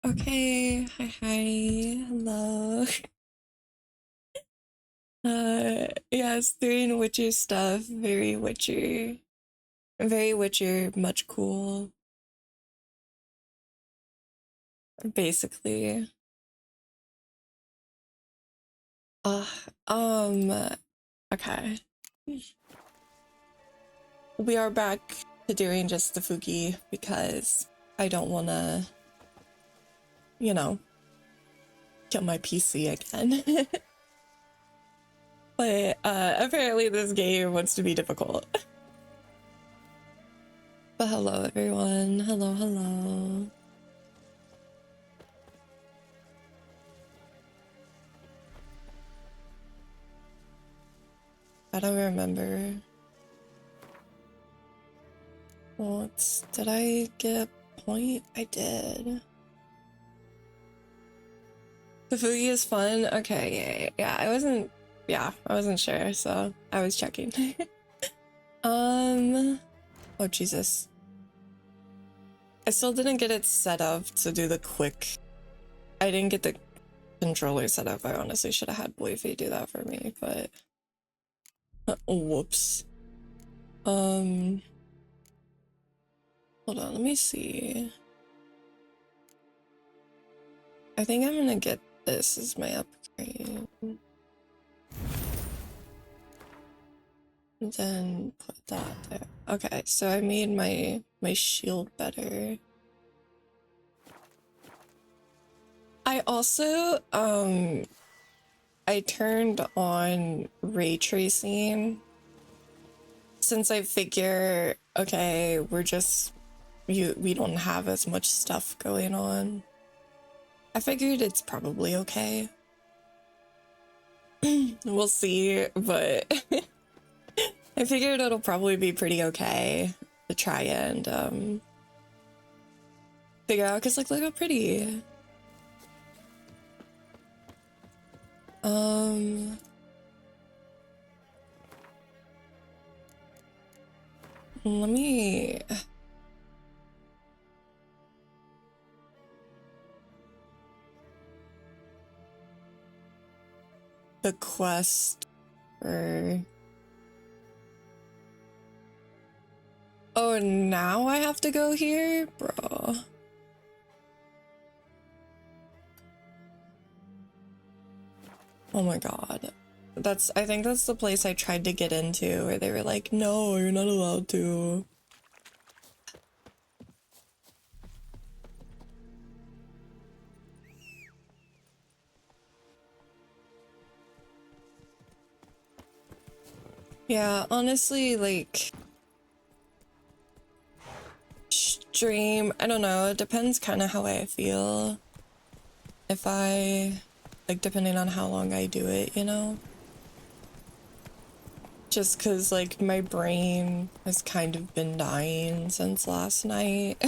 Okay, hi, hello. Yes, doing Witcher stuff. Very Witcher. Very Witcher, much cool. Basically. Uh, um, okay. We are back to doing just the Fuki because I don't wanna, you know, kill my PC again. But apparently this game wants to be difficult. But hello everyone. Hello, hello. I don't remember. Did I get a point? I did. The Fugi is fun? Okay, yeah. I wasn't sure, so I was checking. Oh Jesus. I still didn't get it set up to do the quick. I didn't get the controller set up. I honestly should have had Boyfie do that for me, but whoops. Hold on, let me see. I think I'm gonna get this as my upgrade. And then put that there. Okay, so I made my shield better. I also I turned on ray tracing since I figure okay, we don't have as much stuff going on. I figured it's probably okay. We'll see, but I figured it'll probably be pretty okay to try and figure out, because like look how pretty. Let me the quest for oh, now I have to go here, bro. Oh my god. I think that's the place I tried to get into where they were like, no, you're not allowed to. Yeah, honestly, like stream, I don't know, it depends kind of how I feel. If I like depending on how long I do it, you know? Just because like my brain has kind of been dying since last night.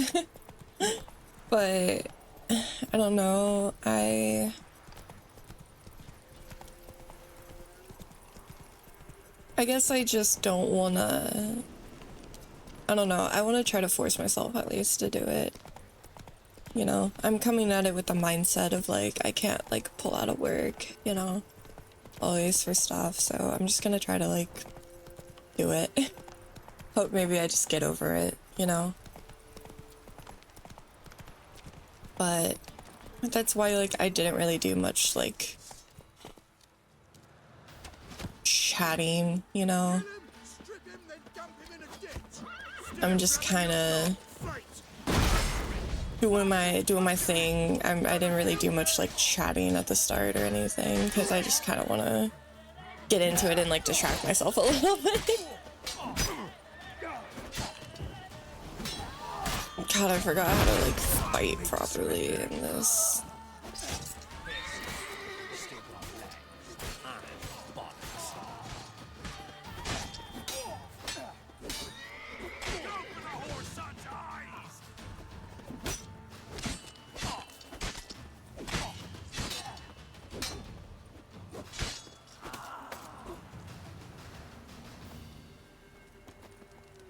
But I don't know, I guess I just don't wanna, I don't know, I want to try to force myself at least to do it. You know, I'm coming at it with the mindset of like, I can't like pull out of work, you know, always for stuff. So I'm just gonna try to like do it. Hope maybe I just get over it, you know? But that's why like I didn't really do much like chatting, you know? I'm just kind of doing my thing. I didn't really do much like chatting at the start or anything because I just kind of want to get into it and like distract myself a little bit. God, I forgot how to like fight properly in this.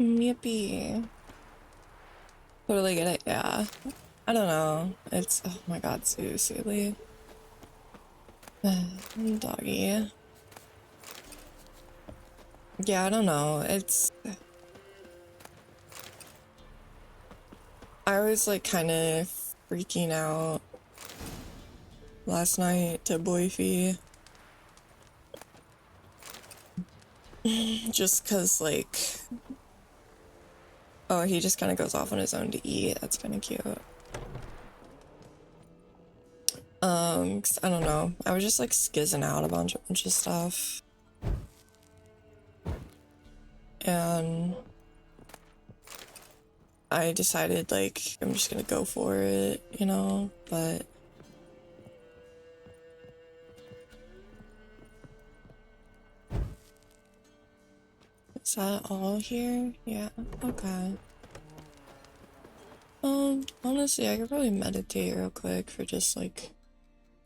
Yippee. Totally get it, yeah. I don't know. It's, oh my god, seriously. Doggy. Yeah, I don't know. It's... I was like kind of freaking out last night to Boyfie. Just cause like... Oh, he just kind of goes off on his own to eat. That's kind of cute. 'Cause I don't know. I was just like skizzing out a bunch of stuff. And I decided like I'm just gonna go for it, you know, but is that all here? Yeah, okay. Honestly, I could probably meditate real quick for just like,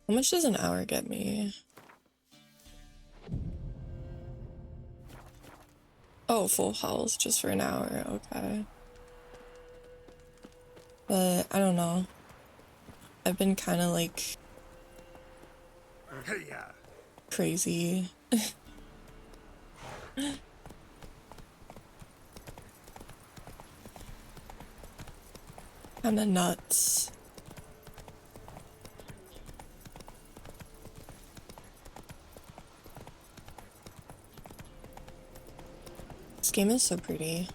how much does an hour get me? Oh, full health just for an hour, okay. But I don't know. I've been kind of like crazy. Kind of nuts. This game is so pretty.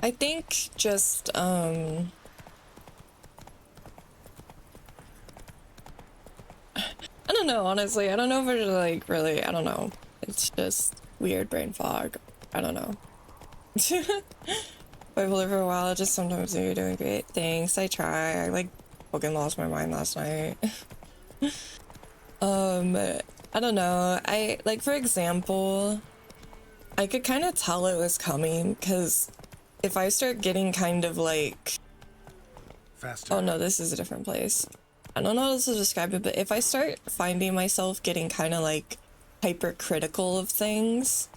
I think just, I don't know, honestly. I don't know if it's like really, I don't know. It's just weird brain fog. I don't know. Bipolar for a while, just sometimes you're doing great. Thanks, I try. I like fucking lost my mind last night. I don't know. I like, for example, I could kind of tell it was coming because if I start getting kind of like, faster. Oh no, this is a different place. I don't know how else to describe it, but if I start finding myself getting kind of like hypercritical of things,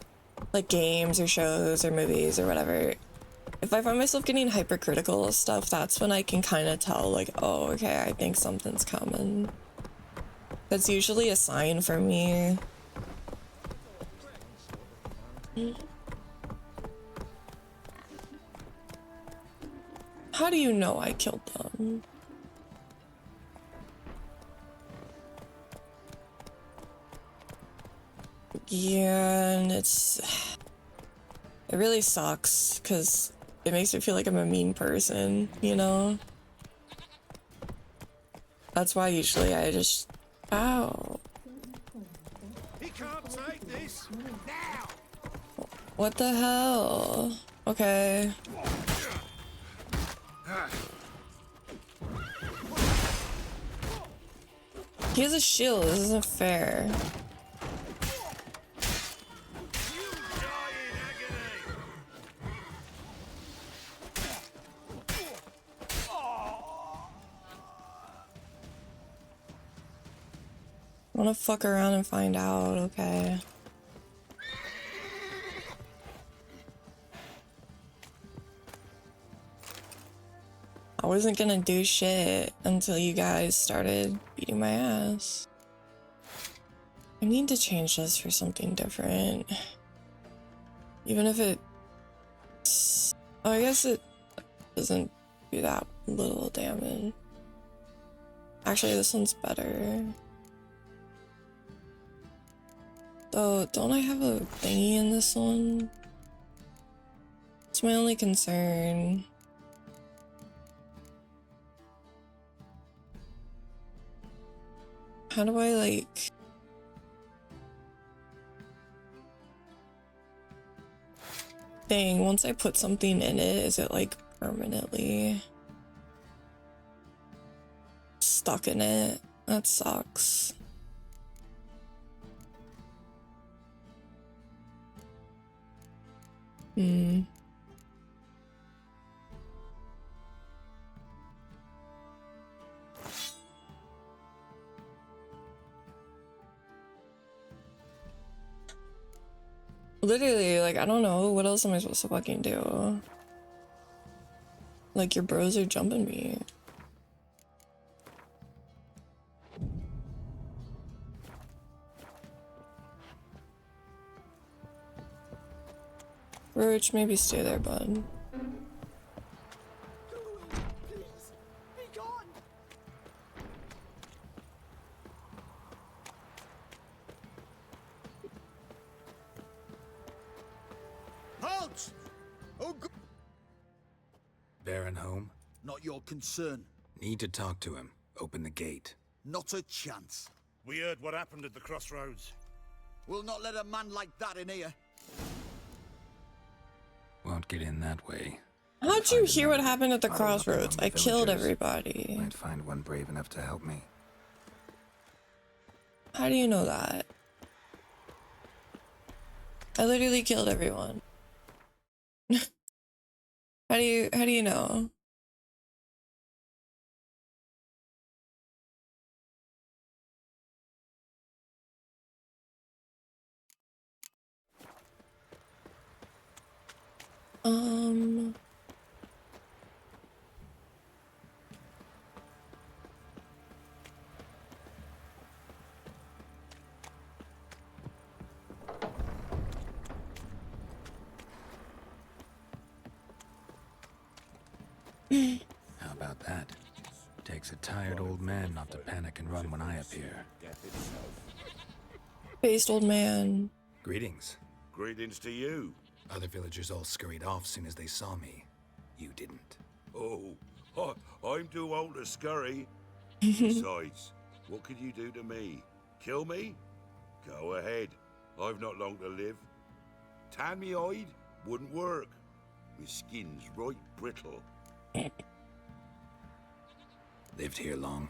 like games or shows or movies or whatever, if I find myself getting hypercritical of stuff, that's when I can kind of tell like, oh, okay, I think something's coming. That's usually a sign for me. How do you know I killed them? Yeah, and it really sucks because it makes me feel like I'm a mean person, you know? That's why usually I just... Ow. He can't take this now. What the hell? Okay. He has a shield. This isn't fair. I wanna fuck around and find out, okay. I wasn't gonna do shit until you guys started beating my ass. I need to change this for something different. Even if it... Oh, I guess it doesn't do that little damage. Actually, this one's better. Though, don't I have a thingy in this one? It's my only concern. How do I, like... Dang, once I put something in it, is it, like, permanently stuck in it? That sucks. Literally, like, I don't know. What else am I supposed to fucking do? Like, your bros are jumping me. Roach, maybe stay there, bud. Please, be gone. Halt! Oh, Baron home? not your concern. Need to talk to him. Open the gate. Not a chance. We heard what happened at the crossroads. We'll not let a man like that in here. Won't get in that way. How'd you hear what happened at the Huddle up crossroads? among I the killed villagers. everybody. Might find one brave enough to help me. How do you know that? I literally killed everyone. How do you know? How about that? Takes a tired old man not to panic and run when I appear. Based old man. Greetings. Greetings to you. Other villagers all scurried off soon as they saw me. You didn't. Oh, I'm too old to scurry. Besides, what could you do to me? Kill me? Go ahead. I've not long to live. Tan me hide? Wouldn't work. My skin's right brittle. Lived here long?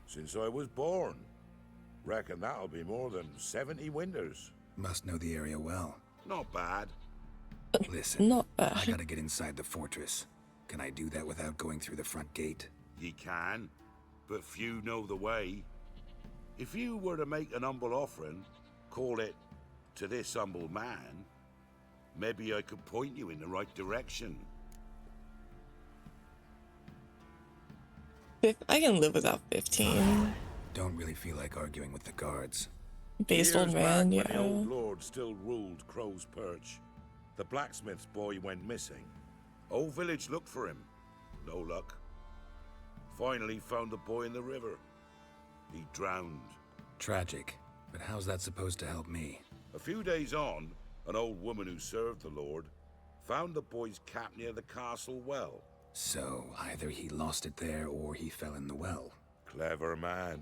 Since I was born. Reckon that'll be more than 70 winters. Must know the area well. Not bad. Listen, Not I bad. gotta get inside the fortress. Can I do that without going through the front gate? Ye can, but few know the way. If you were to make an humble offering, call it to this humble man, maybe I could point you in the right direction. I can live without 15. Don't really feel like arguing with the guards. Based old Years man, back, when the yeah. old lord still ruled Crow's Perch, the blacksmith's boy went missing. Whole village looked for him. No luck. Finally found the boy in the river. He drowned. Tragic. But how's that supposed to help me? A few days on, an old woman who served the lord found the boy's cap near the castle well. So, either he lost it there or he fell in the well. Clever man.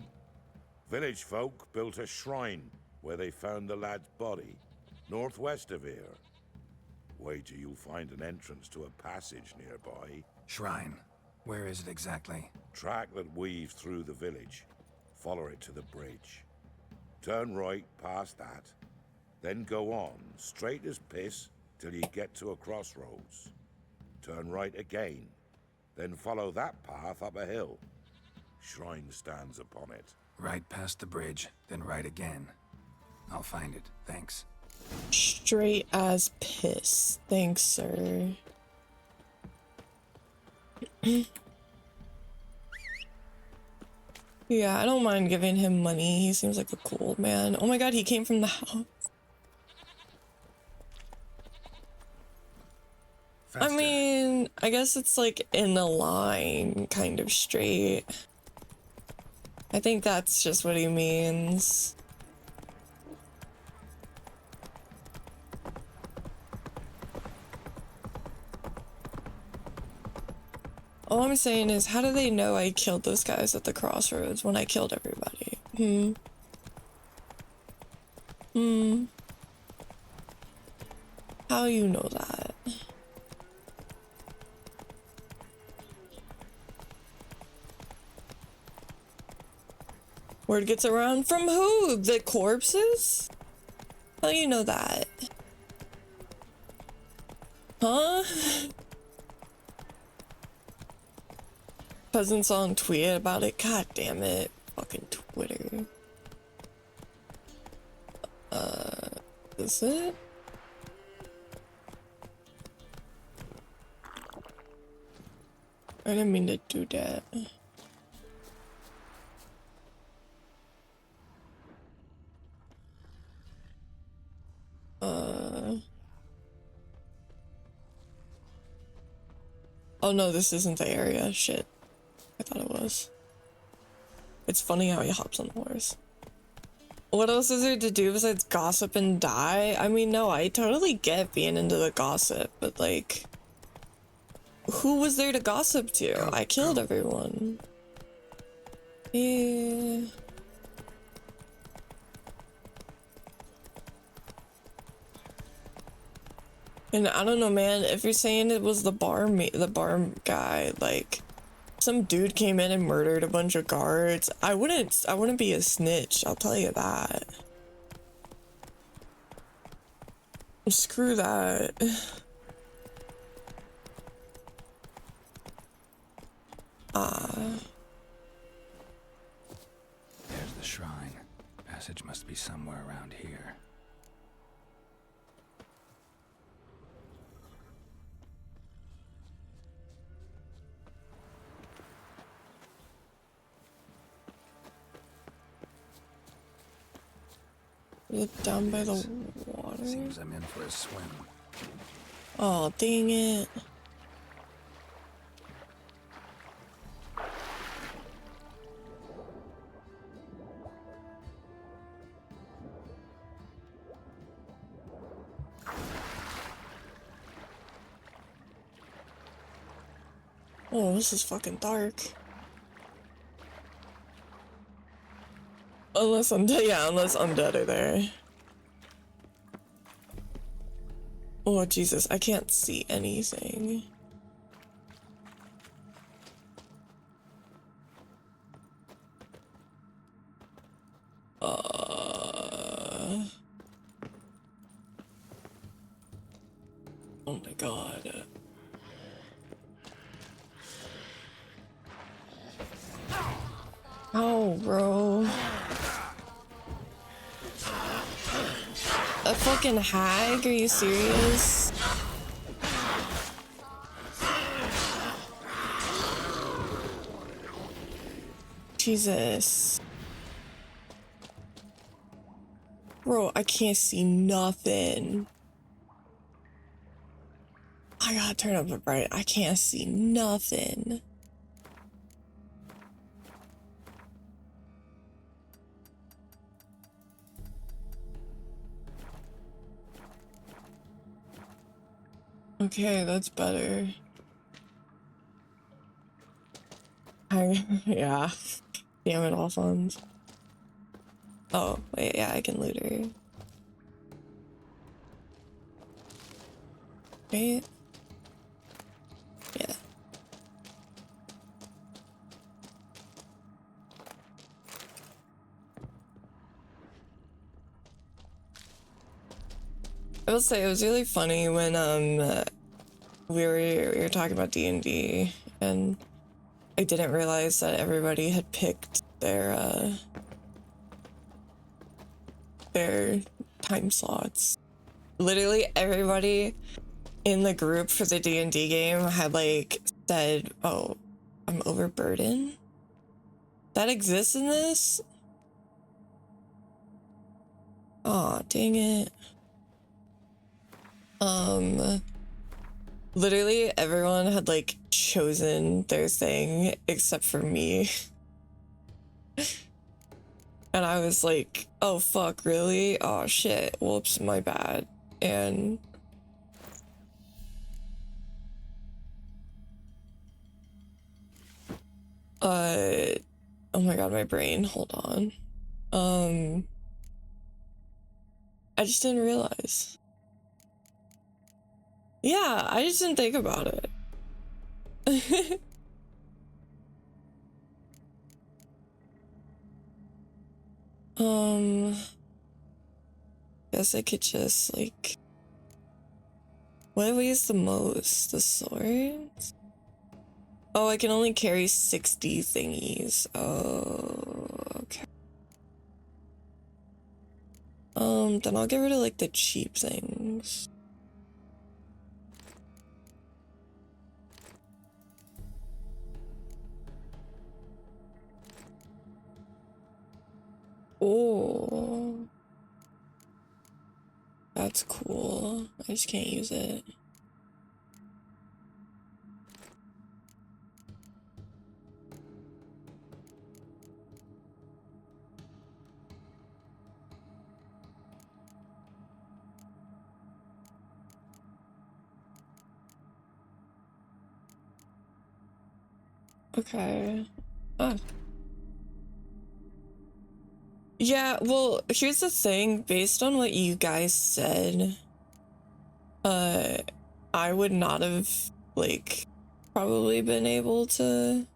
Village folk built a shrine where they found the lad's body, northwest of here. Wait till you'll find an entrance to a passage nearby. Shrine. Where is it exactly? Track that weaves through the village. Follow it to the bridge. Turn right past that. Then go on, straight as piss, till you get to a crossroads. Turn right again. Then follow that path up a hill. Shrine stands upon it. Right past the bridge, then right again. I'll find it, thanks. Straight as piss. Thanks, sir. Yeah, I don't mind giving him money. He seems like a cool old man. Oh my god, he came from the house. Faster. I mean, I guess it's like in a line, kind of straight. I think that's just what he means. All I'm saying is, how do they know I killed those guys at the crossroads when I killed everybody? How you know that? Word gets around from who? The corpses? How do you know that? Huh? Peasants on tweet about it. God damn it. Fucking Twitter. Is it? I didn't mean to do that. Oh no, this isn't the area. Shit. I thought it was. It's funny how he hops on the horse. What else is there to do besides gossip and die? I mean, no, I totally get being into the gossip, but like, who was there to gossip to? I killed everyone. Yeah. And I don't know, man, if you're saying it was the bar guy, like, some dude came in and murdered a bunch of guards, I wouldn't be a snitch, I'll tell you that. Screw that. There's the shrine. Passage must be somewhere around here. Is it down by the water? Seems I'm in for a swim. Oh, dang it. Oh, this is fucking dark. Unless undead are there. Oh, Jesus, I can't see anything. Oh my God. Oh, bro. A fucking hag? Are you serious? Jesus. Bro, I can't see nothing. I gotta turn up the bright. I can't see nothing. Okay, that's better. Yeah. Damn it, all funds. Oh, wait, yeah, I can loot her. Right? Yeah. I will say it was really funny when we were talking about D&D and I didn't realize that everybody had picked their time slots. Literally everybody in the group for the D&D game had like said, "Oh, I'm overburdened." That exists in this? Aw, dang it. Literally everyone had like chosen their thing except for me. And I was like, oh fuck, really? Oh shit, whoops, my bad. And oh my god, my brain, hold on. I just didn't realize. Yeah, I just didn't think about it. Guess I could just like, what weighs the most? The swords? Oh, I can only carry 60 thingies. Oh, okay. Then I'll get rid of like the cheap things. Oh, that's cool. I just can't use it. Okay. Ah. Yeah, well, here's the thing. Based on what you guys said, I would not have, like, probably been able to,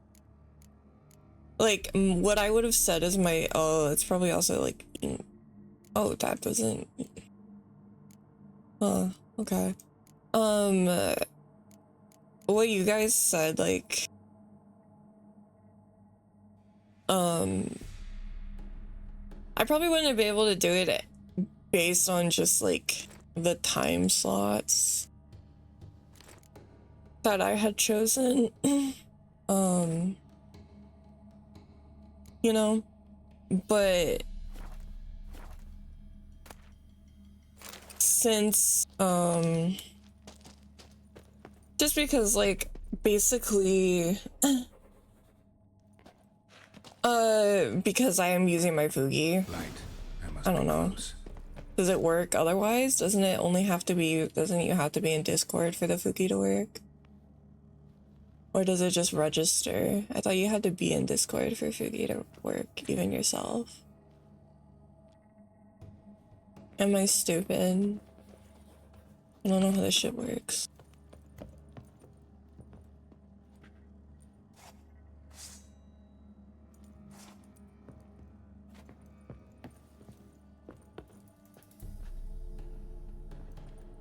like, what I would have said is my, oh, it's probably also, like, oh, that doesn't, okay. What you guys said, like, I probably wouldn't be able to do it based on just, like, the time slots that I had chosen. You know, but since, just because, like, basically, because I am using my Fugi, Light. I don't know. Close. Does it work otherwise? Doesn't it only have to be, doesn't you have to be in Discord for the Fugi to work? Or does it just register? I thought you had to be in Discord for Fugi to work, even yourself. Am I stupid? I don't know how this shit works.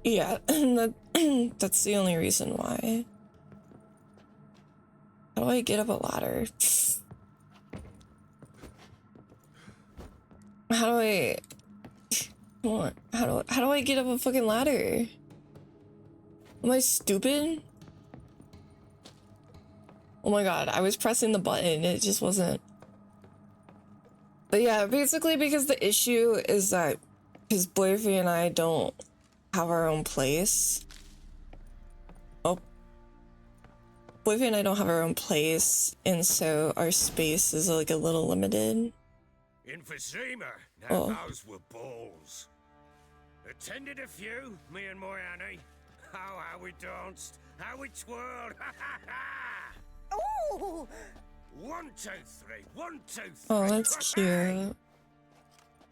Yeah, that's the only reason why. How do I get up a ladder? How do I... What? How do I get up a fucking ladder? Am I stupid? Oh my god, I was pressing the button, it just wasn't. But yeah, basically because the issue is that his boyfriend and I don't have our own place. Oh. Boyfriend and I don't have our own place, and so our space is like a little limited. Emphysema. Now Oh. those were balls. Attended a few, me and my Annie. Oh, how we danced, how we twirled. Ooh! 1, 2, 3, 1, 2, 3. Oh, that's cute.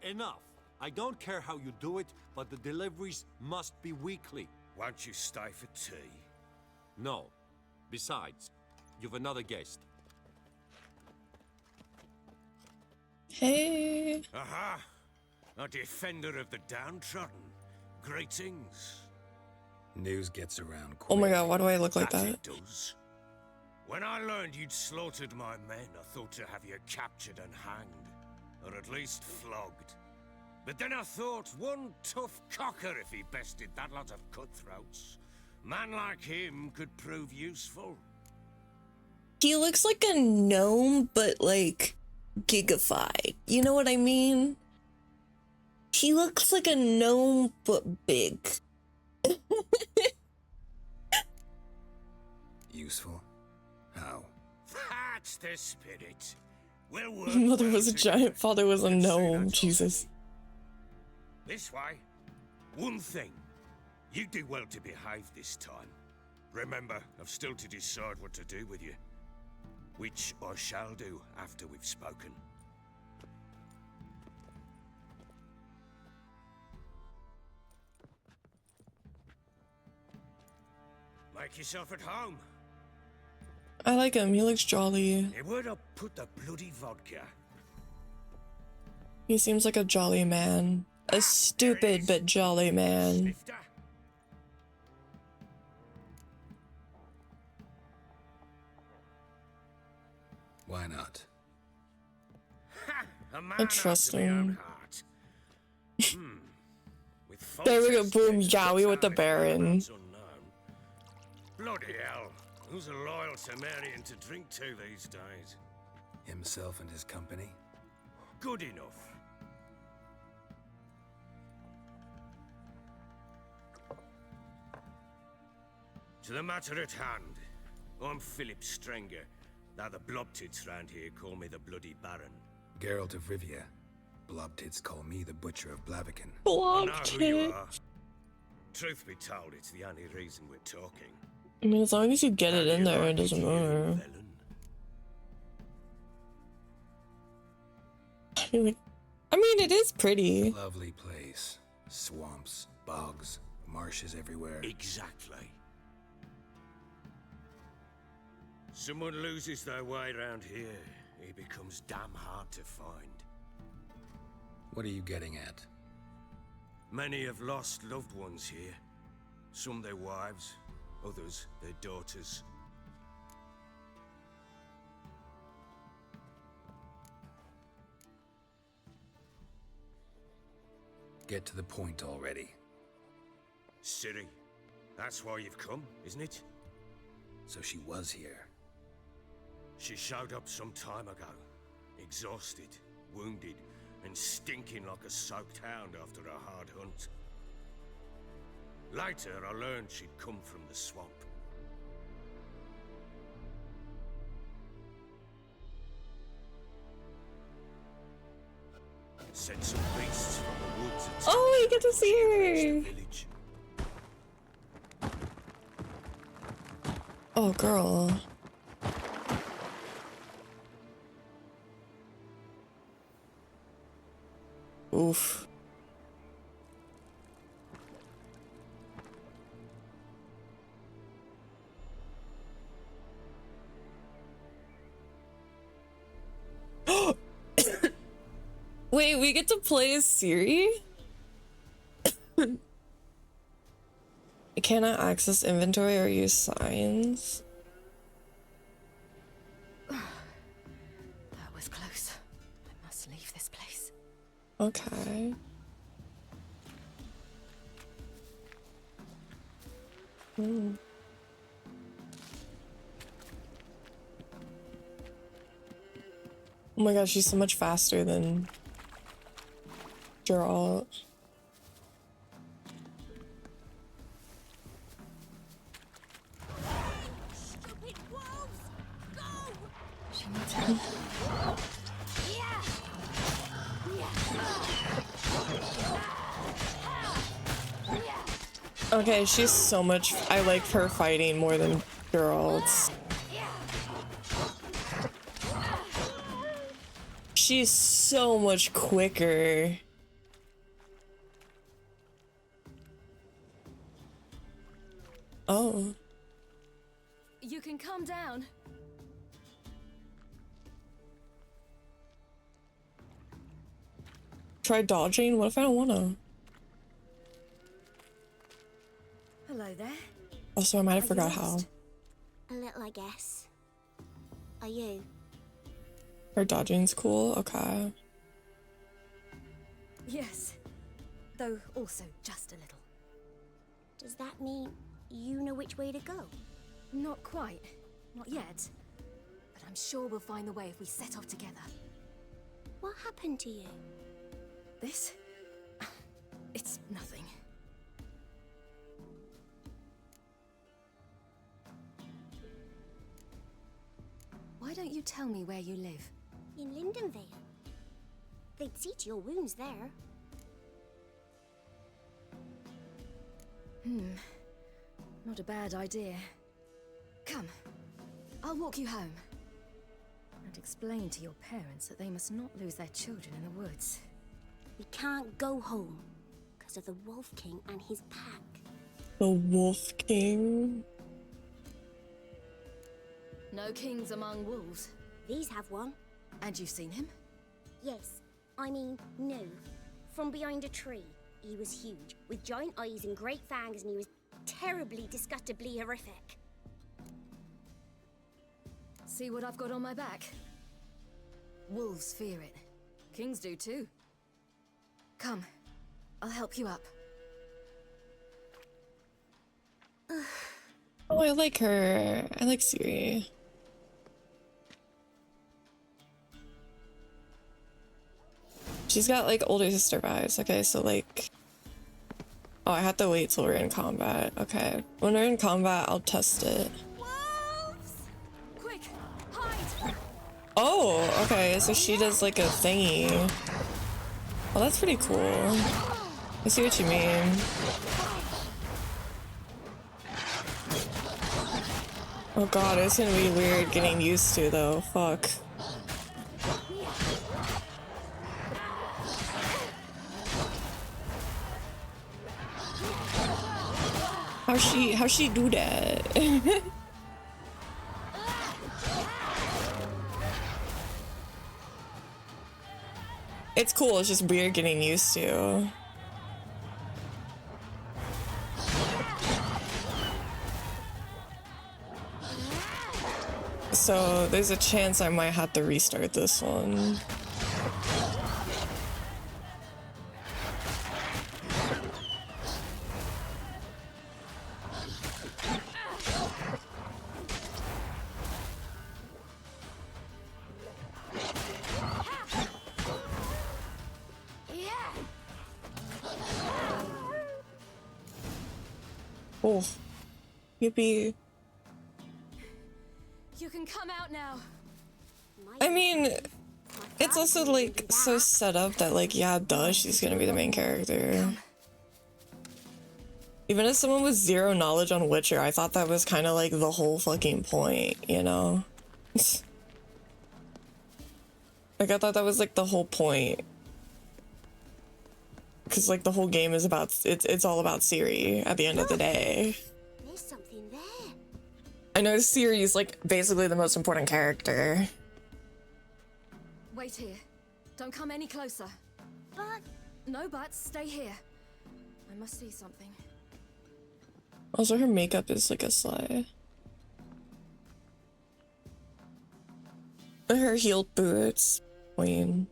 Enough. I don't care how you do it, but the deliveries must be weekly. Won't you stay for tea? No. Besides, you've another guest. Hey. Aha! A defender of the downtrodden. Greetings. News gets around quick. Oh my god, why do I look like It that? does. When I learned you'd slaughtered my men, I thought to have you captured and hanged. Or at least flogged. But then I thought, one tough cocker if he bested that lot of cutthroats. Man like him could prove useful. He looks like a gnome, but like gigafied. You know what I mean? He looks like a gnome, but big. Useful? How? That's the spirit. We'll work Mother well was a together. giant, father was a Let's see gnome. that Jesus. already. This way. One thing. You do well to behave this time. Remember, I've still to decide what to do with you. Which I shall do after we've spoken. Make yourself at home. I like him. He looks jolly. Where'd I put the bloody vodka? He seems like a jolly man. A stupid but jolly man. Snifter? Why not? Ha! A man I trust after my own him. heart. There we go, falsest boom, legends Yowie with the entirely Baron. whereabouts unknown. Bloody hell. Who's a loyal Temerian to drink to these days? Himself and his company? Good enough. To the matter at hand. I'm Philip Strenger. Now the blobtits round here call me the Bloody Baron. Geralt of Rivia. Blobtits call me the Butcher of Blaviken. I know who you are. Truth be told, it's the only reason we're talking. I mean, as long as you get How it do in you there, like it doesn't here, matter. Velen? I mean, it is pretty. Lovely place. Swamps, bogs, marshes everywhere. Exactly. Someone loses their way around here, he becomes damn hard to find. What are you getting at? Many have lost loved ones here. Some their wives, others their daughters. Get to the point already. Ciri, that's why you've come, isn't it? So she was here. She showed up some time ago, exhausted, wounded, and stinking like a soaked hound after a hard hunt. Later, I learned she'd come from the swamp. Sent some beasts from the woods and Oh, you get to see the her. village. Oh, girl. Oof. Wait, we get to play as Ciri? Can I access inventory or use signs? That was close. I must leave this place. Okay. Oh my gosh, she's so much faster than Geralt. Stupid wolves! Go! She needs help. Okay, she's so much. I like her fighting more than Geralt's. She's so much quicker. Oh. You can calm down. Try dodging? What if I don't wanna? Hello there. Also, I might have Are you forgot how. lost? A little, I guess. Are you? Her dodging's cool? Okay. Yes. Though also just a little. Does that mean you know which way to go? Not quite. Not yet. But I'm sure we'll find the way if we set off together. What happened to you? This? It's nothing. Why don't you tell me where you live? In Lindenvale. They'd see to your wounds there. Not a bad idea. Come, I'll walk you home. And explain to your parents that they must not lose their children in the woods. We can't go home because of the Wolf King and his pack. The Wolf King. No kings among wolves. These have one. And you've seen him? Yes. I mean, no. From behind a tree. He was huge, with giant eyes and great fangs, and he was terribly, disgustingly horrific. See what I've got on my back? Wolves fear it. Kings do too. Come, I'll help you up. Oh, I like her. I like Siri. She's got like older sister vibes. Okay, so like, oh, I have to wait till we're in combat. Okay, when we're in combat, I'll test it. Wolves! Quick, hide! Oh, okay, so she does like a thingy. Well, that's pretty cool. I see what you mean. Oh god, it's gonna be weird getting used to though. Fuck. How's she do that? It's cool, it's just weird getting used to. So there's a chance I might have to restart this one. Oh, yippee. You can come out now. I mean, it's also like so set up that like, yeah, duh, she's gonna be the main character. Even as someone with zero knowledge on Witcher, I thought that was kind of like the whole fucking point, you know? Like, I thought that was like the whole point. Because like the whole game is about, it's all about Ciri at the end of the day. There's something there. I know Ciri is like basically the most important character. Wait here. Don't come any closer. But No buts, stay here. I must see something. Also, her makeup is like a slay. Her heeled boots, queen.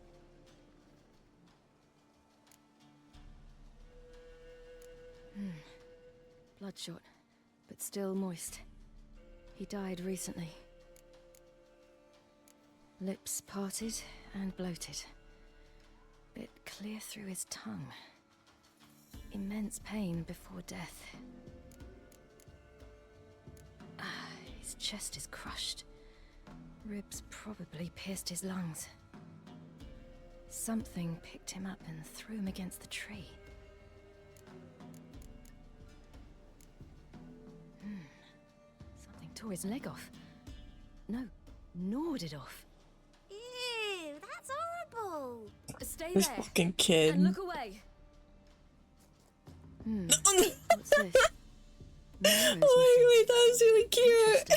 Bloodshot, but still moist. He died recently. Lips parted and bloated. Bit clear through his tongue. Immense pain before death. His chest is crushed. Ribs probably pierced his lungs. Something picked him up and threw him against the tree. Something tore his leg off. No, gnawed it off. ew, that's horrible. Stay This there. fucking kid. And look away. What's this? Mara's Oh my god, that was really cute.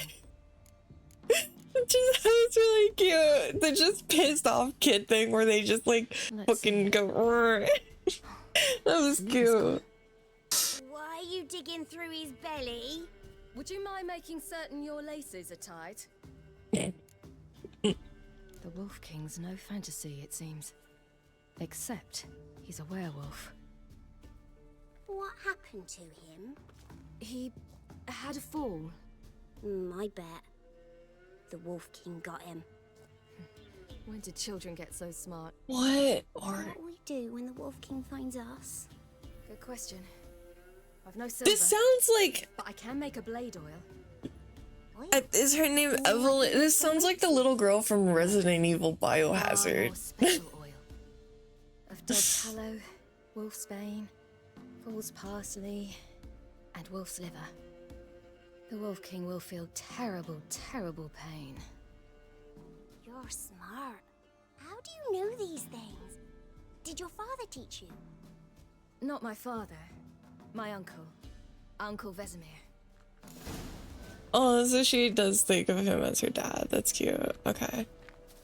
That was really cute. The just pissed off kid thing where they just like Let's fucking go. "Roar." That was cute. Why are you digging through his belly? Would you mind making certain your laces are tied? The Wolf King's no fantasy, it seems. Except he's a werewolf. What happened to him? He had a fall. I bet. The Wolf King got him. When did children get so smart? What? Or What will we do when the Wolf King finds us? Good question. I've no silver, this sounds like but I can make a blade oil. is her name Evelyn? This sounds like the little girl from Resident Evil Far more Biohazard. special oil. Of dead tallow, wolf's bane, fool's parsley, and wolf's liver. The Wolf King will feel terrible, terrible pain. You're smart. How do you know these things? Did your father teach you? Not my father. My uncle. Uncle Vesemir. Oh, so she does think of him as her dad. That's cute. Okay.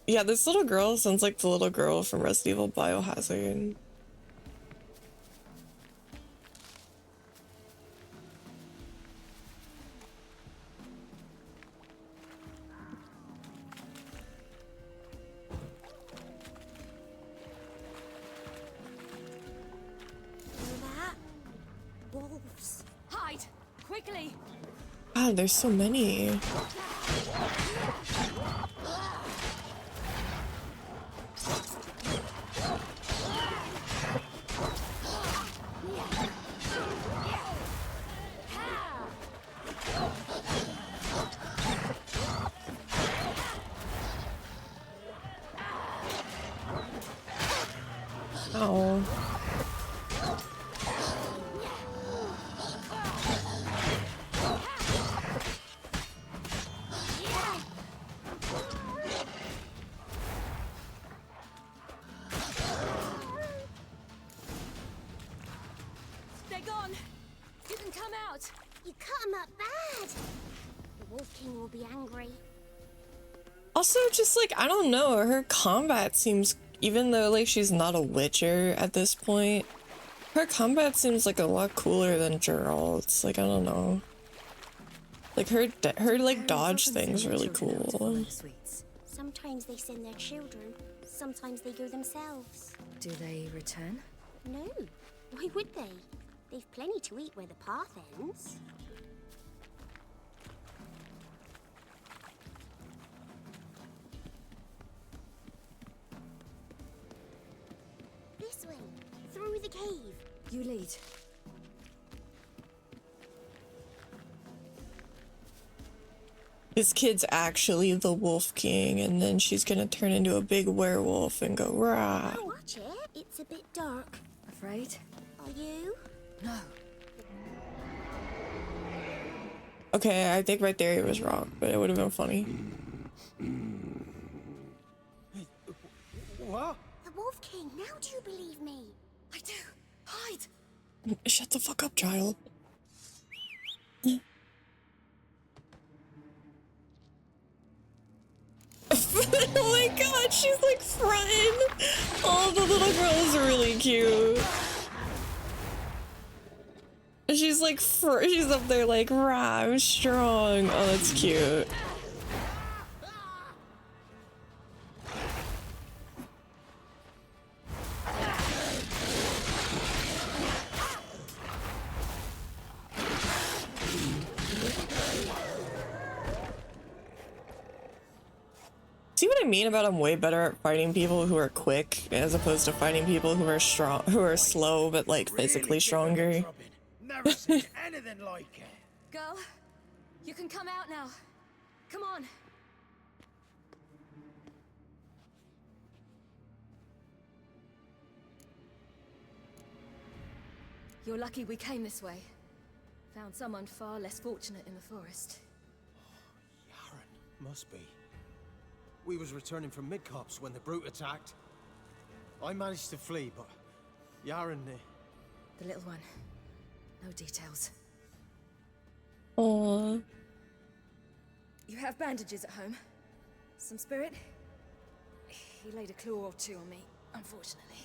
Yeah, this little girl sounds like the little girl from Resident Evil Biohazard. That? Wolves. Hide! Quickly! God, there's so many. Oh. They're gone. You can come out. You cut him up bad. The Wolf King will be angry. Also, just like, I don't know, her combat seems, even though like she's not a witcher at this point, her combat seems like a lot cooler than Gerald's. Like, I don't know. Like her like dodge thing's really cool. Sometimes they send their children, sometimes they go themselves. Do they return? No, why would they? They've plenty to eat where the path ends. This way, through the cave. You lead. This kid's actually the Wolf King, and then she's gonna turn into a big werewolf and go rah. Watch it, it's a bit dark. Afraid? Are you? No. Okay, I think my theory was wrong, but it would have been funny. What? The Wolf King, now do you believe me? I do. Hide. Shut the fuck up, child. Oh my god, she's like fronting. Oh, the little girl is really cute. She's like, she's up there like, rah, I'm strong. Oh, that's cute. See what I mean about I'm way better at fighting people who are quick as opposed to fighting people who are strong, who are slow but like physically stronger. Never seen anything like it. Girl, you can come out now. Come on. You're lucky we came this way. Found someone far less fortunate in the forest. Yaren, must be. We was returning from Midcops when the brute attacked. I managed to flee, but Yaren, The little one. No details. Aww. You have bandages at home? Some spirit? He laid a claw or two on me, unfortunately.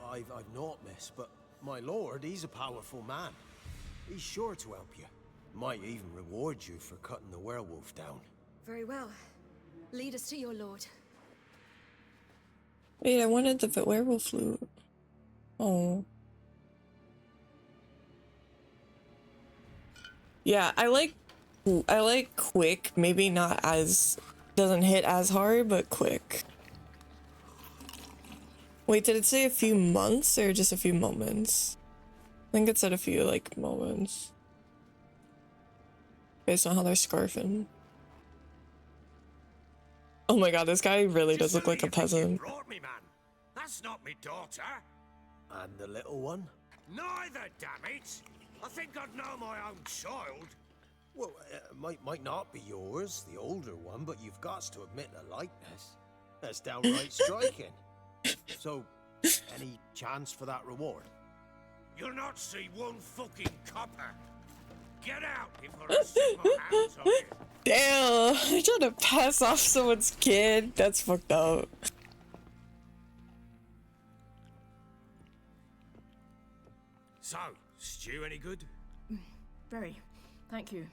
I've naught, miss, but my lord, he's a powerful man. He's sure to help you. Might even reward you for cutting the werewolf down. Very well. Lead us to your lord. Wait, I wanted the werewolf flute. Oh. Yeah, I like quick, maybe not as, doesn't hit as hard, but quick. Wait, did it say a few months or just a few moments? I think it said a few, like, moments. Based on how they're scarfing. Oh my god, this guy really does look like a peasant. Brought me, man. That's not me daughter. And the little one? Neither, damn it. I think I'd know my own child. Well, might not be yours, the older one, but you've got to admit a likeness. That's downright striking. So, any chance for that reward? You'll not see one fucking copper. Get out before I stick my hands on you. Damn, I tried to pass off someone's kid. That's fucked up. So, stew any good? Very. Thank you.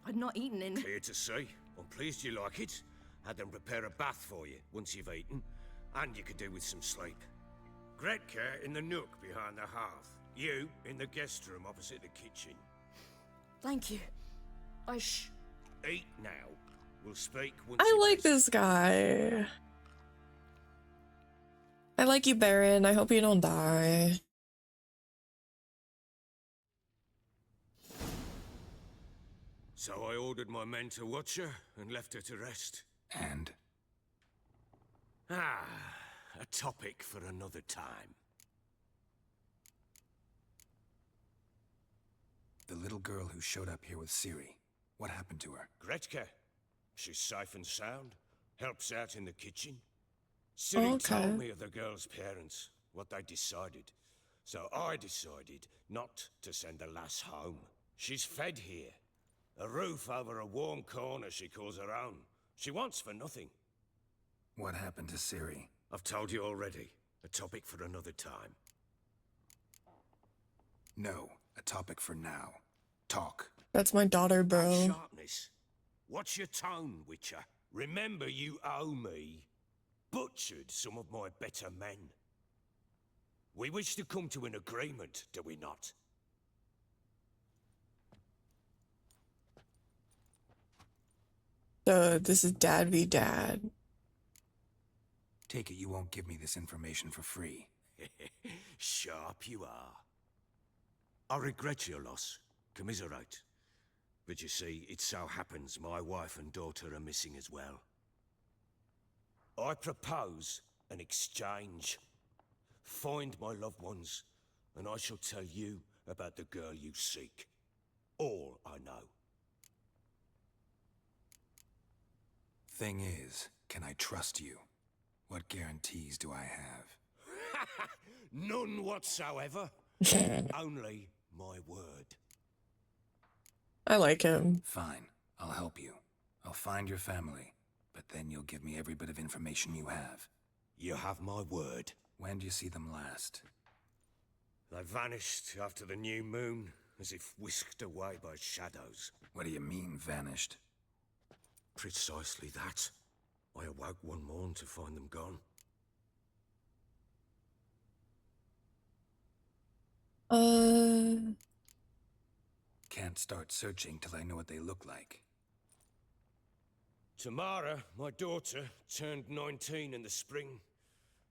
I'd not eaten in... Clear to see. I'm pleased you like it. Had them prepare a bath for you once you've eaten. And you could do with some sleep. Gretka in the nook behind the hearth. You in the guest room opposite the kitchen. Thank you. Hush. Eat now. We'll speak once I you like rest. this guy. I like you, Baron. I hope you don't die. So I ordered my men to watch her and left her to rest. And Ah, a topic for another time. the little girl who showed up here with Ciri, what happened to her? Gretke. She's safe and sound. Helps out in the kitchen. Ciri Okay. told me of the girl's parents, what they decided. So I decided not to send the lass home. She's fed here. A roof over a warm corner she calls her own. She wants for nothing. What happened to Ciri? I've told you already. A topic for another time. No, a topic for now. Talk. That's my daughter, That bro. sharpness. What's your tone, Witcher? Remember you owe me. Butchered some of my better men. We wish to come to an agreement, do we not? So this is dad v dad. Take it you won't give me this information for free. Sharp you are. I regret your loss. Commiserate. But you see, it so happens my wife and daughter are missing as well. I propose an exchange. Find my loved ones, and I shall tell you about the girl you seek. All I know. Thing is, can I trust you? What guarantees do I have? None whatsoever. Only my word. I like him. Fine, I'll help you. I'll find your family, but then you'll give me every bit of information you have. You have my word. When do you see them last? They vanished after the new moon, as if whisked away by shadows. What do you mean, vanished? Precisely that. I awoke one morn to find them gone. Can't start searching till I know what they look like. Tamara, my daughter, turned 19 in the spring.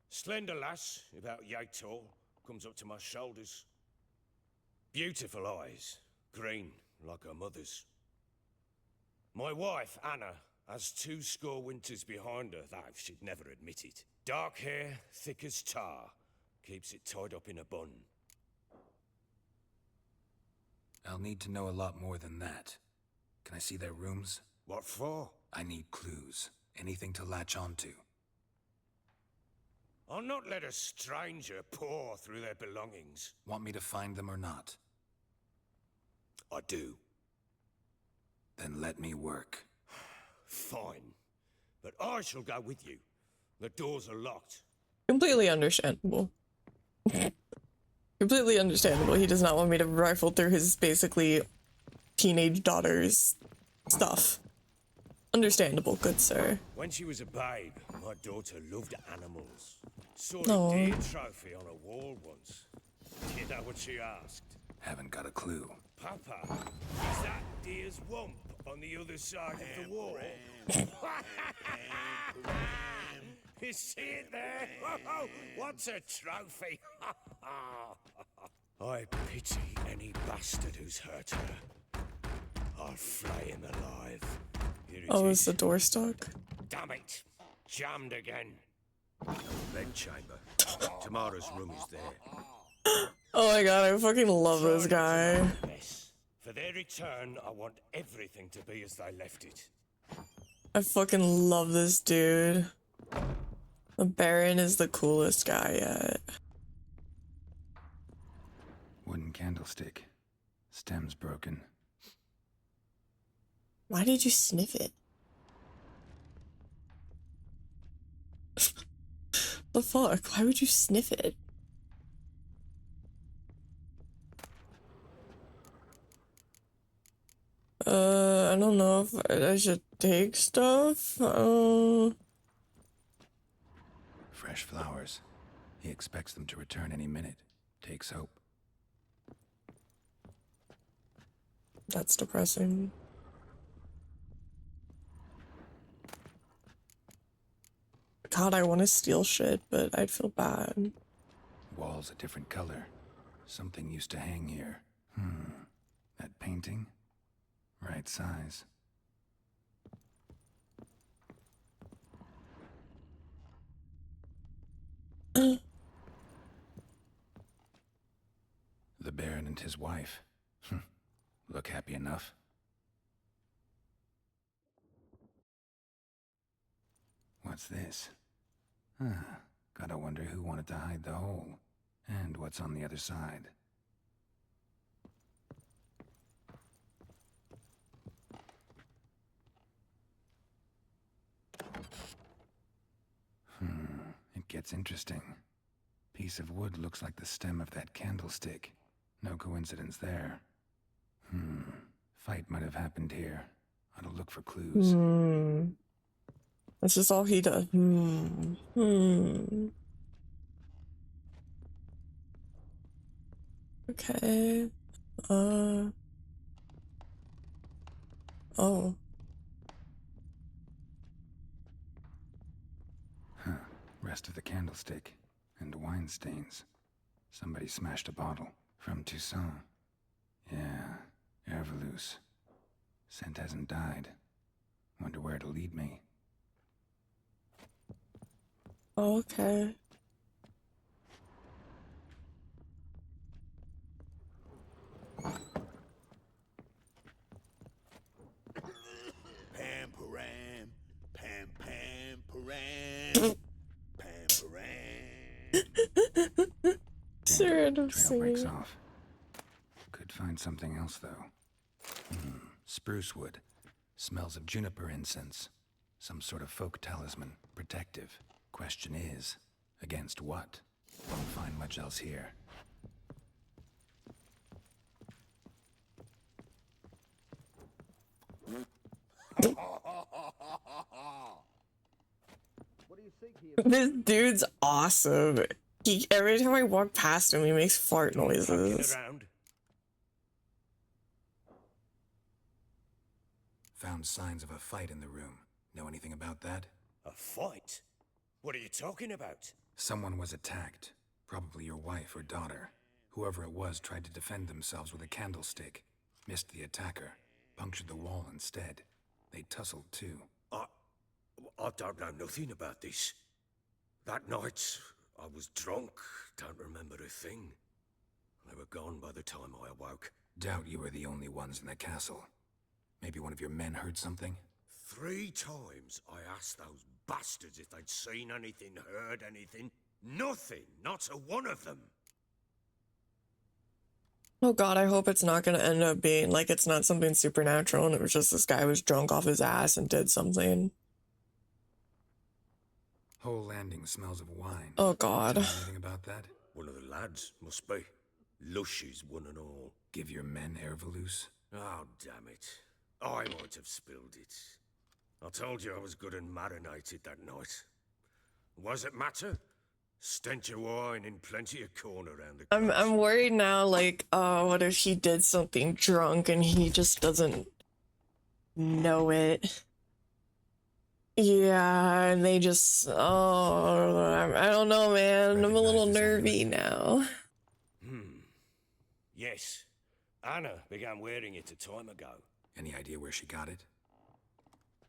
Slender lass, about yay tall, comes up to my shoulders. Beautiful eyes, green like her mother's. My wife, Anna, has 2 winters behind her, though she'd never admit it. Dark hair, thick as tar, keeps it tied up in a bun. I'll need to know a lot more than that. Can I see their rooms? What for? I need clues. Anything to latch onto. I'll not let a stranger pore through their belongings. Want me to find them or not? I do. Then let me work. Fine. But I shall go with you. The doors are locked. Completely understandable. Completely understandable. He does not want me to rifle through his basically teenage daughter's stuff. Understandable, good sir. When she was a babe, my daughter loved animals. Saw Aw. a deer trophy on a wall once. Do you know what she asked? Haven't got a clue. Papa, is that deer's wump on the other side of the wall? You see it there? Oh, what's a trophy? I pity any bastard who's hurt her. I'll flay him alive. Here it Oh, is. is the door stuck? Damn it! Jammed again. Bed chamber. Tamara's room is there. Oh my god, I fucking love this Sorry, guy. Tamara, miss. For their return, I want everything to be as they left it. I fucking love this dude. The Baron is the coolest guy yet. Wooden candlestick. Stem's broken. Why did you sniff it? The fuck? Why would you sniff it? I don't know if I should take stuff. Fresh flowers. He expects them to return any minute. Takes hope. That's depressing. God, I want to steal shit, but I'd feel bad. Walls a different color. Something used to hang here. That painting? Right size. The Baron and his wife. Look happy enough. What's this? Gotta wonder who wanted to hide the hole. And what's on the other side. It gets interesting. Piece of wood looks like the stem of that candlestick. No coincidence there. Fight might have happened here. Ought to look for clues. This is all he does. Okay. Oh. Rest of the candlestick. And wine stains. Somebody smashed a bottle. From Toussaint. Yeah, Herveloos. Scent hasn't died. Wonder where it'll lead me. Okay. Pam param, pam pam param, pam param. Sure, I'm Trail breaks singing. off. Could find something else though. Spruce wood. Smells of juniper incense. Some sort of folk talisman. Protective. Question is, against what? Won't find much else here. This dude's awesome. Every time I walk past him, he makes fart noises. Around. Found signs of a fight in the room. Know anything about that? A fight? What are you talking about? Someone was attacked. Probably your wife or daughter. Whoever it was tried to defend themselves with a candlestick. Missed the attacker. Punctured the wall instead. They tussled too. I don't know nothing about this. That night, I was drunk, don't remember a thing. They were gone by the time I awoke. Doubt you were the only ones in the castle. Maybe one of your men heard something? 3 times I asked those bastards if they'd seen anything, heard anything. Nothing, not a one of them. Oh God, I hope it's not gonna end up being like it's not something supernatural and it was just this guy was drunk off his ass and did something. Whole landing smells of wine. Oh God. Tell me anything about that? One of the lads, must be. Lushes, one and all. Give your men Herveloos? Oh, damn it. I might have spilled it. I told you I was good and marinated that night. What does it matter? Stench of wine in plenty of corn around the place. I'm worried now, like, what if he did something drunk and he just doesn't know it? Yeah, and they just, I don't know, man. I'm a little nervy now. Yes. Anna began wearing it a time ago. Any idea where she got it?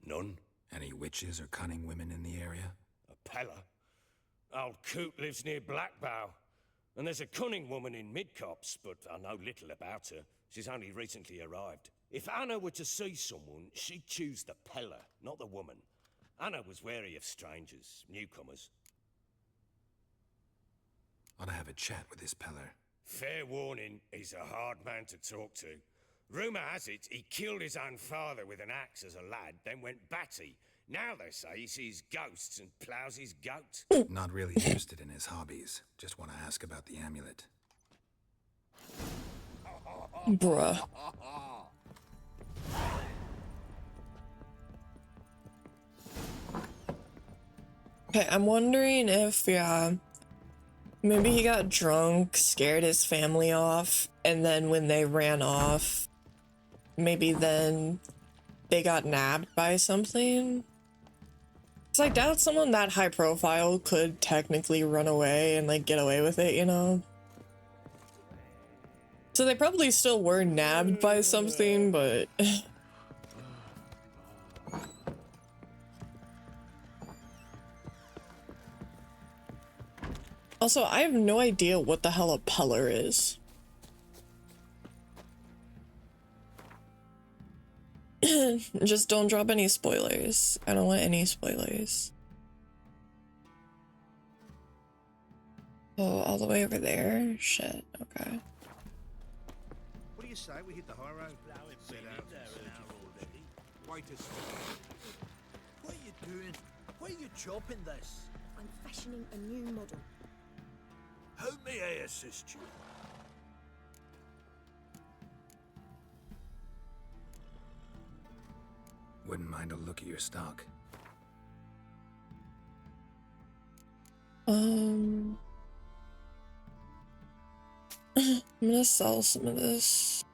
None. Any witches or cunning women in the area? A Pella. Old Coot lives near Blackbow. And there's a cunning woman in Midcopse, but I know little about her. She's only recently arrived. If Anna were to see someone, she'd choose the Pella, not the woman. Anna was wary of strangers, newcomers. Ought to have a chat with this Peller. Fair warning, he's a hard man to talk to. Rumour has it he killed his own father with an axe as a lad, then went batty. Now they say he sees ghosts and ploughs his goat. Not really interested in his hobbies. Just want to ask about the amulet. Bruh. Okay, I'm wondering if, maybe he got drunk, scared his family off, and then when they ran off, maybe then they got nabbed by something? 'Cause I doubt someone that high profile could technically run away and like get away with it, you know? So they probably still were nabbed by something, but also I have no idea what the hell a peller is. Just don't drop any spoilers. I don't want any spoilers. Oh, all the way over there? Shit, okay. What do you say we hit the high road? Wait a second. What are you doing? Why are you chopping this? I'm fashioning a new model. How may I assist you? Wouldn't mind a look at your stock. I'm gonna sell some of this.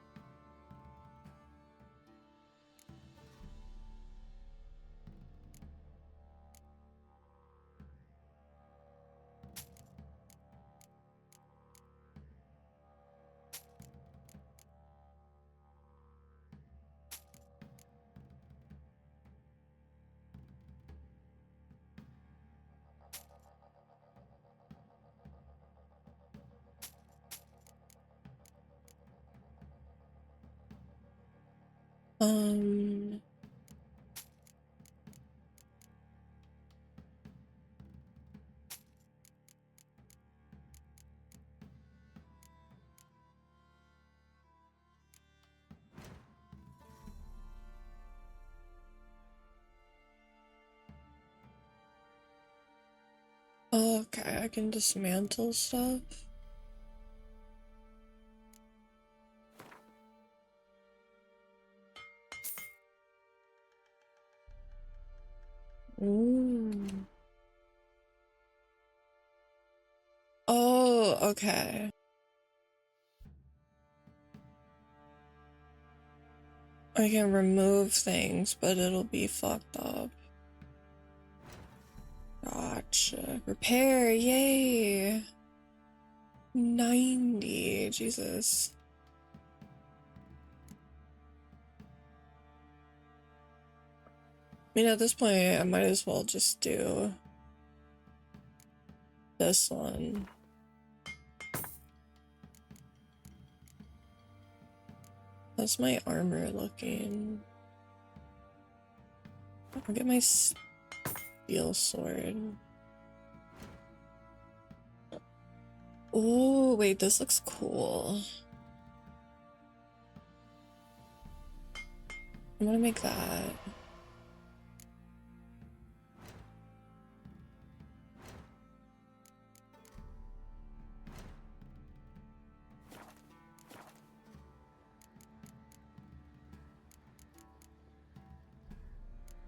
Um, okay, I can dismantle stuff. Ooh. Oh, okay. I can remove things, but it'll be fucked up. Gotcha. Repair, yay! 90, Jesus. I mean, at this point, I might as well just do this one. How's my armor looking? I'll get my steel sword. Oh, wait, this looks cool. I'm gonna make that.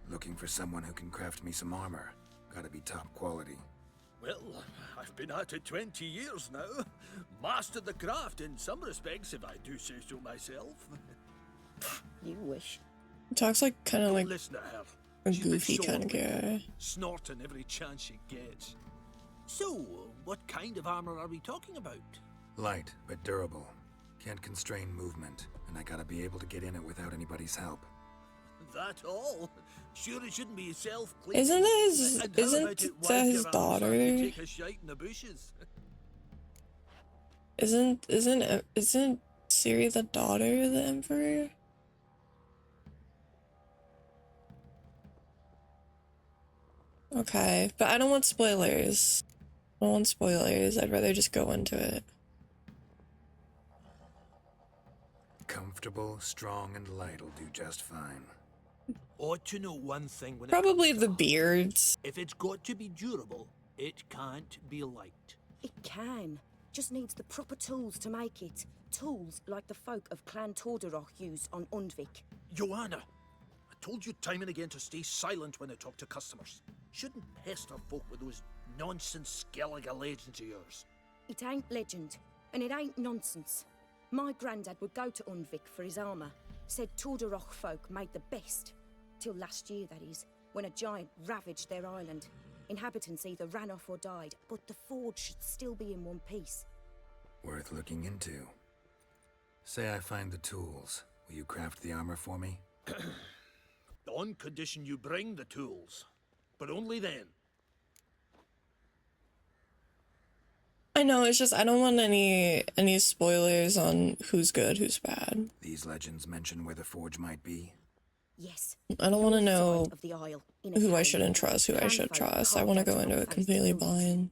Looking for someone who can craft me some armor. Gotta be top quality. Well, I've been at it 20 years now. Mastered the craft in some respects, if I do say so myself. You wish. Talks like kind of Don't like listen to her. a She's been goofy kind of sore guy. snorting every chance she gets. So, what kind of armor are we talking about? Light, but durable. Can't constrain movement, and I gotta be able to get in it without anybody's help. That all? Sure it shouldn't be self-cleaning. Isn't that his- And how isn't about it that wipe his your arms daughter? after you take a shite in the bushes? Isn't Ciri the daughter of the Emperor? Okay, but I don't want spoilers. I don't want spoilers. I'd rather just go into it. Comfortable, strong, and light will do just fine. Ought to know one thing when Probably it comes the to armor. beards. If it's got to be durable, it can't be light. It can. Just needs the proper tools to make it. Tools like the folk of Clan Tordaroch use on Undvik. Joanna, I told you time and again to stay silent when I talk to customers. Shouldn't pester folk with those nonsense Skellige legends of yours. It ain't legend, and it ain't nonsense. My granddad would go to Undvik for his armour. Said Tordaroch folk made the best. Till last year, that is, when a giant ravaged their island. Inhabitants either ran off or died, but the forge should still be in one piece. Worth looking into. Say I find the tools. Will you craft the armor for me? On condition you bring the tools. But only then. I know, it's just I don't want any spoilers on who's good, who's bad. These legends mention where the forge might be. Yes. I don't want to know Side of the isle, in a who I cave. shouldn't trust, who I should Clanfolk trust. I carved want to out go into it rock-faced completely runes. blind.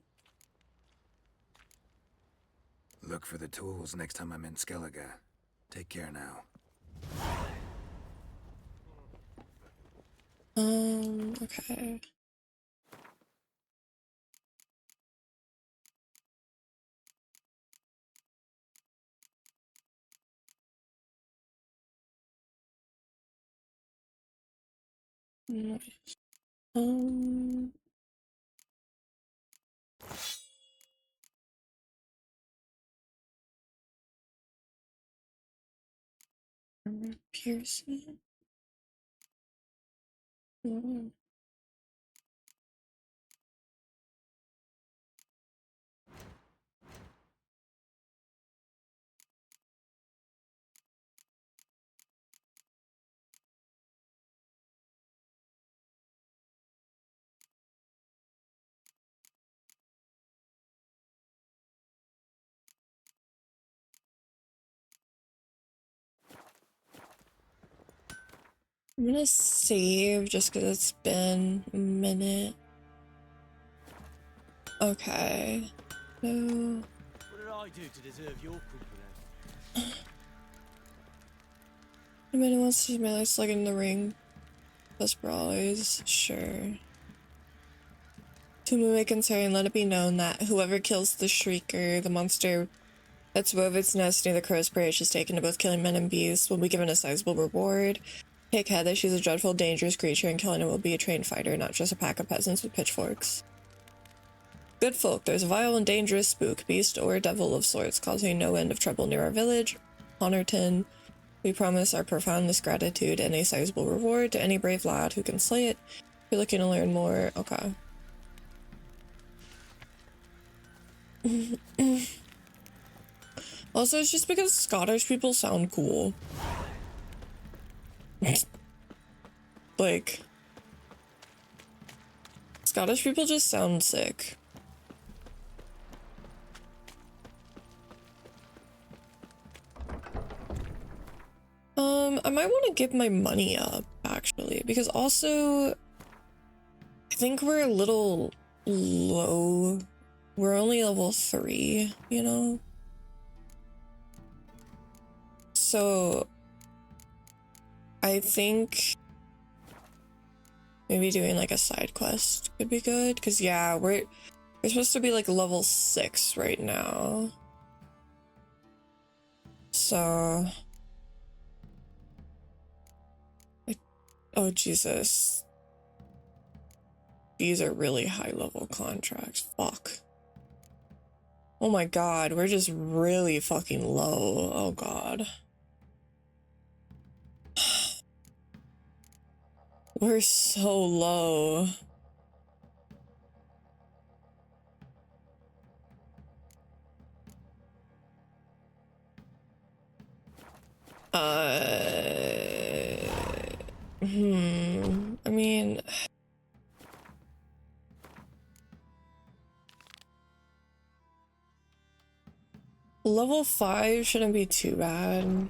Look for the tools next time I'm in Skellige. Take care now. Okay. Nice. Armor piercing. Mm. I'm gonna save just because it's been a minute. Okay. So What did I do to deserve your company? anybody wants to see my life slug in the ring? Plus brawlers, sure. To move a concern, let it be known that whoever kills the Shrieker, the monster that's wove its nest near the crow's perch, is taken to both killing men and beasts, will be given a sizable reward. Take heed that she's a dreadful, dangerous creature, and killing it will be a trained fighter, not just a pack of peasants with pitchforks. Good folk, there's a vile and dangerous spook, beast or devil of sorts, causing no end of trouble near our village, Honorton. We promise our profoundest gratitude and a sizable reward to any brave lad who can slay it. If you're looking to learn more, okay. Also, it's just because Scottish people sound cool. Like, Scottish people just sound sick. I might want to give my money up, actually, because also, I think we're a little low. We're only level 3, you know? So, I think maybe doing like a side quest could be good, because yeah, we're supposed to be like level 6 right now. So, oh Jesus. These are really high level contracts. Fuck. Oh my god, we're just really fucking low. Oh god. We're so low. I mean, level 5 shouldn't be too bad.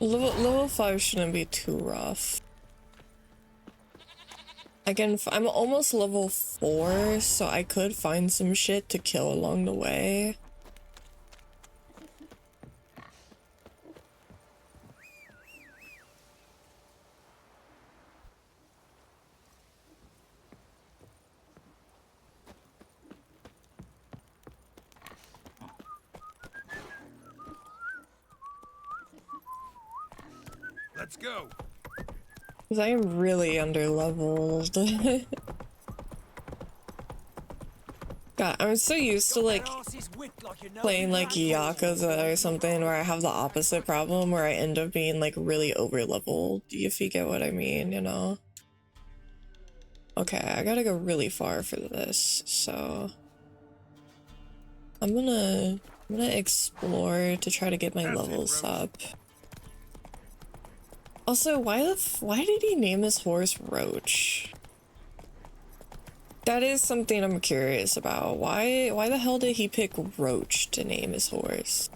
Level 5 shouldn't be too rough. I'm almost level 4, so I could find some shit to kill along the way. Let's go. Because I am really under leveled. Got God, I'm so used to like playing like Yakuza or something where I have the opposite problem where I end up being like really over leveled. If you get what I mean, you know? Okay, I gotta go really far for this, so I'm gonna explore to try to get my levels up. Also, why did he name his horse Roach? That is something I'm curious about. Why the hell did he pick Roach to name his horse?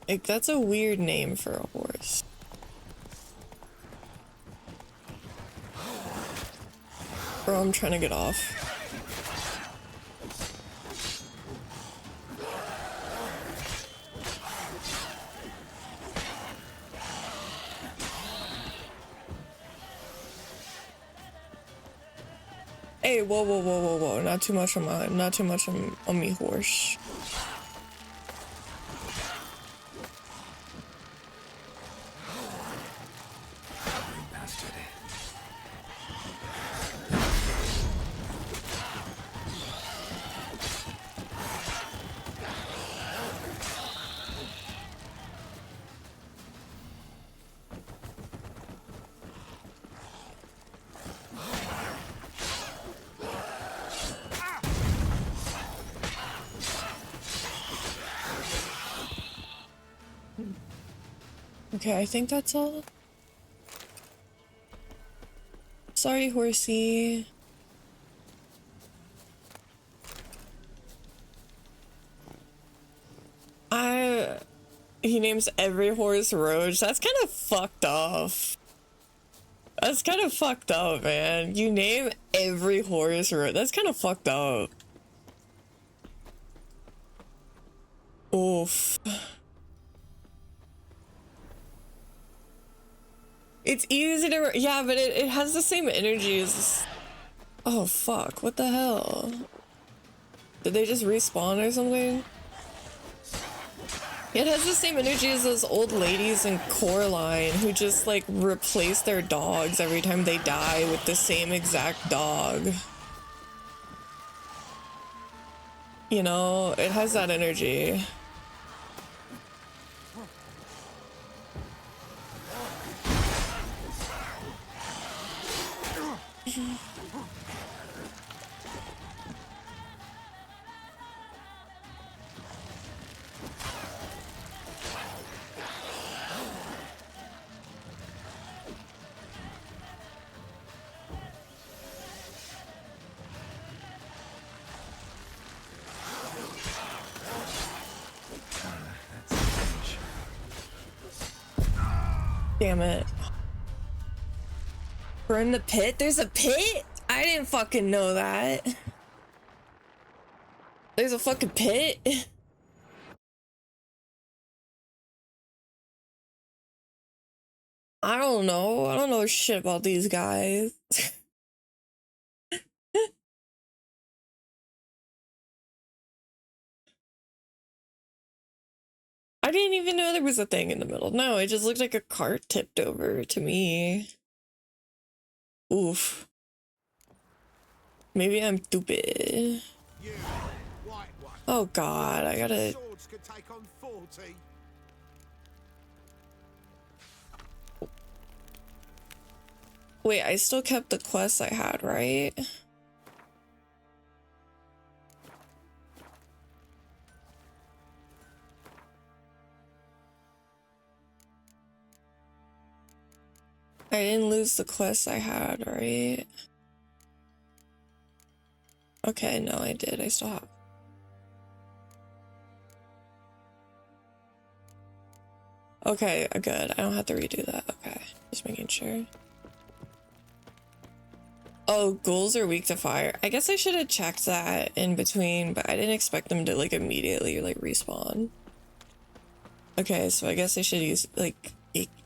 Like, that's a weird name for a horse. Bro, I'm trying to get off. Hey, whoa, whoa, whoa, whoa, whoa! Not too much on me horse. Okay, I think that's all. Sorry, horsey. He names every horse Roach. That's kind of fucked up. That's kind of fucked up, man. You name every horse Roach. That's kind of fucked up. Oof. It's easy to, yeah, but it has the same energy as, oh fuck, what the hell? Did they just respawn or something? It has the same energy as those old ladies in Coraline who just like replace their dogs every time they die with the same exact dog. You know, it has that energy. Damn it. We're in the pit? There's a pit? I didn't fucking know that. There's a fucking pit? I don't know. I don't know shit about these guys. I didn't even know there was a thing in the middle. No, it just looked like a cart tipped over to me. Oof. Maybe I'm stupid. Oh god, I gotta... Wait, I still kept the quests I had, right? I didn't lose the quests I had, right? Okay, no, I did. I still have. Okay, good. I don't have to redo that. Okay, just making sure. Oh, ghouls are weak to fire. I guess I should have checked that in between, but I didn't expect them to like immediately like respawn. Okay, so I guess I should use like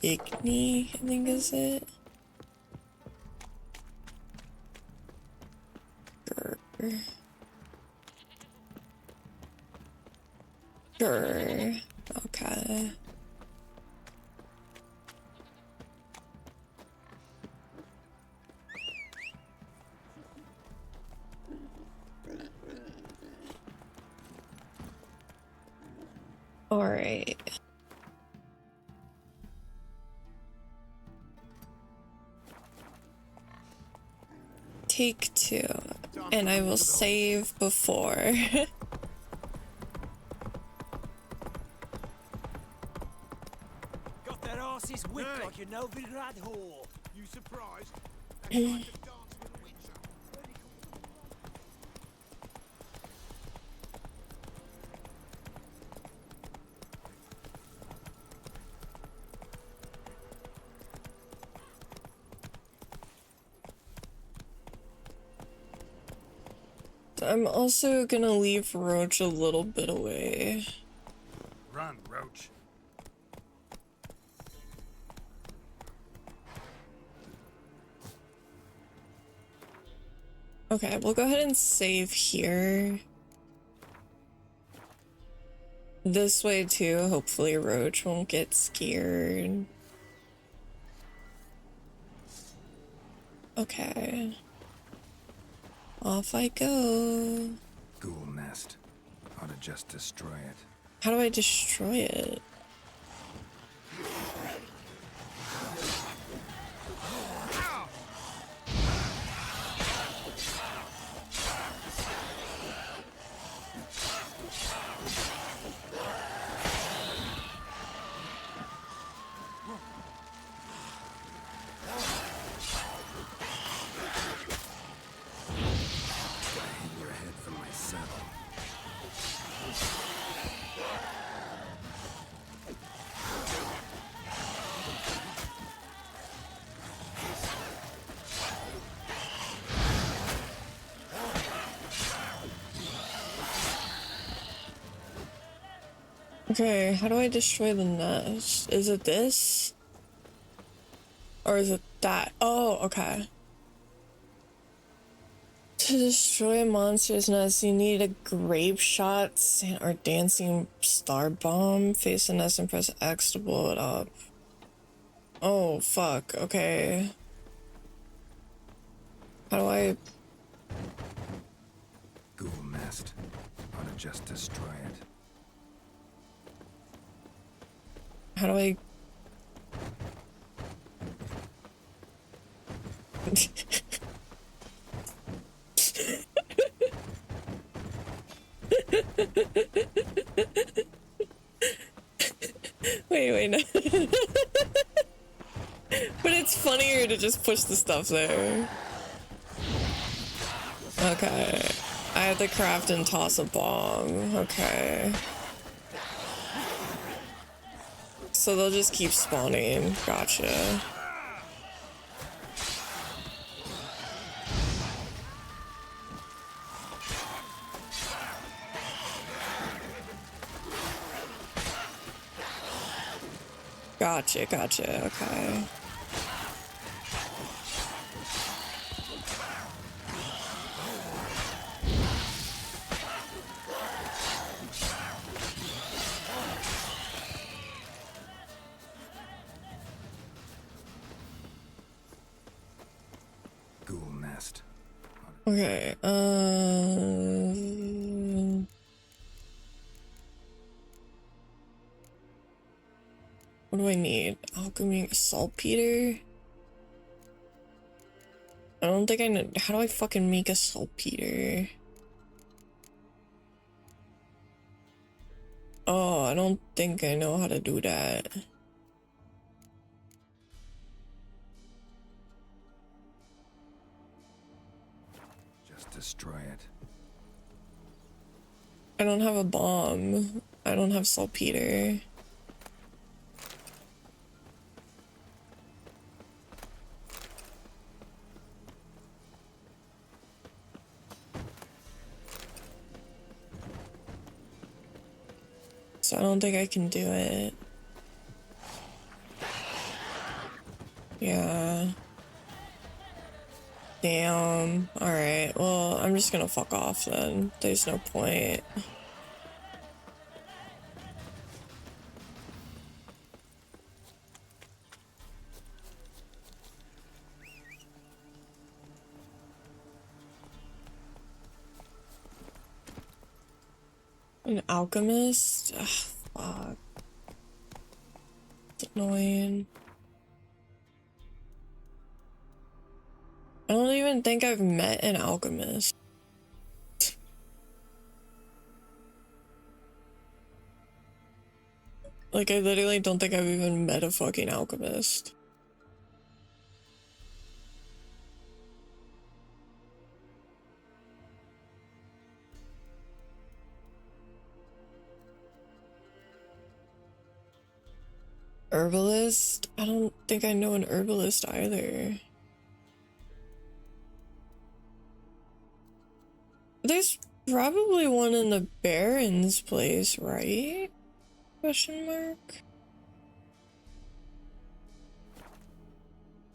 Igni, I think is it. Sure. Okay. All right. Take 2, and I will save before. Got their asses whipped like a Novigrad whore. You surprised? I tried to dance with a witcher. I'm also gonna leave Roach a little bit away. Run, Roach. Okay, we'll go ahead and save here. This way too, hopefully Roach won't get scared. Okay. Off I go. Ghoul nest. Ought to just destroy it. How do I destroy it? Your head from my saddle. Okay, how do I destroy the nest? Is it this? Or is it that? Oh, okay. To destroy a monster's nest, you need a grape shot or dancing star bomb. Face the nest and press X to blow it up. Oh, fuck. Okay. How do I... Ghoul nest. Ought to just destroy it. How do I... wait, no. But it's funnier to just push the stuff there. Okay. I have to craft and toss a bomb. Okay. So they'll just keep spawning. Gotcha. Gotcha, okay. Ghoul nest. Okay, what do I need? Alchemy saltpeter? I don't think I know. How do I fucking make a saltpeter? Oh, I don't think I know how to do that. Just destroy it. I don't have a bomb. I don't have saltpeter. So I don't think I can do it. Yeah. Damn. Alright, well, I'm just gonna fuck off then. There's no point. An alchemist? Ugh, Fuck. It's annoying. I don't even think I've met an alchemist. Like, I literally don't think I've even met a fucking alchemist. Herbalist? I don't think I know an herbalist either. There's probably one in the Baron's place, right? Question mark?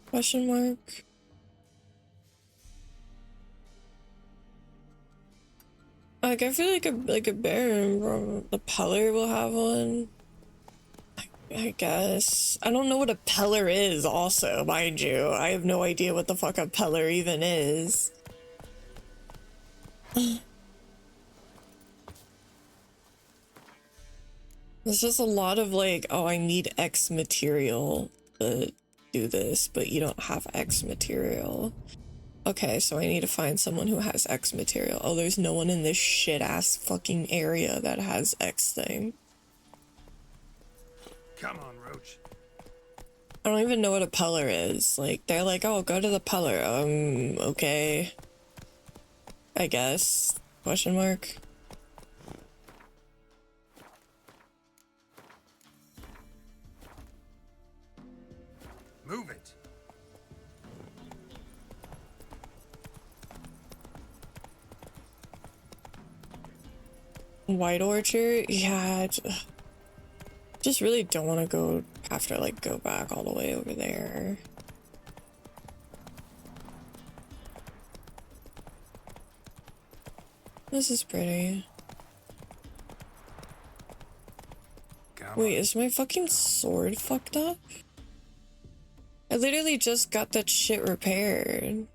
Question mark? Like, I feel like a Baron, bro. The Peller will have one. I guess. I don't know what a Peller is also, mind you. I have no idea what the fuck a Peller even is. There's just a lot of like, oh, I need X material to do this, but you don't have X material. Okay, so I need to find someone who has X material. Oh, there's no one in this shit-ass fucking area that has X thing. Come on, Roach. I don't even know what a Peller is. Like, they're like, oh, go to the Peller. Okay. I guess. Question mark. Move it. White Orchard? Yeah, just really don't want to go, have to like go back all the way over there. This is pretty. Wait, is my fucking sword fucked up? I literally just got that shit repaired.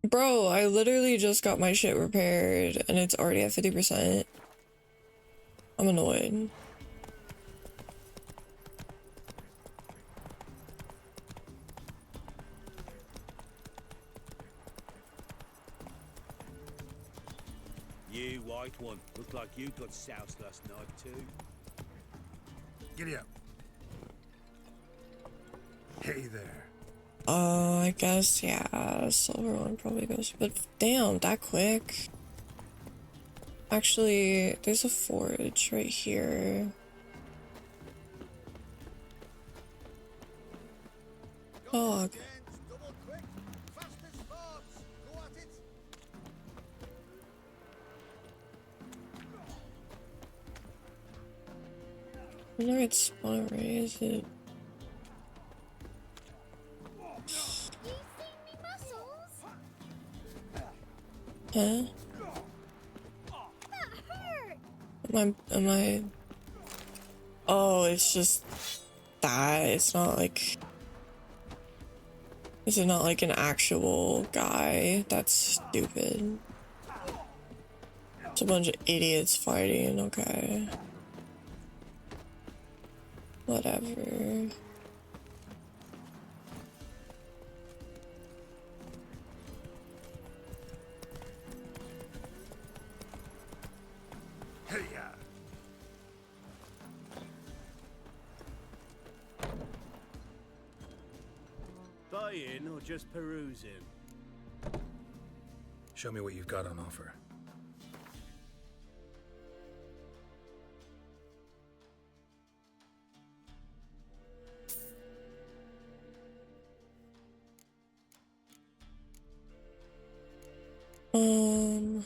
Bro, I literally just got my shit repaired and it's already at 50%. I'm annoyed. You white one. Looked like you got soused last night too. Giddy up. Hey there. I guess, yeah, silver one probably goes, but damn, that quick. Actually, there's a forge right here. Dog. I wonder it's spawn right, is it? Huh? Am I? Oh, it's just that. It's not like. This is not like an actual guy. That's stupid. It's a bunch of idiots fighting, okay. Whatever. Buying or just perusing? Show me what you've got on offer. Um...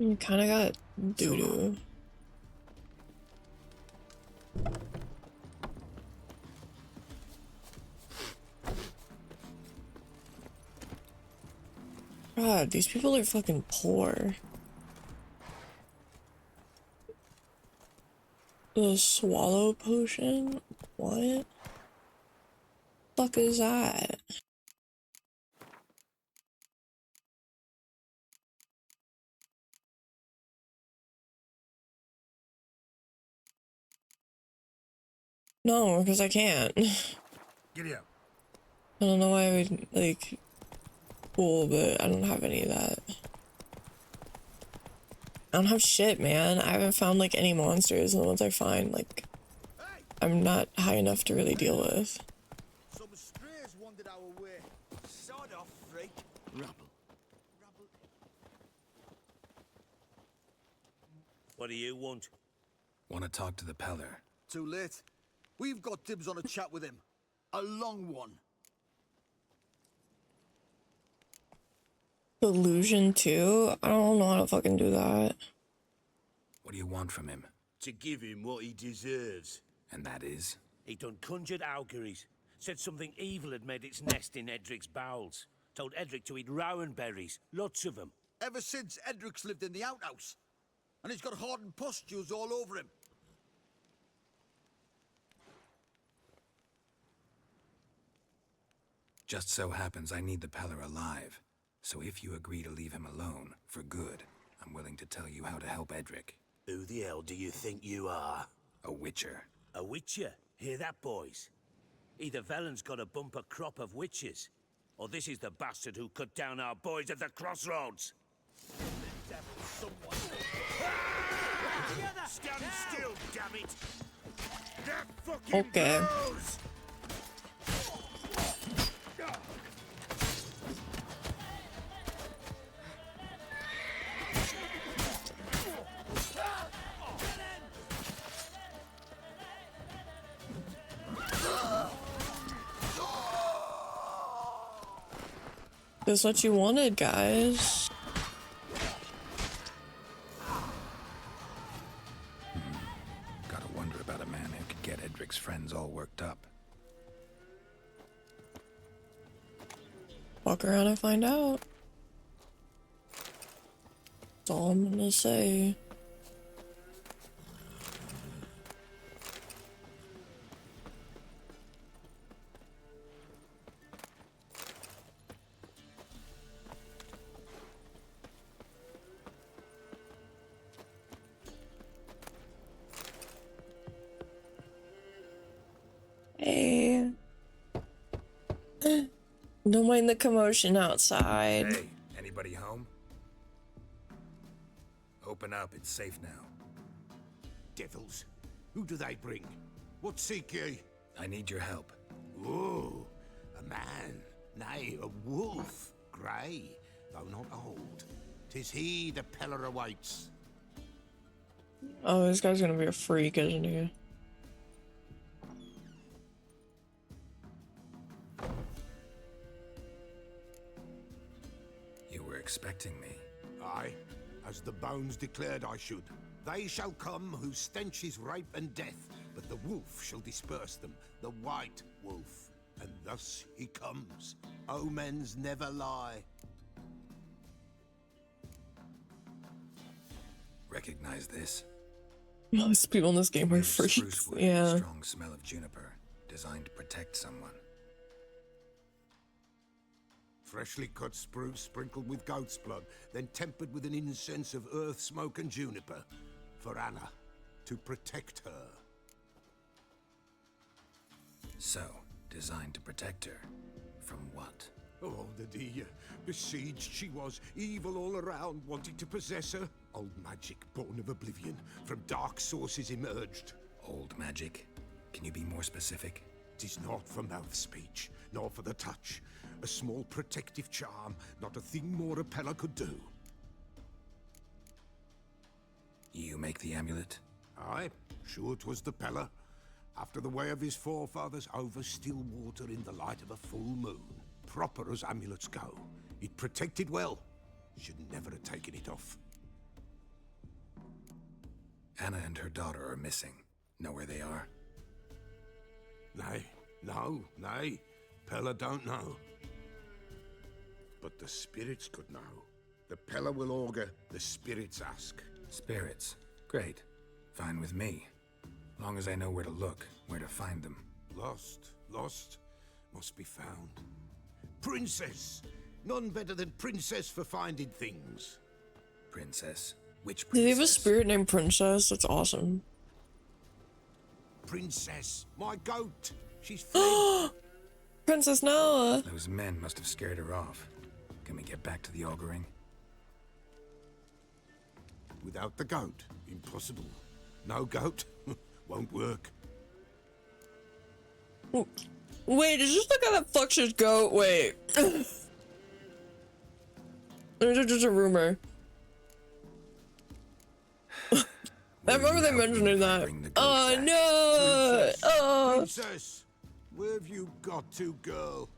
You kind of got doo-doo. God, these people are fucking poor. The swallow potion? What? Fuck is that? No, because I can't. Giddy up. I don't know why I would, like, cool, but I don't have any of that. I don't have shit, man. I haven't found, like, any monsters, and the ones I find, like, I'm not high enough to really deal with. Some strays wandered our way. Sod off, freak. Rubble. What do you want? Want to talk to the Peller? Too late. We've got dibs on a chat with him. A long one. Illusion 2? I don't know how to fucking do that. What do you want from him? To give him what he deserves. And that is? He done conjured auguries. Said something evil had made its nest in Edric's bowels. Told Edric to eat rowan berries. Lots of them. Ever since Edric's lived in the outhouse. And he's got hardened pustules all over him. Just so happens I need the Peller alive. So if you agree to leave him alone, for good, I'm willing to tell you how to help Edric. Who the hell do you think you are? A witcher. A witcher? Hear that, boys? Either Velen's got a bumper crop of witches, or this is the bastard who cut down our boys at the crossroads. Stand still, damn it! That fucking Okay. blows! That's what you wanted, guys. Gotta wonder about a man who could get Edric's friends all worked up. Walk around and find out. That's all I'm gonna say. Hey. Don't mind the commotion outside. Hey, anybody home? Open up, it's safe now. Devils. Who do they bring? What seek ye? I need your help. Oh, a man. Nay, a wolf. Grey, though not old. 'Tis he the Peller awaits. Oh, this guy's gonna be a freak, isn't he? You were expecting me. Aye, as the bones declared I should. They shall come whose stench is rape and death, but the wolf shall disperse them, the white wolf. And thus he comes. Omens never lie. Recognize this? Most people in this game are Weird freaks. spruce wood, Yeah. strong smell of juniper, designed to protect someone. Freshly cut spruce sprinkled with goat's blood, then tempered with an incense of earth, smoke, and juniper. For Anna, to protect her. So, designed to protect her. From what? Oh, the dear. Besieged she was, evil all around, wanting to possess her. Old magic, born of oblivion, from dark sources emerged. Old magic? Can you be more specific? 'Tis not for mouth speech, nor for the touch. A small protective charm, not a thing more a Peller could do. You make the amulet? Aye, sure 'twas the Peller. After the way of his forefathers, over still water in the light of a full moon. Proper as amulets go. It protected well. Should never have taken it off. Anna and her daughter are missing. Know where they are? Nay. Pella don't know. But the spirits could know. The Pella will augur, the spirits ask. Spirits. Great. Fine with me. Long as I know where to look, where to find them. Lost, must be found. Princess! None better than Princess for finding things. Princess? Which They have a princess? spirit named Princess. That's awesome. Princess, my goat! She's fled. Princess Noah. Those men must have scared her off. Can we get back to the auguring? Without the goat, impossible. No goat, won't work. Wait, is this the guy that fucks his goat? Wait. Or is it just a rumor? I remember they mentioning that. Oh no! Princess, Oh. Princess, where have you got to, girl?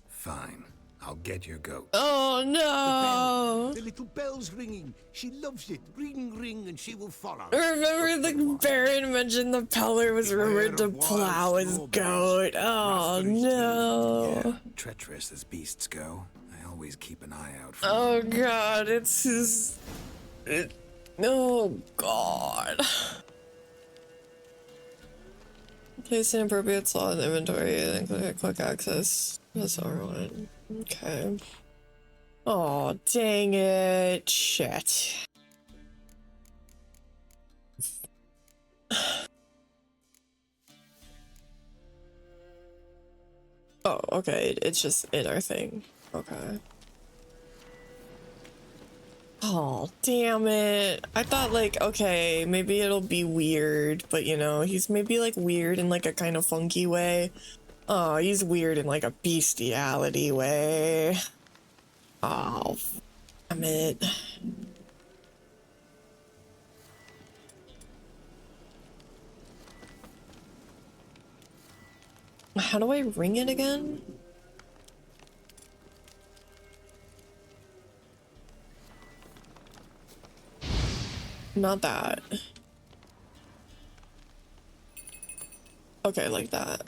Fine. I'll get your goat. Oh no! The little bell's ringing. She loves it. Ring, ring, and she will follow. Remember the Baron mentioned the Peller was rumored to plow his goat. Oh no! Yeah, treacherous as beasts go. I always keep an eye out for Oh god, it's his... Oh god. Place an appropriate slot in the inventory and then click access. That's R1. Okay. Oh, dang it. Shit. Oh, okay. It's just in our thing. Okay. Oh, damn it. I thought, like, okay, maybe it'll be weird, but you know, he's maybe like weird in like a kind of funky way. Oh, he's weird in like a bestiality way. Oh, damn it. How do I ring it again? Not that. Okay, like that.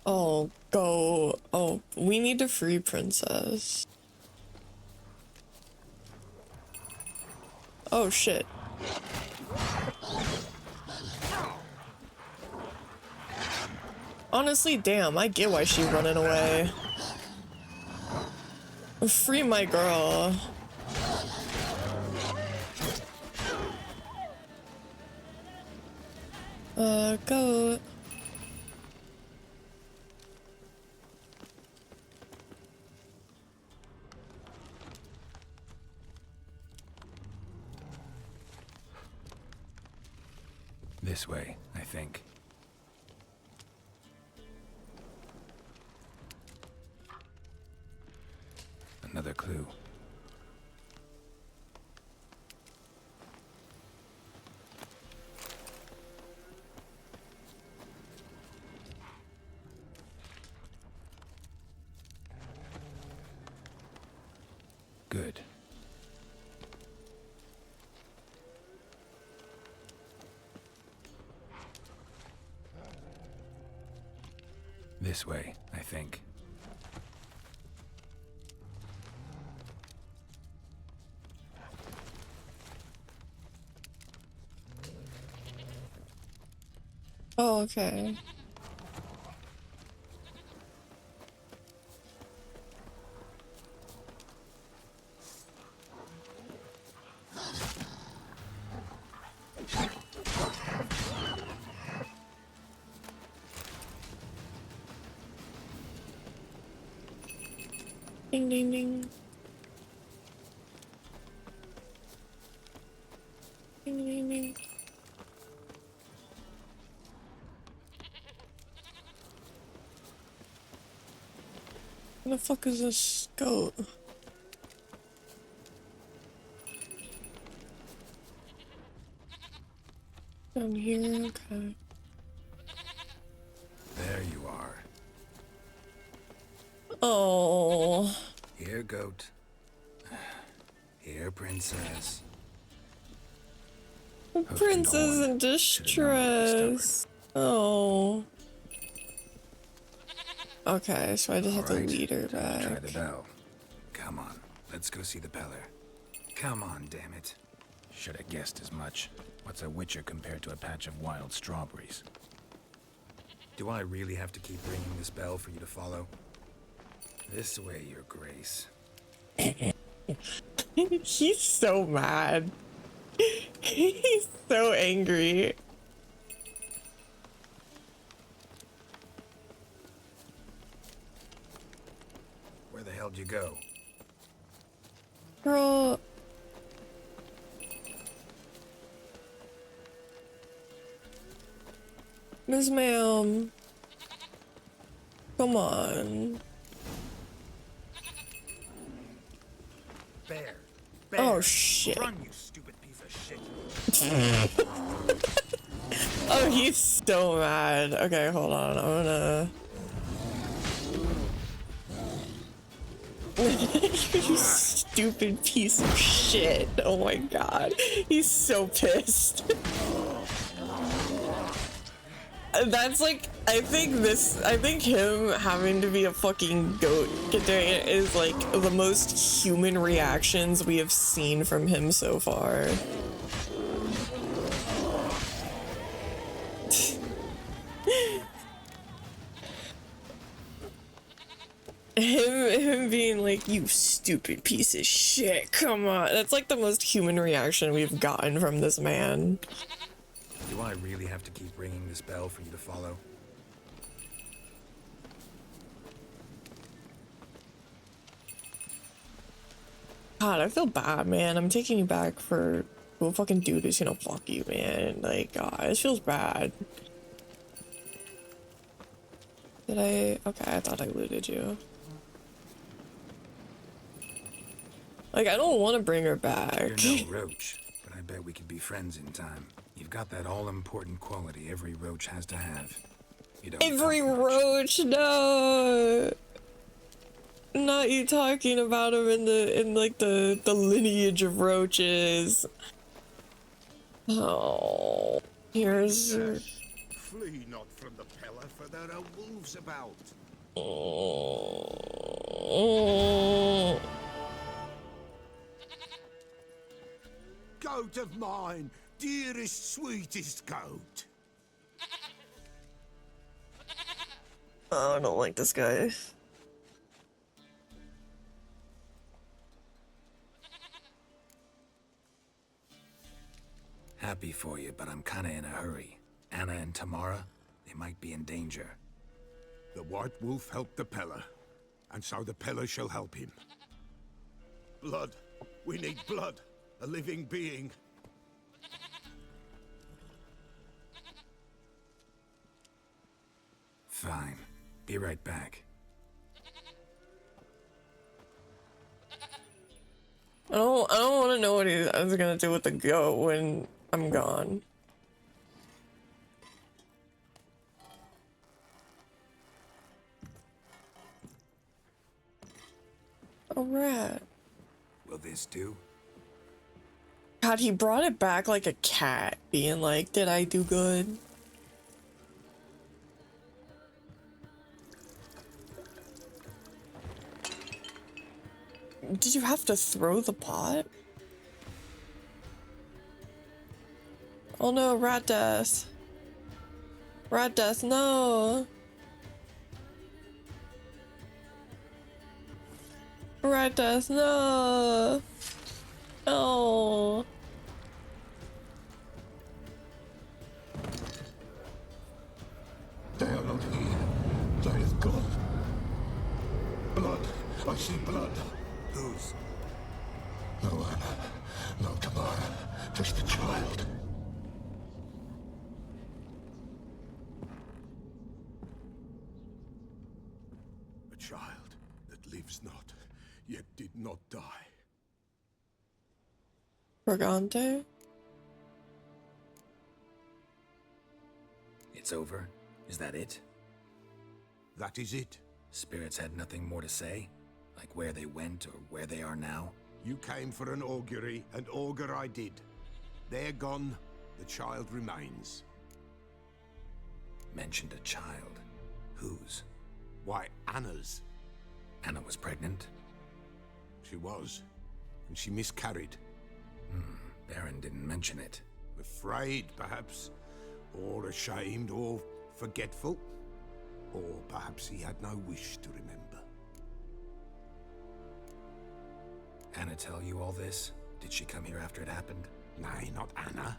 Oh, go. Oh, we need to free Princess. Oh, shit. Honestly, damn, I get why she's running away. Free my girl. Go. This way, I think. Another clue. Good. This way, I think. Oh, okay. Ding, ding, ding. Ding, ding, ding. Where the fuck is this goat? Down here, okay. There you are. Oh. Here, goat. Here, princess. Princess in distress. Oh. Okay, so I just have to lead her back. Try the bell. Come on, let's go see the Peller. Come on, damn it. Should have guessed as much. What's a witcher compared to a patch of wild strawberries? Do I really have to keep ringing this bell for you to follow? This way, your grace. He's so mad. He's so angry. Where the hell did you go? Girl. Miss Ma'am. Come on. Bear. Oh, shit. Run, you stupid piece of shit. Oh, he's so mad. Okay, hold on. I'm gonna... You stupid piece of shit. Oh my god. He's so pissed. That's like, I think him having to be a fucking goat doing it is like the most human reactions we have seen from him so far. Him being like, you stupid piece of shit, come on. That's like the most human reaction we've gotten from this man. Do I really have to keep ringing this bell for you to follow? God, I feel bad, man. I'm taking you back for who fucking dude is gonna fuck you, man. Like, God, this feels bad. Did I? Okay, I thought I looted you. Like, I don't want to bring her back. You're no roach, but I bet we could be friends in time. You've got that all-important quality every roach has to have. You don't Every roach, no. Not you talking about him in like the lineage of roaches. Oh, here's. Flee not from the Peller, for there are wolves about. Oh. Goat of mine, dearest, sweetest goat. Oh, I don't like this guy. Happy for you, but I'm kinda in a hurry. Anna and Tamara, they might be in danger. The White Wolf helped the Peller, and so the Peller shall help him. Blood. We need blood. A living being. Fine. Be right back. I don't want to know what he's gonna do with the goat when I'm gone. A rat. Will this do? God, he brought it back like a cat, being like, did I do good? Did you have to throw the pot? Oh no, rat death. Rat death, no. Rat death, no. Oh. They are not here. They is gone. Blood. I see blood. Whose? No Anna. No Tamara. Just a child. A child that lives not, yet did not die. Brigante? It's over? Is that it? That is it. Spirits had nothing more to say? Like where they went or where they are now? You came for an augury, and augur I did. They're gone, the child remains. Mentioned a child. Whose? Why, Anna's. Anna was pregnant? She was, and she miscarried. Baron didn't mention it. Afraid, perhaps, or ashamed, or forgetful. Or perhaps he had no wish to remember. Anna tell you all this? Did she come here after it happened? Nay, not Anna.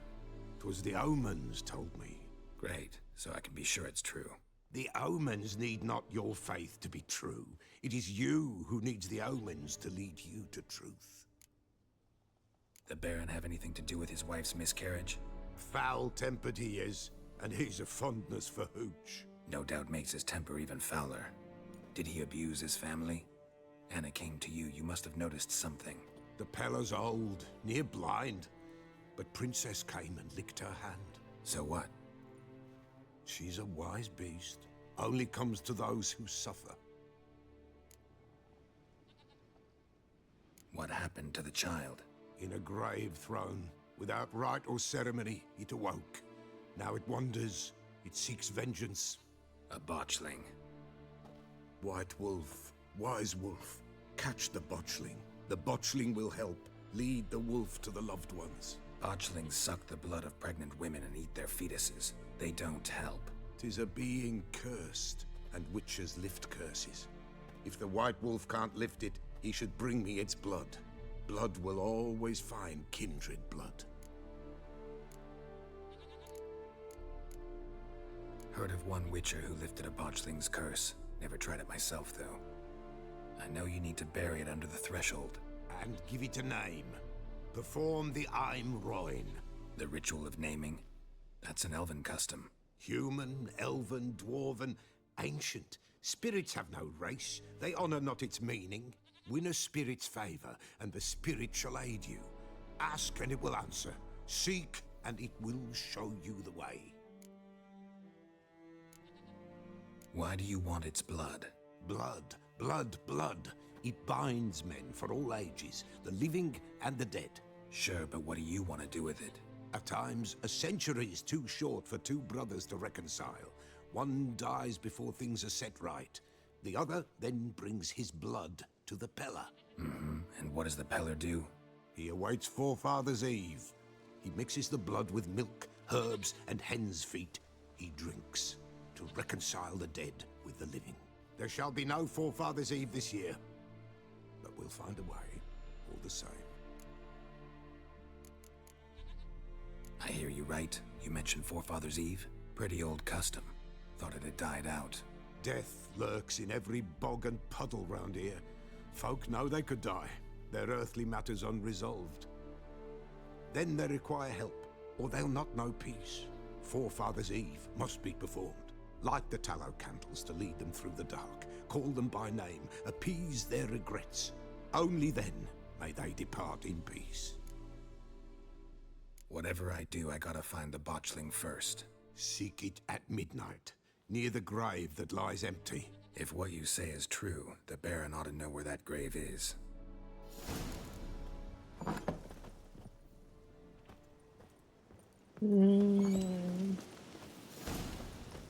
'Twas the omens told me. Great, so I can be sure it's true. The omens need not your faith to be true. It is you who needs the omens to lead you to truth. The Baron have anything to do with his wife's miscarriage? Foul-tempered he is, and he's a fondness for hooch. No doubt makes his temper even fouler. Did he abuse his family? Anna came to you, you must have noticed something. The Pella's old, near blind, but Princess came and licked her hand. So what? She's a wise beast. Only comes to those who suffer. What happened to the child? In a grave thrown, without rite or ceremony, it awoke. Now it wanders, it seeks vengeance. A botchling. White wolf, wise wolf, catch the botchling. The botchling will help, lead the wolf to the loved ones. Botchlings suck the blood of pregnant women and eat their fetuses. They don't help. 'Tis a being cursed, and witches lift curses. If the white wolf can't lift it, he should bring me its blood. Blood will always find kindred blood. Heard of one witcher who lifted a botchling's curse. Never tried it myself, though. I know you need to bury it under the threshold. And give it a name. Perform the Aim Roin. The ritual of naming? That's an elven custom. Human, elven, dwarven, ancient. Spirits have no race. They honor not its meaning. Win a spirit's favor, and the spirit shall aid you. Ask, and it will answer. Seek, and it will show you the way. Why do you want its blood? Blood, blood, blood. It binds men for all ages, the living and the dead. Sure, but what do you want to do with it? At times, a century is too short for two brothers to reconcile. One dies before things are set right. The other then brings his blood to the Pella. And what does the Peller do? He awaits Forefather's Eve. He mixes the blood with milk, herbs, and hen's feet. He drinks to reconcile the dead with the living. There shall be no Forefather's Eve this year, but we'll find a way, all the same. I hear you right. You mentioned Forefather's Eve? Pretty old custom. Thought it had died out. Death lurks in every bog and puddle round here. Folk know they could die, their earthly matters unresolved. Then they require help, or they'll not know peace. Forefather's Eve must be performed. Light the tallow candles to lead them through the dark. Call them by name, appease their regrets. Only then may they depart in peace. Whatever I do, I gotta find the botchling first. Seek it at midnight, near the grave that lies empty. If what you say is true, the Baron ought to know where that grave is.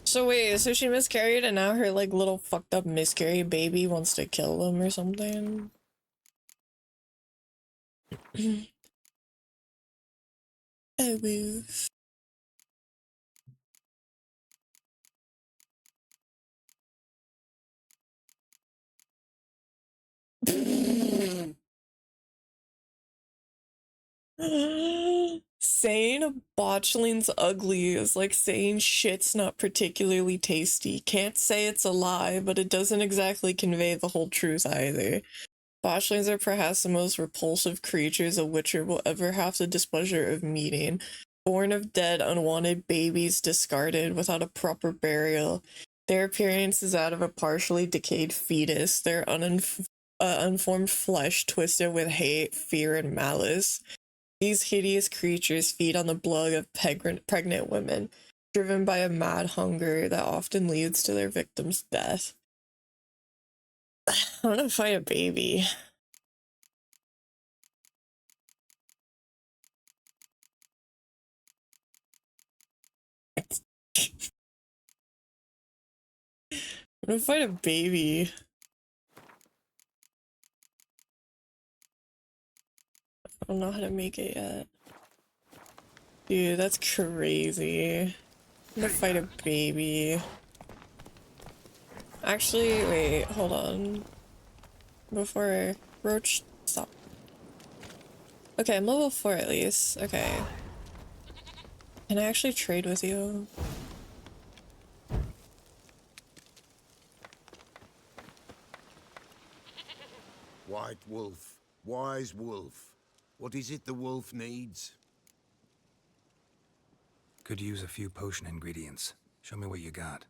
So wait, so she miscarried and now her like little fucked up miscarried baby wants to kill them or something? Oh, woof. Saying a botchling's ugly is like saying shit's not particularly tasty. Can't say it's a lie, but it doesn't exactly convey the whole truth either. Botchlings are perhaps the most repulsive creatures a witcher will ever have the displeasure of meeting. Born of dead, unwanted babies discarded without a proper burial. Their appearance is that of a partially decayed fetus, their unformed flesh twisted with hate, fear, and malice. These hideous creatures feed on the blood of pregnant women, driven by a mad hunger that often leads to their victim's death. I want to fight a baby. I'm gonna fight a baby. I don't know how to make it yet. Dude, that's crazy. I'm gonna fight a baby. Actually, wait, hold on. Before Roach, stop. Okay, I'm level 4 at least. Okay. Can I actually trade with you? White wolf, wise wolf. What is it the wolf needs? Could use a few potion ingredients. Show me what you got.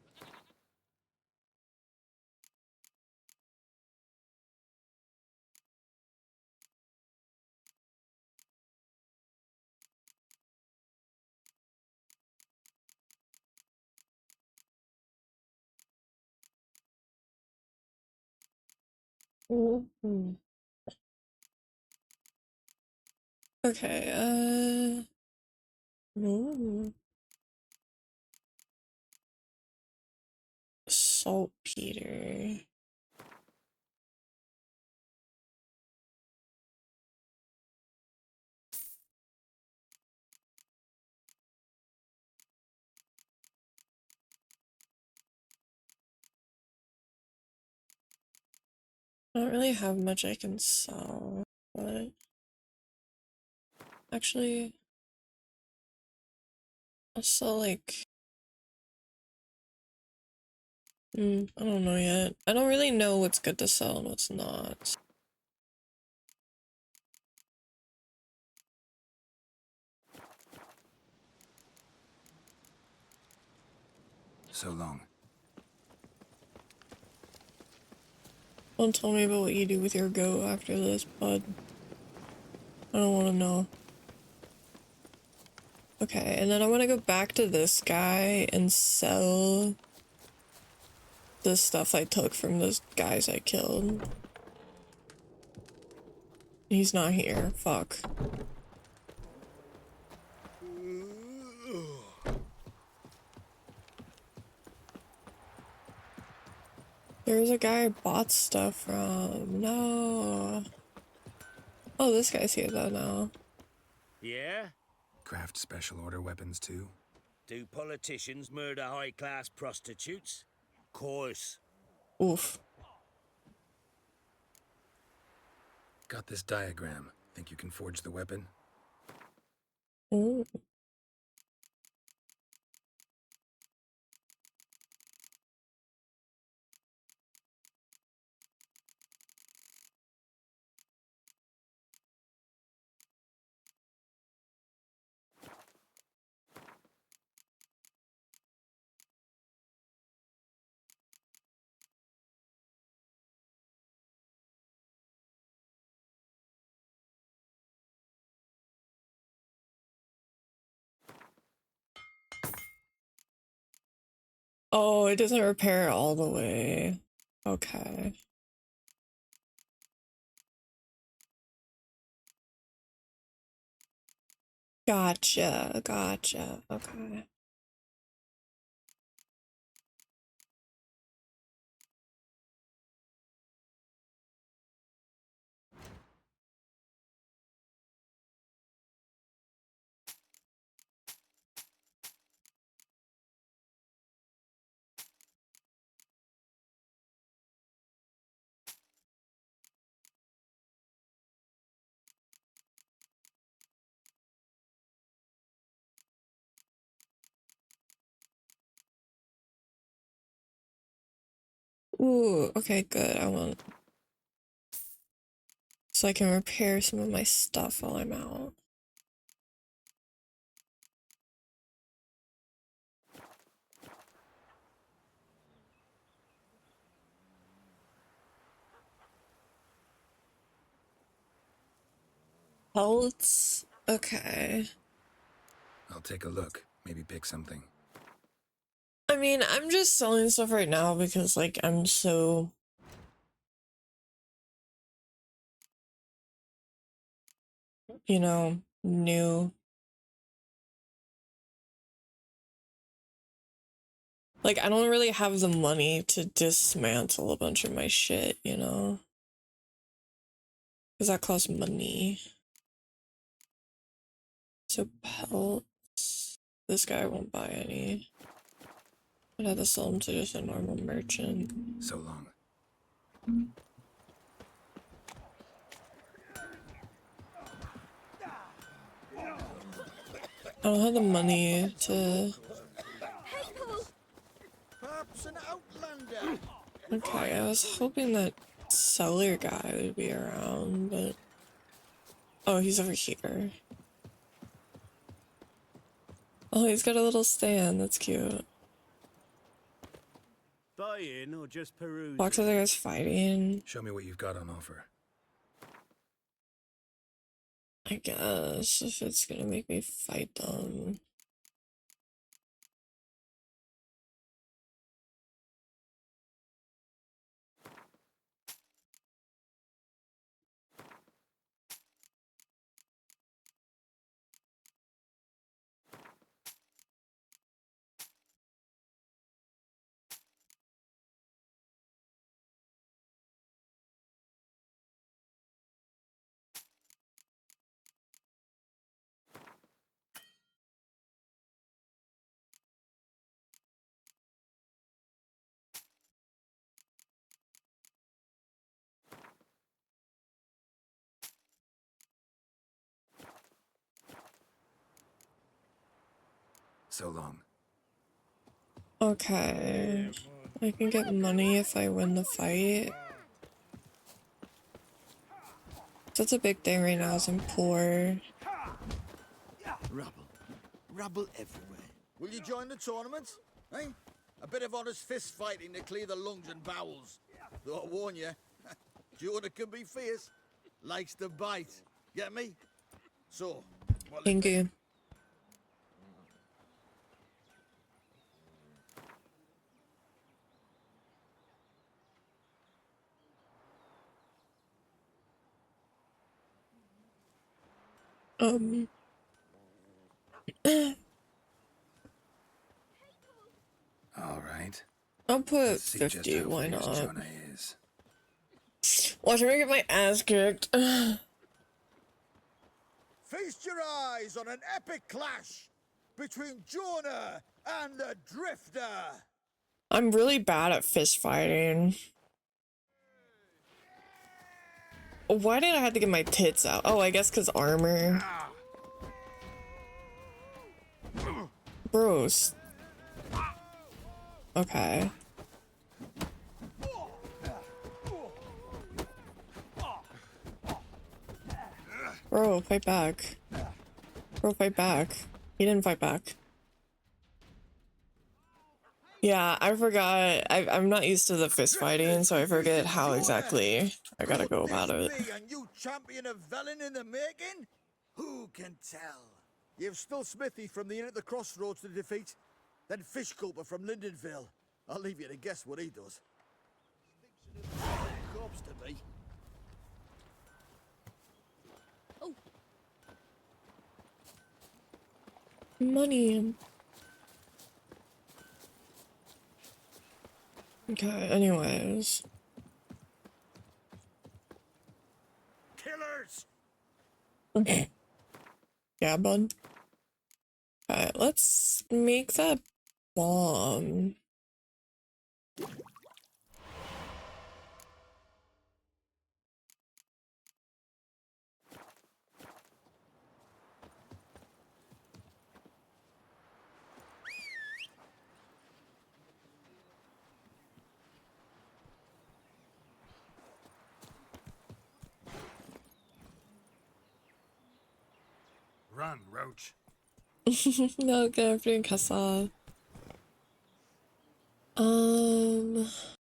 Mm-hmm. Okay, ooh. Saltpeter. I don't really have much I can sell, but actually, I'll sell like, I don't know yet. I don't really know what's good to sell and what's not. So long. Don't tell me about what you do with your goat after this, bud. I don't want to know. Okay, and then I want to go back to this guy and sell the stuff I took from those guys I killed. He's not here. Fuck. There's a guy I bought stuff from. No. Oh, this guy's here though now. Yeah? Craft special order weapons too? Do politicians murder high-class prostitutes? Course. Oof. Got this diagram. Think you can forge the weapon? Ooh. Oh, it doesn't repair all the way. Okay. Gotcha, gotcha. Okay. Ooh, okay, good. I want so I can repair some of my stuff while I'm out. Pelts? Okay. I'll take a look. Maybe pick something. I mean, I'm just selling stuff right now because, like, I'm so... you know, new. Like, I don't really have the money to dismantle a bunch of my shit, you know? Because that costs money. So pelts. This guy won't buy any. I'd have to sell them to just a normal merchant. So long. I don't have the money to... Perhaps an outlander. Okay, I was hoping that seller guy would be around, but... Oh, he's over here. Oh, he's got a little stand. That's cute. Buying or just perusing? Lots of other guys fighting. Show me what you've got on offer. I guess, if it's gonna make me fight them. So long. Okay. I can get money if I win the fight. That's a big thing right now, is I'm poor. Rubble. Rubble everywhere. Will you join the tournament? Eh? A bit of honest fist fighting to clear the lungs and bowels. Though I warn you, Jordan can be fierce. Likes to bite. Get me? So, Thank you. All right. I'll put Let's see just 50, how why fierce not? Jonah is. Watch me get my ass kicked. feast your eyes on an epic clash between Jonah and the Drifter. I'm really bad at fist fighting. Why did I have to get my tits out? Oh, I guess because armor. Bros. Okay. Bro, fight back. Bro, fight back. He didn't fight back. Yeah, I forgot. I'm not used to the fist fighting, so I forget how exactly I gotta go about it. Be a new champion of Velen in the making? Who can tell? You've still Smithy from the Inn at the Crossroads to defeat, then Fishculper from Lindenville. I'll leave you to guess what he does. Corpse to me. Money. Okay, anyways. Killers! Yeah, bud. Alright, let's make that bomb. Run, Roach. No, good afternoon, Kessa.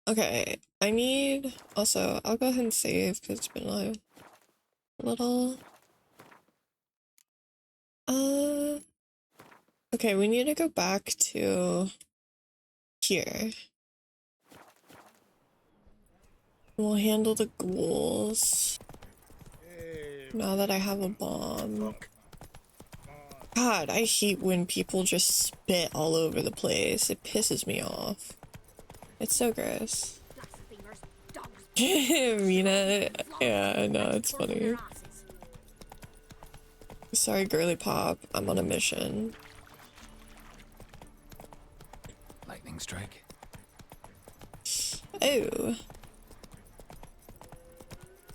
Okay, I need, also, I'll go ahead and save, because it's been a little, okay, we need to go back to here. We'll handle the ghouls, now that I have a bomb. God, I hate when people just spit all over the place. It pisses me off. It's so gross. Mina, yeah, no, it's funny. Sorry, girly pop. I'm on a mission. Lightning strike. Oh.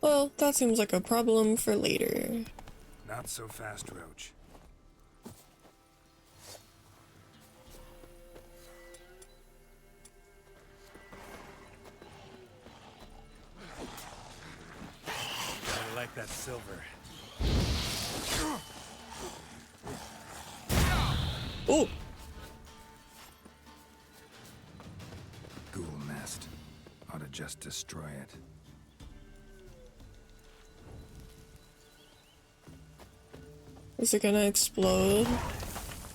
Well, that seems like a problem for later. Not so fast, Roach. I like that silver. Oh! Ghoul nest. Ought to just destroy it. Is it gonna explode?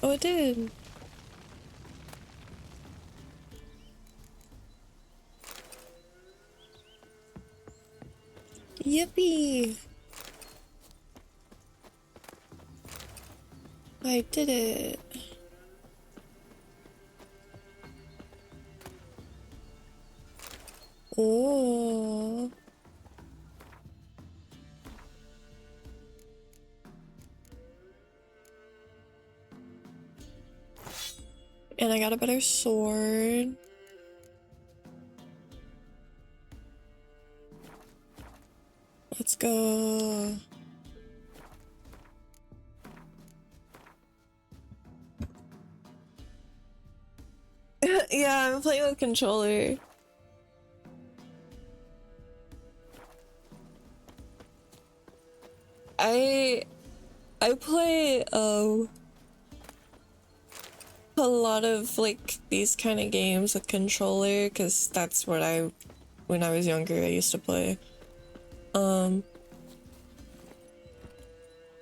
Oh, it did. Yippee! I did it. Oh. And I got a better sword. Let's go. Yeah, I'm playing with controller. I play a lot of like these kind of games with controller because that's what when I was younger I used to play.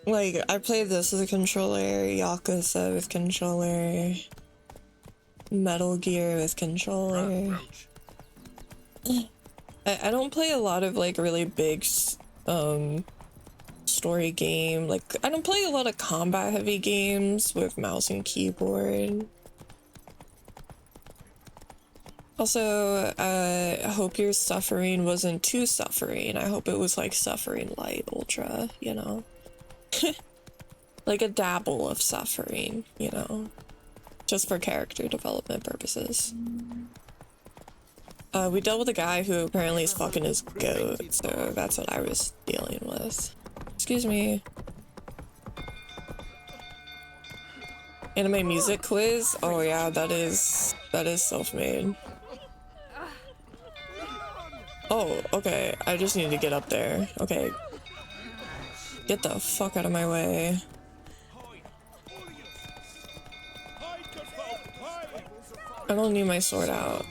Like I played this with a controller, Yakuza with controller, Metal Gear with controller. I don't play a lot of like really big story game. Like I don't play a lot of combat heavy games with mouse and keyboard. Also, I hope your suffering wasn't too suffering. I hope it was like suffering light ultra, you know? Like a dabble of suffering, you know? Just for character development purposes. We dealt with a guy who apparently is fucking his goat, so that's what I was dealing with. Excuse me. Anime music quiz? Oh yeah, that is self-made. Oh, okay. I just need to get up there. Okay. Get the fuck out of my way. I don't need my sword out.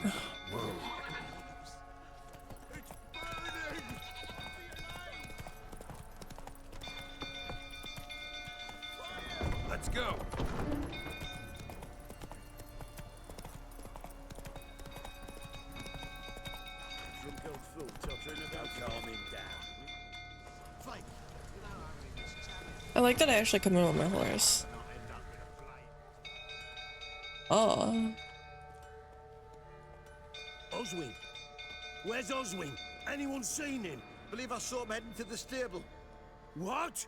Let's go. I like that I actually come in on my horse. Oh. Oswin? Where's Oswin? Anyone seen him? Believe I saw him heading to the stable. What?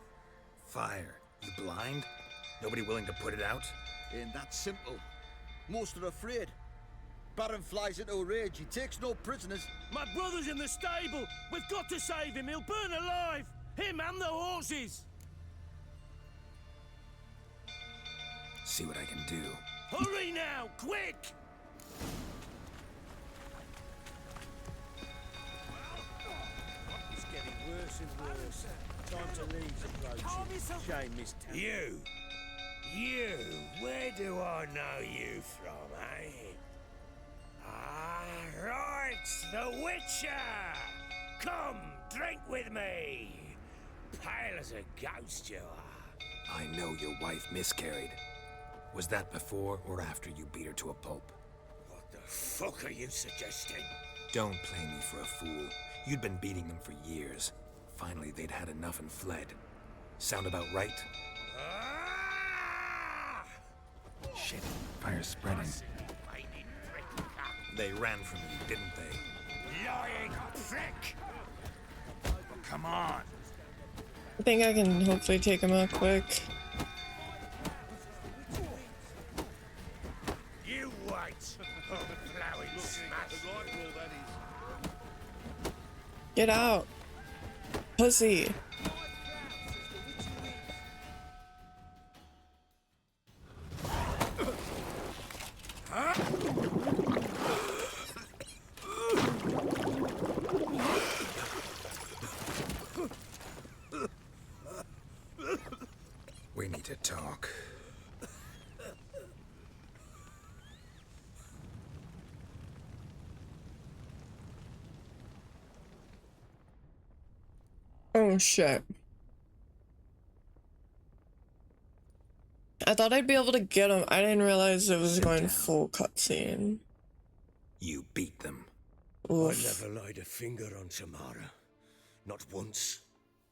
Fire. You blind? Nobody willing to put it out? Ain't that simple. Most are afraid. Baron flies into a rage. He takes no prisoners. My brother's in the stable. We've got to save him. He'll burn alive. Him and the horses. See what I can do. Hurry now, quick! It's getting worse and worse. Time to leave approaching. Shame, Miss Tam. You, where do I know you from, eh? Ah, right, the Witcher! Come, drink with me! Pale as a ghost you are. I know your wife miscarried. Was that before or after you beat her to a pulp? What the fuck are you suggesting? Don't play me for a fool. You'd been beating them for years. Finally, they'd had enough and fled. Sound about right? Shit, fire's spreading. They ran from you, didn't they? Lying prick! Come on! I think I can hopefully take him out quick. You wait! Flowing smash! Get out! Pussy! We need to talk. Oh shit. I thought I'd be able to get him. I didn't realize it was going full cutscene. You beat them. Oof. I never laid a finger on Tamara. Not once.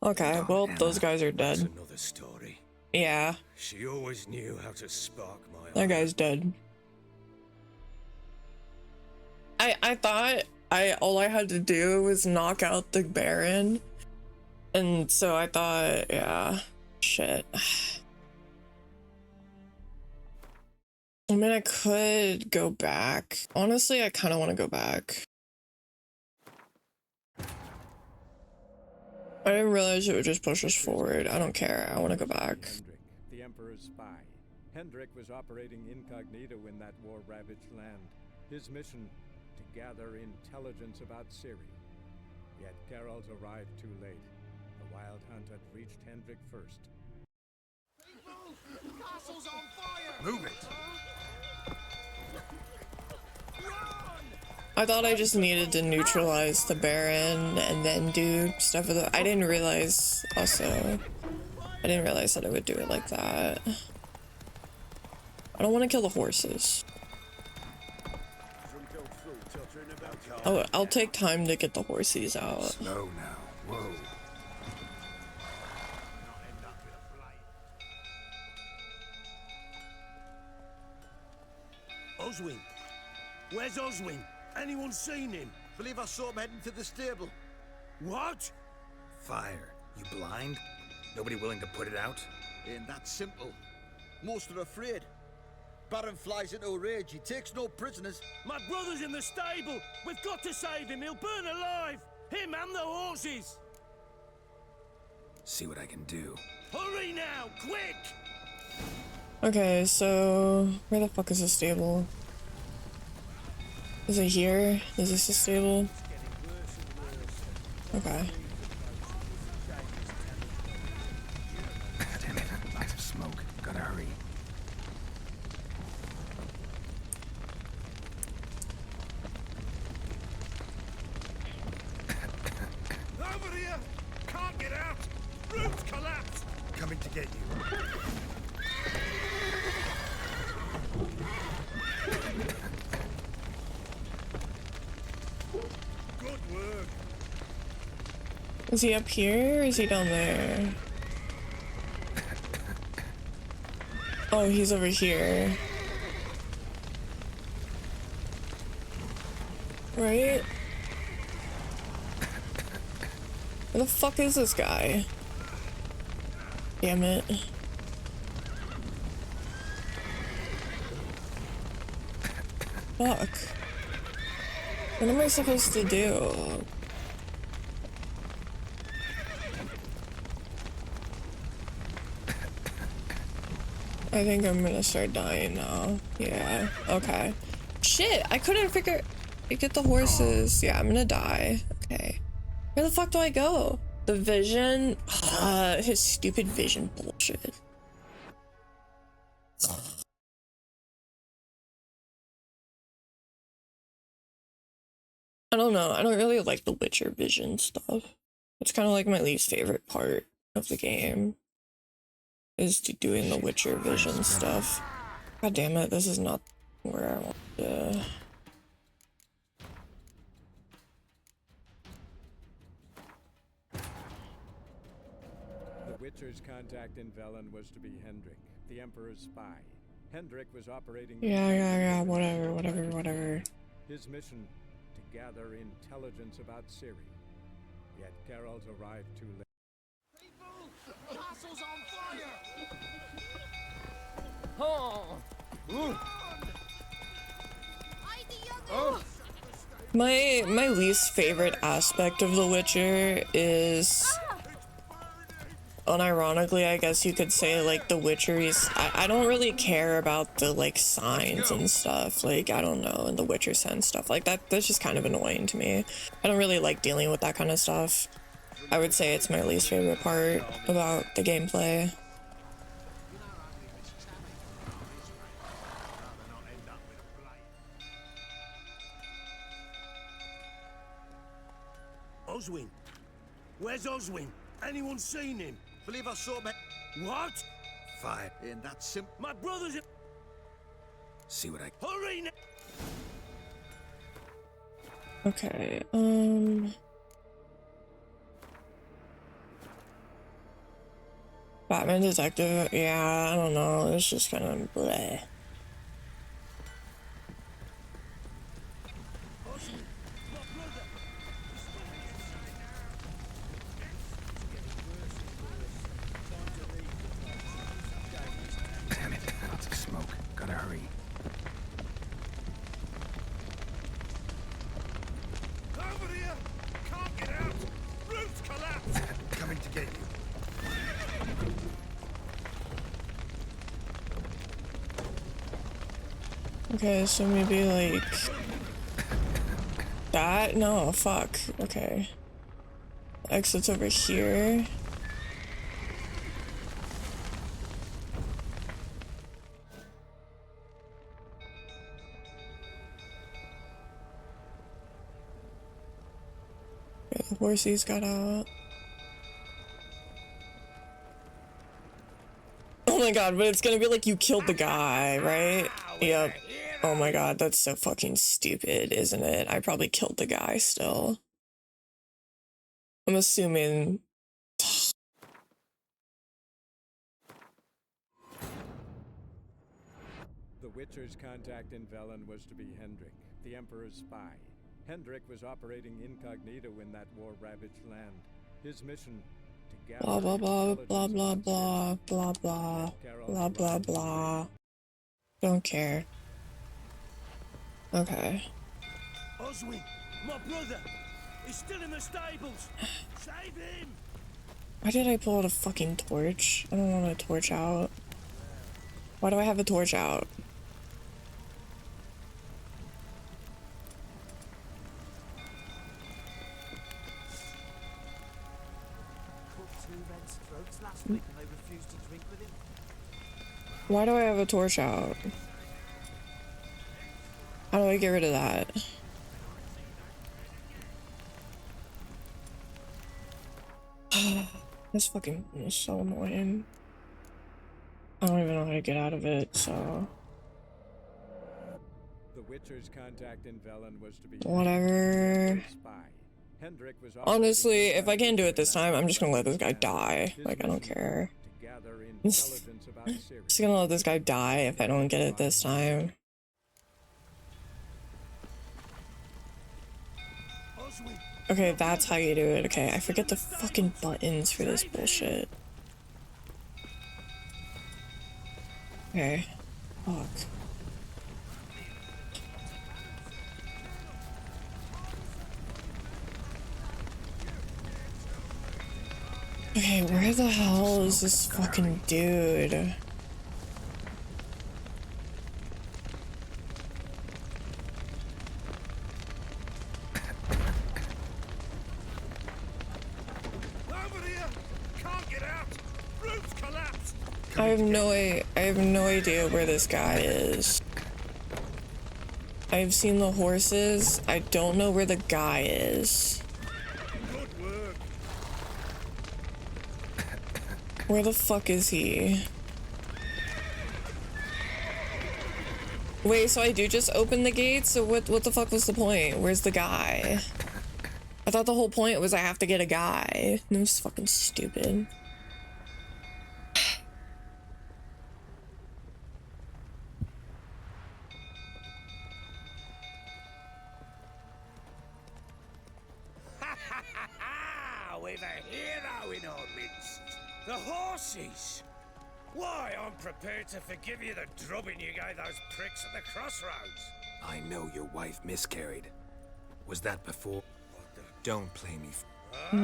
Okay, well, those guys are That's dead. another story. Yeah, She always knew how to spark my that guy's dead. I thought all I had to do was knock out the Baron. And so I thought, yeah, shit. I mean, I could go back. Honestly, I kind of want to go back. I didn't realize it would just push us forward. I don't care. I want to go back. Hendrik, the Emperor's spy. Hendrik was operating incognito in that war-ravaged land. His mission, to gather intelligence about Ciri. Yet Geralt arrived too late. The Wild Hunt had reached Hendrik first. People! The castle's on fire! Move it! I thought I just needed to neutralize the Baron and then do stuff with it. I didn't realize also. I didn't realize that I would do it like that. I don't want to kill the horses. Oh, I'll take time to get the horses out. Slow now. Whoa. Oswin! Where's Oswin? Anyone seen him? Believe I saw him heading to the stable. What? Fire. You blind? Nobody willing to put it out? Ain't that simple. Most are afraid. Baron flies into a rage. He takes no prisoners. My brother's in the stable! We've got to save him! He'll burn alive! Him and the horses! See what I can do. Hurry now! Quick! Okay, so where the fuck is the stable? Is it here? Is this the stable? Okay. Damn it, lots of smoke. Gotta hurry. Over here! Can't get out! Roof's collapsed! Coming to get you. Good work! Is he up here or is he down there? Oh, he's over here. Right? Where the fuck is this guy? Damn it. Fuck. What am I supposed to do? I think I'm gonna start dying now. Yeah, okay. Shit, I couldn't figure... Get the horses. Yeah, I'm gonna die. Okay. Where the fuck do I go? The vision? His stupid vision bullshit. I don't know. I don't really like the Witcher vision stuff. It's kind of like my least favorite part of the game. Is doing the Witcher vision stuff. God damn it, this is not where I want to... The Witcher's contact in Velen was to be Hendrik, the Emperor's spy. Hendrik was operating. Yeah, whatever. His mission to gather intelligence about Ciri. Yet Geralt arrived too late. People! Castle's on fire! Oh! My least favorite aspect of The Witcher is, unironically, I guess you could say, like, the witcheries. I don't really care about the, like, signs and stuff. Like, I don't know, in the Witcher sense stuff like that. That's just kind of annoying to me. I don't really like dealing with that kind of stuff. I would say it's my least favorite part about the gameplay. Oswin? Where's Oswin? Anyone seen him? Believe I saw him. What? Fire. In that simple. My brother's... See what I... Hurry now! Okay, Batman Detective, yeah, I don't know, it's just kind of bleh. Damn it, lots of smoke. Gotta hurry. Over here! Can't get out! Roof's collapsed! Coming to get you. Okay, so maybe like that? No, fuck. Okay. Exit's over here. Okay, the horsies got out. Oh my god, but it's gonna be like you killed the guy, right? Yep. Oh my god, that's so fucking stupid, isn't it? I probably killed the guy still. I'm assuming. The Witcher's contact in Velen was to be Hendrik, the Emperor's spy. Hendrik was operating incognito in that war-ravaged land. His mission to gather Blah blah blah blah blah intelligence blah about blah blah blah blah blah. Don't care. Okay. Oswin! My brother! He's still in the stables! Save him! Why did I pull out a fucking torch? I don't want a torch out. Why do I have a torch out? Why do I have a torch out? How do I get rid of that? This fucking is so annoying. I don't even know how to get out of it, so... The Witcher's contact in Velen was to be whatever. spy. Hendrik was Honestly, if I can't do it this time, I'm just gonna let this guy die. Like, I don't care. to gather intelligence about Ciri. Just gonna let this guy die if I don't get it this time. Okay, that's how you do it. Okay, I forget the fucking buttons for this bullshit. Okay. Fuck. Okay, where the hell is this fucking dude? I have no idea where this guy is. I've seen the horses. I don't know where the guy is. Where the fuck is he? Wait, so I do just open the gates? So what the fuck was the point? Where's the guy? I thought the whole point was I have to get a guy. That was fucking stupid. Ha ha ha! We've a hero in our midst. The horses! Why, I'm prepared to forgive you the drubbing you gave those pricks at the crossroads. I know your wife miscarried. Was that before? Don't play me.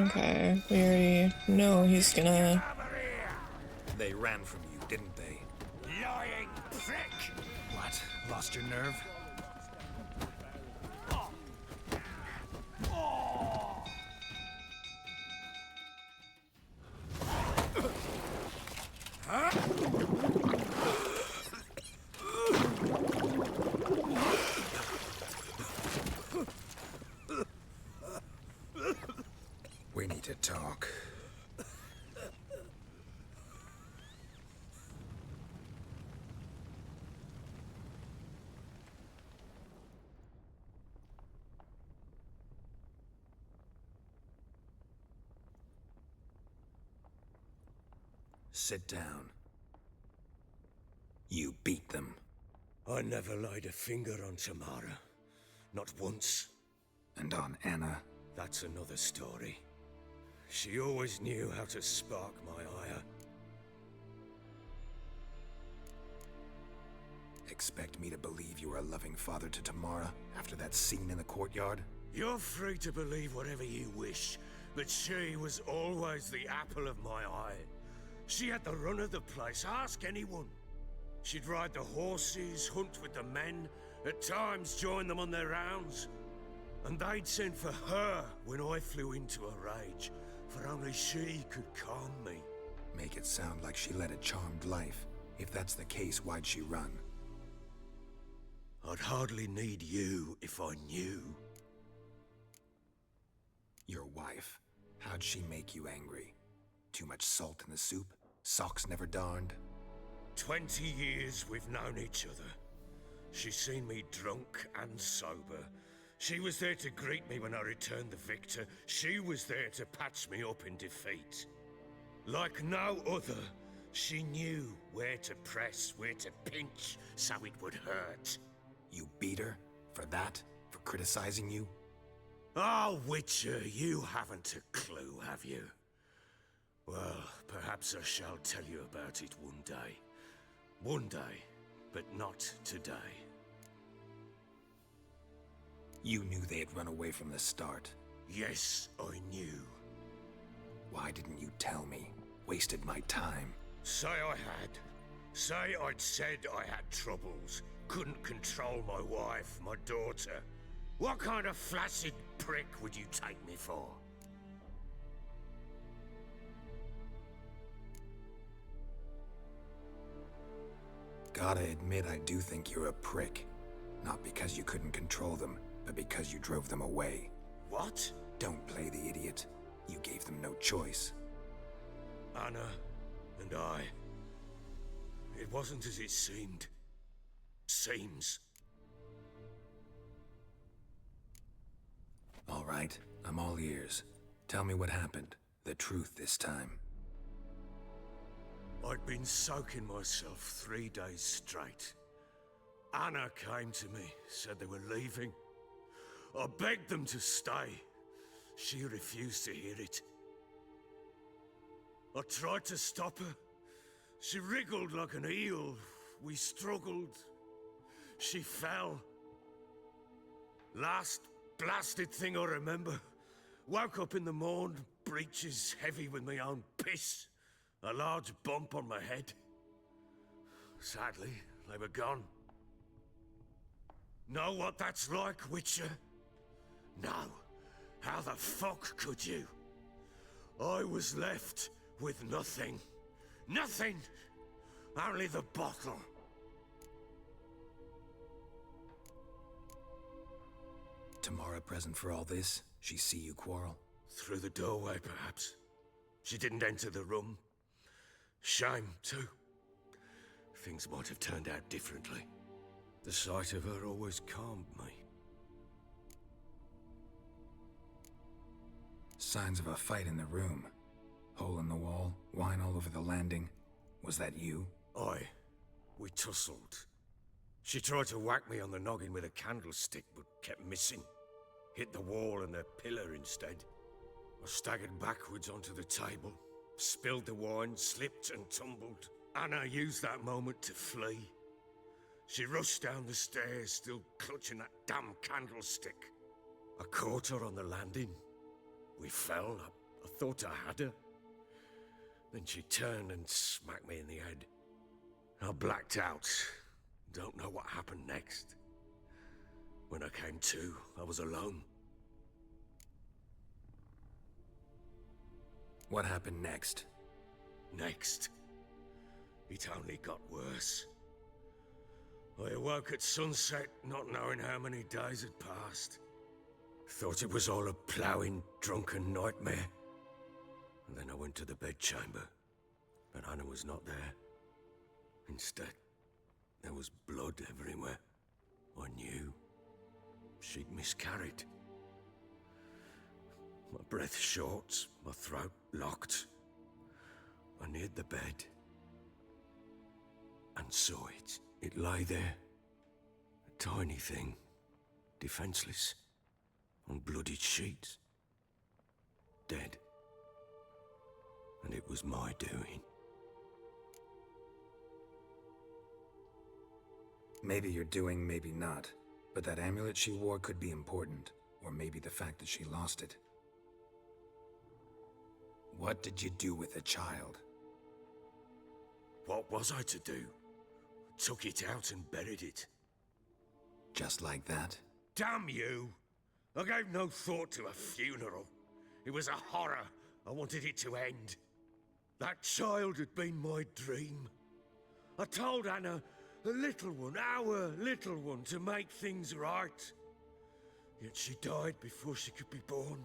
Okay, we already know he's gonna... They ran from you, didn't they? Lying prick! What? Lost your nerve? We need to talk. Sit down. You beat them. I never laid a finger on Tamara. Not once. And on Anna? That's another story. She always knew how to spark my ire. Expect me to believe you were a loving father to Tamara after that scene in the courtyard? You're free to believe whatever you wish, but she was always the apple of my eye. She had the run of the place, ask anyone. She'd ride the horses, hunt with the men, at times join them on their rounds. And they'd send for her when I flew into a rage, for only she could calm me. Make it sound like she led a charmed life. If that's the case, why'd she run? I'd hardly need you if I knew. Your wife. How'd she make you angry? Too much salt in the soup? Socks never darned? 20 years we've known each other. She's seen me drunk and sober. She was there to greet me when I returned the victor. She was there to patch me up in defeat. Like no other, she knew where to press, where to pinch, so it would hurt. You beat her? For that? For criticizing you? Oh, Witcher, you haven't a clue, have you? Well, perhaps I shall tell you about it one day. One day, but not today. You knew they had run away from the start. Yes, I knew. Why didn't you tell me? Wasted my time. Say I had. Say I'd said I had troubles. Couldn't control my wife, my daughter. What kind of flaccid prick would you take me for? Gotta admit, I do think you're a prick. Not because you couldn't control them, but because you drove them away. What? Don't play the idiot. You gave them no choice. Anna and I. It wasn't as it seemed. Seems. All right, I'm all ears. Tell me what happened. The truth this time. I'd been soaking myself 3 days straight. Anna came to me, said they were leaving. I begged them to stay. She refused to hear it. I tried to stop her. She wriggled like an eel. We struggled. She fell. Last blasted thing I remember. Woke up in the morn, breeches heavy with my own piss. A large bump on my head. Sadly, they were gone. Know what that's like, Witcher? No. How the fuck could you? I was left with nothing. Nothing! Only the bottle. Tamara present for all this? She see you quarrel? Through the doorway, perhaps. She didn't enter the room. Shame, too. Things might have turned out differently. The sight of her always calmed me. Signs of a fight in the room. Hole in the wall, wine all over the landing. Was that you? Aye. We tussled. She tried to whack me on the noggin with a candlestick, but kept missing. Hit the wall and a pillar instead. I staggered backwards onto the table, spilled the wine, slipped and tumbled. Anna used that moment to flee. She rushed down the stairs, still clutching that damn candlestick. I caught her on the landing. We fell. I thought I had her. Then she turned and smacked me in the head. I blacked out. Don't know what happened next. When I came to, I was alone. What happened next? Next, it only got worse. I awoke at sunset, not knowing how many days had passed. Thought it was all a ploughing, drunken nightmare. And then I went to the bedchamber, but Anna was not there. Instead, there was blood everywhere. I knew she'd miscarried. My breath short, my throat locked. I neared the bed and saw it. It lay there, a tiny thing, defenseless, on bloodied sheets, dead. And it was my doing. Maybe you're doing, maybe not. But that amulet she wore could be important. Or maybe the fact that she lost it. What did you do with the child? What was I to do? Took it out and buried it. Just like that? Damn you! I gave no thought to a funeral. It was a horror. I wanted it to end. That child had been my dream. I told Anna, the little one, our little one, to make things right. Yet she died before she could be born.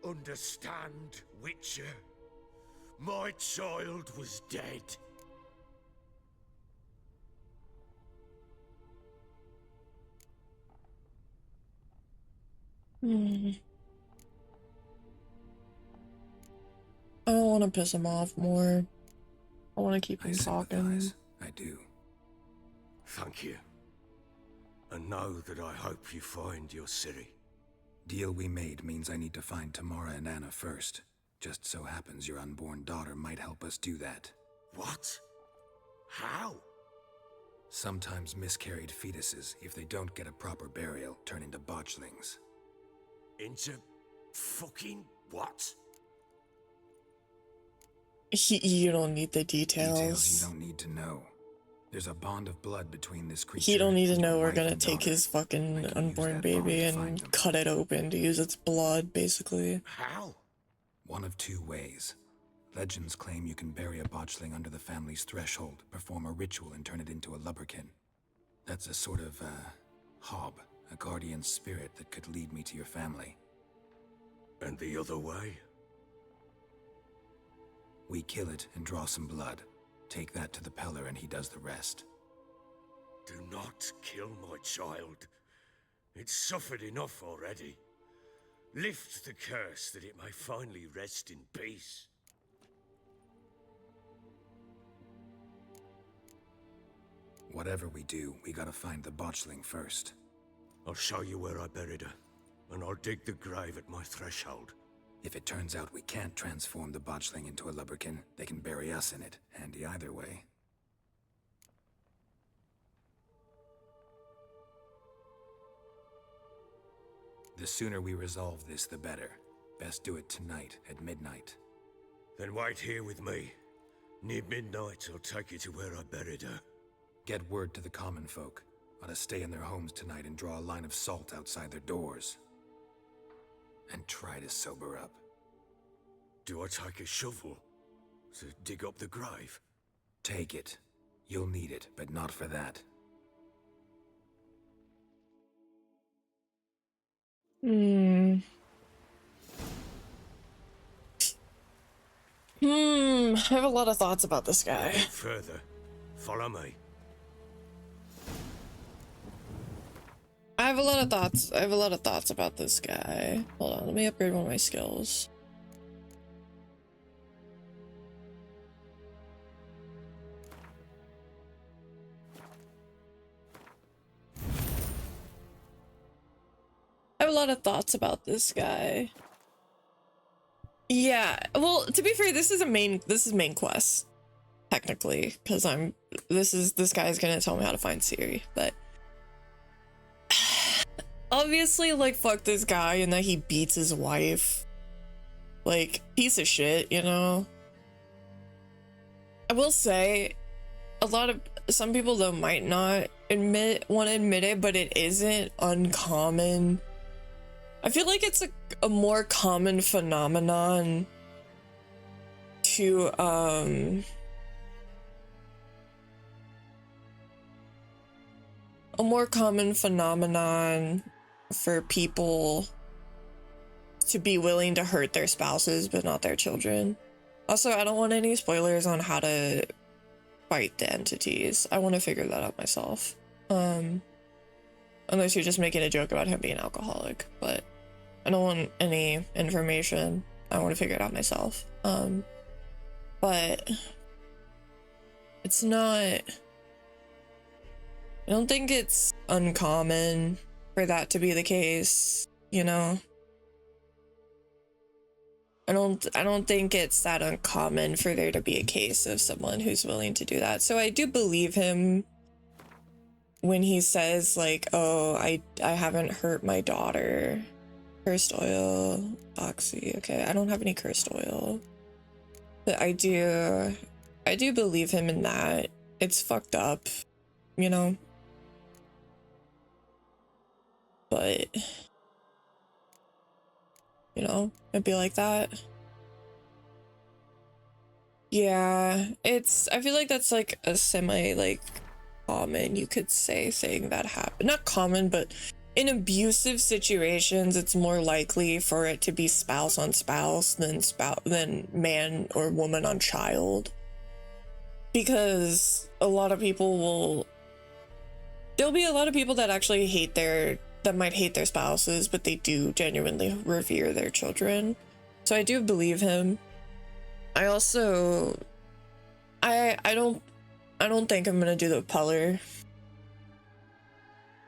Understand, Witcher? My child was dead. I don't want to piss him off more. I want to keep him talking. I do. Thank you. And know that I hope you find your Ciri. Deal we made means I need to find Tamara and Anna first. Just so happens your unborn daughter might help us do that. What? How? Sometimes miscarried fetuses, if they don't get a proper burial, turn into botchlings. Into fucking what? You don't need the details. Details you don't need to know. There's a bond of blood between this creature. He don't need to and know your we're wife gonna and take daughter. his fucking I can unborn use that bond baby to find and them. cut it open to use its blood, basically. How? One of two ways. Legends claim you can bury a botchling under the family's threshold, perform a ritual, and turn it into a lubberkin. That's a sort of, hob, a guardian spirit that could lead me to your family. And the other way? We kill it and draw some blood. Take that to the Peller and he does the rest. Do not kill my child. It's suffered enough already. Lift the curse that it may finally rest in peace. Whatever we do, we gotta find the botchling first. I'll show you where I buried her, and I'll dig the grave at my threshold. If it turns out we can't transform the botchling into a lubberkin, they can bury us in it. Handy either way. The sooner we resolve this, the better. Best do it tonight, at midnight. Then wait here with me. Near midnight, I'll take you to where I buried her. Get word to the common folk. Ought to stay in their homes tonight and draw a line of salt outside their doors. And try to sober up. Do I take a shovel to dig up the grave? Take it. You'll need it, but not for that. I have a lot of thoughts about this guy. Further, follow me. I have a lot of thoughts about this guy. Hold on, let me upgrade one of my skills. I have a lot of thoughts about this guy. Yeah, well, to be fair, this is main quest, technically, because this guy's gonna tell me how to find Siri, but obviously, like, fuck this guy and that he beats his wife. Like, piece of shit, you know? I will say, some people though might not want to admit it, but it isn't uncommon. I feel like it's a more common phenomenon to a more common phenomenon for people to be willing to hurt their spouses but not their children. Also, I don't want any spoilers on how to fight the entities. I want to figure that out myself. Unless you're just making a joke about him being alcoholic, but I don't want any information. I want to figure it out myself. But it's not, I don't think it's uncommon for that to be the case, you know? I don't think it's that uncommon for there to be a case of someone who's willing to do that. So I do believe him when he says, like, oh, I haven't hurt my daughter. Cursed oil, oxy. Okay, I don't have any cursed oil. But I do believe him in that. It's fucked up, you know? But, you know, it'd be like that. Yeah, I feel like that's like a semi, like, common, you could say, thing that happened. Not common, but in abusive situations, it's more likely for it to be spouse on spouse than man or woman on child. Because there'll be a lot of people that actually that might hate their spouses, but they do genuinely revere their children. So I do believe him. I also, I don't think I'm gonna do the Peller.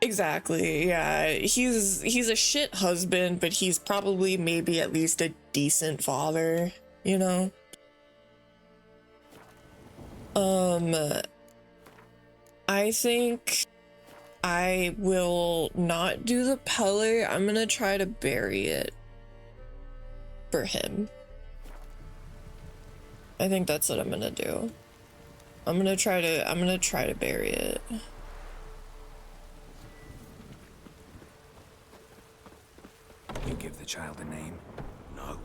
Exactly, yeah. He's a shit husband, but he's probably maybe at least a decent father, you know? I think I will not do the Peller. I'm gonna try to bury it for him. I think that's what I'm gonna do. I'm gonna try to bury it. You give the child a name? No.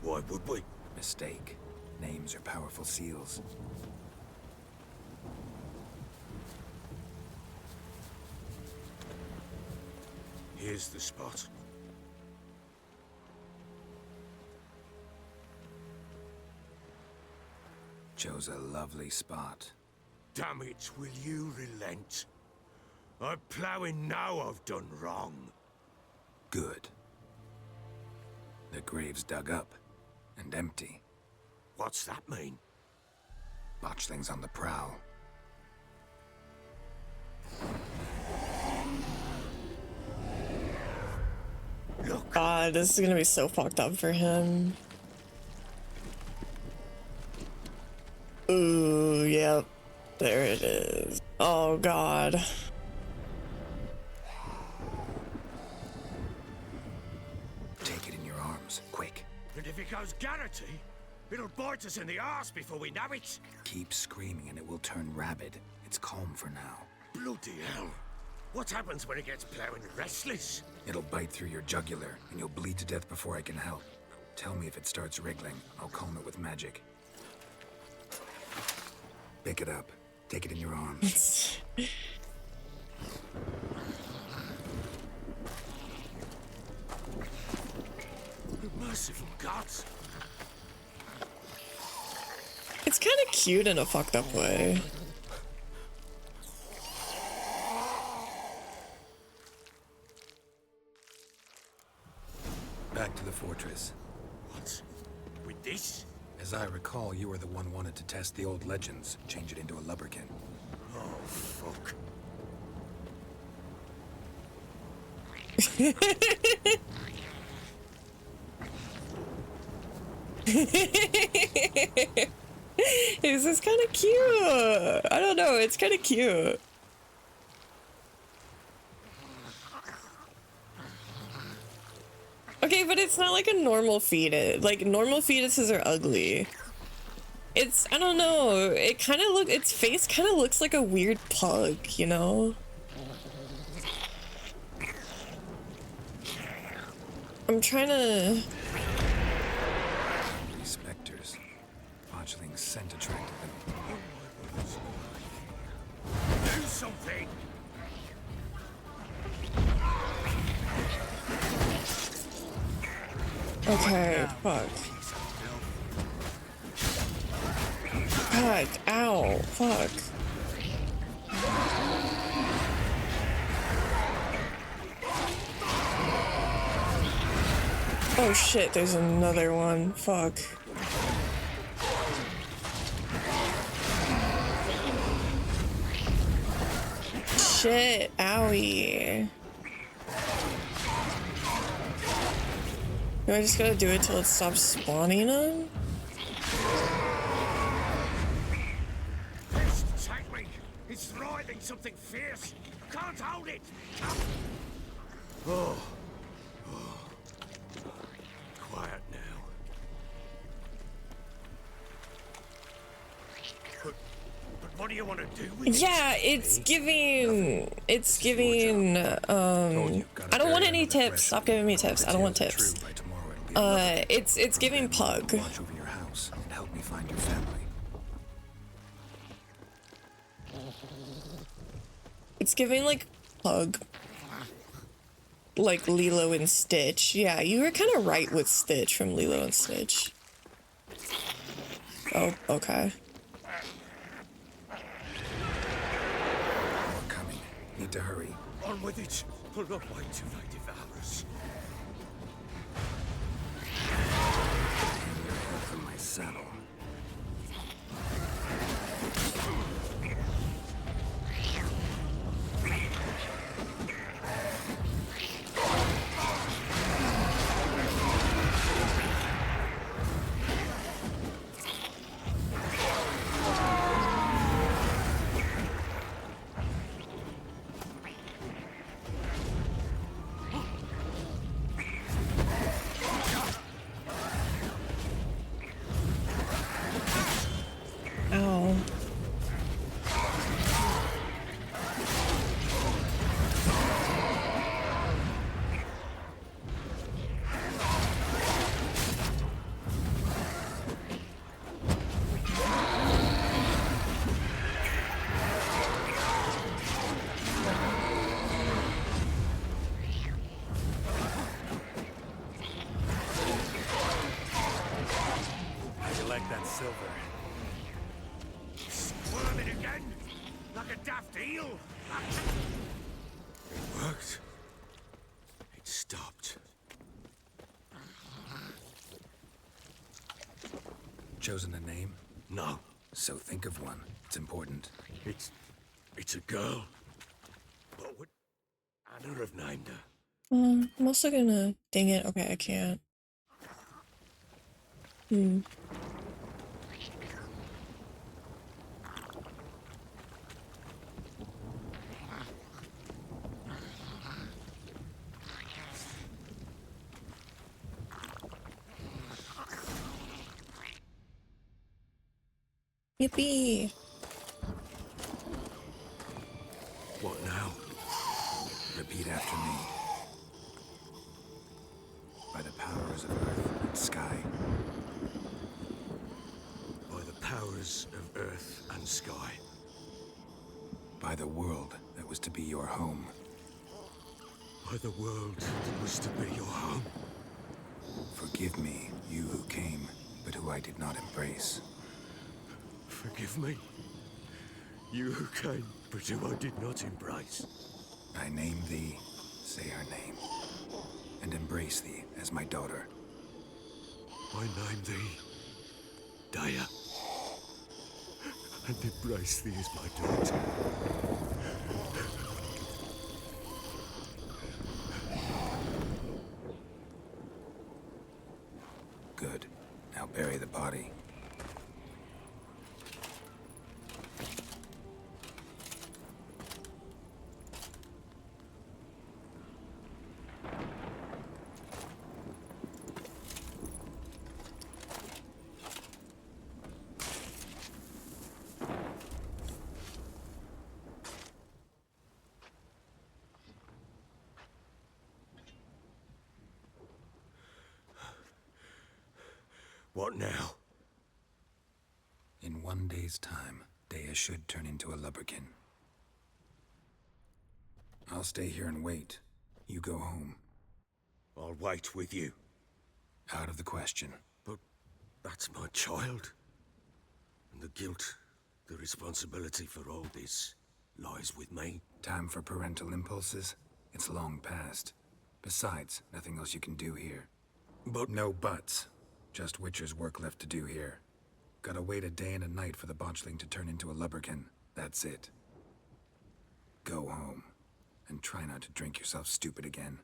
Why would we? Mistake. Names are powerful seals. Here's the spot. Chose a lovely spot. Damn it, will you relent? I'm ploughing now I've done wrong. Good. The grave's dug up and empty. What's that mean? Botchling's on the prowl. Look. God, this is gonna be so fucked up for him. Ooh, yep. There it is. Oh, God. Take it in your arms, quick. And if it goes Garrity, it'll bite us in the arse before we know it. Keep screaming and it will turn rabid. It's calm for now. Bloody hell. What happens when it gets plowing restless? It'll bite through your jugular, and you'll bleed to death before I can help. Tell me if it starts wriggling. I'll calm it with magic. Pick it up. Take it in your arms. Merciful gods. It's kind of cute in a fucked up way. Back to the fortress. What? With this? As I recall, you were the one wanted to test the old legends, change it into a lubberkin. Oh, fuck. This is kind of cute. I don't know. It's kind of cute. Okay, but it's not like a normal fetus. Like, normal fetuses are ugly. It's, I don't know. It kind of its face kind of looks like a weird pug, you know? I'm trying to... These specters. Fledgling's scent attracted them. Do something! Okay, fuck. God, ow, fuck. Oh shit, there's another one. Fuck. Shit, owie. Do I just gotta do it till it stops spawning them? It's tightly. It's writhing something fierce. Can't hold it. Oh. Quiet now. But what do you want to do with Yeah, it's giving, I don't want any tips. Stop giving me tips. I don't want tips. It's giving pug. Watch over your house and help me find your family. It's giving like pug. Like Lilo and Stitch. Yeah, you were kind of right with Stitch from Lilo and Stitch. Oh, okay. More coming. Need to hurry. On with it. Pull up way too late, devour us. From my saddle. Ow. How'd you like that silver? Squirming again? Like a daft eel? It worked. It stopped. Chosen a name? No. So think of one. It's important. It's a girl. What would Anna have named her? I'm also gonna... Dang it. Okay, I can't. Yippee! What now? Repeat after me. By the powers of earth and sky. By the powers of earth and sky. By the world that was to be your home. By the world that was to be your home. Forgive me, you who came, but who I did not embrace. Forgive me. You who came, but who I did not embrace. I name thee, say her name, and embrace thee as my daughter. I name thee Daya, and embrace thee as my daughter. Good. Now Now bury the body. What now? In 1 day's time, Dea should turn into a lubberkin. I'll stay here and wait. You go home. I'll wait with you. Out of the question. But that's my child. And the guilt, the responsibility for all this lies with me. Time for parental impulses? It's long past. Besides, nothing else you can do here. But no buts. Just Witcher's work left to do here. Gotta wait a day and a night for the botchling to turn into a lubberkin. That's it. Go home. And try not to drink yourself stupid again.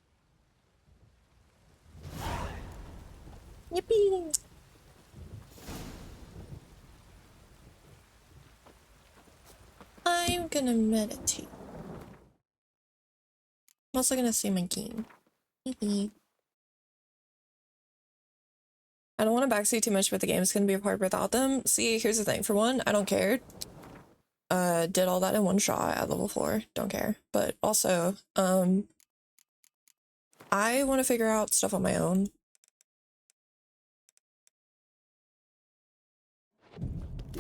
Yippee! I'm gonna meditate. I'm also gonna see my game. I don't want to backseat too much, but the game's gonna be hard without them. See, here's the thing. For one, I don't care. Did all that in one shot at level 4. Don't care. But also, I want to figure out stuff on my own.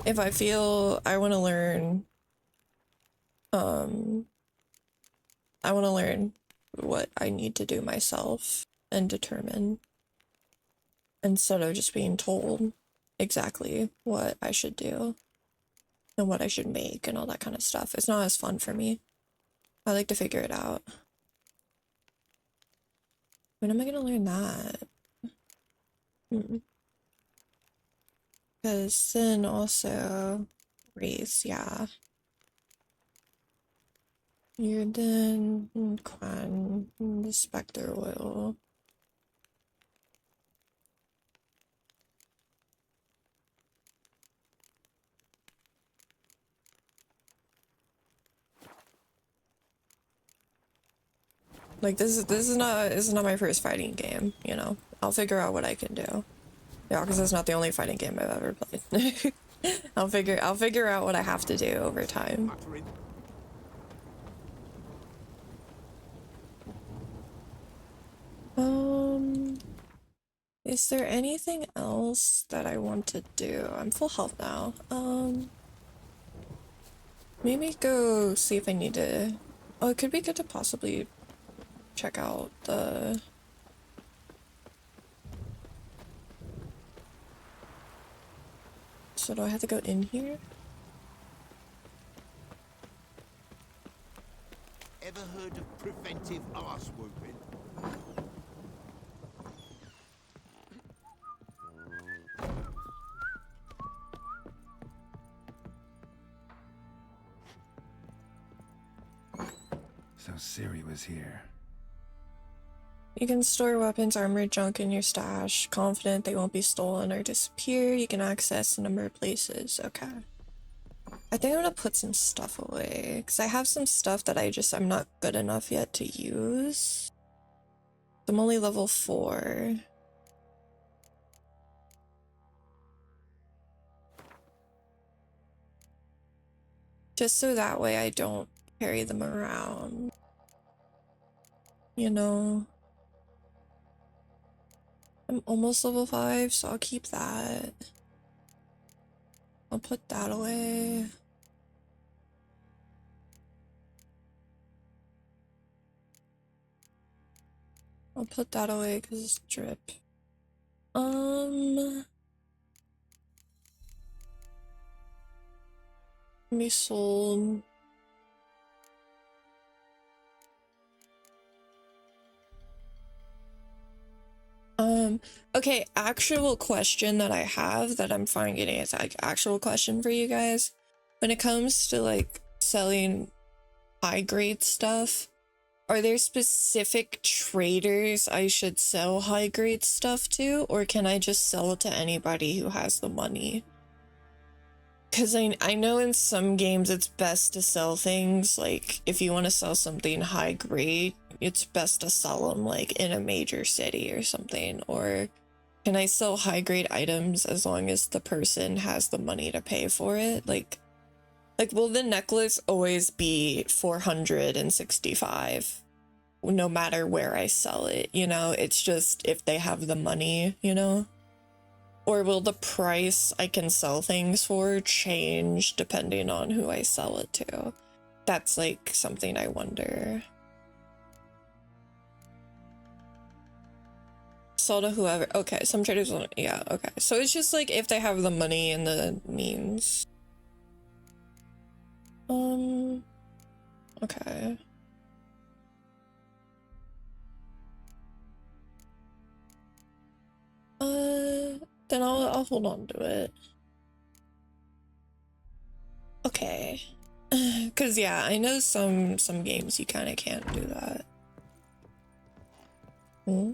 If I feel I want to learn, I want to learn what I need to do myself and determine, instead of just being told exactly what I should do and what I should make and all that kind of stuff. It's not as fun for me. I like to figure it out. When am I gonna learn that? Because then also race, yeah. You're then Quan, the Spectre Oil. Like this is not my first fighting game, you know. I'll figure out what I can do. Yeah, because it's not the only fighting game I've ever played. I'll figure out what I have to do over time. Is there anything else that I want to do? I'm full health now. Maybe go see if I need to. Oh, it could be good to possibly check out the. So do I have to go in here? Ever heard of preventive arse whooping? So Ciri was here. You can store weapons, armor, junk in your stash. Confident they won't be stolen or disappear. You can access a number of places. Okay. I think I'm gonna put some stuff away. Because I have some stuff that I'm not good enough yet to use. I'm only level 4. Just so that way I don't carry them around. You know? I'm almost level 5, so I'll keep that. I'll put that away. I'll put that away because it's drip. Be sold. Okay, actual question that I have that I'm finally getting, it's like actual question for you guys. When it comes to like selling high grade stuff, Are there specific traders I should sell high grade stuff to, or can I just sell it to anybody who has the money? Because I know in some games it's best to sell things, like, if you want to sell something high grade, it's best to sell them, like, in a major city or something. Or can I sell high grade items as long as the person has the money to pay for it? Like, will the necklace always be 465? No matter where I sell it, you know? It's just if they have the money, you know? Or will the price I can sell things for change depending on who I sell it to? That's like something I wonder. Sell to whoever. Okay, some traders will, yeah, okay. So it's just like if they have the money and the means. Okay. Then I'll hold on to it. Okay. Cause yeah, I know some games you kind of can't do that. Hmm?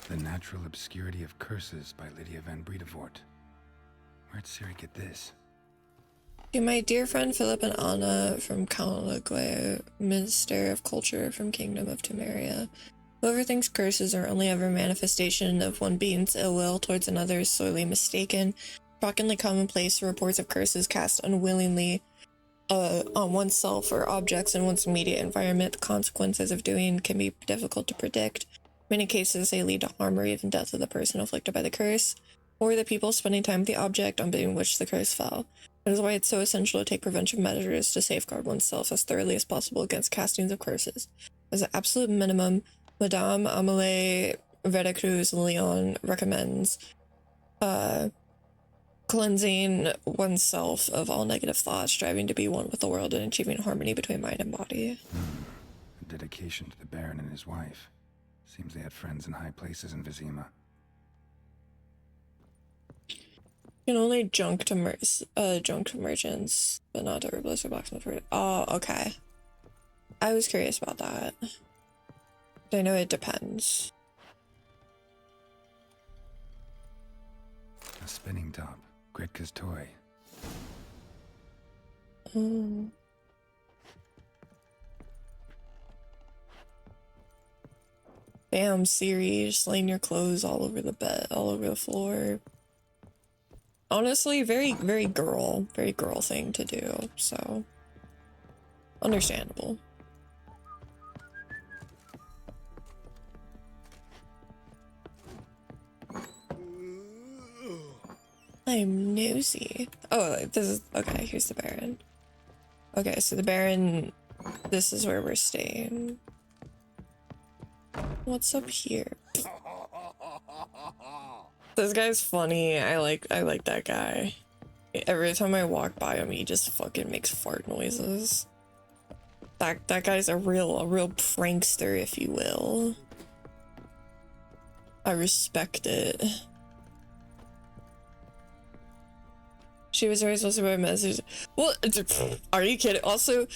The Natural Obscurity of Curses by Lydia van Bredevoort. Where'd Ciri get this? To my dear friend Philip and Anna from Caligula, Minister of Culture from Kingdom of Temeria. Whoever thinks curses are only ever manifestation of one being's ill will towards another is sorely mistaken. Shockingly commonplace reports of curses cast unwillingly on oneself or objects in one's immediate environment. The consequences of doing can be difficult to predict. In many cases, they lead to harm or even death of the person afflicted by the curse, or the people spending time with the object on which the curse fell. That is why it's so essential to take preventive measures to safeguard oneself as thoroughly as possible against castings of curses. As an absolute minimum, Madame Amelie Veracruz Leon recommends cleansing oneself of all negative thoughts, striving to be one with the world, and achieving harmony between mind and body. A dedication to the Baron and his wife. Seems they had friends in high places in Vizima. You can only junk to merchants, but not to herbalist or blacksmith. Oh, okay. I was curious about that. I know it depends. A spinning top. Gretka's toy. Damn, Ciri, just laying your clothes all over the bed, all over the floor. Honestly, very girl thing to do, so understandable. I'm nosy. Oh, this is okay. Here's the Baron. Okay, so the Baron, this is where we're staying. What's up here? This guy's funny. I like that guy. Every time I walk by him, he just fucking makes fart noises. That guy's a real prankster, if you will. I respect it. She was always supposed to wear message. Well, are you kidding? Also,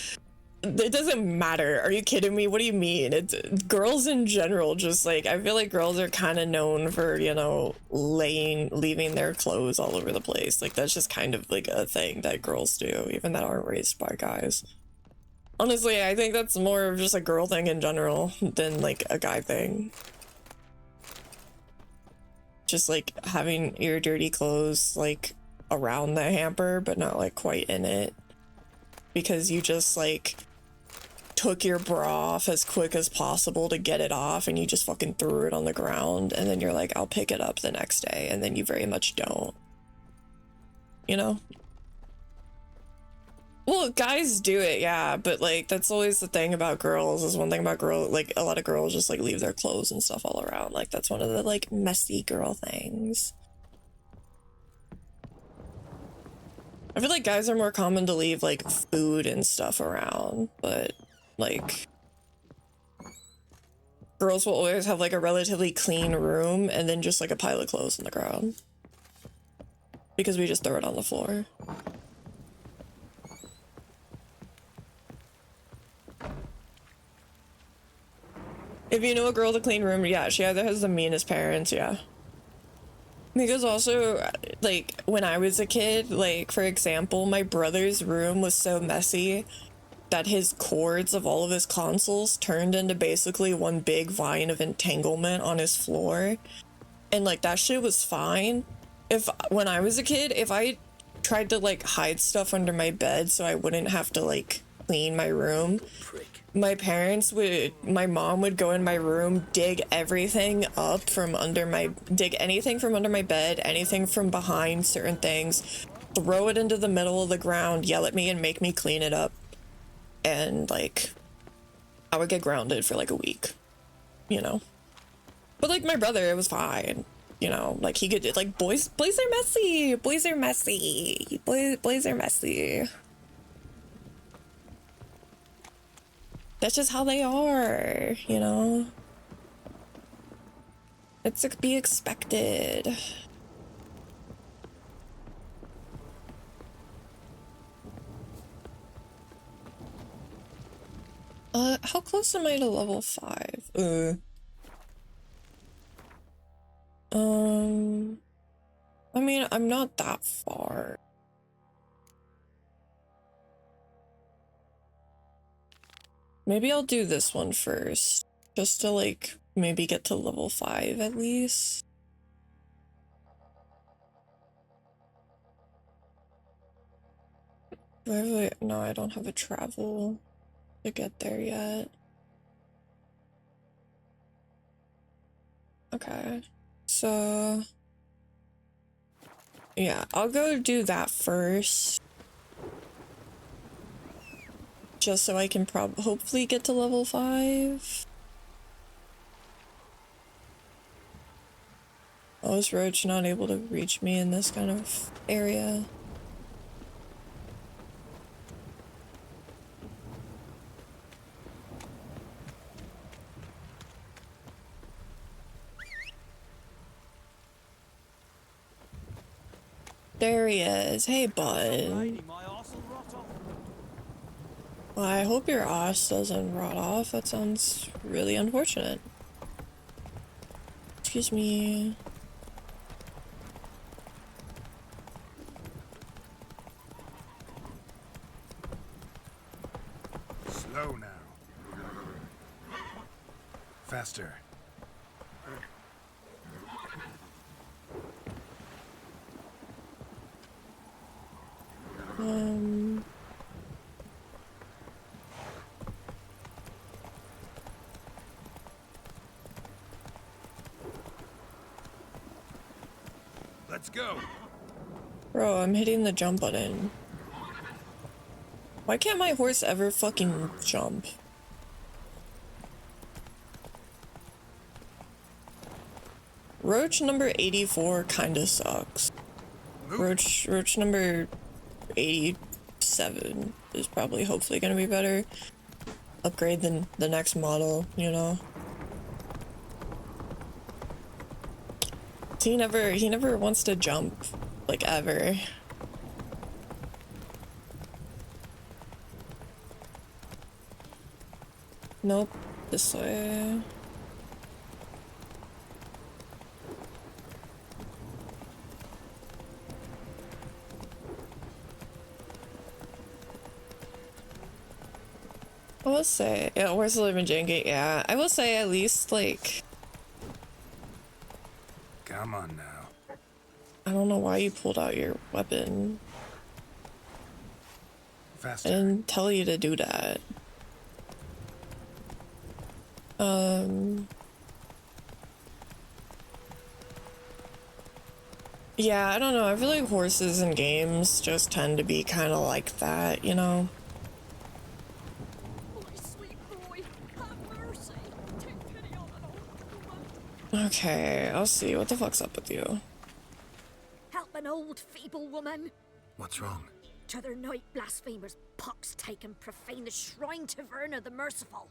it doesn't matter. Are you kidding me? What do you mean? It's girls in general. Just like, I feel like girls are kind of known for, you know, leaving their clothes all over the place. Like, that's just kind of like a thing that girls do, even that aren't raised by guys. Honestly, I think that's more of just a girl thing in general than like a guy thing. Just like having your dirty clothes like around the hamper, but not like quite in it. Because you just like took your bra off as quick as possible to get it off and you just fucking threw it on the ground and then you're like, I'll pick it up the next day, and then you very much don't. You know? Well, guys do it, yeah, but like that's always the thing about girls. Is one thing about like a lot of girls just like leave their clothes and stuff all around. Like that's one of the like messy girl things. I feel like guys are more common to leave like food and stuff around, but like girls will always have like a relatively clean room and then just like a pile of clothes on the ground because we just throw it on the floor. If you know a girl to clean room, yeah, she either has the meanest parents, yeah. Because also, like, when I was a kid, like, for example, my brother's room was so messy that his cords of all of his consoles turned into basically one big vine of entanglement on his floor. And, like, that shit was fine. When I was a kid, if I tried to, like, hide stuff under my bed so I wouldn't have to, like, clean my room, my mom would go in my room, dig everything up from under dig anything from under my bed, anything from behind certain things, throw it into the middle of the ground, yell at me and make me clean it up. And, like, I would get grounded for, like, a week, you know? But, like, my brother, it was fine, you know? Like, he could, like, boys are messy! Boys are messy! Boys are messy. That's just how they are, you know? It's to be expected. How close am I to level 5? I mean, I'm not that far. Maybe I'll do this one first, just to, like, maybe get to level 5 at least. No, I don't have a travel to get there yet. Okay, so yeah, I'll go do that first. Just so I can hopefully get to level 5. Oh, is Roach not able to reach me in this kind of area? There he is. Hey, bud. Well, I hope your ass doesn't rot off. That sounds really unfortunate. Excuse me. Slow now. Faster. Let's go. Bro, I'm hitting the jump button. Why can't my horse ever fucking jump? Roach number 84 kinda sucks. Roach number 87 is probably hopefully gonna be better. Upgrade the next model, you know? He never wants to jump, like, ever. Nope, this way. I will say, yeah, where's the living janky? Yeah, I will say at least, like... Come on now. I don't know why you pulled out your weapon. Faster. I didn't tell you to do that. Yeah, I don't know. I feel like horses in games just tend to be kind of like that, you know? Okay, I'll see. What the fuck's up with you? Help an old feeble woman. What's wrong? T'other night blasphemers pox take and profane the shrine to Verna the Merciful.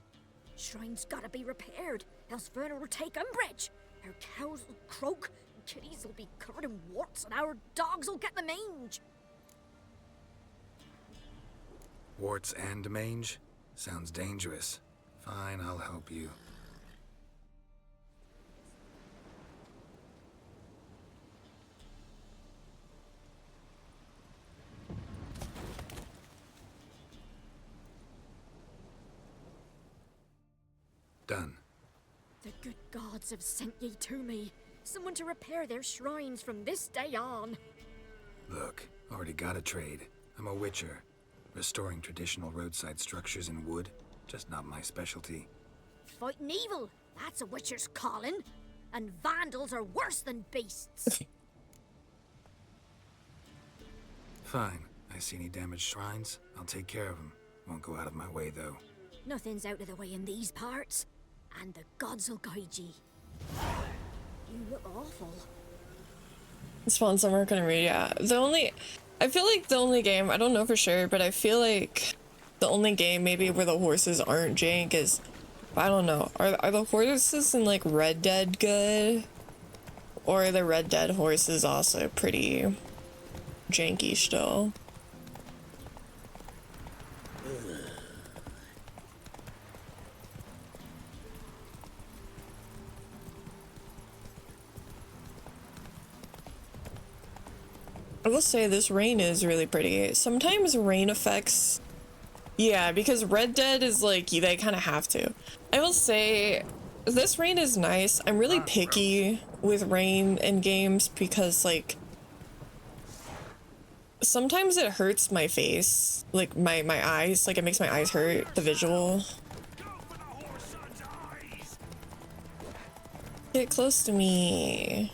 Shrine's gotta be repaired, else Verna will take umbrage. Our cows will croak, and kitties will be covered in warts, and our dogs will get the mange. Warts and mange? Sounds dangerous. Fine, I'll help you. done. The good gods have sent ye to me. Someone to repair their shrines from this day on. Look, already got a trade. I'm a witcher. Restoring traditional roadside structures in wood, just not my specialty. Fighting evil, that's a witcher's calling. And vandals are worse than beasts. Fine. I see any damaged shrines, I'll take care of them. Won't go out of my way, though. Nothing's out of the way in these parts. And the gods will guide ye. You look awful. Spawns I'm not gonna read, yeah. I feel like the only game, I don't know for sure, but I feel like the only game maybe where the horses aren't jank is, I don't know, are the horses in like Red Dead good? Or are the Red Dead horses also pretty janky still? I will say this rain is really pretty. Sometimes rain effects, yeah, because Red Dead is like, they kind of have to. I will say this rain is nice. I'm really picky with rain in games because like sometimes it hurts my face, like my eyes, like it makes my eyes hurt, the visual. Get close to me.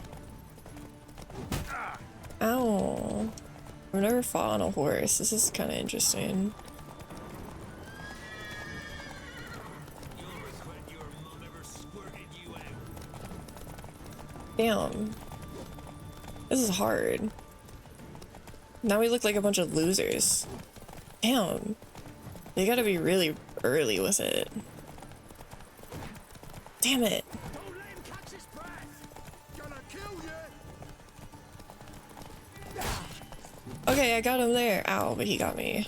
Ow. I've never fought on a horse. This is kind of interesting. Damn. This is hard. Now we look like a bunch of losers. Damn. They gotta be really early with it. Damn it. Okay, I got him there. Ow, but he got me.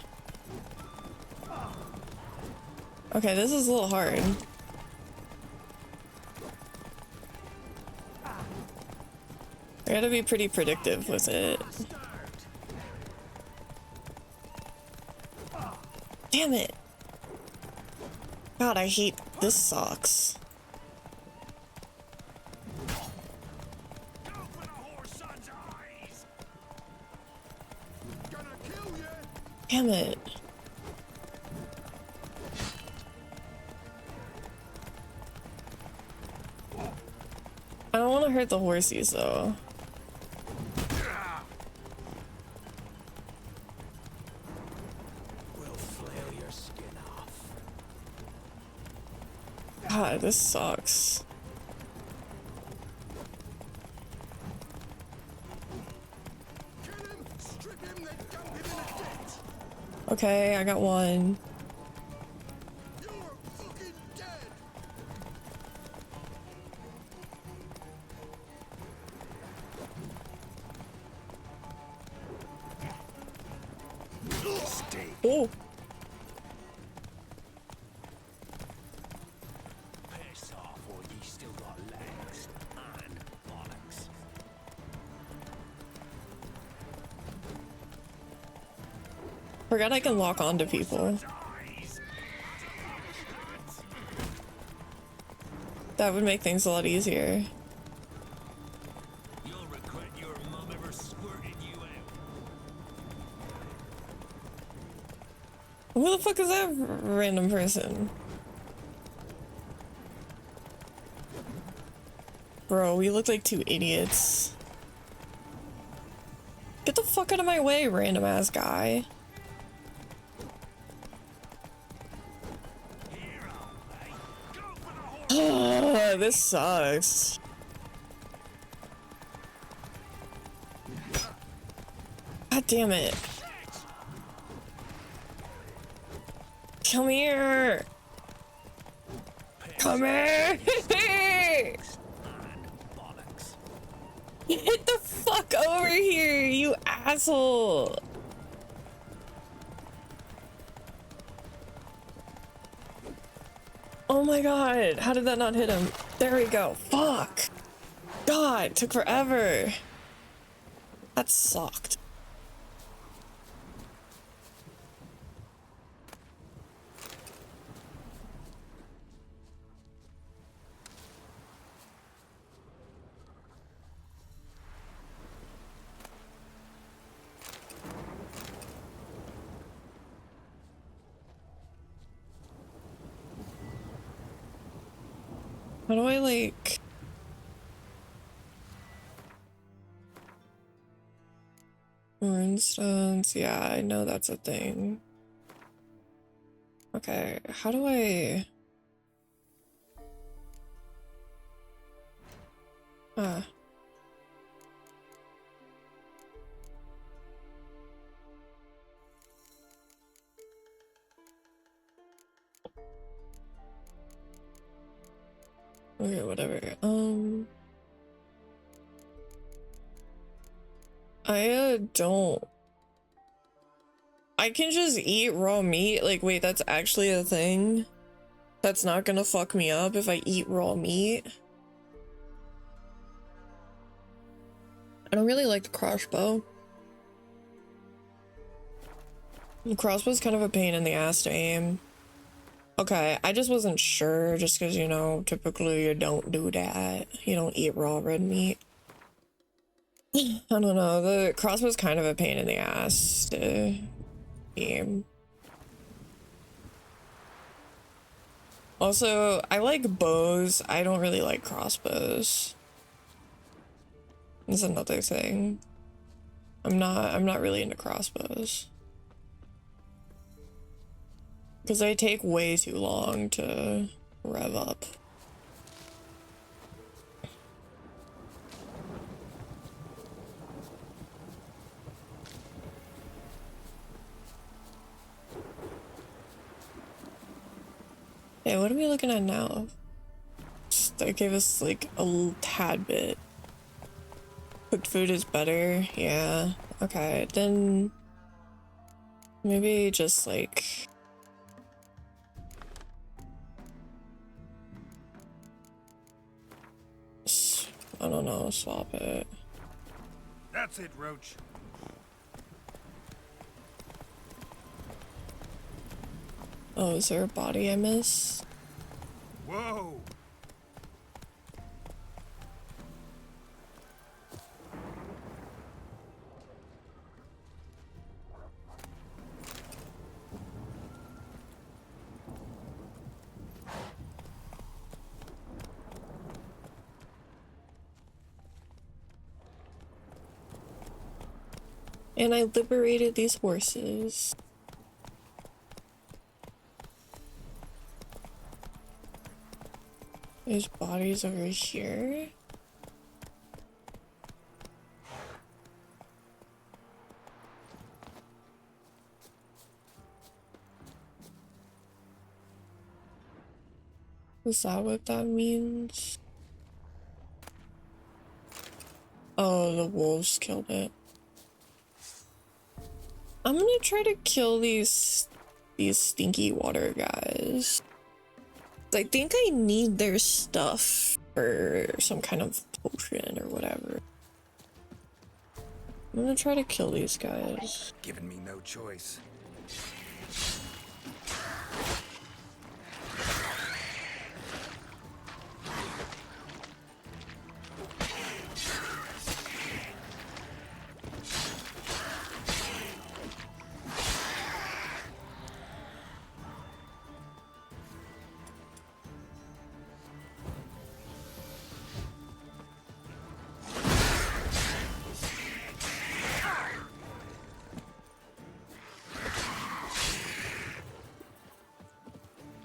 Okay, this is a little hard. I gotta be pretty predictive with it. Damn it! God, I hate this sucks. Damn it. I don't want to hurt the horsies though. We'll flail your skin off. God, this sucks. Okay, I got one. Oh. Piss off, or ye still got legs and bollocks. Forgot I can lock onto people. That would make things a lot easier. You'll regret your mum ever squirted you out. Who the fuck is that random person? Bro, we look like two idiots. Get the fuck out of my way, random ass guy. This sucks. God damn it. Come here. Come here. Get the fuck over here, you asshole. Oh my god, how did that not hit him? There we go. Fuck. God, took forever. That sucked. How do I like... Runestones? Yeah, I know that's a thing. Okay, how do I... Ah. Okay, whatever. I don't... I can just eat raw meat? Like, wait, that's actually a thing? That's not gonna fuck me up if I eat raw meat? I don't really like the crossbow. The crossbow's kind of a pain in the ass to aim. Okay, I just wasn't sure, just because, you know, typically you don't do that. You don't eat raw red meat. I don't know, the crossbow's kind of a pain in the ass to aim. Also, I like bows. I don't really like crossbows. That's another thing. I'm not really into crossbows. Because they take way too long to rev up. Hey, what are we looking at now? That gave us like a tad bit. Cooked food is better. Yeah. Okay, then maybe just like... I don't know, swap it. That's it, Roach. Oh, is there a body I missed? Whoa! And I liberated these horses. There's bodies over here. Is that what that means? Oh, the wolves killed it. I'm gonna try to kill these stinky water guys. I think I need their stuff for some kind of potion or whatever. I'm gonna try to kill these guys. Given me no choice.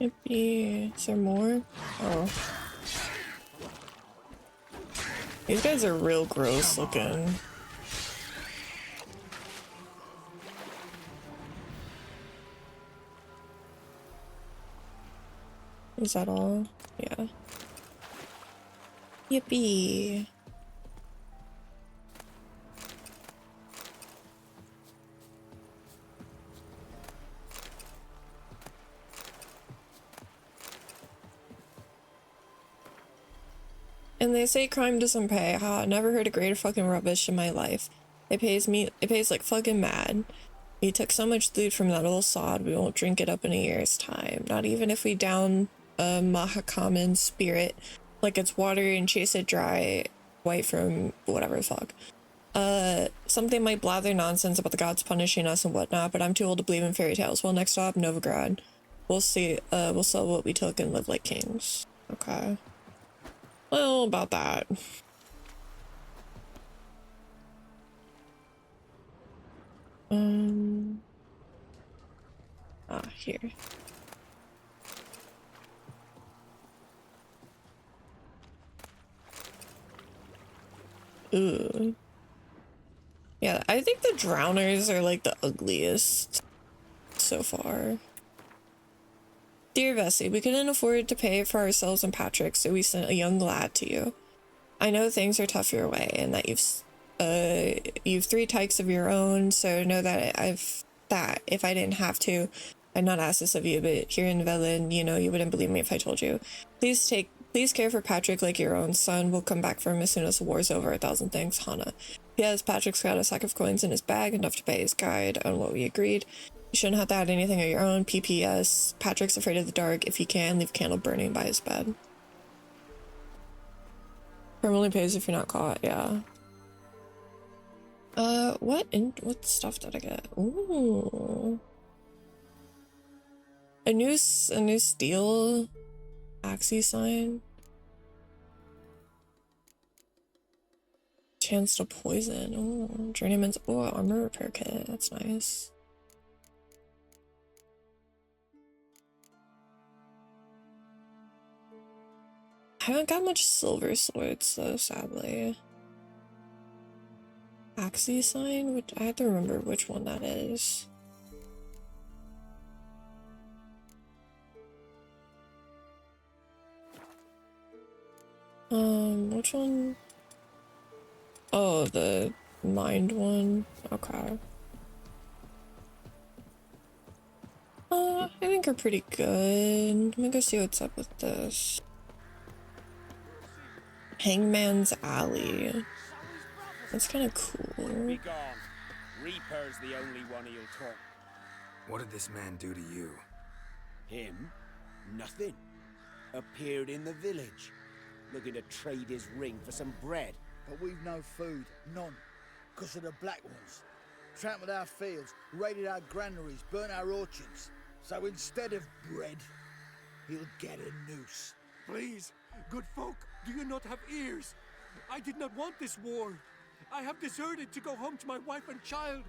Yippee. Is there more? Oh. These guys are real gross looking. Is that all? Yeah. Yippee. And they say crime doesn't pay. Ha, never heard of greater fucking rubbish in my life. It pays like fucking mad. We took so much loot from that old sod, we won't drink it up in a year's time. Not even if we down a Mahakaman spirit like it's water and chase it dry, white from whatever the fuck. Something might blather nonsense about the gods punishing us and whatnot, but I'm too old to believe in fairy tales. Well, next stop, Novigrad. We'll see, we'll sell what we took and live like kings. Okay. Well, about that. Here. Ooh. Yeah, I think the drowners are like the ugliest so far. Dear Vesey, we couldn't afford to pay for ourselves and Patrick, so we sent a young lad to you. I know things are tough your way, and that you've 3 tykes of your own, so know that if I didn't have to, I'd not ask this of you, but here in Velen, you know, you wouldn't believe me if I told you. Please care for Patrick like your own son. We'll come back for him as soon as the war's over. 1,000 thanks, Hana. Yes, Patrick's got a sack of coins in his bag, enough to pay his guide on what we agreed. You shouldn't have to add anything of your own. PPS. Patrick's afraid of the dark. If he can, leave a candle burning by his bed. Firm only pays if you're not caught, yeah. What stuff did I get? Ooh. A new steel axis sign. Chance to poison. Oh, journeyman's armor repair kit. That's nice. I haven't got much silver swords though, sadly. Axis sign? Which I have to remember which one that is. Which one? Oh, the mind one. Okay. I think we're pretty good. Let me go see what's up with this. Hangman's Alley. That's kind of cool. Be gone. Reaper's the only one he'll talk. What did this man do to you? Him? Nothing. Appeared in the village, looking to trade his ring for some bread. But we've no food, none, because of the Black Ones. Trampled our fields, raided our granaries, burnt our orchards. So instead of bread, he'll get a noose. Please, good folk, do you not have ears? I did not want this war. I have deserted to go home to my wife and child.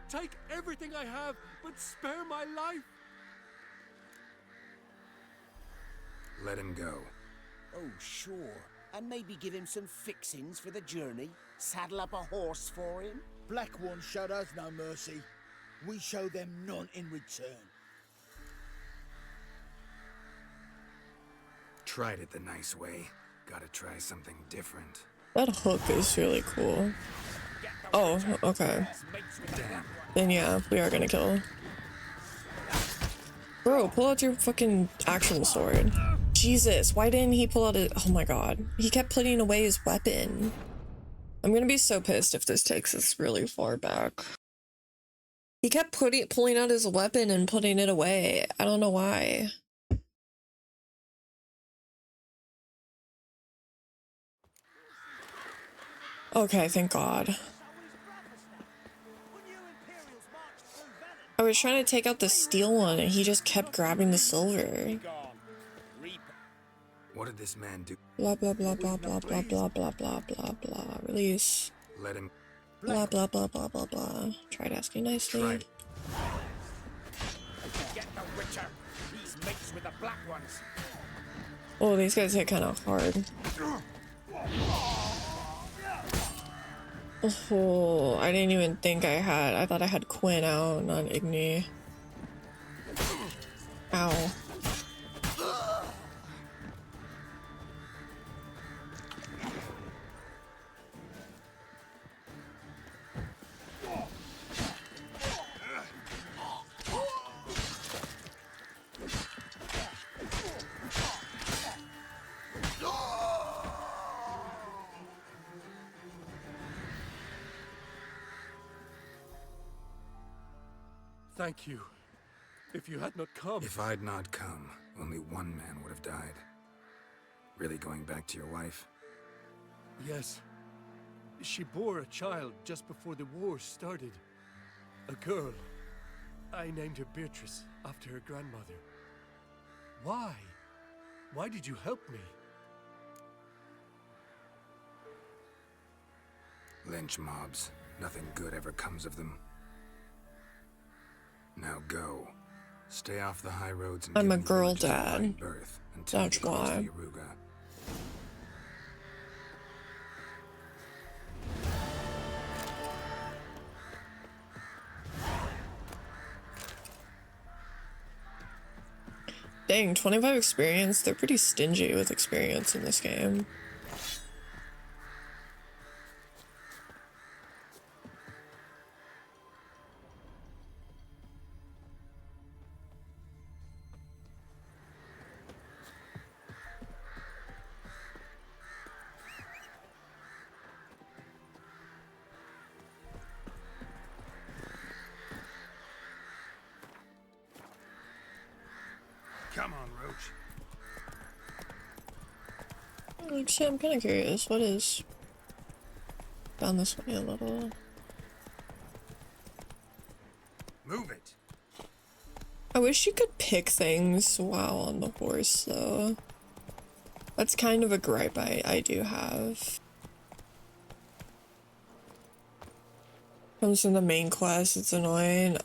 Take everything I have, but spare my life. Let him go. Oh, sure. And maybe give him some fixings for the journey. Saddle up a horse for him. Black Ones showed us no mercy. We show them none in return. Tried it the nice way. Gotta try something different. That hook is really cool. Oh, okay. Damn. Then yeah, we are gonna kill. Bro, pull out your fucking actual sword. Jesus, why didn't he pull out his— oh my god. He kept putting away his weapon. I'm gonna be so pissed if this takes us really far back. He kept pulling out his weapon and putting it away. I don't know why. Okay, thank God. I was trying to take out the steel one and he just kept grabbing the silver. What did this man do? Blah blah blah blah blah blah blah blah blah blah blah. Release. Let him. Blah blah blah blah blah blah. Tried asking nicely. Get the Witcher. He's mates with the Black Ones. Oh, these guys hit kind of hard. Oh, I didn't even think I had. I thought I had Quinn out, not Igni. Ow. Thank you. If you had not come... If I'd not come, only one man would have died. Really going back to your wife? Yes. She bore a child just before the war started. A girl. I named her Beatrice, after her grandmother. Why? Why did you help me? lynch mobs. Nothing good ever comes of them. Now go. Stay off the high roads and I'm a give girl villages a dad. wide berth until That's you cross why. the Aruga. Dang, 25 experience. They're pretty stingy with experience in this game. Come on, Roach. Actually, I'm kind of curious. What is down this way a little? Move it. I wish you could pick things while on the horse, though. That's kind of a gripe I do have. Comes from the main quest, it's annoying.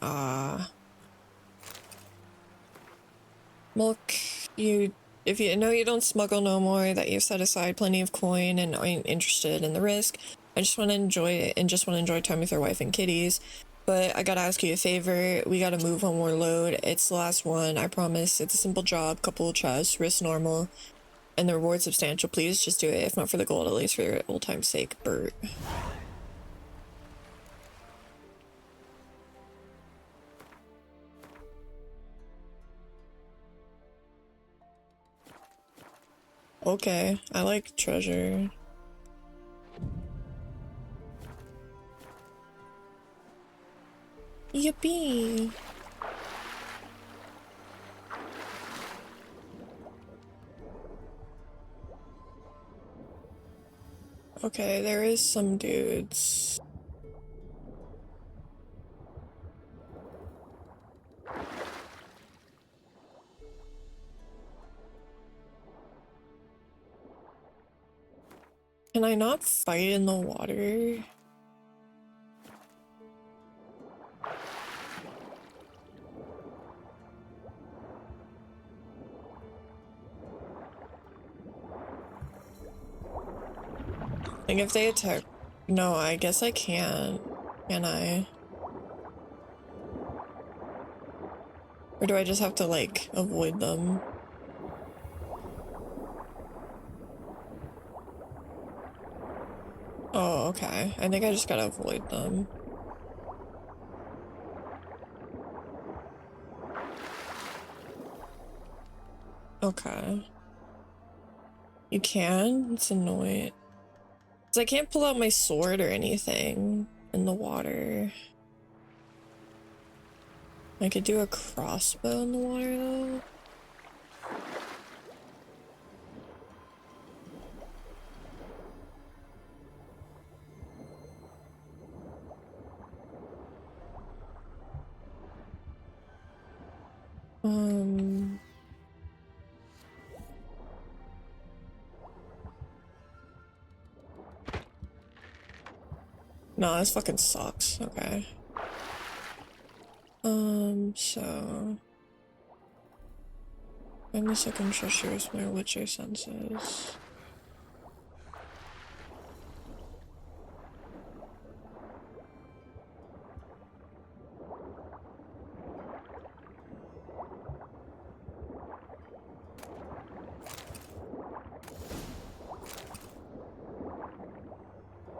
Look, if you know you don't smuggle no more, that you've set aside plenty of coin and aren't interested in the risk. I just want to enjoy it and just want to enjoy time with your wife and kitties. But I gotta ask you a favor. We gotta move one more load. It's the last one, I promise. It's a simple job, couple of chests, risk normal, and the reward substantial. Please just do it, if not for the gold, at least for your old time's sake, Bert. Okay, I like treasure. Yippee! Okay, there is some dudes. Can I not fight in the water? Like if they attack... No, I guess I can't. Can I? Or do I just have to, like, avoid them? Oh, okay. I think I just gotta avoid them. Okay. You can? It's annoying. 'Cause I can't pull out my sword or anything in the water. I could do a crossbow in the water though. No, this fucking sucks. Okay. So... I'm the second trust with my witcher senses.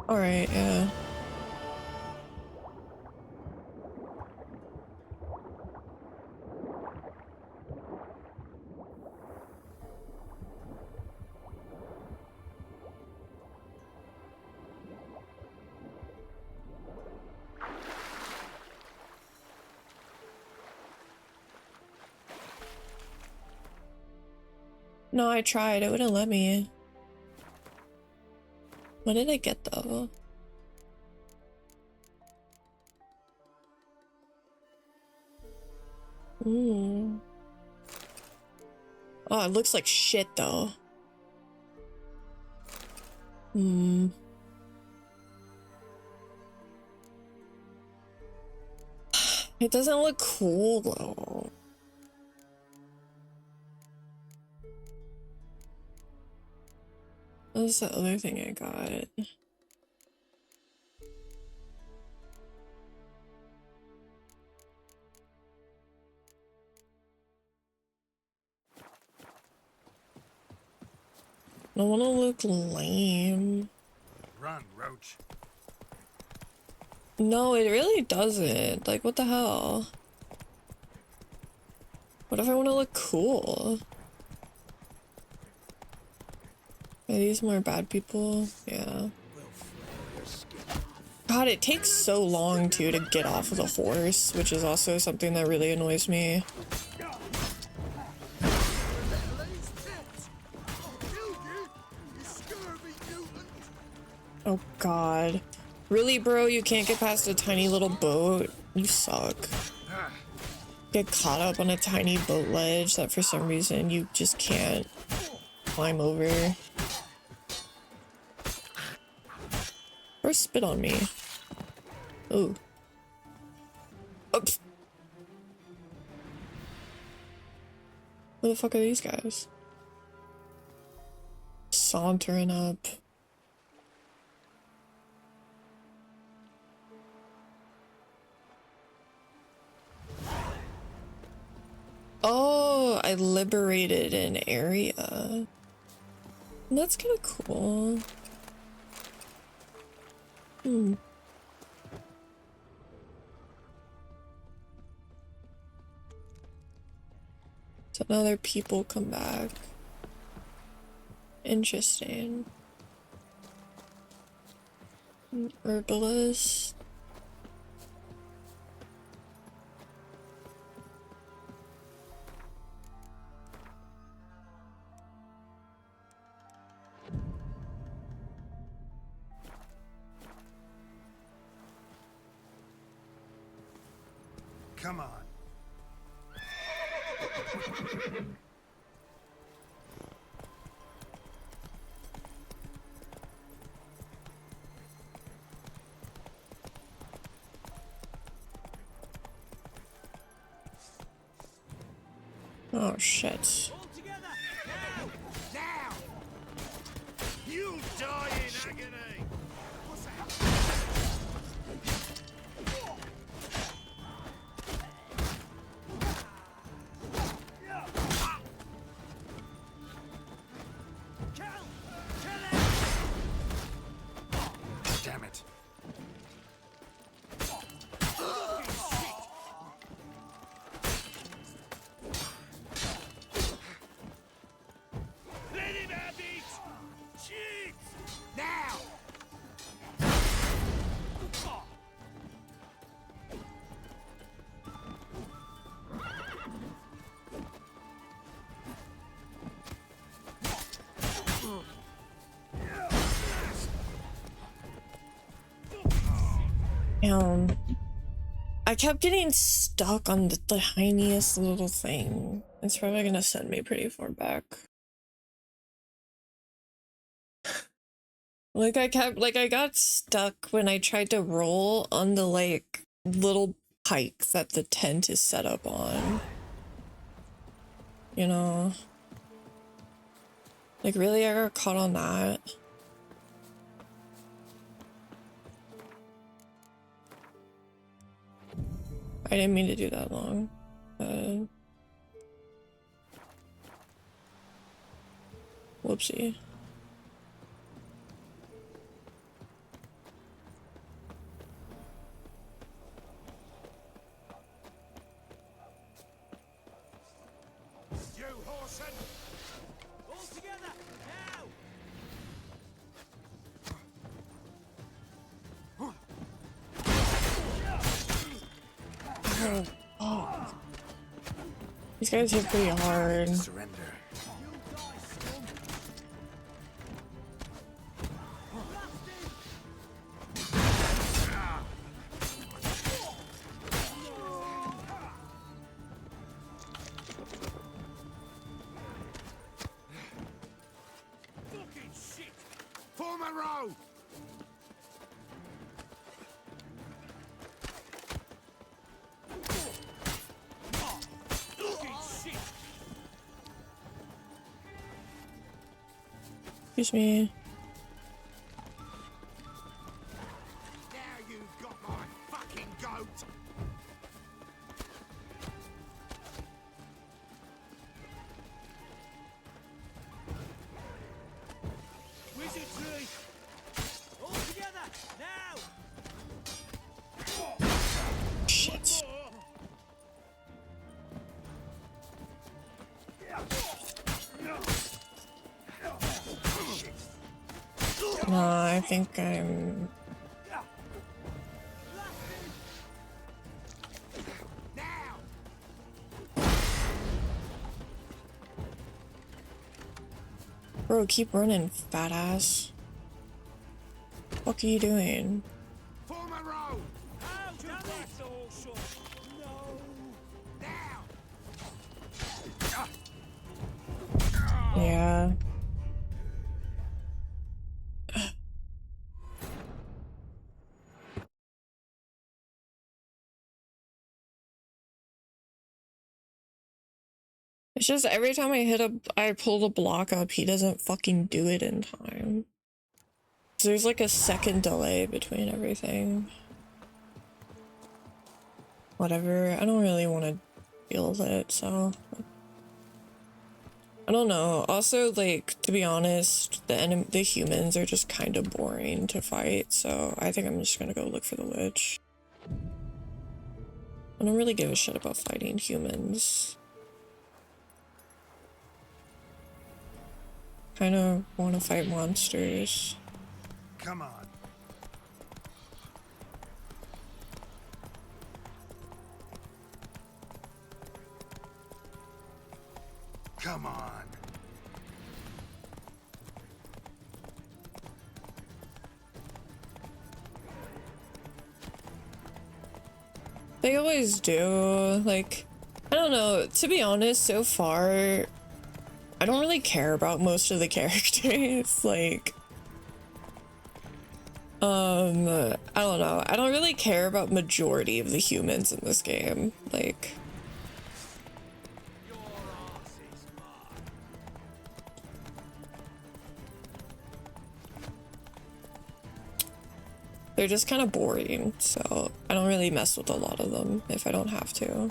Alright, yeah. No, I tried. It wouldn't let me. What did I get though? Oh, it looks like shit though. It doesn't look cool though. What was the other thing I got? I don't want to look lame. Run, Roach. No, it really doesn't. Like, what the hell? What if I want to look cool? Are these more bad people? Yeah. God, it takes so long, too, to get off of the horse, which is also something that really annoys me. Oh, God. Really, bro? You can't get past a tiny little boat? You suck. Get caught up on a tiny boat ledge that for some reason you just can't climb over. Or spit on me. Ooh. Oops. Who the fuck are these guys? Sauntering up. Oh, I liberated an area. That's kind of cool. Hmm. So now their people come back. Interesting. Herbalist. Come on. Oh shit. Now! You die in agony! Damn it. Let him have it! Shit! Now! I kept getting stuck on the tiniest little thing. It's probably gonna send me pretty far back. Like I got stuck when I tried to roll on the like little pike that the tent is set up on. You know? Like really, I got caught on that. I didn't mean to do that long. Whoopsie. You horseman! All together! Now! Oh. These guys hit pretty hard. Surrender. Fucking shit! Form a row! Excuse me. Now you've got my fucking goat. Wizardry! All together, now! Shit. No, I think I'm... Bro, keep running, fat ass. What are you doing? Form a row. Oh, damn it! No! Yeah. It's just every time I pull the block up, he doesn't fucking do it in time. So there's like a second delay between everything. Whatever, I don't really want to deal with it, so... I don't know. Also, like, to be honest, the humans are just kind of boring to fight, so I think I'm just gonna go look for the witch. I don't really give a shit about fighting humans. Kind of want to fight monsters. Come on. Come on. They always do. Like, I don't know. To be honest, so far, I don't really care about most of the characters. Like, I don't know. I don't really care about majority of the humans in this game. Like, they're just kind of boring, so I don't really mess with a lot of them if I don't have to.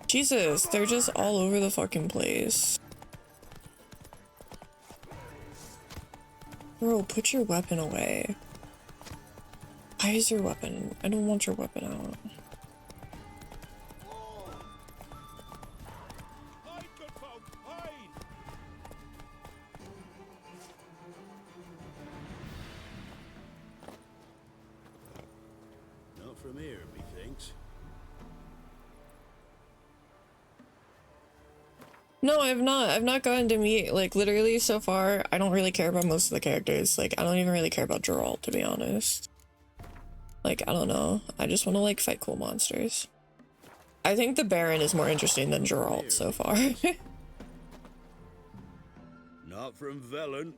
Jesus, they're just all over the fucking place. Bro, put your weapon away. Why is your weapon? I don't want your weapon out. Hide, good folk, hide! Not from here, methinks. No, I've not gotten to meet, like, literally so far, I don't really care about most of the characters. Like, I don't even really care about Geralt, to be honest. Like, I don't know. I just want to, like, fight cool monsters. I think the Baron is more interesting than Geralt so far. Not from Velen.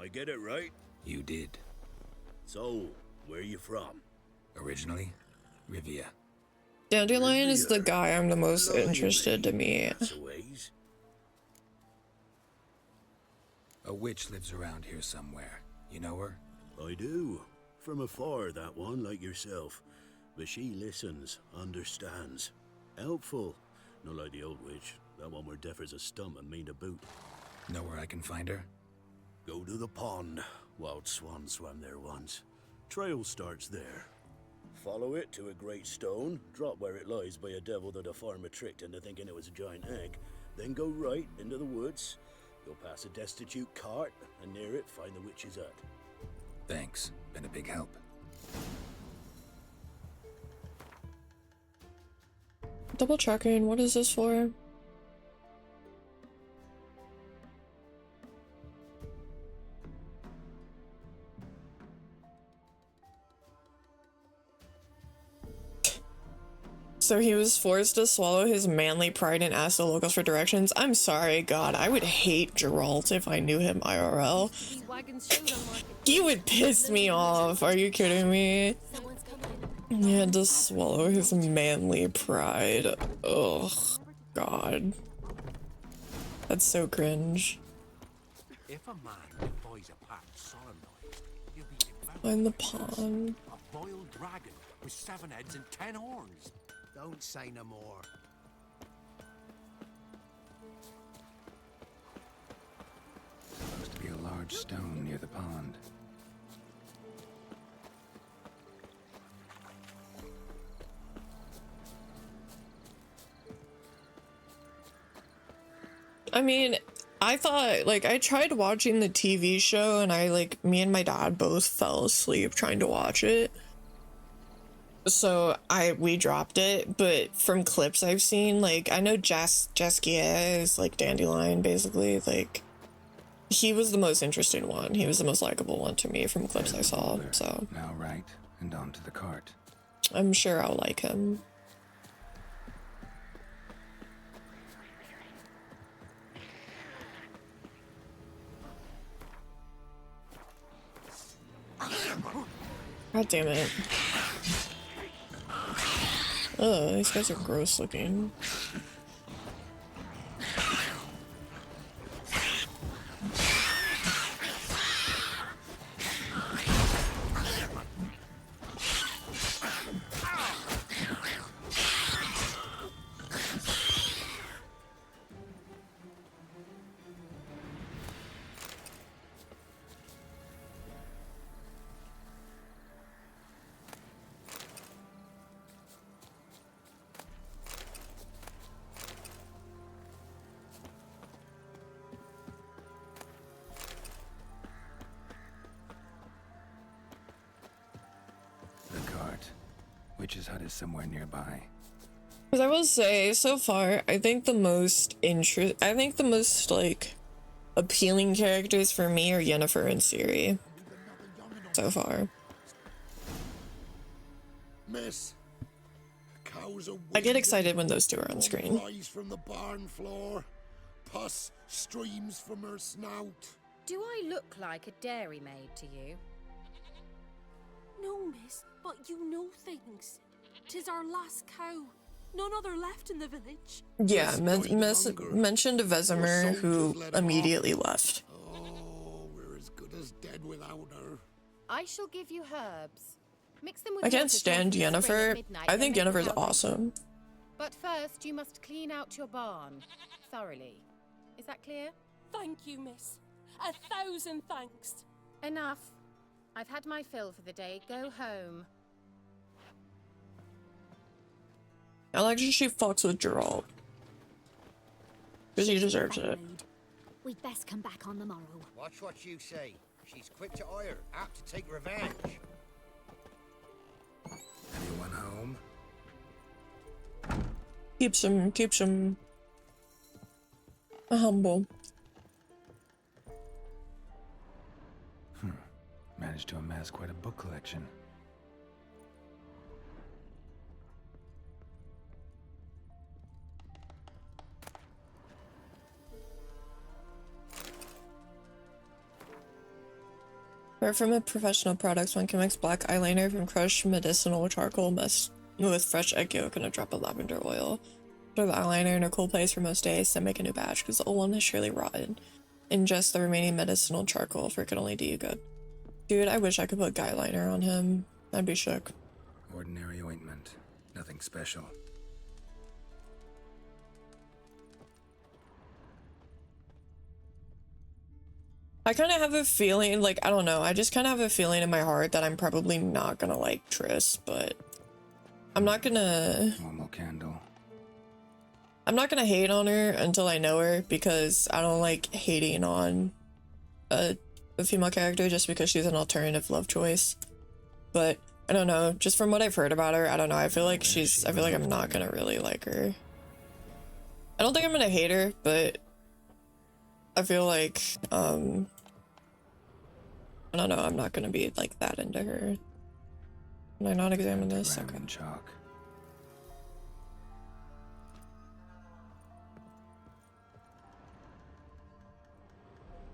I get it right? You did. So, where you from? Originally, Rivia. Dandelion is the guy I'm the most interested to meet. A witch lives around here somewhere. You know her? I do. From afar, that one, like yourself. But she listens, understands. Helpful. Not like the old witch. That one were deaf as a stump and mean to boot. Know where I can find her? Go to the pond. Wild swan swam there once. Trail starts there. Follow it to a great stone, drop where it lies by a devil that a farmer tricked into thinking it was a giant egg, then go right into the woods. You'll pass a destitute cart, and near it find the witch's hut. Thanks. Been a big help. Double checking, what is this for? So he was forced to swallow his manly pride and ask the locals for directions. I'm sorry, God, I would hate Geralt if I knew him IRL. These wagons showed on market He would piss me off. Are you kidding me? He had to swallow his manly pride. Ugh, God. That's so cringe. If a man defies a pact solemnized, he'll be devoured Find the by thirst. pond. A boiled dragon with 7 heads and 10 horns. Don't say no more. Supposed to be a large stone near the pond. I mean, I thought, like, I tried watching the TV show and me and my dad both fell asleep trying to watch it. So we dropped it, but from clips I've seen, like, I know Jaskia is like Dandelion, basically, like, he was the most interesting one. He was the most likable one to me from clips I saw, so. Now right, and onto the cart. I'm sure I'll like him. God damn it. Ugh, these guys are gross looking. Witch's hut is somewhere nearby. Because I will say, so far, I think the most like appealing characters for me are Yennefer and Ciri. So far. Miss, cows are I get excited when those two are on screen. rise from the barn floor. Pus streams from her snout. Do I look like a dairymaid to you? No, miss, but you know things. 'Tis our last cow. None other left in the village. Yeah, mentioned a Vesemir who immediately left. Oh, we're as good as dead without her. I shall give you herbs. Mix them with I can't water stand from the spring at Yennefer. midnight, I then think make a Yennefer's powder. awesome. But first, you must clean out your barn thoroughly. Is that clear? Thank you, miss. 1,000 thanks. Enough. I've had my fill for the day. Go home. I like that she fucks with Geralt. Because he deserves it. We'd best come back on the morrow. Watch what you say. She's quick to ire, apt to take revenge. Anyone home? Keeps him humble. Managed to amass quite a book collection. Apart from a professional products, one can mix black eyeliner from crushed medicinal charcoal mixed with fresh egg yolk and a drop of lavender oil. Put the eyeliner in a cool place for most days, then make a new batch because the old one is surely rotten. Ingest the remaining medicinal charcoal for it can only do you good. Dude, I wish I could put guy liner on him. I'd be shook. Ordinary ointment. Nothing special. I kind of have a feeling, like, I don't know, I just kind of have a feeling in my heart that I'm probably not gonna like Triss, but I'm not gonna... Normal candle. I'm not gonna hate on her until I know her, because I don't like hating on a female character just because she's an alternative love choice. But I don't know, just from what I've heard about her, I don't know, I feel like I'm not gonna really like her. I don't think I'm gonna hate her, but I feel like I don't know, I'm not gonna be like that into her. Can I not examine this? Okay. Chalk.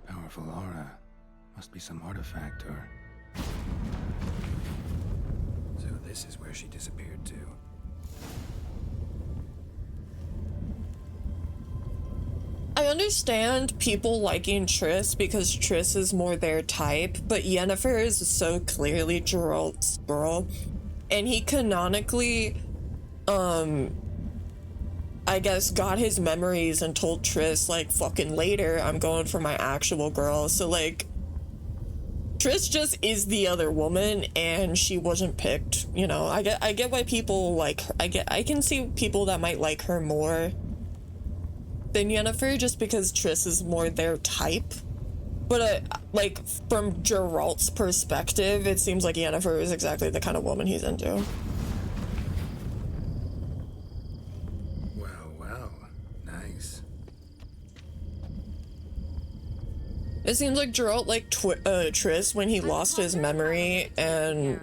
Powerful aura. Must be some artifact or... So this is where she disappeared to. I understand people liking Triss because Triss is more their type, but Yennefer is so clearly Geralt's girl. And he canonically, I guess, got his memories and told Triss, like, fucking later, I'm going for my actual girl. So, like, Triss just is the other woman, and she wasn't picked, you know. I get why people like her. I can see people that might like her more than Yennefer, just because Triss is more their type. But, like, from Geralt's perspective, it seems like Yennefer is exactly the kind of woman he's into. Well, nice. It seems like Geralt liked Triss when he lost his memory and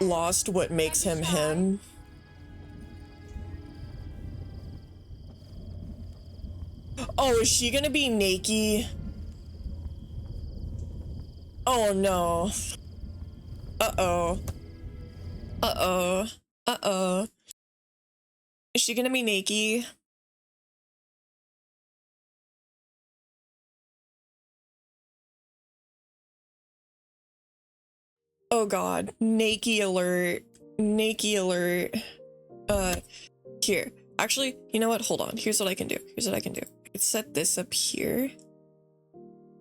lost what makes him him. Oh, is she gonna be naked? Oh no. Uh-oh. Uh-oh. Uh-oh. Is she gonna be naked? Oh god. Naked alert. Naked alert. Here. Actually, you know what? Hold on. Here's what I can do. Here's what I can do. I can set this up here.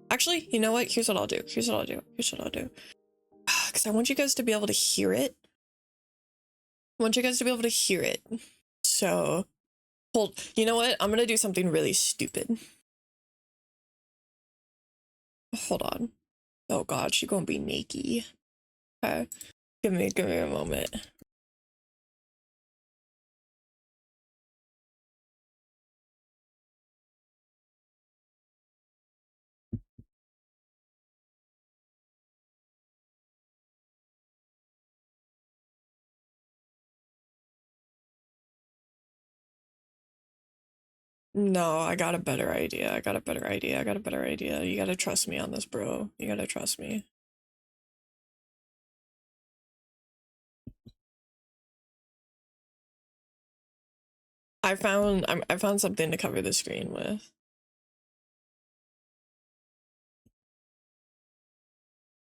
Actually, you know what? Here's what I'll do. Here's what I'll do. Here's what I'll do. Because I want you guys to be able to hear it. I want you guys to be able to hear it. So, you know what? I'm gonna do something really stupid. Hold on. Oh god, she's gonna be naked. Okay. Give me a moment. No, I got a better idea. I got a better idea. I got a better idea. You gotta trust me on this, bro. You gotta trust me. I found something to cover the screen with.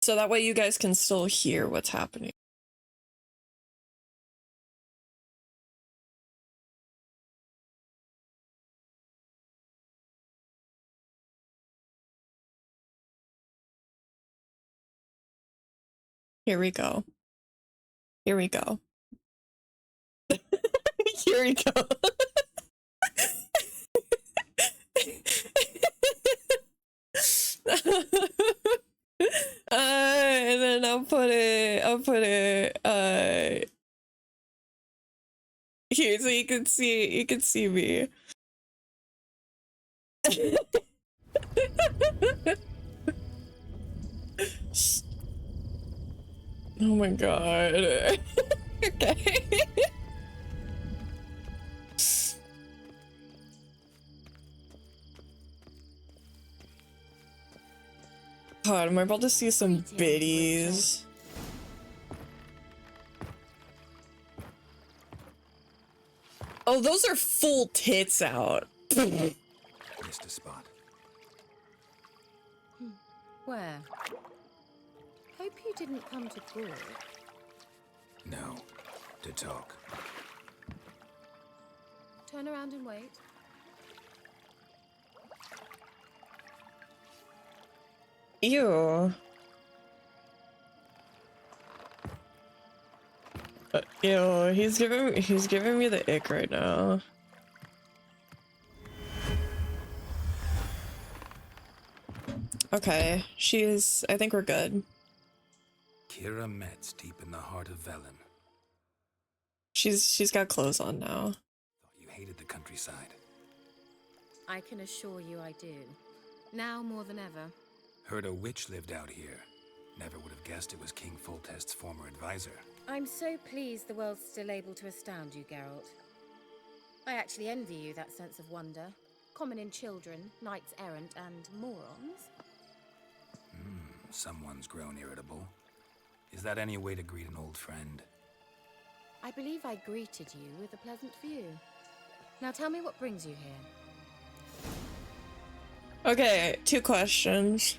So that way you guys can still hear what's happening. Here we go. Here we go. Here we go. And then I'll put it here so you can see me. Oh my god. Okay. God, am I about to see some biddies? Oh, those are full tits out. Missed a spot. Where? Hope you didn't come to court. No. To talk. Turn around and wait. Ew. Ew, he's giving me the ick right now. Okay, I think we're good. Kira Metz deep in the heart of Velen. She's got clothes on now. Thought you hated the countryside. I can assure you I do. Now more than ever. Heard a witch lived out here. Never would have guessed it was King Foltest's former advisor. I'm so pleased the world's still able to astound you, Geralt. I actually envy you that sense of wonder. Common in children, knights errant, and morons. Someone's grown irritable. Is that any way to greet an old friend? I believe I greeted you with a pleasant view. Now tell me what brings you here. Okay, two questions.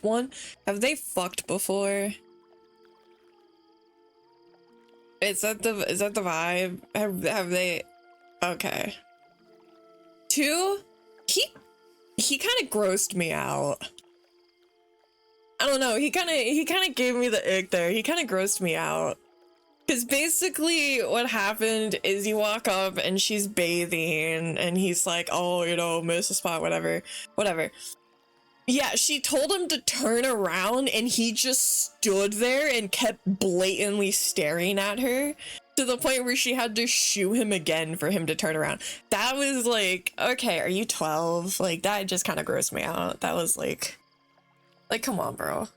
One, have they fucked before? Is that the vibe? Have they? Okay. Two, he kind of grossed me out. I don't know. He kind of gave me the ick there. He kind of grossed me out. Because basically what happened is you walk up and she's bathing and he's like, oh, you know, miss a spot, whatever. Yeah, she told him to turn around and he just stood there and kept blatantly staring at her to the point where she had to shoo him again for him to turn around. That was like, okay, are you 12? Like, that just kind of grossed me out. That was like, come on, bro.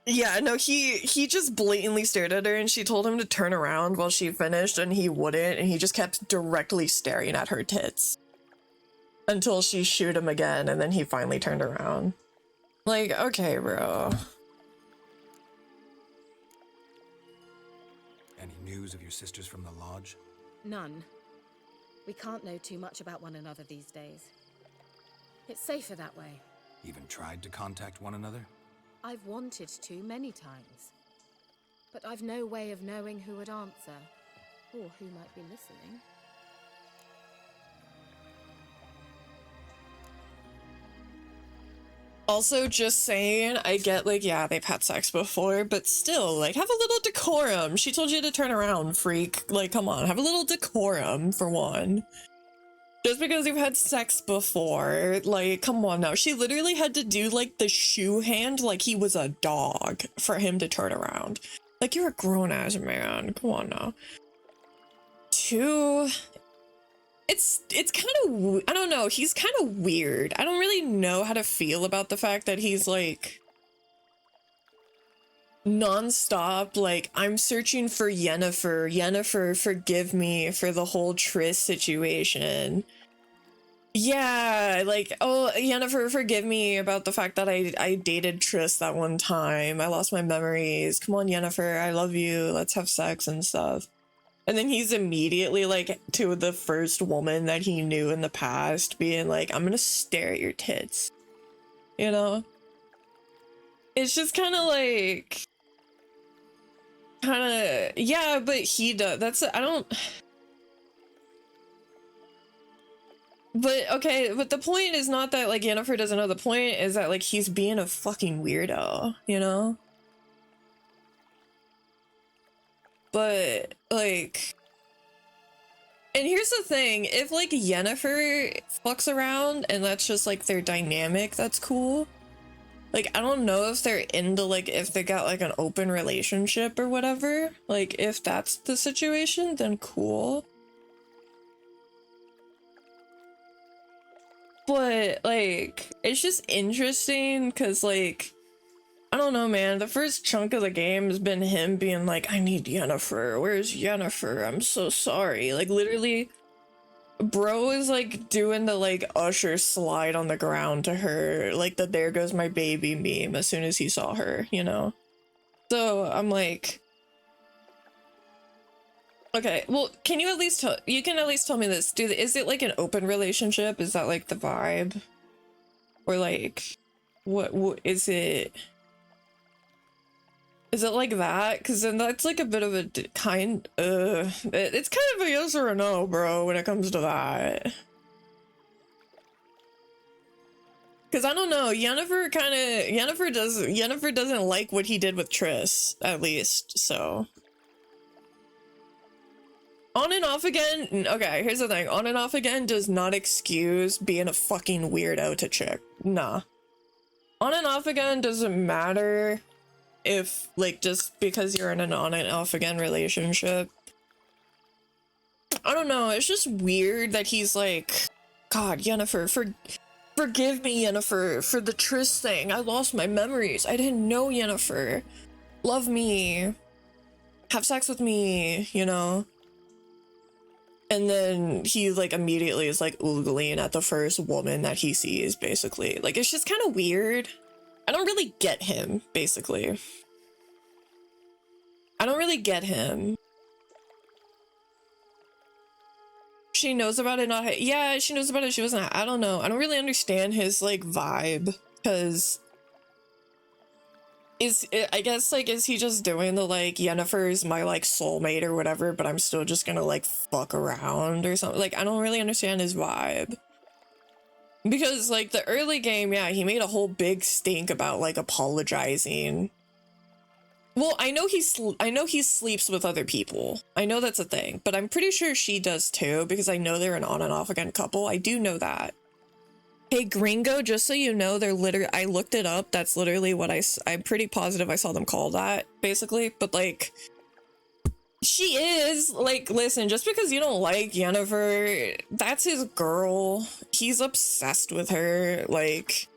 Yeah, no, he just blatantly stared at her and she told him to turn around while she finished and he wouldn't, and he just kept directly staring at her tits until she shooed him again and then he finally turned around. Like, okay, bro. Any news of your sisters from the lodge? None. We can't know too much about one another these days. It's safer that way. Even tried to contact one another? I've wanted to many times. But I've no way of knowing who would answer, or who might be listening. Also, just saying, I get, like, yeah, they've had sex before, but still, like, have a little decorum. She told you to turn around, freak. Like, come on, have a little decorum, for one. Just because you've had sex before, like, come on now. She literally had to do, like, the shoe hand like he was a dog for him to turn around. Like, you're a grown-ass man. Come on now. Two... It's kind of, I don't know, he's kind of weird. I don't really know how to feel about the fact that he's like non-stop, like, I'm searching for Yennefer. Yennefer, forgive me for the whole Triss situation. Yeah, like, oh, Yennefer, forgive me about the fact that I dated Triss that one time. I lost my memories. Come on, Yennefer, I love you. Let's have sex and stuff. And then he's immediately, like, to the first woman that he knew in the past, being like, I'm gonna stare at your tits. You know? It's just kind of like... yeah, but he does. That's... I don't... But, okay, but the point is not that, like, Yennefer doesn't know. The point is that, like, he's being a fucking weirdo, you know? But, like... And here's the thing, if, like, Yennefer fucks around and that's just, like, their dynamic, that's cool. Like, I don't know if they're into, like, if they got, like, an open relationship or whatever. Like, if that's the situation, then cool. But, like, it's just interesting because, like, I don't know, man. The first chunk of the game has been him being like, I need Yennefer. Where's Yennefer? I'm so sorry. Like, literally, bro is, like, doing the, like, Usher slide on the ground to her. Like, the there goes my baby meme as soon as he saw her, you know? So, I'm like... Okay, well, can you at least tell... You can at least tell me this. Is it, like, an open relationship? Is that, like, the vibe? Or, like... What is it... Is it like that? Because then that's like a bit of a it's kind of a yes or a no, bro, when it comes to that. Because I don't know, Yennefer doesn't like what he did with Triss, at least, so. On and off again, okay, here's the thing. On and off again does not excuse being a fucking weirdo to chick. Nah. On and off again doesn't matter. If, like, just because you're in an on and off again relationship. I don't know, it's just weird that he's like, God, Yennefer, forgive me, Yennefer, for the Triss thing. I lost my memories. I didn't know Yennefer. Love me. Have sex with me, you know? And then he like immediately is like oogling at the first woman that he sees, basically. Like, it's just kind of weird. I don't really get him, basically. I don't really get him. She knows about it, not... Yeah, she knows about it, she wasn't... I don't know. I don't really understand his, like, vibe. Because... I guess, like, is he just doing the, like, Yennefer's my, like, soulmate or whatever, but I'm still just gonna, like, fuck around or something? Like, I don't really understand his vibe. Because, like, the early game, yeah, he made a whole big stink about, like, apologizing. Well, I know he sleeps with other people. I know that's a thing, but I'm pretty sure she does too, because I know they're an on and off again couple. I do know that. Hey, Gringo, just so you know, they're literally, I looked it up. That's literally what I'm pretty positive I saw them call that, basically. But, like, she is, like, listen, just because you don't like Yennefer, that's his girl. He's obsessed with her, like...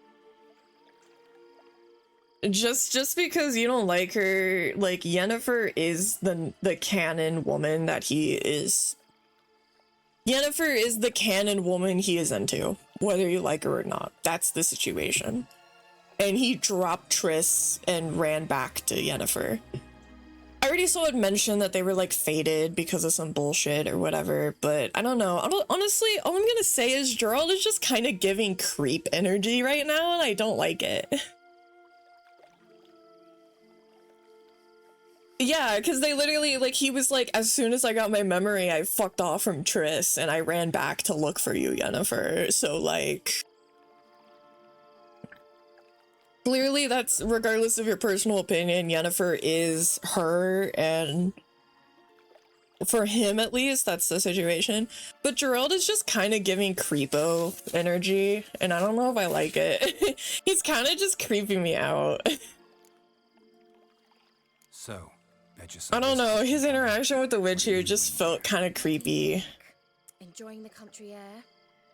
Just because you don't like her, like, Yennefer is the canon woman that he is. Yennefer is the canon woman he is into, whether you like her or not. That's the situation. And he dropped Triss and ran back to Yennefer. I already saw it mentioned that they were, like, fated because of some bullshit or whatever, but I don't know. Honestly, all I'm gonna say is Geralt is just kind of giving creep energy right now, and I don't like it. Yeah, because they literally, like, he was like, as soon as I got my memory, I fucked off from Triss, and I ran back to look for you, Yennefer. So, like... Clearly, that's, regardless of your personal opinion, Yennefer is her, and... For him, at least, that's the situation. But Geralt is just kind of giving creepo energy, and I don't know if I like it. He's kind of just creeping me out. So... I don't know, his interaction with the witch here just felt kind of creepy. Enjoying the country air,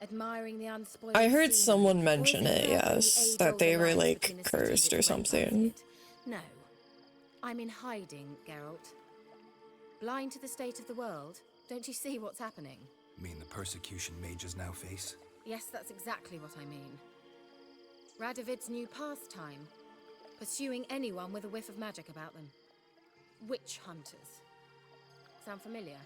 admiring the unspoiled I heard scenery, someone mention or is it, there the yes, that age-old they were, alliance like, between the cursed or cities that went something. past it? No. I'm in hiding, Geralt. Blind to the state of the world? Don't you see what's happening? Mean the persecution mages now face? Yes, that's exactly what I mean. Radovid's new pastime. Pursuing anyone with a whiff of magic about them. Witch hunters. Sound familiar?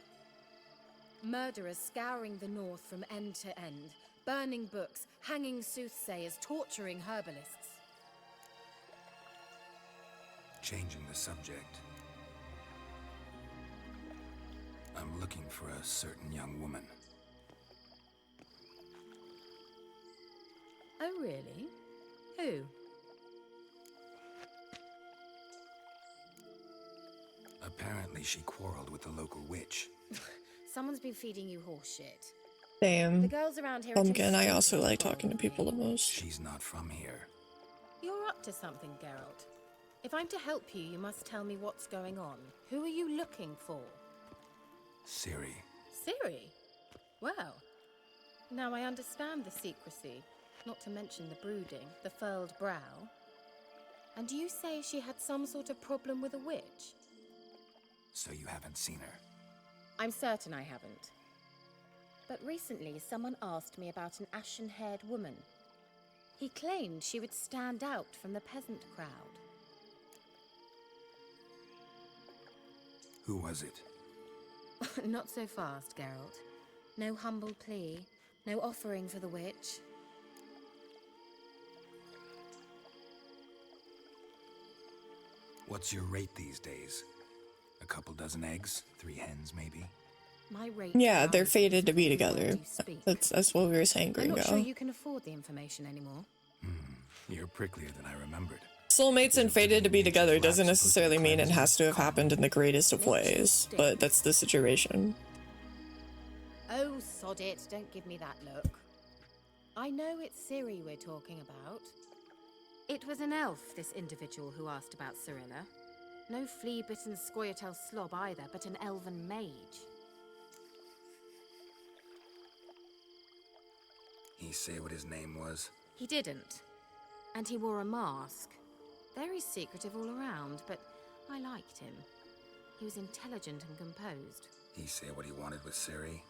Murderers scouring the north from end to end, burning books, hanging soothsayers, torturing herbalists. Changing the subject. I'm looking for a certain young woman. Oh, really? Who? Apparently she quarreled with the local witch. Someone's been feeding you horse shit. Damn. The girls around here are Pumpkin, too I also stupid like to talking to people the most. She's not from here. You're up to something, Geralt. If I'm to help you, you must tell me what's going on. Who are you looking for? Ciri. Ciri? Well, now I understand the secrecy, not to mention the brooding, the furled brow. And you say she had some sort of problem with a witch? So you haven't seen her? I'm certain I haven't. But recently, someone asked me about an ashen-haired woman. He claimed she would stand out from the peasant crowd. Who was it? Not so fast, Geralt. No humble plea, no offering for the witch. What's your rate these days? A couple dozen eggs? 3 hens, maybe? My rate. Yeah, they're fated to be together. That's what we were saying, I'm Gringo. not sure you can afford the information anymore. You're pricklier than I remembered. Soulmates and fated to be together doesn't necessarily mean it has to have happened in the greatest of ways, but that's the situation. Oh, sod it, don't give me that look. I know it's Ciri we're talking about. It was an elf, this individual who asked about Cirilla. No flea-bitten Scoia'tael slob either, but an elven mage. He say what his name was? He didn't. And he wore a mask. Very secretive all around, but I liked him. He was intelligent and composed. He say what he wanted with Ciri?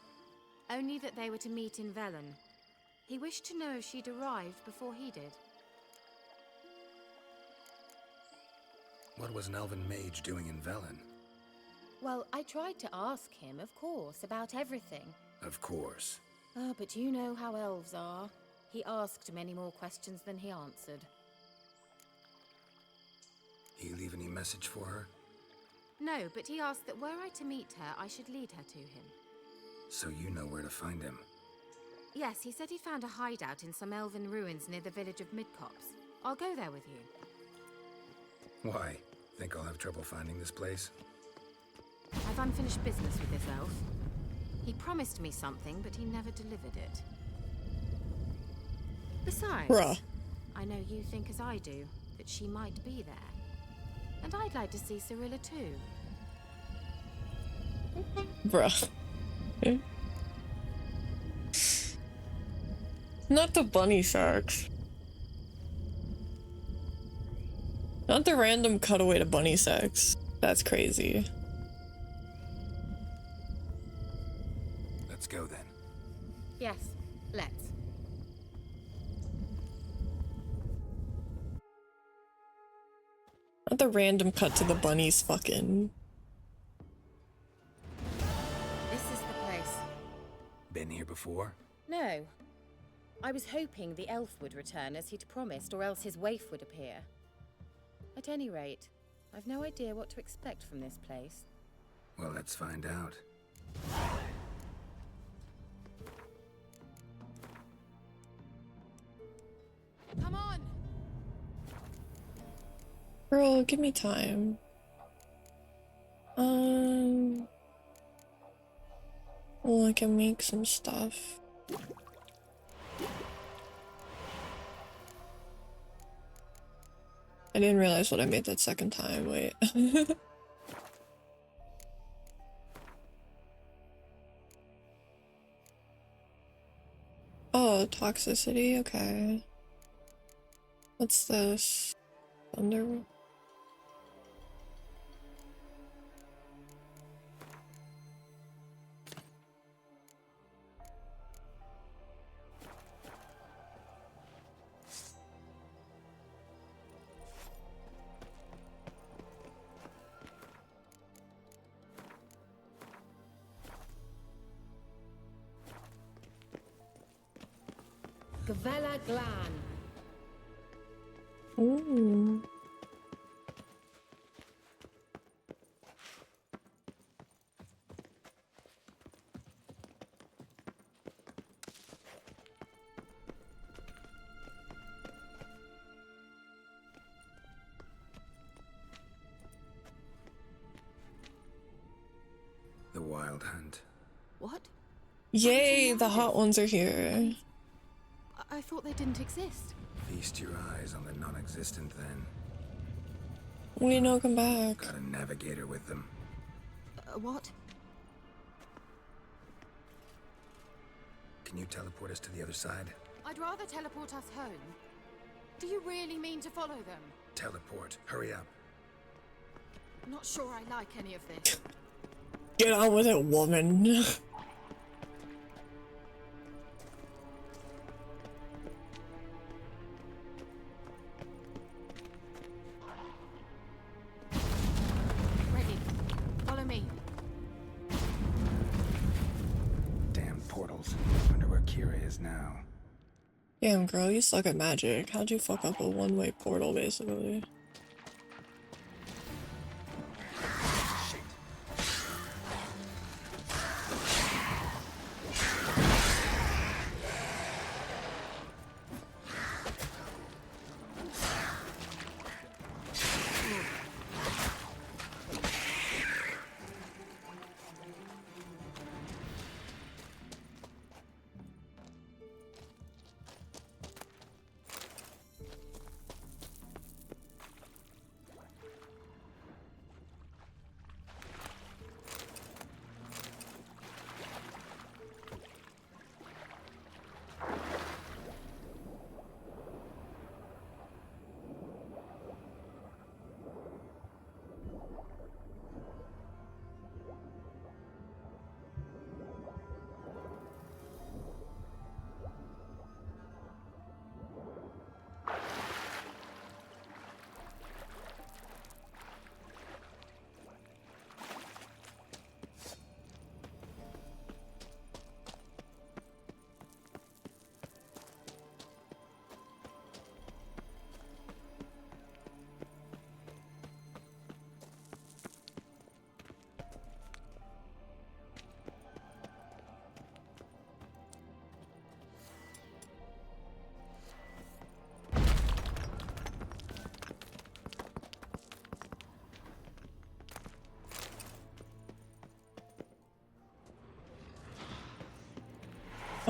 Only that they were to meet in Velen. He wished to know if she'd arrived before he did. What was an elven mage doing in Velen? Well, I tried to ask him, of course, about everything. Of course. Oh, but you know how elves are. He asked many more questions than he answered. He leave any message for her? No, but he asked that were I to meet her, I should lead her to him. So you know where to find him? Yes, he said he found a hideout in some elven ruins near the village of Midcopse. I'll go there with you. Why? Think I'll have trouble finding this place? I've unfinished business with this elf. He promised me something, but he never delivered it. Besides, Bruh. I know you think as I do, that she might be there. And I'd like to see Cirilla too. Bruh. Not the bunny sharks. Not the random cutaway to bunny sex. That's crazy. Let's go then. Yes, let's. Not the random cut to the bunnies fucking. This is the place. Been here before? No. I was hoping the elf would return as he'd promised, or else his waif would appear. At any rate, I've no idea what to expect from this place. Well, let's find out. Come on! Girl, give me time. Well, I can make some stuff. I didn't realize what I made that second time. Wait. Oh, toxicity. Okay. What's this? Thunder. Gavella Glan. Ooh. The Wild Hunt. What? Yay, the hot ones are here. I thought they didn't exist. Feast your eyes on the non-existent then. We know, come back. Got a navigator with them. What? Can you teleport us to the other side? I'd rather teleport us home. Do you really mean to follow them? Teleport. Hurry up. Not sure I like any of this. Get on with it, woman. Ready. Follow me. Damn portals. Wonder where Kira is now. Damn, girl, you suck at magic. How'd you fuck up a one-way portal, basically?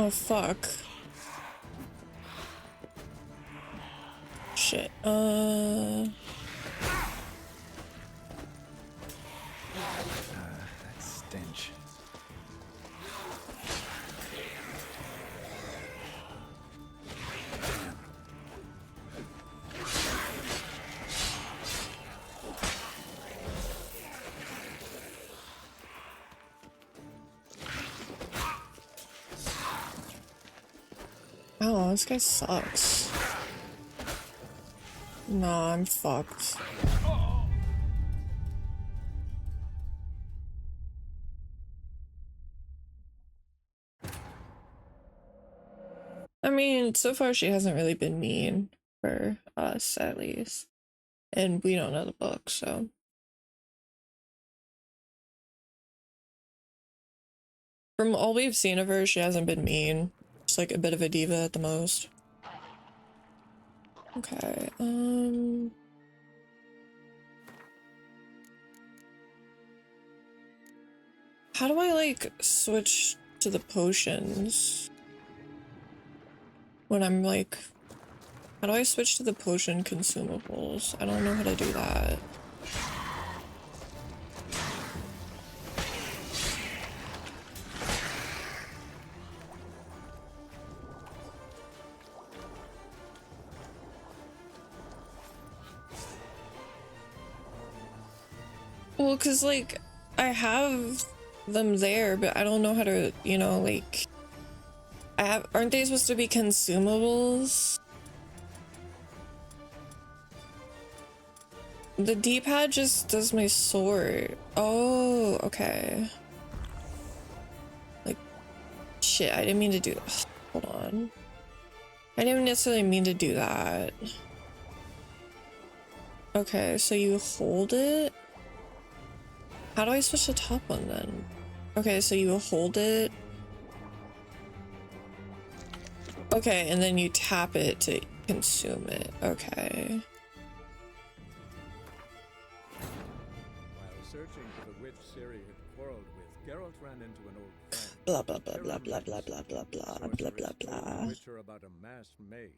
Oh, fuck. Shit. That stench. Oh, this guy sucks. Nah, I'm fucked. I mean, so far she hasn't really been mean for us, at least. And we don't know the book, so. From all we've seen of her, she hasn't been mean. Just like a bit of a diva at the most. Okay, how do I, like, switch to the potions? When I'm, like... How do I switch to the potion consumables? I don't know how to do that. Well, cause like, I have them there, but I don't know how to, you know, like... aren't they supposed to be consumables? The D-pad just does my sword. Oh, okay. Like, shit, I didn't mean to do that. Hold on. I didn't necessarily mean to do that. Okay, so you hold it? How do I switch the top one then? Okay, so you hold it. Okay, and then you tap it to consume it. Okay. While searching for the witch Ciri had quarreled with, Geralt ran into an old friend. Blah blah blah blah blah blah blah blah blah blah blah blah. The witcher about a masked mage.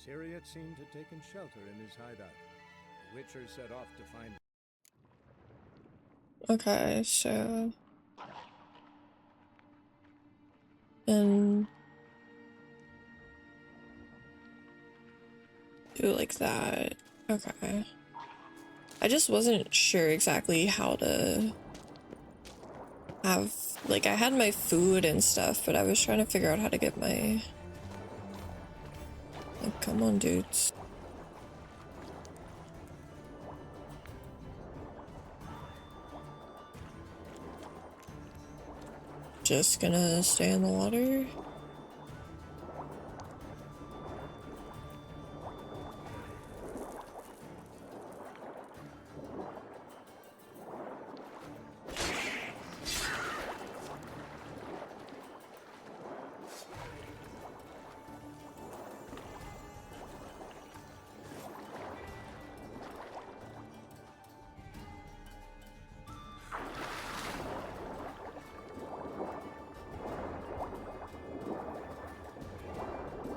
Ciri had seemed to taken shelter in his hideout. The witcher set off to find. Okay, so and do it like that. Okay. I just wasn't sure exactly how to have, like, I had my food and stuff, but I was trying to figure out how to get my, like, come on, dudes. Just gonna stay in the water.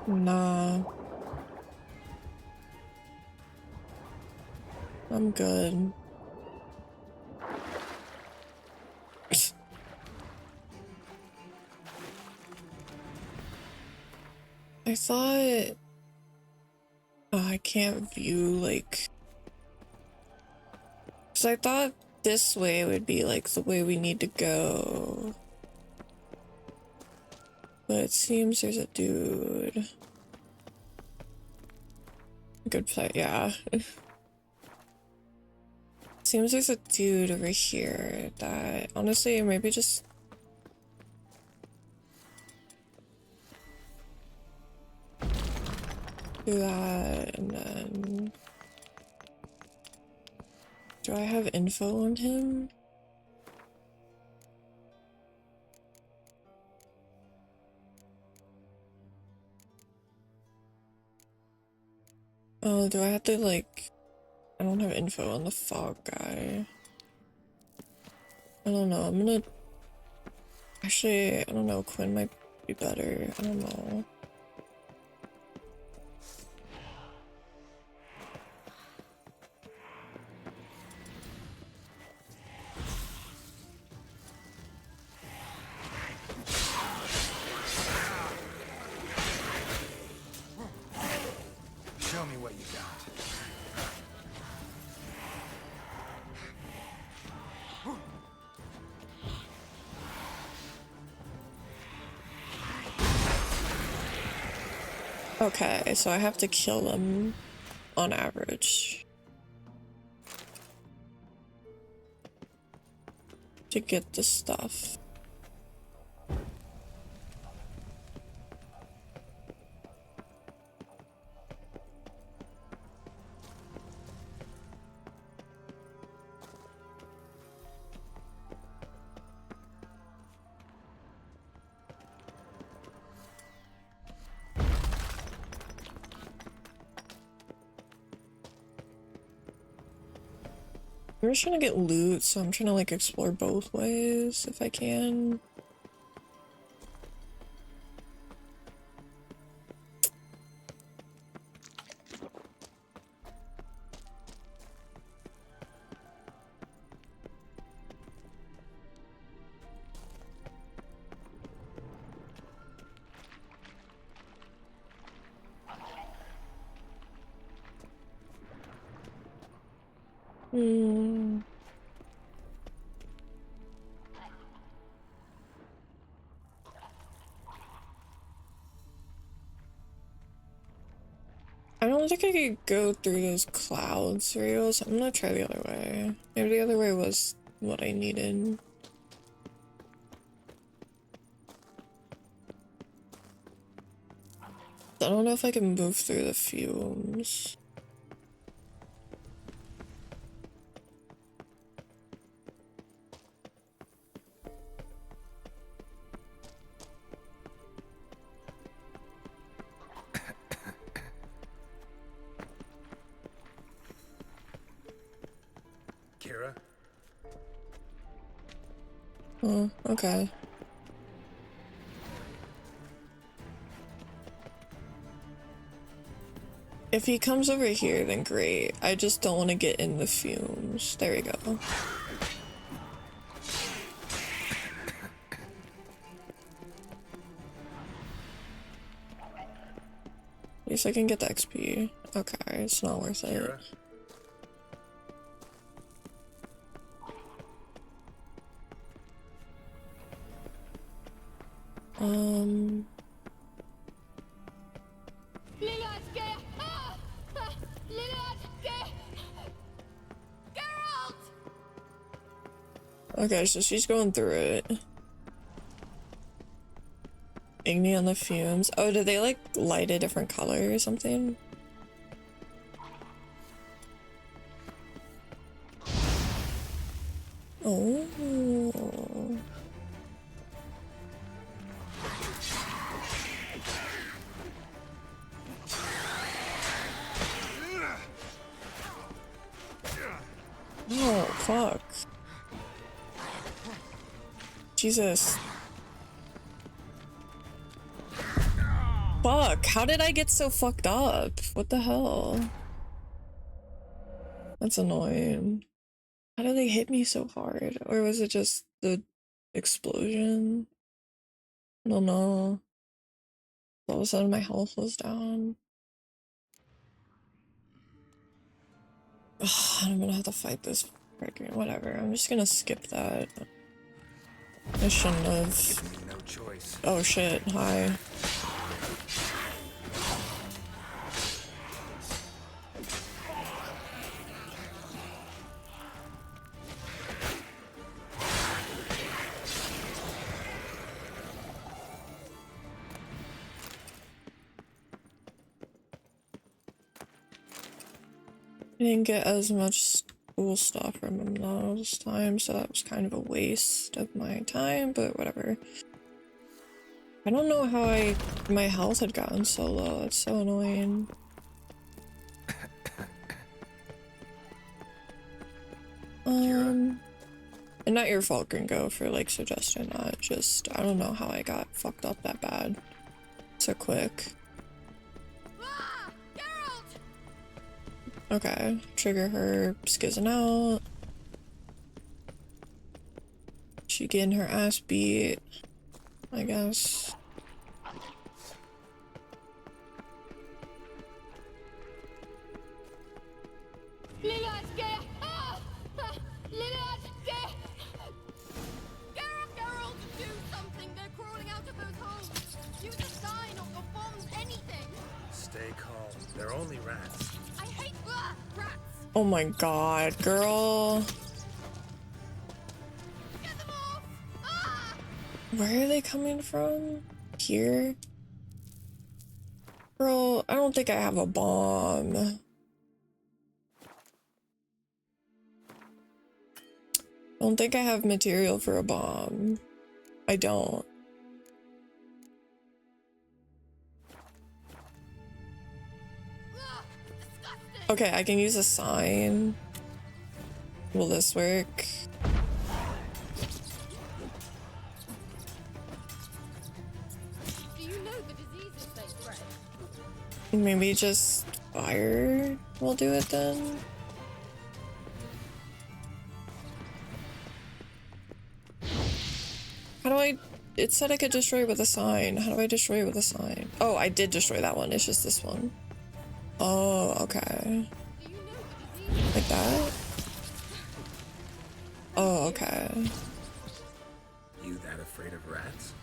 Nah. I'm good. I thought... Oh, I can't view, like... Because I thought this way would be, like, the way we need to go. But it seems there's a dude. Good play, yeah. Seems there's a dude over here that, honestly, maybe just... do that, and then... Do I have info on him? Oh, do I have to, like... I don't have info on the fog guy. I don't know, I'm gonna... Actually, I don't know, Quinn might be better. I don't know. Show me what you got. Okay, so I have to kill them on average to get the stuff. I'm just trying to get loot, so I'm trying to like explore both ways if I can. Hmm. I don't think I could go through those clouds real, so I'm gonna try the other way. Maybe the other way was what I needed. I don't know if I can move through the fumes. Kira? Oh, okay. If he comes over here, then great. I just don't want to get in the fumes. There we go. At least I can get the XP. Okay, it's not worth it. Kira? Okay, so she's going through it. Igni on the fumes. Oh, did they like light a different color or something? Oh. Oh, fuck. Jesus. Fuck, how did I get so fucked up? What the hell? That's annoying. How did they hit me so hard? Or was it just the explosion? I don't know. All of a sudden my health was down. Ugh, I'm gonna have to fight this freaking whatever. I'm just gonna skip that. I shouldn't have. No choice. Oh shit, hi. I didn't get as much cool stuff from him last time, so that was kind of a waste of my time, but whatever. I don't know how my health had gotten so low. It's so annoying. And not your fault, Gringo, for like suggesting that. Just, I don't know how I got fucked up that bad so quick. Okay, trigger her skizzing out. She getting her ass beat, I guess. Geralt, do something! They're crawling out of those holes! Use a sign or bombs, anything! Stay calm. They're only rats. I hate rats! Oh my god, girl. Get them off! Where are they coming from? Here? Girl, I don't think I have a bomb. I don't think I have material for a bomb. I don't. Okay, I can use a sign. Will this work? Do you know the diseases they spread? Maybe just fire will do it then? How do I... It said I could destroy it with a sign. How do I destroy it with a sign? Oh, I did destroy that one. It's just this one. Oh, okay. Like that? Oh, okay. You that afraid of rats?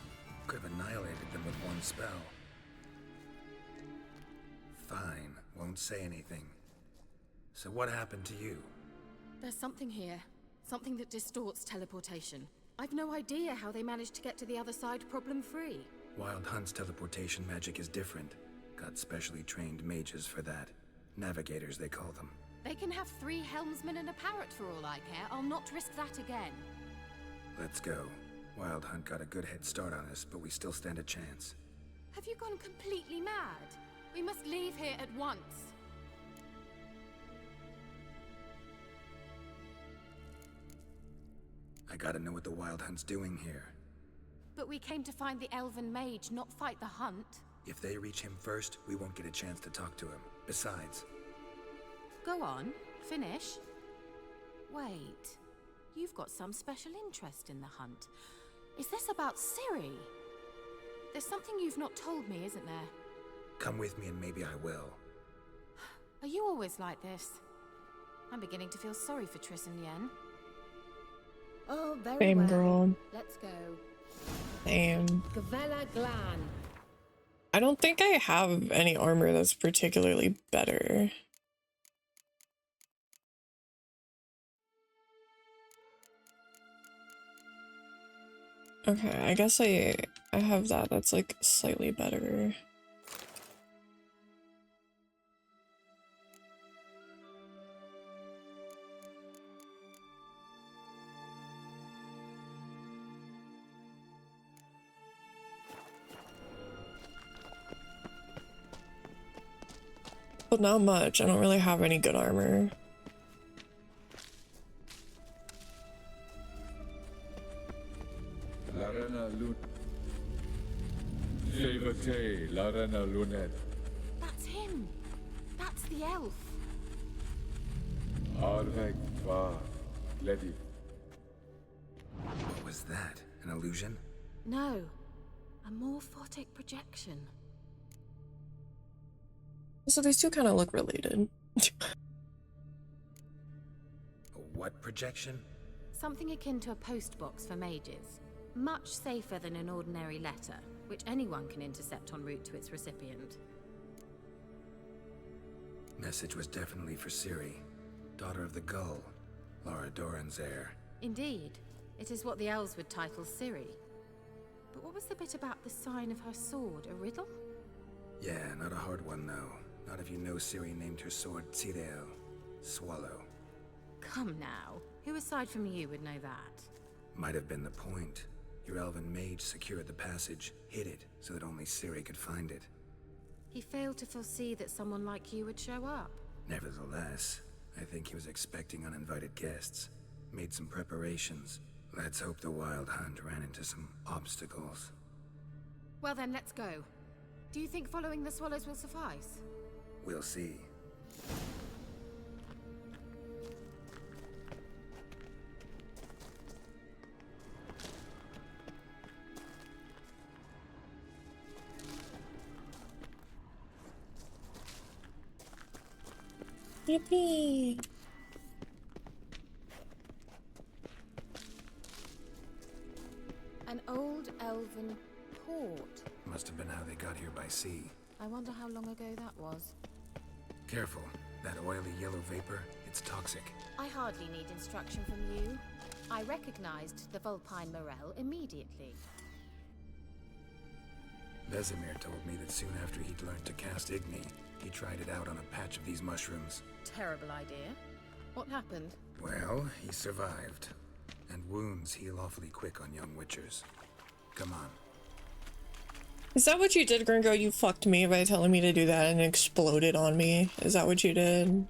Could have annihilated them with one spell. Fine, won't say anything. So what happened to you? There's something here. Something that distorts teleportation. I've no idea how they managed to get to the other side problem-free. Wild Hunt's teleportation magic is different. Got specially trained mages for that. Navigators, they call them. They can have 3 helmsmen and a parrot for all I care. I'll not risk that again. Let's go. Wild Hunt got a good head start on us, but we still stand a chance. Have you gone completely mad? We must leave here at once. I gotta know what the Wild Hunt's doing here. But we came to find the elven mage, not fight the hunt. If they reach him first, we won't get a chance to talk to him. Besides... Go on, finish. Wait, you've got some special interest in the hunt. Is this about Ciri? There's something you've not told me, isn't there? Come with me and maybe I will. Are you always like this? I'm beginning to feel sorry for Triss and Yen. Oh, very Same well. girl. Let's go. Same. Gavella Glan. I don't think I have any armor that's particularly better. Okay, I guess I have that. That's like slightly better. But not much. I don't really have any good armor. Larena Lun. Levate, Larena Lunet. That's him. That's the elf. Arvek va, Lady. What was that? An illusion? No, a morphotic projection. So these two kind of look related. A what projection? Something akin to a postbox for mages. Much safer than an ordinary letter, which anyone can intercept en route to its recipient. Message was definitely for Ciri, daughter of the Gull, Lara Doran's heir. Indeed, it is what the elves would title Ciri. But what was the bit about the sign of her sword? A riddle? Yeah, not a hard one though. Not if you know Ciri named her sword Tirel, Swallow. Come now, who aside from you would know that? Might have been the point. Your elven mage secured the passage, hid it, so that only Ciri could find it. He failed to foresee that someone like you would show up. Nevertheless, I think he was expecting uninvited guests. Made some preparations. Let's hope the Wild Hunt ran into some obstacles. Well then, let's go. Do you think following the swallows will suffice? We'll see. Yippee! An old elven port. Must have been how they got here by sea. I wonder how long ago that was. Careful. That oily yellow vapor, it's toxic. I hardly need instruction from you. I recognized the Vulpine Morel immediately. Vesemir told me that soon after he'd learned to cast Igni, he tried it out on a patch of these mushrooms. Terrible idea. What happened? Well, he survived. And wounds heal awfully quick on young witchers. Come on. Is that what you did, Gringo? You fucked me by telling me to do that and exploded on me. Is that what you did?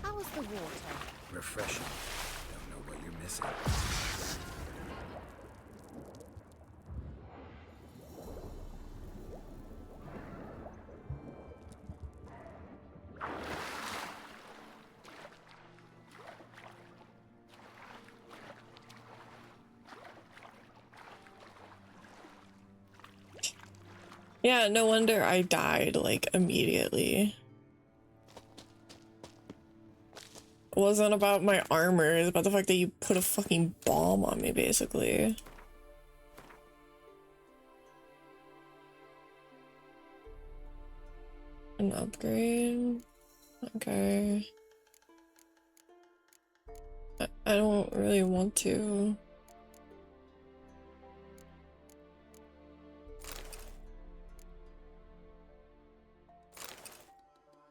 How was the water? Refreshing. Don't know what you're missing. Yeah, no wonder I died, like, immediately. It wasn't about my armor, it's about the fact that you put a fucking bomb on me, basically. An upgrade? Okay. I don't really want to.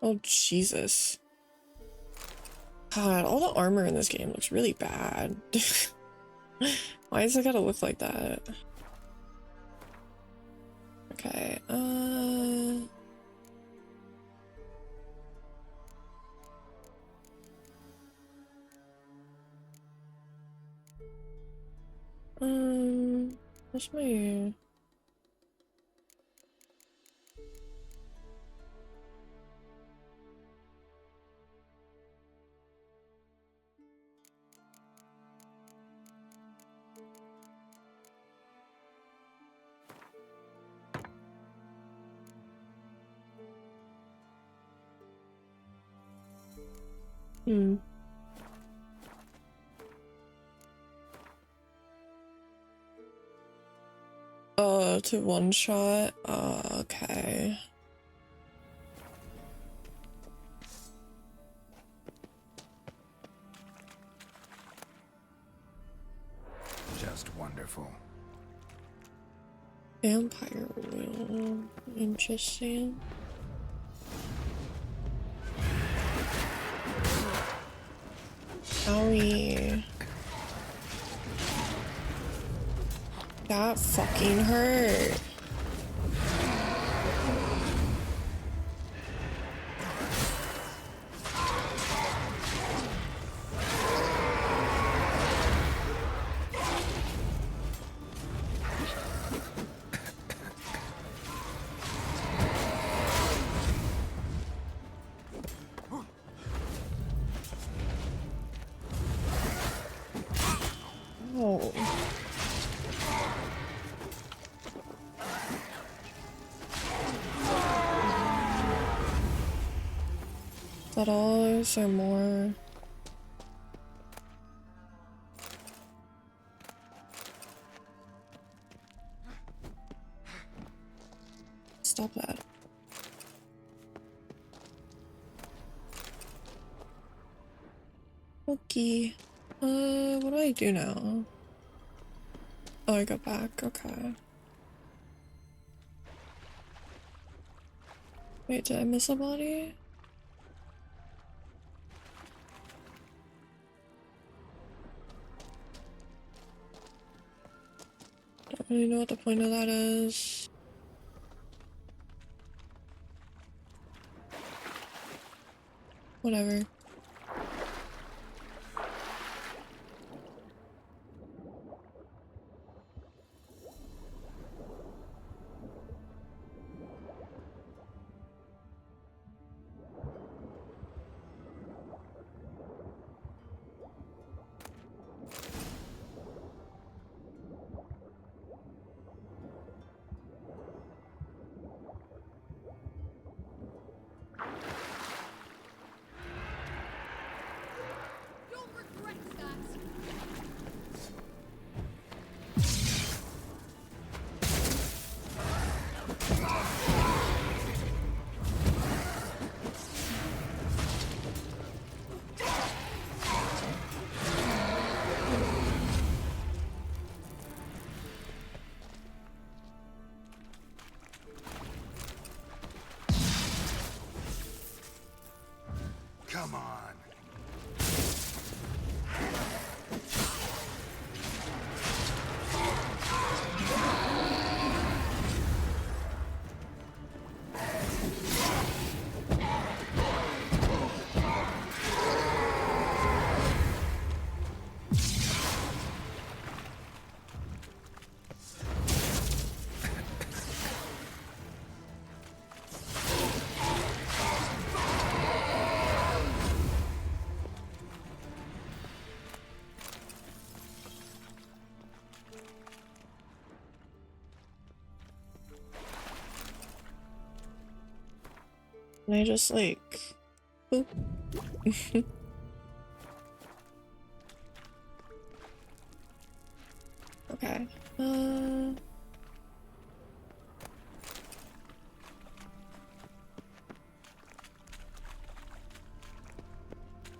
Oh, Jesus. God, all the armor in this game looks really bad. Why does it gotta look like that? Okay, what's my... to one shot? Okay. Just wonderful. Vampire oil. Interesting. Owie. That fucking hurt. Oh. Is that all? Is there more? Stop that. Okay. What do I do now? Oh, I go back. Okay. Wait, did I miss a body? don't even know what the point of that is. Whatever. Come on. And I just like, boop. Okay.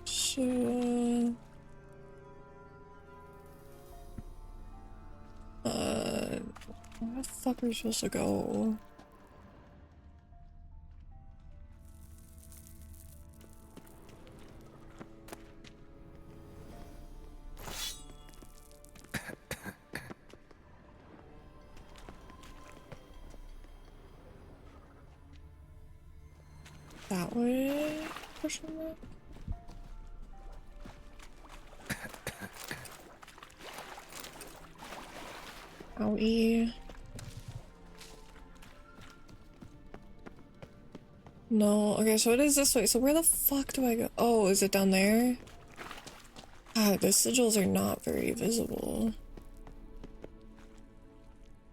So where the fuck are we supposed to go? That way? Question mark? Owie. No, okay, so it is this way. So where the fuck do I go? Oh, is it down there? Ah, the sigils are not very visible.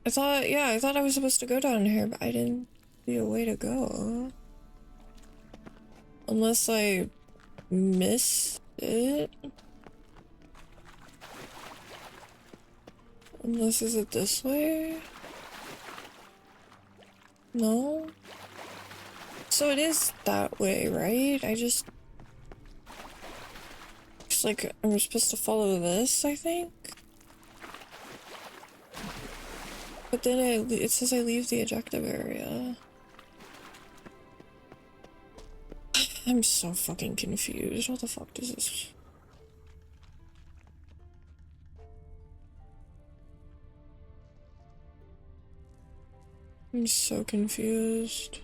I thought I was supposed to go down here, but I didn't see a way to go. Unless I missed it? Unless, is it this way? No? So it is that way, right? It's like, I'm supposed to follow this, I think? But then it says I leave the objective area. I'm so fucking confused. What the fuck does this? I'm so confused.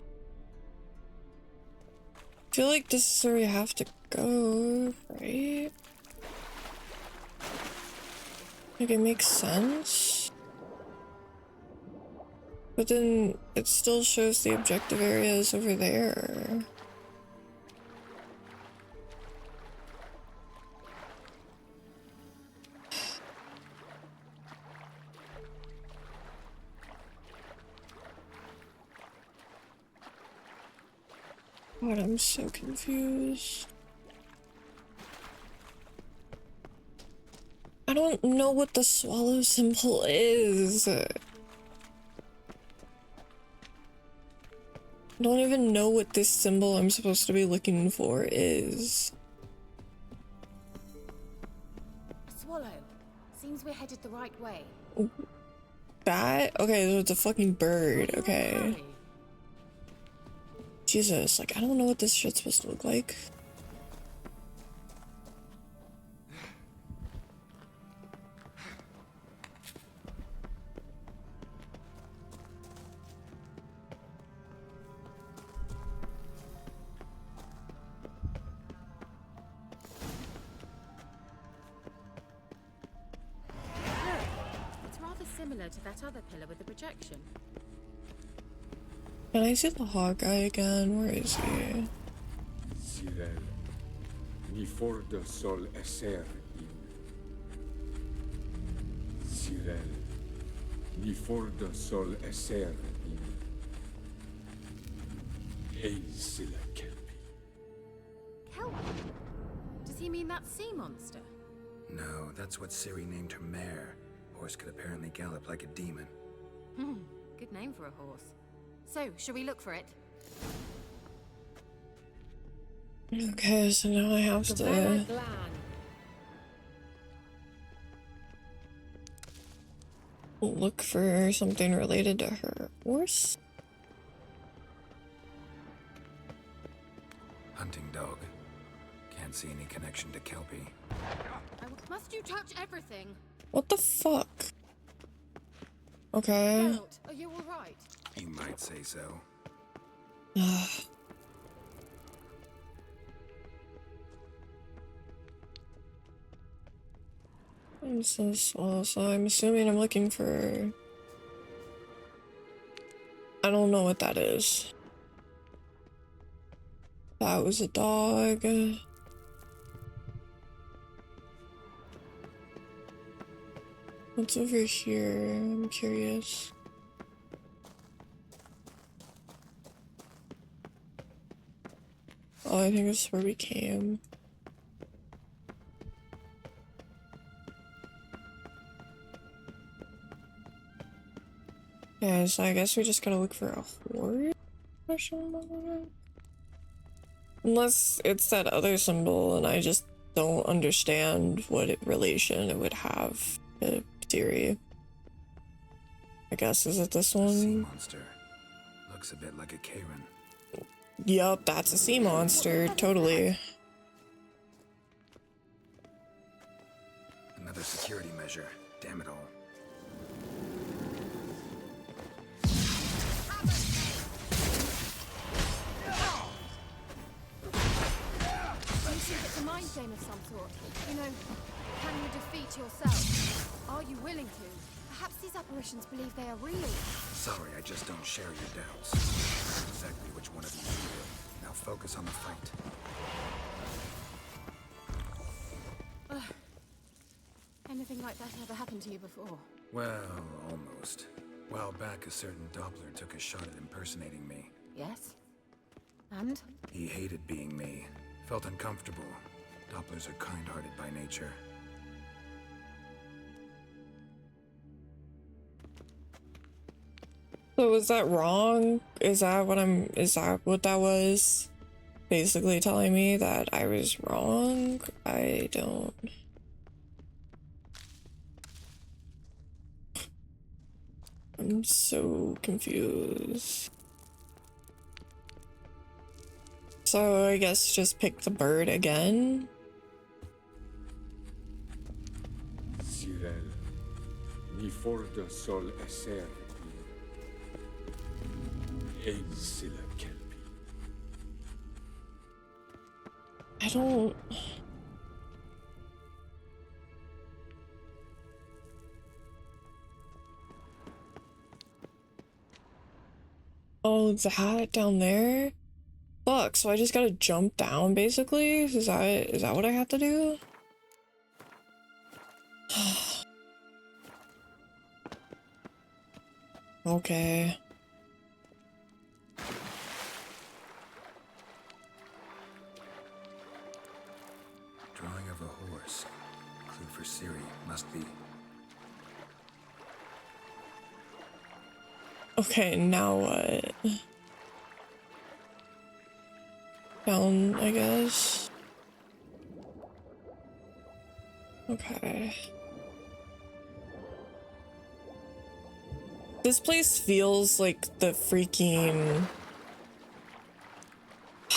I feel like this is where we have to go, right? Like, it makes sense. But then it still shows the objective areas over there. God, I'm so confused. I don't know what the swallow symbol is. I don't even know what this symbol I'm supposed to be looking for is. Swallow. Seems we're headed the right way. Bat? Okay, so it's a fucking bird. Okay. Jesus, like, I don't know what this shit's supposed to look like. similar to that other pillar with the projection. Can I see the Hawkeye again? Where is he? Cyril, ni forda sol esser in. Cyril, ni forda sol esser in. Hey, Silla Kelpie. Kelpie? Does he mean that sea monster? No, that's what Ciri named her mare. Horse could apparently gallop like a demon. Good name for a horse. So, shall we look for it? Okay, so now I have to look for something related to her horse. Hunting dog. Can't see any connection to Kelpie. Must you touch everything? What the fuck? Okay. Geralt, are you alright? You might say so. What's this? Well, so I'm assuming I'm looking for... I don't know what that is. That was a dog. What's over here? I'm curious. Oh, I think this is where we came. Yeah, so I guess we just gotta look for a horse? Question mark? Unless it's that other symbol and I just don't understand what relation it would have to Ciri. I guess, is it this one? Sea monster. Looks a bit like a Karen. Yup, that's a sea monster, totally. Another security measure. Damn it all. Seems like it's a mind game of some sort. You know, can you defeat yourself? Are you willing to? Perhaps these apparitions believe they are real. Sorry, I just don't share your doubts. Exactly which one of you is real. Now focus on the fight. Anything like that ever happened to you before? Well, almost. A while back, a certain Doppler took a shot at impersonating me. Yes? And? He hated being me. Felt uncomfortable. Dopplers are kind-hearted by nature. So was that wrong? Is that what that was? Basically telling me that I was wrong? I don't... I'm so confused. So I guess just pick the bird again? Cyril, ni forda sol esser in. Ein Silla Kelpie. I don't... Oh, that down there? Fuck, so I just gotta jump down basically? Is that what I have to do? Okay. Drawing of a horse. Clue for Ciri. Must be. Okay, now what? Down, I guess. Okay. This place feels like the freaking...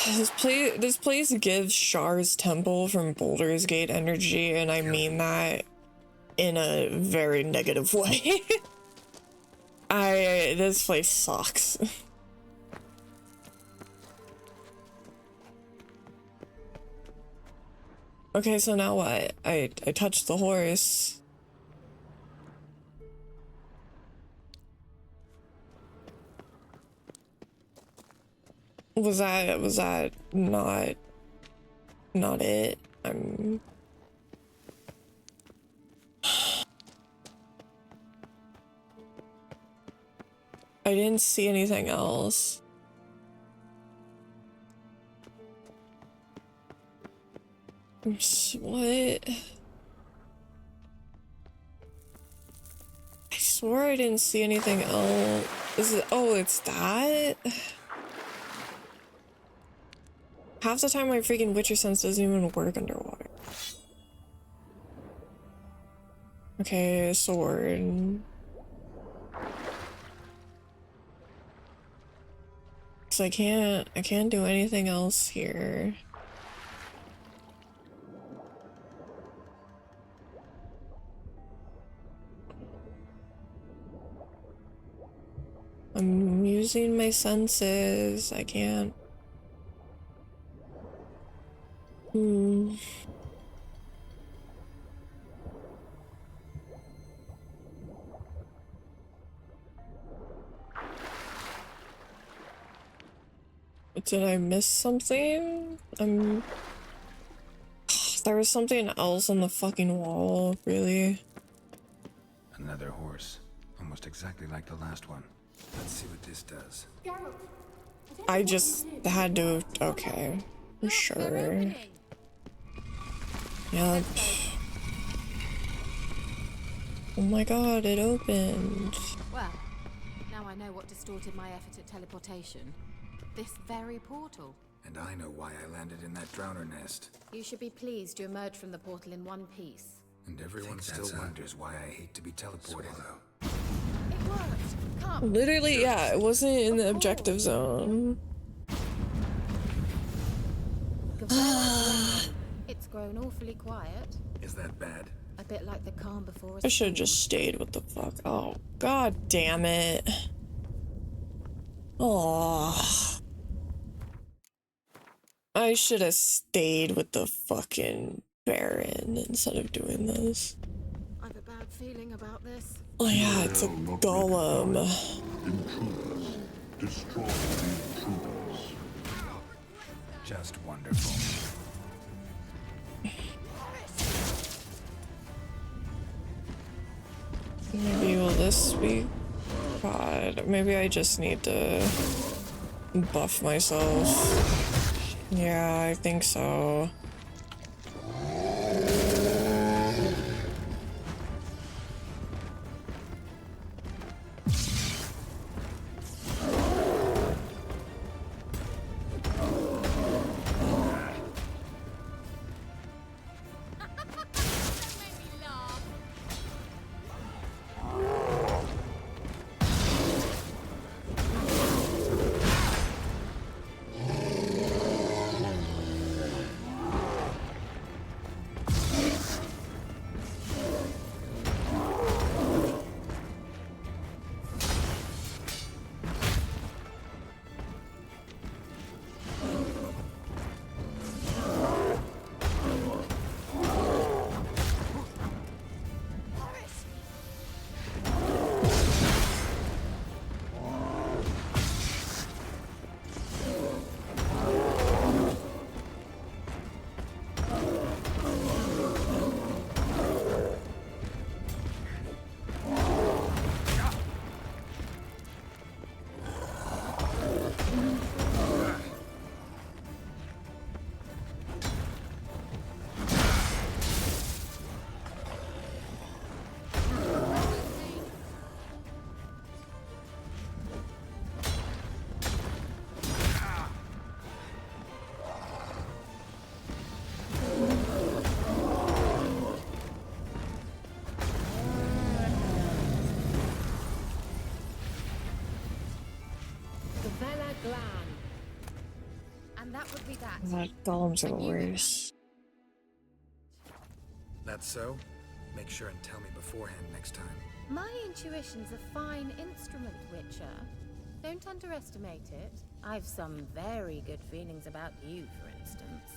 This place gives Shar's Temple from Baldur's Gate energy, and I mean that in a very negative way. This place sucks. Okay, so now what? I touched the horse. Was that not it? I didn't see anything else. What? I swore I didn't see anything else. Is it? Oh, it's that? Half the time my freaking Witcher sense doesn't even work underwater. Okay, sword. So I can't do anything else here. I'm using my senses. I can't. Did I miss something? There was something else on the fucking wall, really. Another horse. Almost exactly like the last one. Let's see what this does. I just had to. Okay. For sure. Yep. Oh my god, it opened. Well, now I know what distorted my effort at teleportation. This very portal. And I know why I landed in that drowner nest. You should be pleased you emerged from the portal in one piece. And everyone still wonders why I hate to be teleported. It worked. Come. Literally, yeah, it wasn't in the objective zone. It's grown awfully quiet. Is that bad? A bit like the calm before a I should have just stayed. What the fuck? Oh, god damn it. Oh. I should have stayed with the fucking Baron instead of doing this. I've a bad feeling about this. Oh yeah, it's a golem. Intruders. Destroy the intruders. Just wonderful. Maybe will this be... God, maybe I just need to buff myself. Yeah, I think so. And that would be that. God, golems are the worst. That's so? Make sure and tell me beforehand next time. My intuition's a fine instrument, Witcher. Don't underestimate it. I've some very good feelings about you, for instance.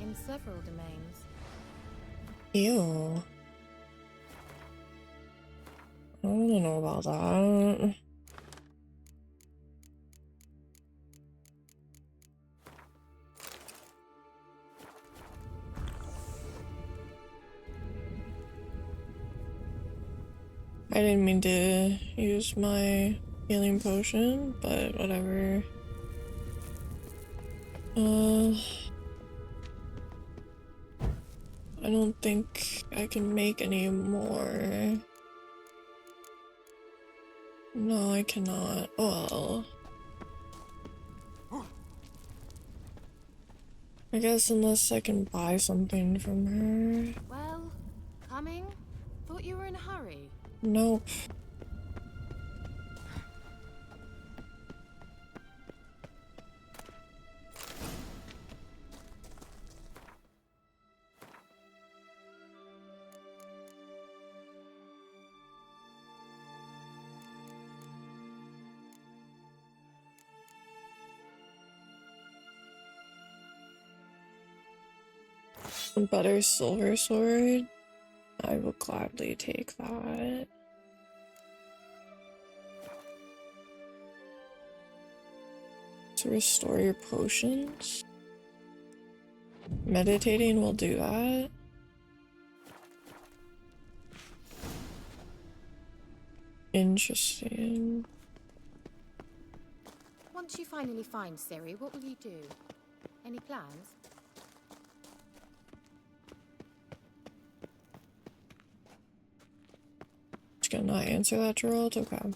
In several domains. Ew. I don't know about that. I didn't mean to use my healing potion, but whatever. I don't think I can make any more. No, I cannot. Well, I guess unless I can buy something from her. Well, coming? Thought you were in a hurry. Nope. A better silver sword? I will gladly take that. To restore your potions? Meditating will do that. Interesting. Once you finally find Ciri, what will you do? Any plans? Just gonna not answer that, Gerald? Okay.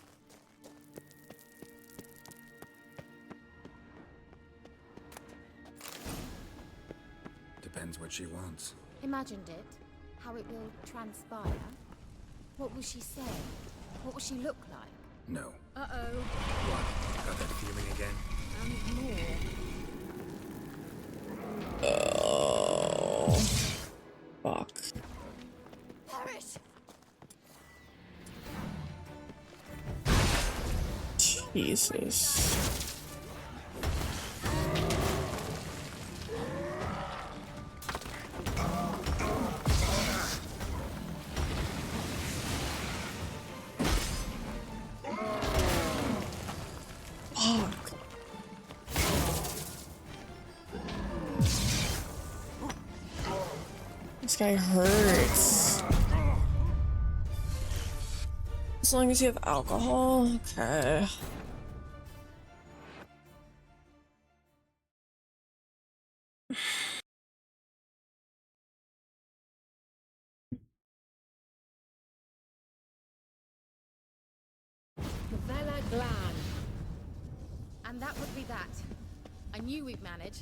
Depends what she wants. Imagined it? How it will transpire? What will she say? What will she look like? No. Uh-oh. What? Got that feeling again? And more. Oh. Fuck. Perish! Jesus. Fuck. This guy hurts. As long as you have alcohol, okay. Novella Glan. And that would be that. I knew we'd manage.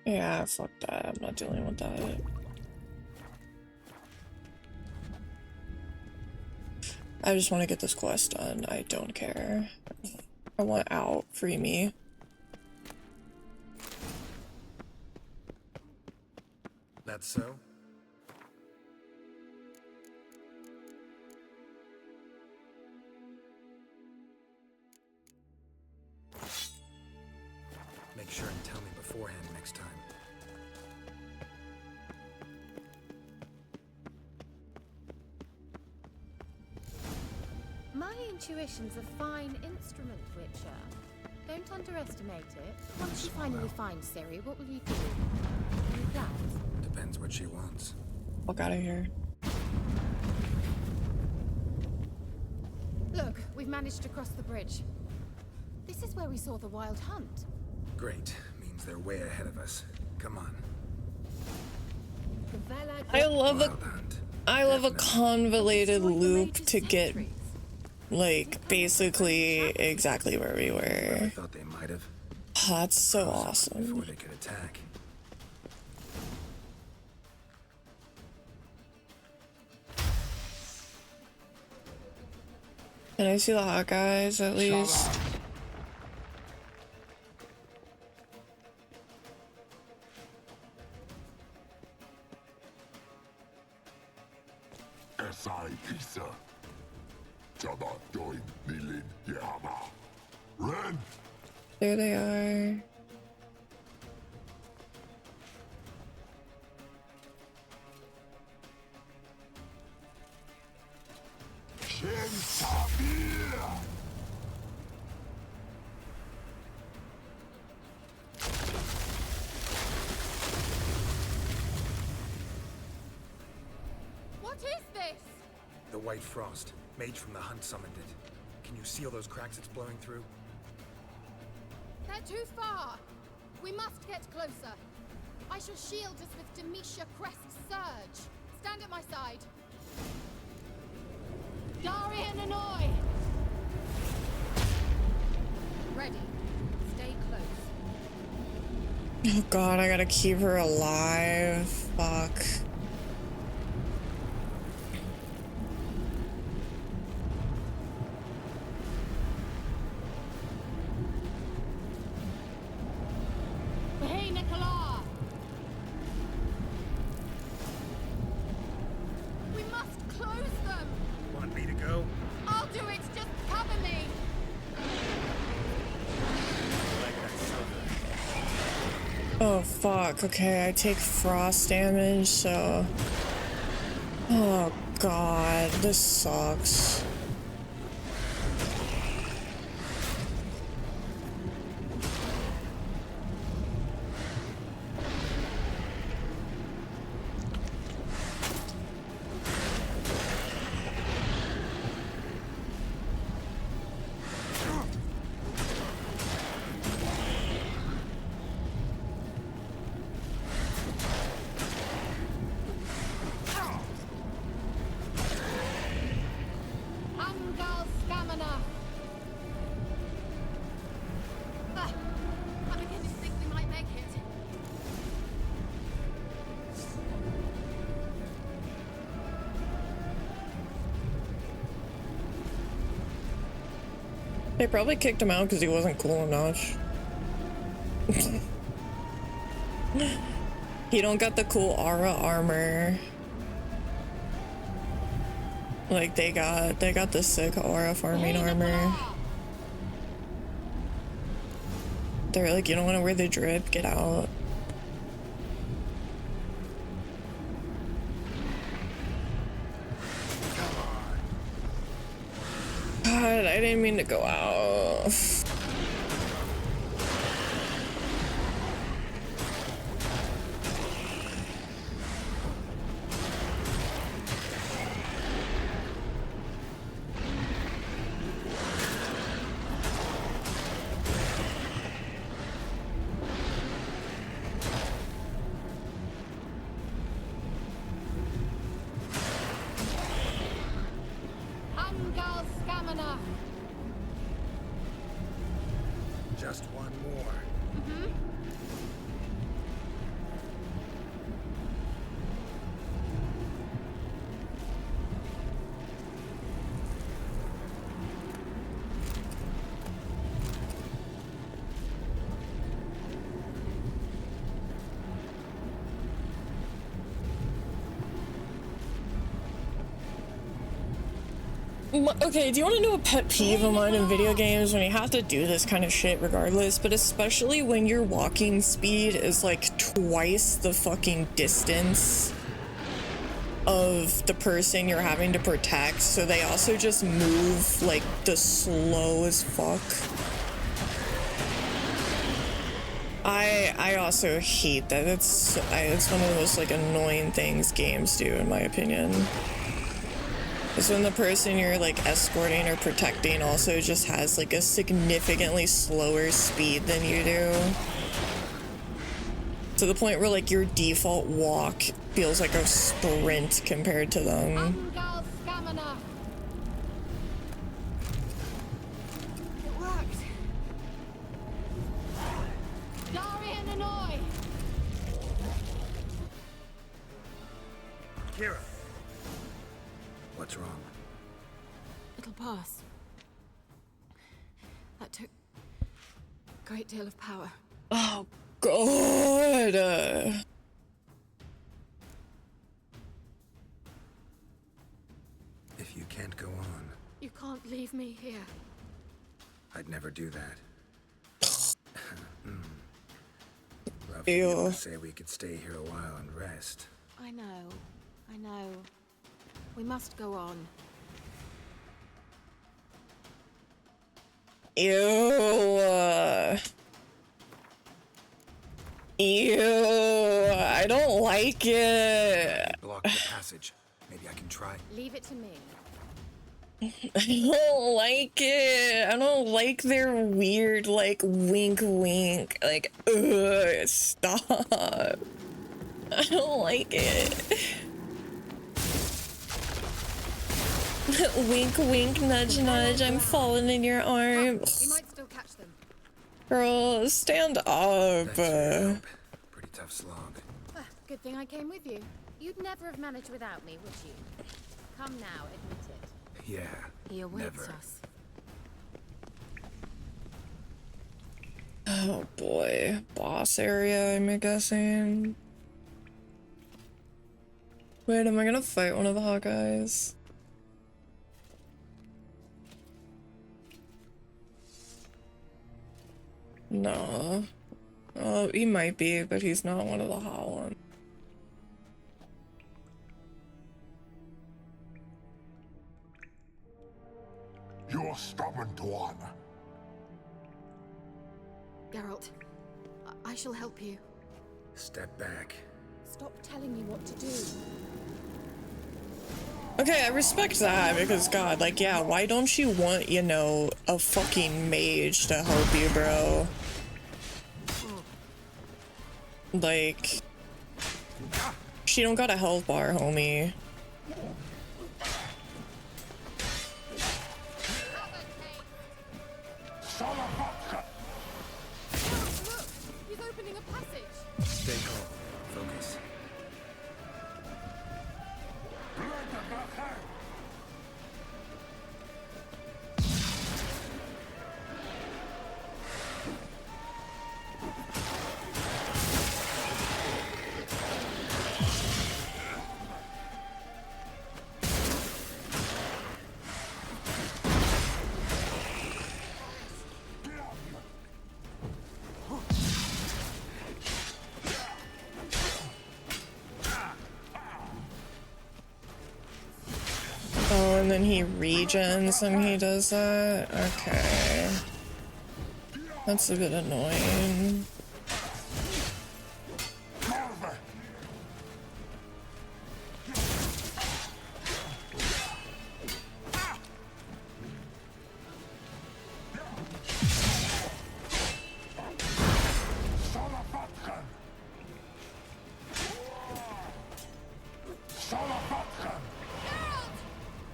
Yeah, fuck that. I'm not dealing with that. I just want to get this quest done. I don't care. I want out. Free me. That's so? Make sure and tell me beforehand next time. My intuition's a fine instrument, Witcher. Don't underestimate it. Once you finally find Ciri, what will you do? Any plans? Depends what she wants. Fuck out of here. Look, we've managed to cross the bridge. This is where we saw the wild hunt. Great. Means they're way ahead of us. Come on. I love a convoluted loop to get, like, basically exactly where we were. I thought they might have. Oh, that's so awesome. Before they could attack. Can I see the hot guys at least? There they are. What is this? The white frost. Mage from the hunt summoned it. Can you seal those cracks it's blowing through? They're too far. We must get closer. I shall shield us with Demetia Crest's surge. Stand at my side. Darian Annoy! Ready. Stay close. Oh god, I gotta keep her alive. Fuck. Hey, Nicola! We must close them! Want me to go? I'll do it, just cover me! Oh fuck, okay, I take frost damage, so... Oh god, this sucks. Angal Stamina! I begin to think we might make it. They probably kicked him out because he wasn't cool enough. He don't got the cool aura armor. Like they got the sick aura farming armor. They're like, you don't want to wear the drip, get out. God, I didn't mean to go out. Angal Stamina! Just one more. Mm-hmm. Okay, do you want to know a pet peeve of mine in video games? When you have to do this kind of shit regardless, but especially when your walking speed is like twice the fucking distance of the person you're having to protect, so they also just move like the slowest fuck. I also hate that. It's one of the most like annoying things games do, in my opinion. Is when the person you're like escorting or protecting also just has like a significantly slower speed than you do. To the point where like your default walk feels like a sprint compared to them. Angal Stamina! It worked! Darian Annoy! Kira! What's wrong? It'll pass. That took a great deal of power. Oh god. If you can't go on, You can't leave me here. I'd never do that. Love Ew. to be able to say we could stay here a while and rest. I know. We must go on. Ew. Ew. I don't like it. Block the passage. Maybe I can try. Leave it to me. I don't like it. I don't like their weird, like, wink wink. Like, ugh, stop. I don't like it. Wink wink, nudge nudge, I'm falling in your arms. We might still catch them. Girl, stand up. Pretty tough slog. Good thing I came with you. You'd never have managed without me, would you? Come now, admit it. Yeah, He awaits never. us. Oh boy, boss area, I'm guessing. Wait, am I gonna fight one of the Hawkeyes? No. Oh, he might be, but he's not one of the hot ones. You're stubborn, Tuan. Geralt, I shall help you. Step back. Stop telling me what to do. Okay, I respect that because God, like, yeah, why don't you want, you know, a fucking mage to help you, bro? Like, she don't got a health bar, homie. Look, he's opening a passage. Stay calm. Focus. Oh, and then he regens when he does that? Okay. That's a bit annoying.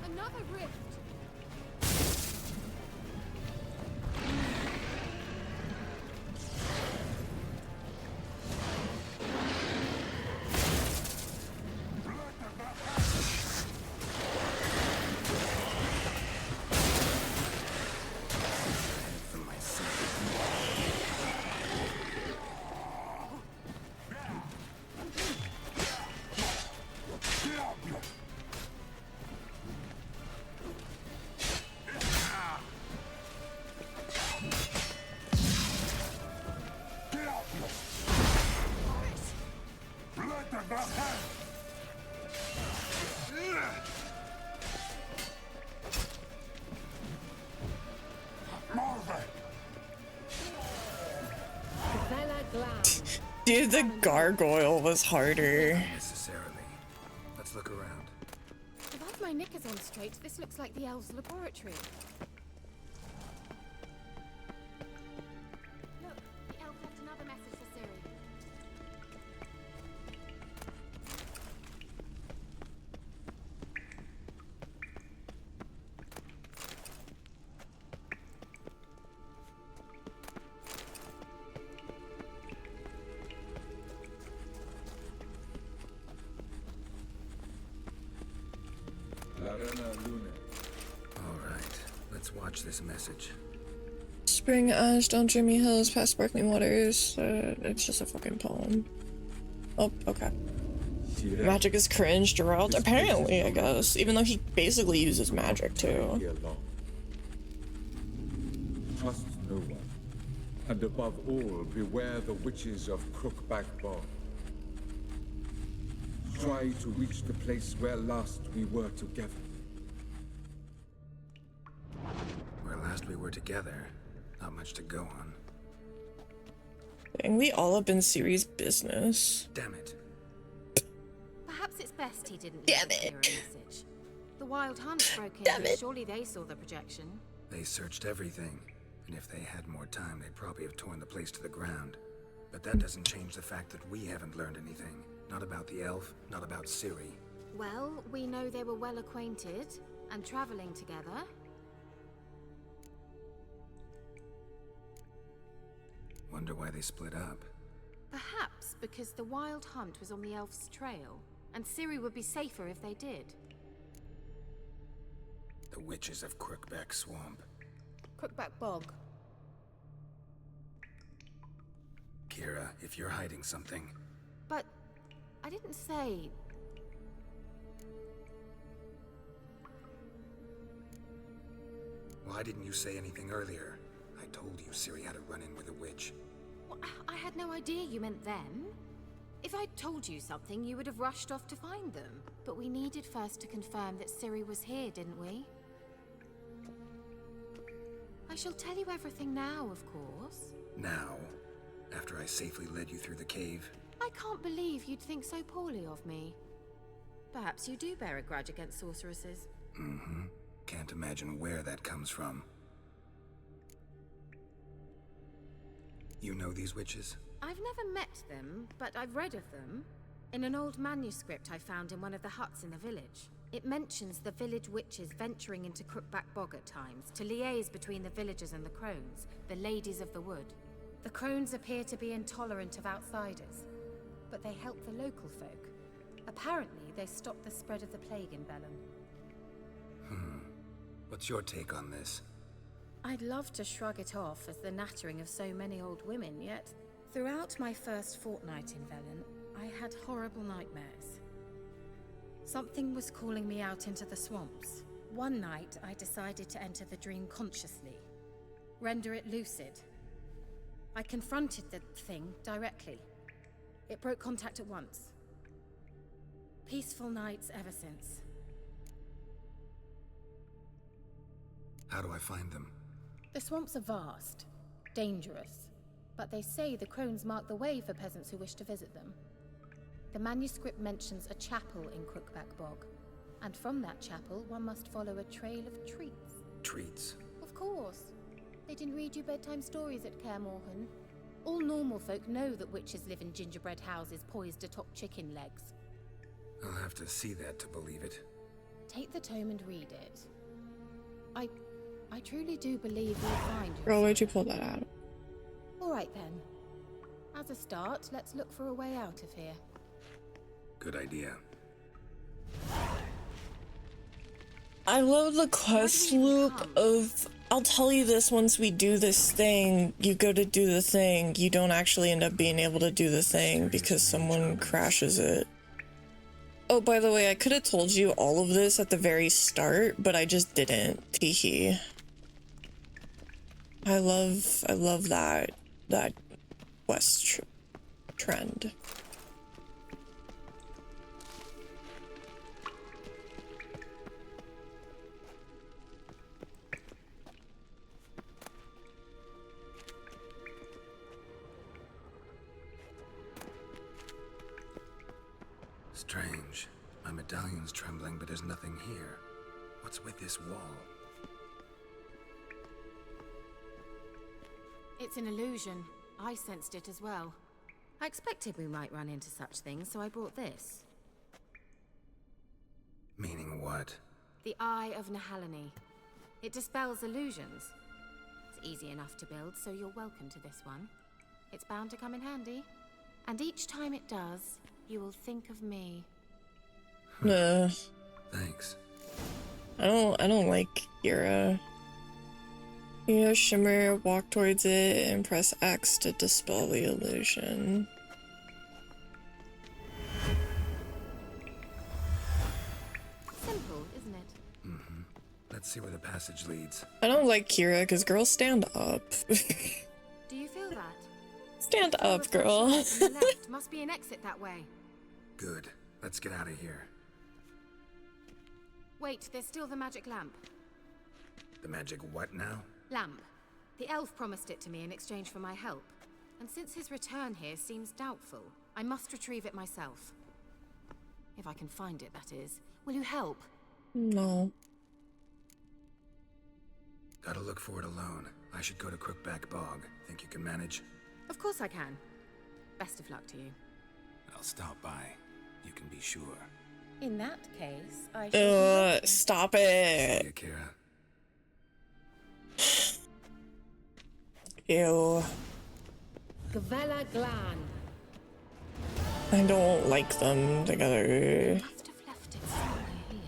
Another rift. Dude, the gargoyle was harder. Necessarily. Let's look around. If I've my knickers on straight, this looks like the elves' laboratory. Look, the elf left another message for Ciri. Alright, let's watch this message. Spring ash down dreamy hills past sparkling waters. It's just a fucking poem. Oh, okay. Magic is cringe, Geralt. Apparently, I guess. Even though he basically uses magic too. Trust no one. And above all, beware the witches of Crookback Bog. Try to reach the place where last we were together. Where last we were together, not much to go on. Dang, we all up in Ciri's business. Damn it. Perhaps it's best he didn't Damn leave it. a message. The Wild Hunt broke Damn in. it. Surely they saw the projection. They searched everything, and if they had more time, they'd probably have torn the place to the ground. But that doesn't change the fact that we haven't learned anything. Not about the elf, not about Ciri. Well, we know they were well acquainted and traveling together. Wonder why they split up. Perhaps because the Wild Hunt was on the elf's trail, and Ciri would be safer if they did. The witches of Crookback Swamp. Crookback Bog. Kira, if you're hiding something... But I didn't say... Why didn't you say anything earlier? I told you Ciri had a run-in with a witch. Well, I had no idea you meant them. If I'd told you something, you would have rushed off to find them. But we needed first to confirm that Ciri was here, didn't we? I shall tell you everything now, of course. Now? After I safely led you through the cave? I can't believe you'd think so poorly of me. Perhaps you do bear a grudge against sorceresses. Mm-hmm. Can't imagine where that comes from. You know these witches? I've never met them, but I've read of them. In an old manuscript I found in one of the huts in the village. It mentions the village witches venturing into Crookback Bog at times to liaise between the villagers and the crones, the ladies of the wood. The crones appear to be intolerant of outsiders, but they help the local folk. Apparently, they stopped the spread of the plague in Bellum. What's your take on this? I'd love to shrug it off as the nattering of so many old women, yet throughout my first fortnight in Velen, I had horrible nightmares. Something was calling me out into the swamps. One night, I decided to enter the dream consciously, render it lucid. I confronted the thing directly. It broke contact at once. Peaceful nights ever since. How do I find them? The swamps are vast, dangerous, but they say the crones mark the way for peasants who wish to visit them. The manuscript mentions a chapel in Crookback Bog, and from that chapel one must follow a trail of treats. Treats? Of course. They didn't read you bedtime stories at Kaer Morhen. All normal folk know that witches live in gingerbread houses poised atop chicken legs. I'll have to see that to believe it. Take the tome and read it. I truly do believe you'll find your Girl, why'd you pull that out? All right then. As a start, let's look for a way out of here. Good idea. I love the quest loop of, I'll tell you this once we do this thing, you go to do the thing, you don't actually end up being able to do the thing because someone crashes it. Oh, by the way, I could have told you all of this at the very start, but I just didn't. Teehee. I love that quest trend. Strange. My medallion's trembling, but there's nothing here. What's with this wall? It's an illusion. I sensed it as well. I expected we might run into such things, so I brought this. Meaning what? The Eye of Nahalani. It dispels illusions. It's easy enough to build, so you're welcome to this one. It's bound to come in handy. And each time it does, you will think of me. No. Thanks. I don't like Kira. You shimmer, walk towards it, and press X to dispel the illusion. Simple, isn't it? Mm-hmm. Let's see where the passage leads. I don't like Kira because girls stand up. Do you feel that? Stand up, girl. On the left. Must be an exit that way. Good. Let's get out of here. Wait, there's still the magic lamp. The magic what now? Lamp. The elf promised it to me in exchange for my help. And since his return here seems doubtful, I must retrieve it myself. If I can find it, that is. Will you help? No. Gotta look for it alone. I should go to Crookback Bog. Think you can manage? Of course I can. Best of luck to you. I'll stop by. You can be sure. In that case, I shall Stop See it. ya, Kira. Ew. Gavella Glan. I don't like them together. Must have left it somewhere here.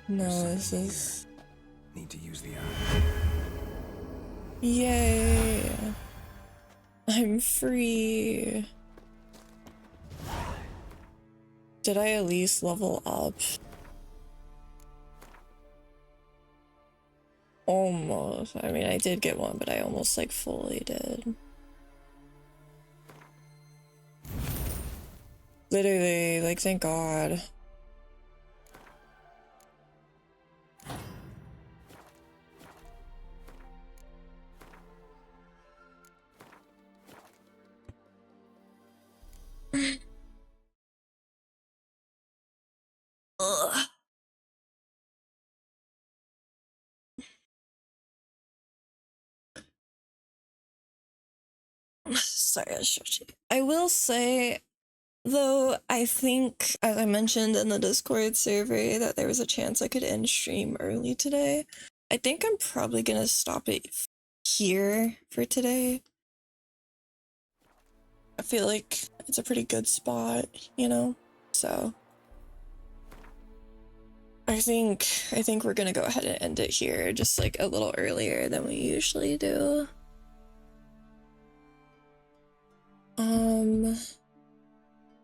No, this is... Need to use the eye. Yay. I'm free. Did I at least level up? Almost. I mean, I did get one, but I almost like fully did. Literally, like, thank God. Ugh. Sorry, I will say, though, I think, as I mentioned in the Discord survey, that there was a chance I could end stream early today. I think I'm probably gonna stop it here for today. I feel like it's a pretty good spot, you know? So I think we're gonna go ahead and end it here, just like a little earlier than we usually do.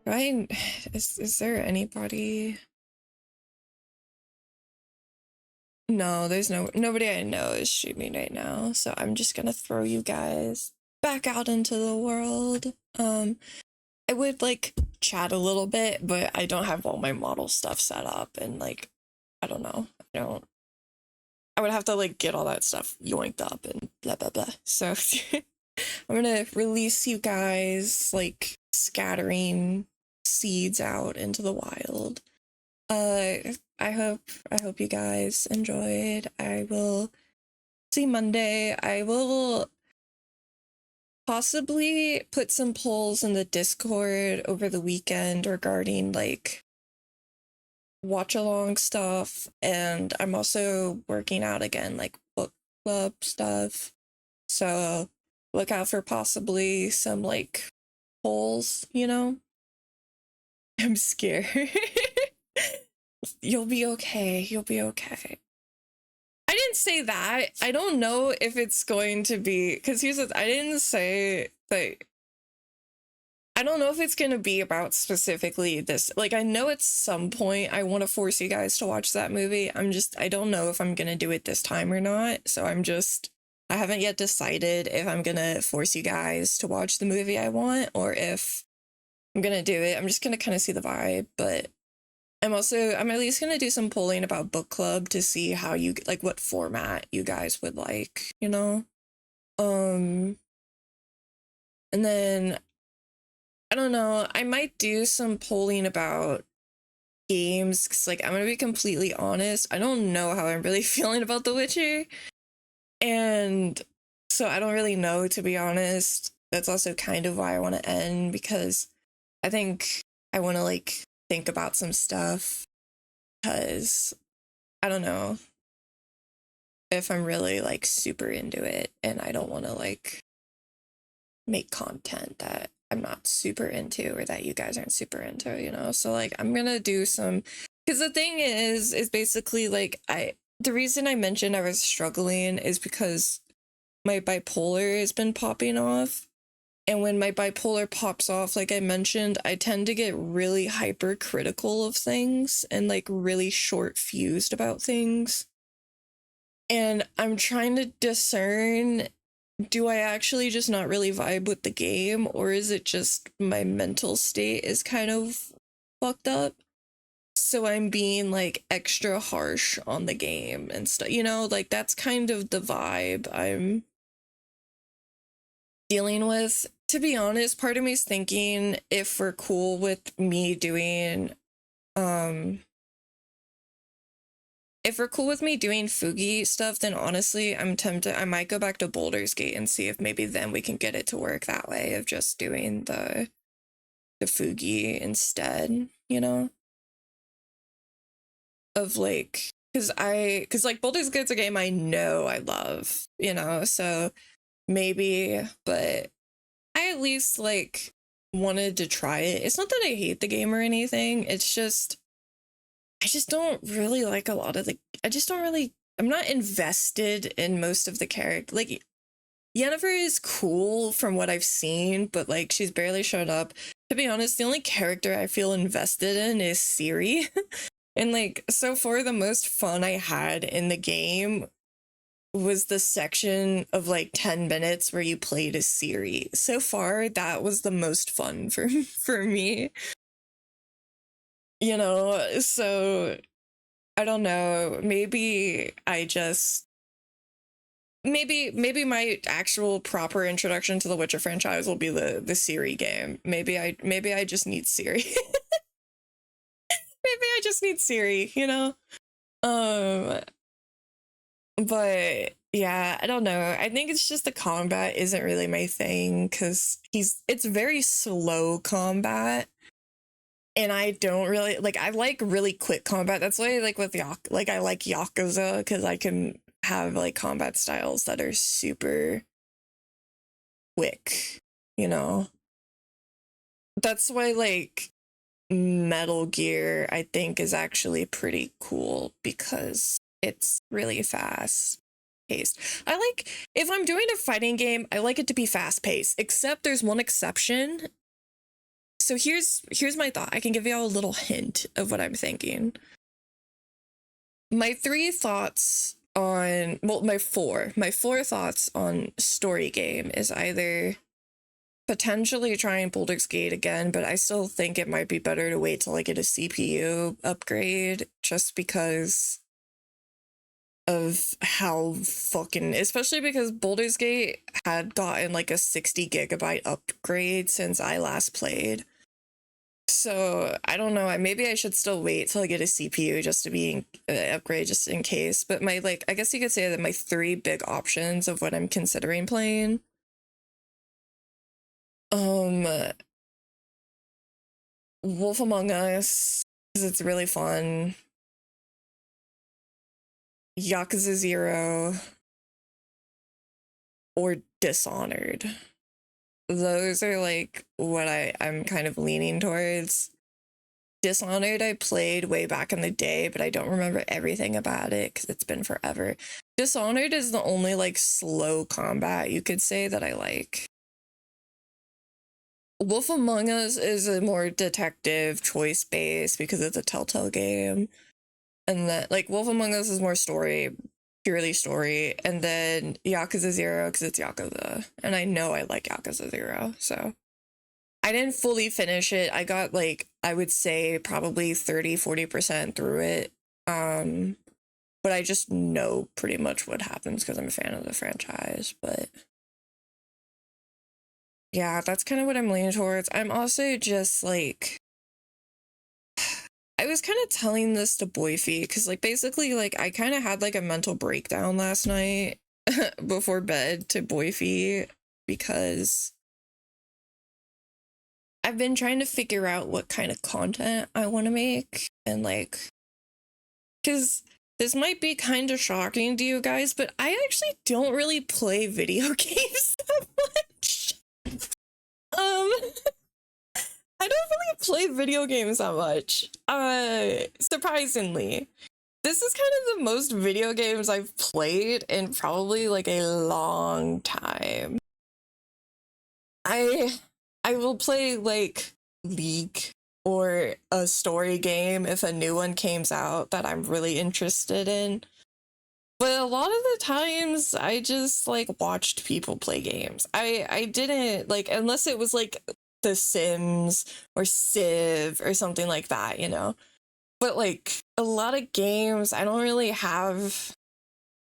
Right? Is there anybody? No, there's nobody I know is streaming right now, so I'm just gonna throw you guys back out into the world. I would like chat a little bit, but I don't have all my model stuff set up, and like I don't know. I would have to like get all that stuff yoinked up and blah blah blah. So I'm gonna release you guys, like scattering seeds out into the wild. I hope you guys enjoyed. I will see Monday. I will possibly put some polls in the Discord over the weekend regarding like watch along stuff, and I'm also working out again like book club stuff. So look out for possibly some like polls, you know? I'm scared. You'll be okay. You'll be okay. I didn't say that. I don't know if it's going to be, because here's the, I didn't say that. I don't know if it's going to be about specifically this. Like, I know at some point I want to force you guys to watch that movie. I don't know if I'm going to do it this time or not. So I haven't yet decided if I'm going to force you guys to watch the movie I want or if I'm going to do it. I'm just going to kind of see the vibe, but I'm at least going to do some polling about book club to see how you, like, what format you guys would like, you know? And then, I don't know, I might do some polling about games, because, like, I'm going to be completely honest, I don't know how I'm really feeling about The Witcher, and so I don't really know, to be honest. That's also kind of why I want to end, because I think I want to, like, think about some stuff, because I don't know if I'm really like super into it, and I don't want to like make content that I'm not super into or that you guys aren't super into, you know? So like I'm gonna do some, because the thing is basically like the reason I mentioned I was struggling is because my bipolar has been popping off. And when my bipolar pops off, like I mentioned, I tend to get really hypercritical of things and like really short fused about things. And I'm trying to discern, do I actually just not really vibe with the game, or is it just my mental state is kind of fucked up? So I'm being like extra harsh on the game and stuff, you know, like that's kind of the vibe I'm dealing with. to be honest, part of me's thinking if we're cool with me doing, if we're cool with me doing Fugi stuff, then honestly, I'm tempted. I might go back to Baldur's Gate and see if maybe then we can get it to work that way of just doing the Fugi instead, of like, because like Baldur's Gate's a game I know I love, so maybe, but I at least like wanted to try it. It's not that I hate the game or anything. It's just I just don't really like a lot of I'm not invested in most of the character. Like Yennefer is cool from what I've seen, but like she's barely showed up. To be honest, the only character I feel invested in is Ciri. And like so far the most fun I had in the game was the section of like 10 minutes where you played as Ciri. So far, that was the most fun for me. So I don't know. Maybe my actual proper introduction to the Witcher franchise will be the Ciri game. Maybe I just need Ciri. Maybe I just need Ciri. But yeah, I don't know. I think it's just the combat isn't really my thing because it's very slow combat. And I don't really like, I like really quick combat. That's why I like with I like Yakuza because I can have like combat styles that are super quick. That's why like Metal Gear I think is actually pretty cool because it's really fast paced. I like, if I'm doing a fighting game, I like it to be fast paced, except there's one exception. So here's my thought. I can give you all a little hint of what I'm thinking. My four thoughts on story game is either potentially trying Baldur's Gate again, but I still think it might be better to wait till I get a CPU upgrade just because of how especially because Baldur's Gate had gotten like a 60 gigabyte upgrade since I last played. So I don't know. Maybe I should still wait till I get a CPU just to be upgrade just in case. But I guess you could say that my three big options of what I'm considering playing. Wolf Among Us, because it's really fun. Yakuza 0 or Dishonored. Those are like what I'm kind of leaning towards. Dishonored I played way back in the day, but I don't remember everything about it because it's been forever. Dishonored is the only like slow combat you could say that I like. Wolf Among Us is a more detective choice based because it's a Telltale game. And that like Wolf Among Us is more purely story, and then Yakuza 0 because it's Yakuza, and I know I like Yakuza 0, so I didn't fully finish it. I got like, I would say probably 30-40% through it, but I just know pretty much what happens because I'm a fan of the franchise. But yeah, that's kind of what I'm leaning towards. I'm also just like, I was kind of telling this to Boyfie because like basically like I kind of had like a mental breakdown last night before bed to Boyfie because I've been trying to figure out what kind of content I want to make, and like, because this might be kind of shocking to you guys, but I actually don't really play video games that much. I don't really play video games that much. Surprisingly. This is kind of the most video games I've played in probably like a long time. I will play like League or a story game if a new one comes out that I'm really interested in. But a lot of the times I just like watched people play games. I didn't like, unless it was like The Sims or Civ or something like that. But like a lot of games I don't really have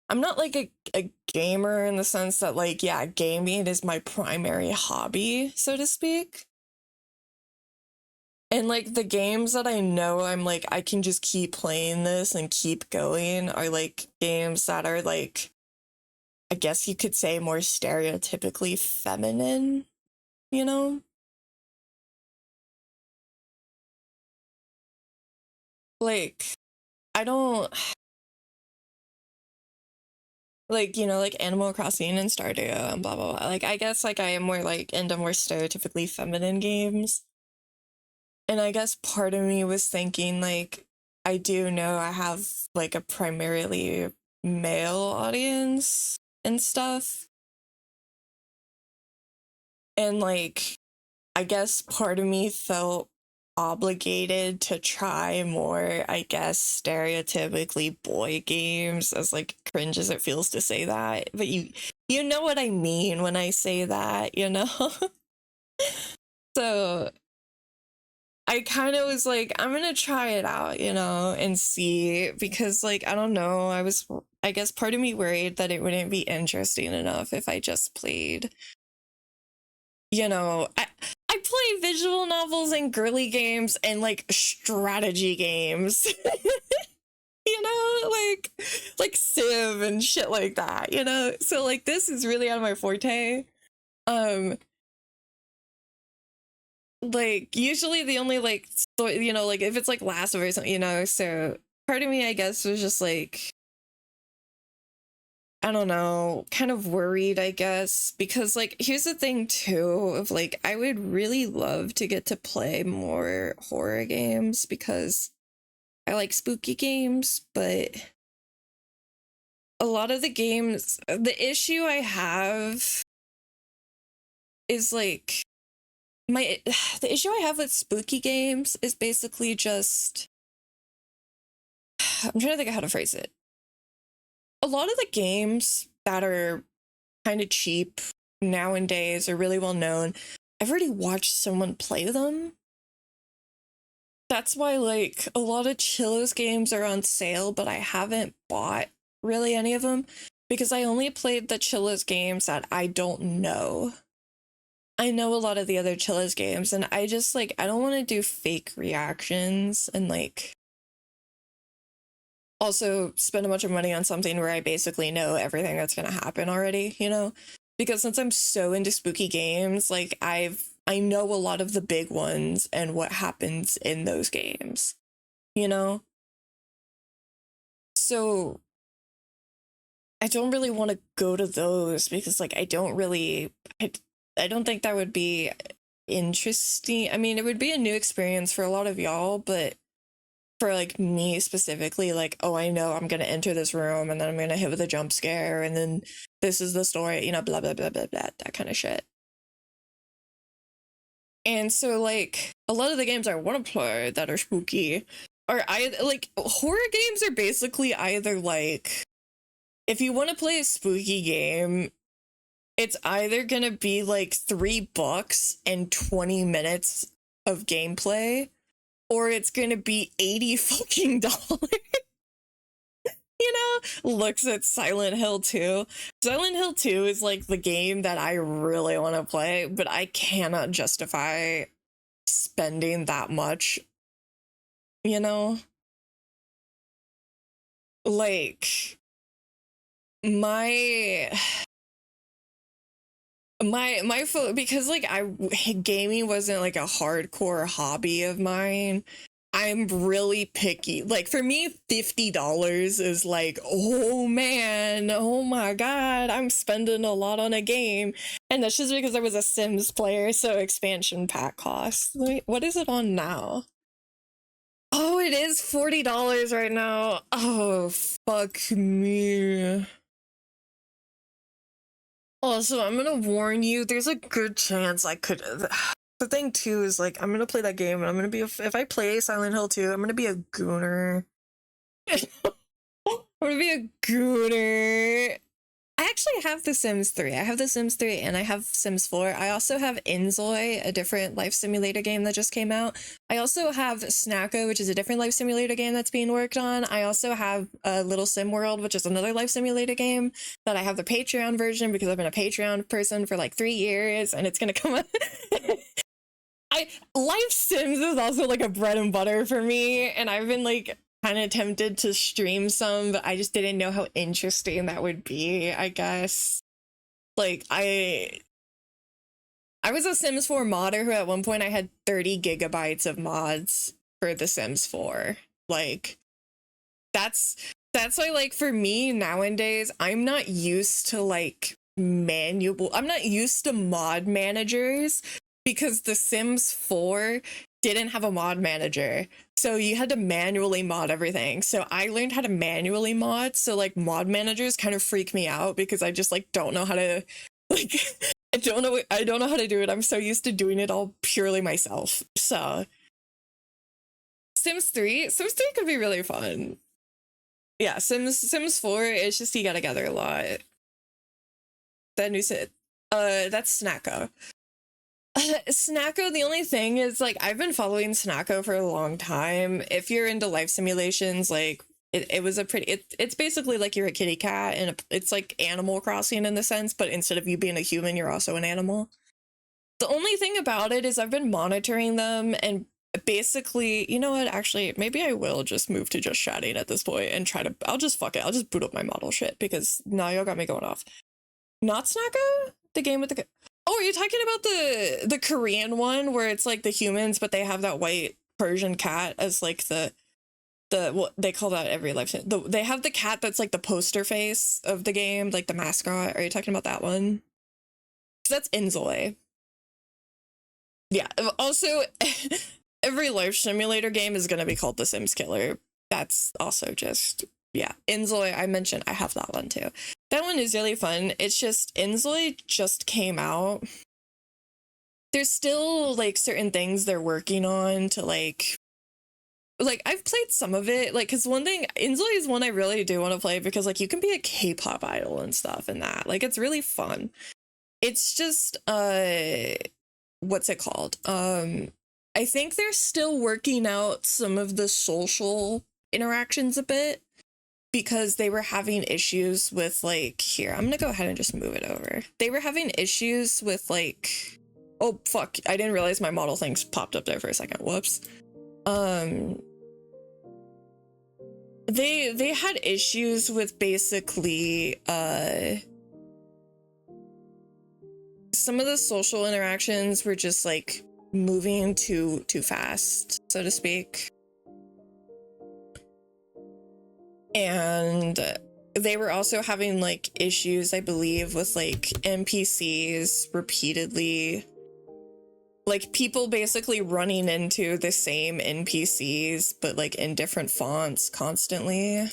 I'm not like a gamer in the sense that like, yeah, gaming is my primary hobby, so to speak. And like the games that I know I'm like, I can just keep playing this and keep going are like games that are like, I guess you could say more stereotypically feminine, you know? Like, I don't like, you know, like Animal Crossing and Stardew and blah blah blah. Like I guess like I am more like into more stereotypically feminine games. And I guess part of me was thinking like I do know I have like a primarily male audience and stuff. And like I guess part of me felt obligated to try more, I guess, stereotypically boy games, as like cringe as it feels to say that. But you know what I mean when I say that, you know? So I kind of was like, I'm gonna try it out, you know, and see, because like, I don't know, I guess part of me worried that it wouldn't be interesting enough if I just played, you know, I play visual novels and girly games and like strategy games. You know, like Civ and shit like that, you know? So like this is really out of my forte. Like usually the only like you know, like if it's like Last of Us or something, you know, so part of me I guess was just like, I don't know, kind of worried, I guess, because like here's the thing too of like I would really love to get to play more horror games because I like spooky games, but a lot of the games, the issue I have is like the issue I have with spooky games is basically just, I'm trying to think of how to phrase it. A lot of the games that are kind of cheap nowadays are really well known. I've already watched someone play them. That's why like a lot of Chillos games are on sale, but I haven't bought really any of them because I only played the Chillos games that I don't know. I know a lot of the other Chillos games and I just like, I don't want to do fake reactions and like also spend a bunch of money on something where I basically know everything that's going to happen already, you know? Because since I'm so into spooky games, like I know a lot of the big ones and what happens in those games, you know? So I don't really want to go to those because like I don't think that would be interesting. I mean, it would be a new experience for a lot of y'all, but for like me specifically, like, oh, I know I'm gonna enter this room and then I'm gonna hit with a jump scare and then this is the story, you know, blah blah blah blah blah, that kind of shit. And so like a lot of the games I want to play that are spooky are like horror games are basically either like, if you want to play a spooky game, it's either gonna be like $3 and 20 minutes of gameplay, or it's gonna be 80 fucking dollars. You know, looks at Silent Hill 2. Silent Hill 2 is like the game that I really want to play, but I cannot justify spending that much, you know? Like, my because like gaming wasn't like a hardcore hobby of mine. I'm really picky. Like for me, $50 is like, oh man, oh my god, I'm spending a lot on a game. And that's just because I was a Sims player, so expansion pack costs. Wait, what is it on now? Oh, it is $40 right now. Oh, fuck me. Also, I'm gonna warn you, there's a good chance I could. The thing too is like, I'm gonna play that game and I'm gonna be if I play Silent Hill 2, I'm gonna be a gooner. I'm gonna be a gooner. I actually have The Sims 3. I have The Sims 3 and I have Sims 4. I also have Inzoi, a different life simulator game that just came out. I also have Snacko, which is a different life simulator game that's being worked on. I also have Little Sim World, which is another life simulator game that I have the Patreon version because I've been a Patreon person for like 3 years and it's going to come out. Life Sims is also like a bread and butter for me, and I've been like kind of tempted to stream some, but I just didn't know how interesting that would be, I guess. Like I was a Sims 4 modder who at one point I had 30 gigabytes of mods for The Sims 4. Like that's why, like, for me nowadays, I'm not used to like I'm not used to mod managers because The Sims 4 didn't have a mod manager. So you had to manually mod everything. So I learned how to manually mod. So like mod managers kind of freak me out because I just like don't know how to like I don't know how to do it. I'm so used to doing it all purely myself. So Sims 3 could be really fun. Yeah, Sims 4, it's just you gotta gather a lot. That new set. That's Snacko. Snacko, the only thing is, like, I've been following Snacko for a long time. If you're into life simulations, like, it was a pretty, it's basically like you're a kitty cat, and it's like Animal Crossing in the sense, but instead of you being a human, you're also an animal. The only thing about it is I've been monitoring them, and basically, you know what, actually, maybe I will just move to just chatting at this point and try to, I'll just fuck it, I'll just boot up my model shit, because now y'all got me going off. Not Snacko? The game with the... Oh, are you talking about the Korean one where it's like the humans, but they have that white Persian cat as like the what they call that every life. They have the cat that's like the poster face of the game, like the mascot. Are you talking about that one? That's Inzoi. Yeah. Also, every life simulator game is going to be called The Sims Killer. That's also just... Yeah, Inzoi, I mentioned I have that one too. That one is really fun. It's just Inzoi just came out. There's still like certain things they're working on to like I've played some of it, like, because one thing, Inzoi is one I really do want to play because like you can be a K-pop idol and stuff and that, like, it's really fun. It's just what's it called? I think they're still working out some of the social interactions a bit, because they were having issues with like, here, I'm gonna go ahead and just move it over. They were having issues with like, oh fuck, I didn't realize my model things popped up there for a second, whoops. They had issues with basically some of the social interactions were just like moving too fast, so to speak. And they were also having like issues, I believe, with like NPCs repeatedly, like people basically running into the same NPCs but like in different fonts constantly.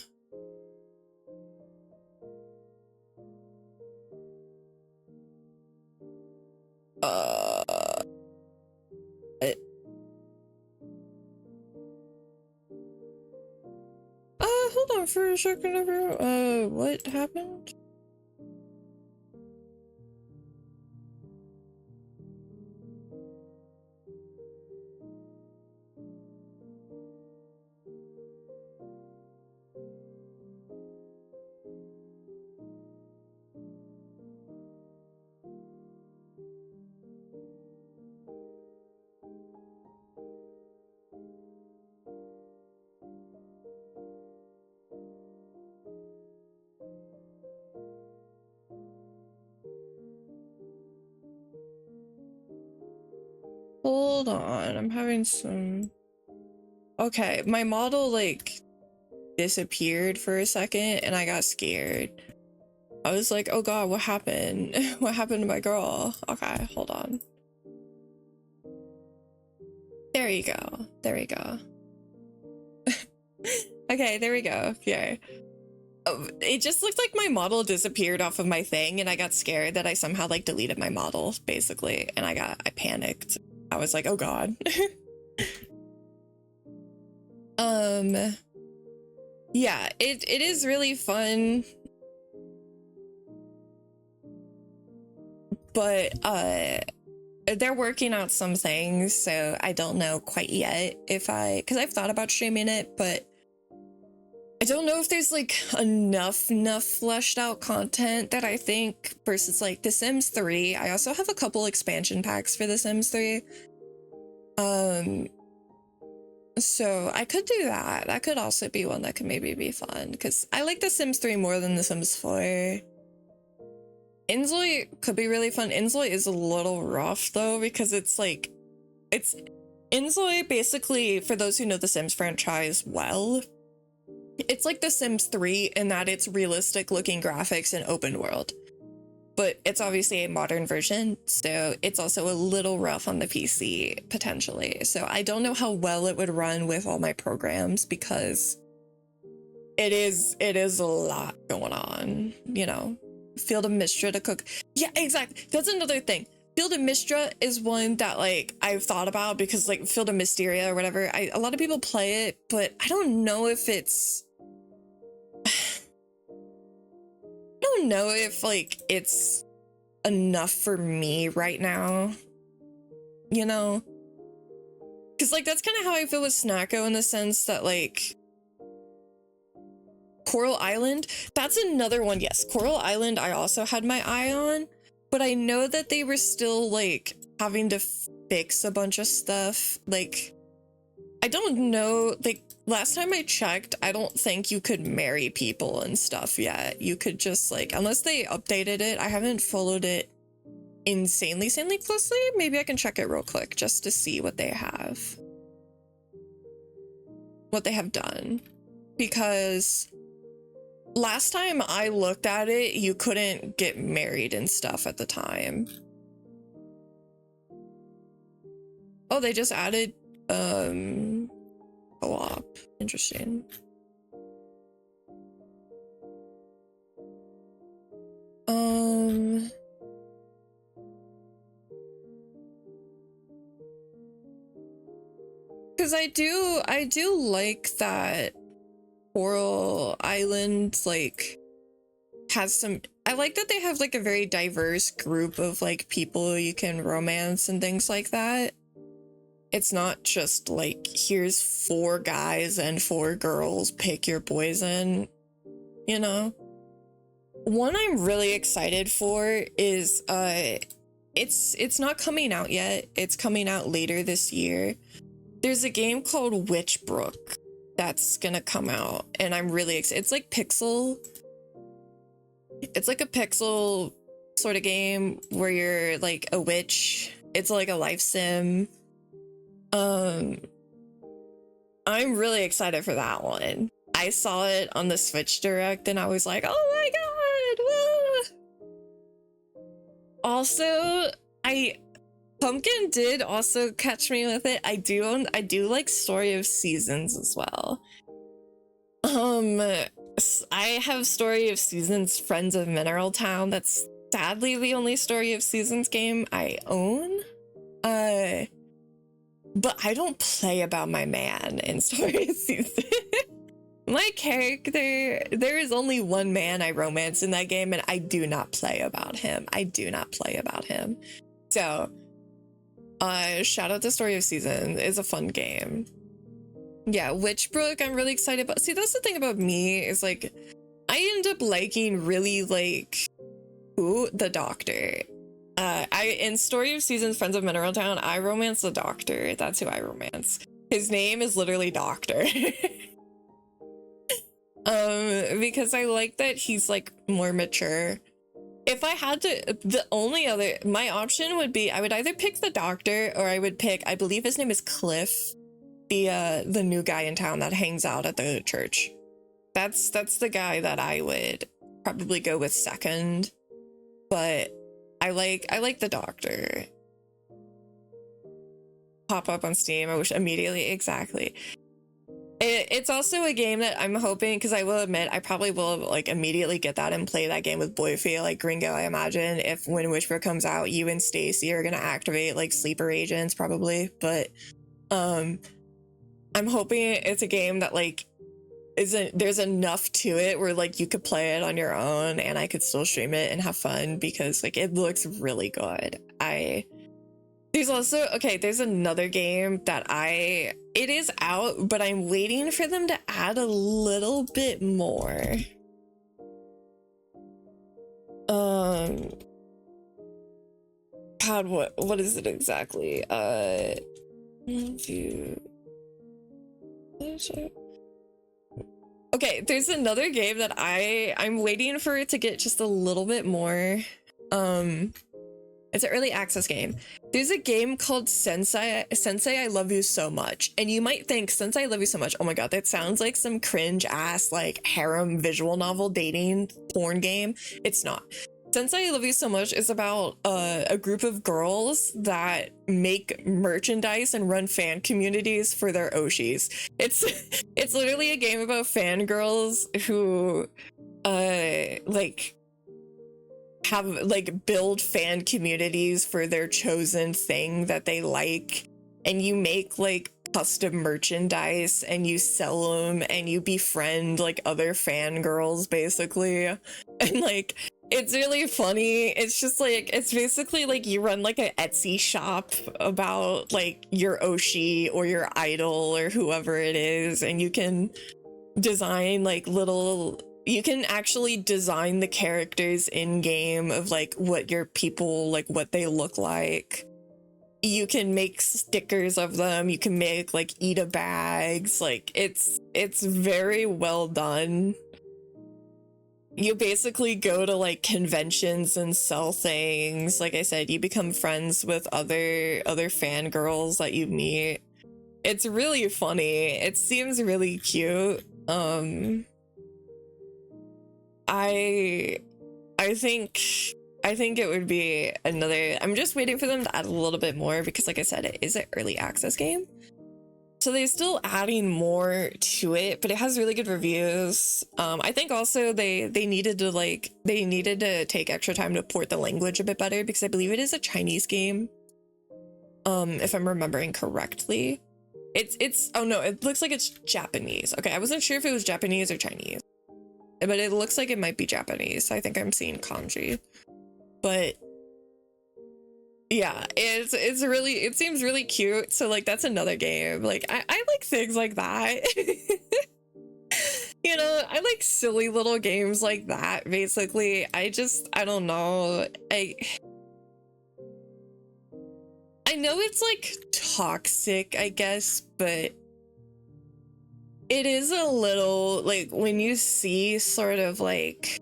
Hold on for a second, everyone. What happened? Hold on, I'm having some... Okay, my model, like, disappeared for a second, and I got scared. I was like, oh god, what happened? What happened to my girl? Okay, hold on. There you go. There we go. Okay, there we go. Yeah. It just looked like my model disappeared off of my thing, and I got scared that I somehow, like, deleted my model, basically, and I panicked. I was like, oh god. Yeah, it is really fun. but they're working out some things, so I don't know quite yet because I've thought about streaming it, but I don't know if there's like enough fleshed out content that I think versus like The Sims 3. I also have a couple expansion packs for The Sims 3. So I could do that. That could also be one that could maybe be fun because I like The Sims 3 more than The Sims 4. Insloy could be really fun. Insloy is a little rough though because it's Insloy basically, for those who know the Sims franchise well, it's like The Sims 3 in that it's realistic looking graphics and open world. But it's obviously a modern version, so it's also a little rough on the PC, potentially. So I don't know how well it would run with all my programs because it is a lot going on, you know. Field of Mistra to cook. Yeah, exactly. That's another thing. Field of Mistra is one that like I've thought about because like Field of Mysteria or whatever, a lot of people play it, but I don't know if it's don't know if like it's enough for me right now, you know, because like that's kind of how I feel with Snacko in the sense that like Coral Island, that's another one. Yes, Coral Island I also had my eye on, but I know that they were still like having to fix a bunch of stuff. Like I don't know, like last time I checked, I don't think you could marry people and stuff yet. You could just like, unless they updated it, I haven't followed it insanely closely. Maybe I can check it real quick just to see what they have done. Because last time I looked at it, you couldn't get married and stuff at the time. Oh, they just added co-op. Interesting. Because I do like that Coral Island like has some, I like that they have like a very diverse group of like people you can romance and things like that. It's not just like, here's 4 guys and 4 girls, pick your poison, you know? One I'm really excited for is, it's not coming out yet. It's coming out later this year. There's a game called Witchbrook that's gonna come out, and I'm really excited. It's like it's like a pixel sort of game where you're like a witch. It's like a life sim. I'm really excited for that one. I saw it on the Switch Direct and I was like, oh my god! Woo! Also, Pumpkin did also catch me with it. I do like Story of Seasons as well. I have Story of Seasons Friends of Mineral Town. That's sadly the only Story of Seasons game I own. But I don't play about my man in Story of Seasons. My character, there is only one man I romance in that game, and I do not play about him. So, shout out to Story of Seasons. It's a fun game. Yeah, Witchbrook, I'm really excited about. See, that's the thing about me, is like, I end up liking really like, the Doctor. In Story of Seasons Friends of Mineral Town, I romance the Doctor. That's who I romance. His name is literally Doctor. Because I like that he's like more mature. If I had to, my option would be, I would either pick the Doctor or I would pick, I believe his name is Cliff, the new guy in town that hangs out at the church. That's the guy that I would probably go with second. But I like the Doctor. Pop up on Steam. I wish immediately. Exactly. It's also a game that I'm hoping, because I will admit I probably will like immediately get that and play that game with Boyfie, like Gringo. I imagine if when Whisper comes out, you and Stacy are gonna activate like sleeper agents probably. But I'm hoping it's a game that like there's enough to it where like you could play it on your own and I could still stream it and have fun because like it looks really good. There's also, okay, there's another game that it is out, but I'm waiting for them to add a little bit more. God, what is it exactly? Okay, there's another game that I'm waiting for it to get just a little bit more. It's an early access game. There's a game called Sensei I Love You So Much. And you might think, Sensei I Love You So Much, oh my god, that sounds like some cringe ass like harem visual novel dating porn game. It's not. Sensei I Love You So Much is about a group of girls that make merchandise and run fan communities for their oshis. It's literally a game about fangirls who like have like build fan communities for their chosen thing that they like, and you make like custom merchandise and you sell them and you befriend like other fangirls basically, and like it's really funny. It's just like, it's basically like you run like an Etsy shop about like your oshi or your idol or whoever it is, and you can design like you can actually design the characters in game of like what your people, like what they look like. You can make stickers of them. You can make like Ida bags. Like it's very well done. You basically go to like conventions and sell things. Like I said, you become friends with other fangirls that you meet. It's really funny. It seems really cute. I think it would be another. I'm just waiting for them to add a little bit more because like I said, it is an early access game. So they're still adding more to it, but it has really good reviews. I think also they needed to take extra time to port the language a bit better because I believe it is a Chinese game. If I'm remembering correctly. Oh no, it looks like it's Japanese. Okay, I wasn't sure if it was Japanese or Chinese, but it looks like it might be Japanese. I think I'm seeing kanji, but yeah, it seems really cute. So like that's another game. Like I like things like that. You know, I like silly little games like that, basically. I don't know. I know it's like toxic, I guess, but it is a little like when you see sort of like,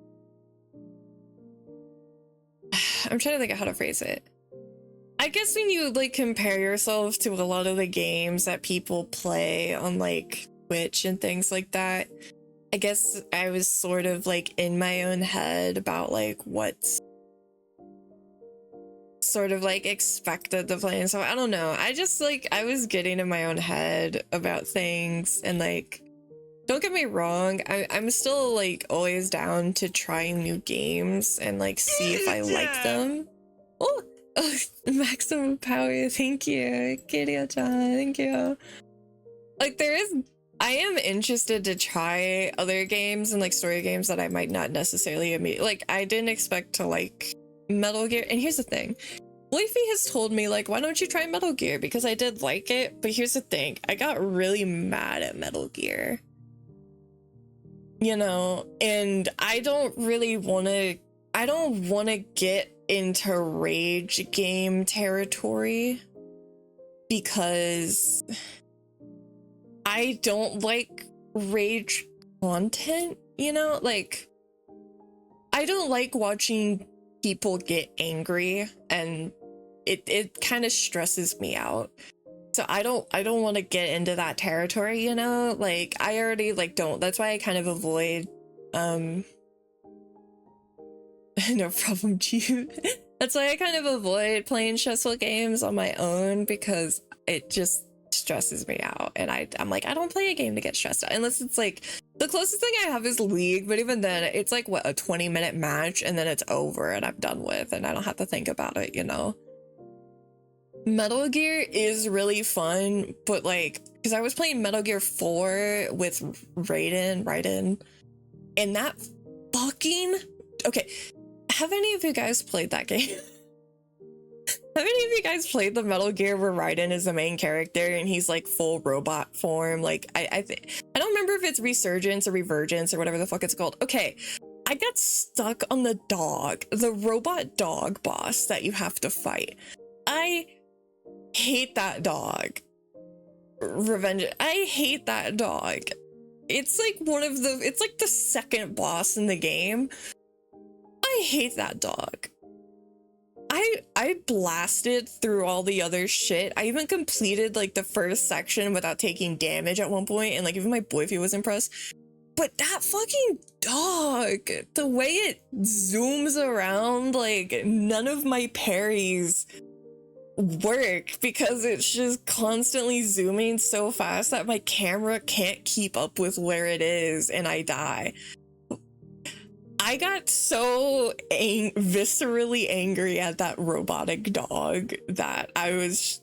I'm trying to think of how to phrase it. I guess when you like compare yourself to a lot of the games that people play on like Twitch and things like that, I guess I was sort of like in my own head about like what's sort of like expected to play. And so I don't know. I just like, I was getting in my own head about things, and like, don't get me wrong, I'm still like always down to trying new games and like see if I like them. Oh, maximum power. Thank you, Kiria-chan. Thank you. Like I am interested to try other games and like story games that I might not necessarily like. I didn't expect to like Metal Gear. And here's the thing, Leafy has told me like, why don't you try Metal Gear, because I did like it, but here's the thing, I got really mad at Metal Gear, you know, and I don't want to get into rage game territory because I don't like rage content, you know, like I don't like watching people get angry, and it kind of stresses me out. So I don't want to get into that territory, you know, like I already like don't. That's why I kind of avoid no problem, Jude. That's why I kind of avoid playing stressful games on my own, because it just stresses me out, and I'm like, I don't play a game to get stressed out unless it's like, the closest thing I have is League, but even then it's like what, a 20-minute match and then it's over and I'm done with and I don't have to think about it, you know. Metal Gear is really fun, but like because I was playing Metal Gear 4 with Raiden, and that fucking... Okay, have any of you guys played that game? Have any of you guys played the Metal Gear where Raiden is the main character and he's like full robot form? Like, I don't remember if it's Resurgence or Revergence or whatever the fuck it's called. Okay, I got stuck on the robot dog boss that you have to fight. I hate that dog. Revenge. I hate that dog. It's like it's like the second boss in the game. I hate that dog. I blasted through all the other shit. I even completed like the first section without taking damage at one point, and like even my boyfriend was impressed. But that fucking dog, the way it zooms around, like none of my parries work because it's just constantly zooming so fast that my camera can't keep up with where it is and I die. I got so viscerally angry at that robotic dog that I was...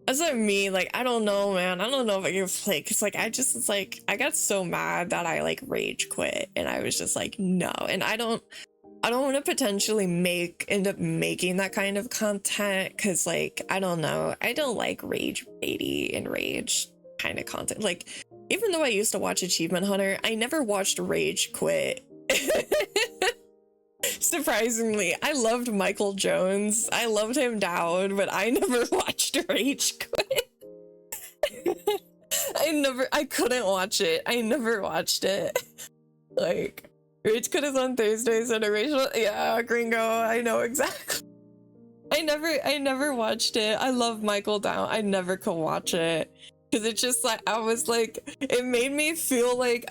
That's what I mean, like, I don't know, man. I don't know if I can play, because, like, I got so mad that I, like, rage quit, and I was just like, no. And I don't want to potentially end up making that kind of content, because, like, I don't know. I don't like rage baity and rage kind of content. Like, even though I used to watch Achievement Hunter, I never watched Rage Quit. Surprisingly, I loved Michael Jones. I loved him down, but I never watched Rage Quit. I couldn't watch it. I never watched it. Like, Rage Quit is on Thursdays and yeah, gringo, I know exactly. I never watched it. I love Michael Down. I never could watch it. Because it's just like, I was like, it made me feel like...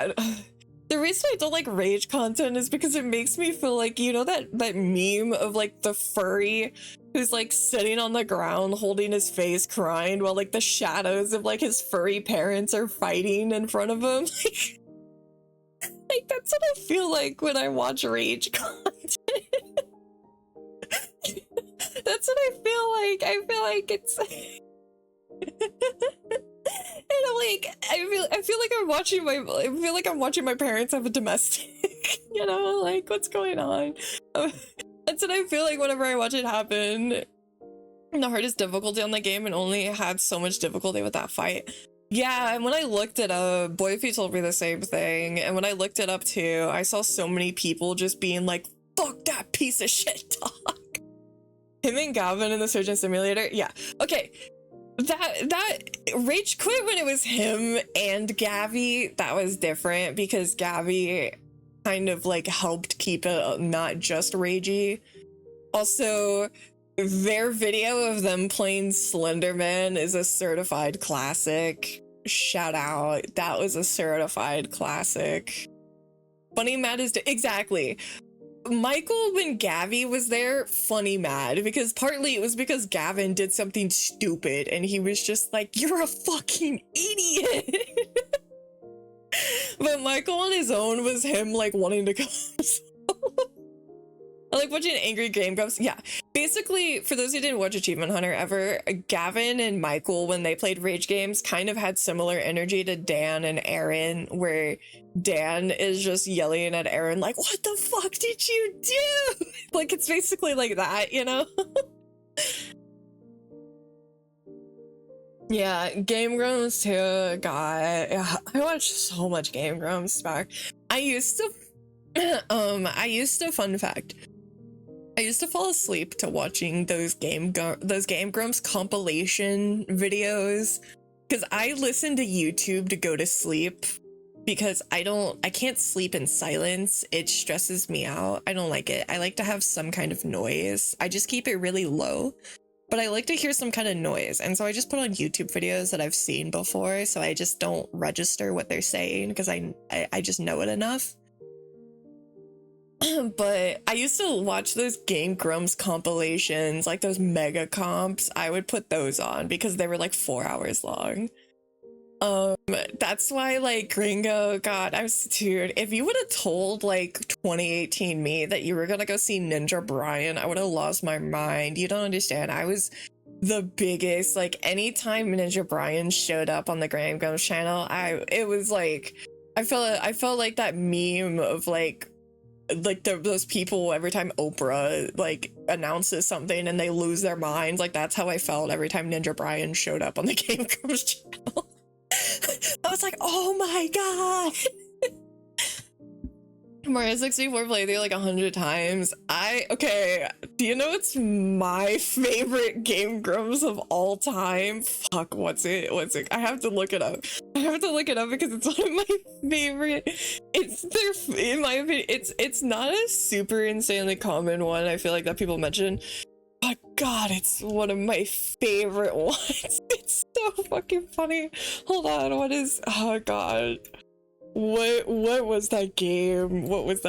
The reason I don't like rage content is because it makes me feel like, you know, that meme of like the furry who's like sitting on the ground holding his face crying while like the shadows of like his furry parents are fighting in front of him. Like that's what I feel like when I watch rage content. That's what I feel like. I feel like it's... And I'm like, I feel like I'm watching my parents have a domestic. You know, like what's going on? That's what I feel like whenever I watch it happen. The hardest difficulty on the game, and only had so much difficulty with that fight. Yeah, and when I looked it up, Boyfie told me the same thing. And when I looked it up too, I saw so many people just being like, "Fuck that piece of shit dog." Him and Gavin in the Surgeon Simulator. Yeah. Okay. That Rage Quit when it was him and Gavi, that was different because Gavi kind of like helped keep it not just ragey. Also, their video of them playing Slenderman is a certified classic. Shout out. That was a certified classic. Funny Mad is exactly. Michael, when Gavi was there, funny mad, because partly it was because Gavin did something stupid and he was just like, "You're a fucking idiot." But Michael on his own was him like wanting to go. I like watching Angry Game Grumps. Yeah, basically, for those who didn't watch Achievement Hunter ever, Gavin and Michael, when they played rage games, kind of had similar energy to Dan and Aaron, where Dan is just yelling at Aaron like, "What the fuck did you do?" Like, it's basically like that, you know? Yeah, Game Grumps too. God, yeah, I watched so much Game Grumps back. I used to, fun fact, I used to fall asleep to watching those Game Grumps compilation videos, because I listen to YouTube to go to sleep, because I can't sleep in silence. It stresses me out. I don't like it. I like to have some kind of noise. I just keep it really low, but I like to hear some kind of noise. And so I just put on YouTube videos that I've seen before, so I just don't register what they're saying, because I just know it enough. But I used to watch those Game Grumps compilations, like those mega comps. I would put those on because they were like 4 hours long. That's why, like, Gringo, God, dude, if you would have told like 2018 me that you were gonna go see Ninja Brian, I would have lost my mind. You don't understand. I was the biggest, like anytime Ninja Brian showed up on the Game Grumps channel, it was like I felt like that meme of like those people every time Oprah like announces something and they lose their minds. Like that's how I felt every time Ninja Brian showed up on the Game Grumps channel. I was like, oh my god. Mario 64 playthrough like 100 times. Okay, do you know it's my favorite Game Grumps of all time? Fuck, what's it? I have to look it up. Because it's one of my favorite. In my opinion, it's not a super insanely common one, I feel like, that people mention. But god, it's one of my favorite ones. It's so fucking funny. Hold on, oh god. What was that game? What was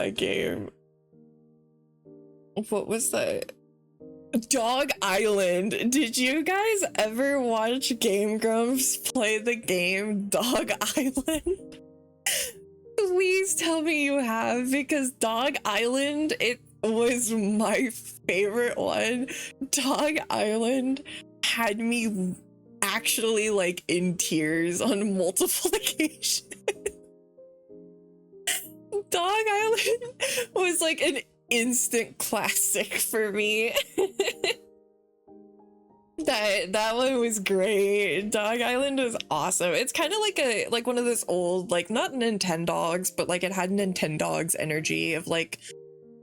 that? Dog Island. Did you guys ever watch Game Grumps play the game Dog Island? Please tell me you have, because Dog Island, it was my favorite one. Dog Island had me actually like in tears on multiple occasions. Dog Island was like an instant classic for me. that one was great. Dog Island was awesome. It's kind of like one of those old, like, not Nintendogs, but like it had Nintendogs energy of like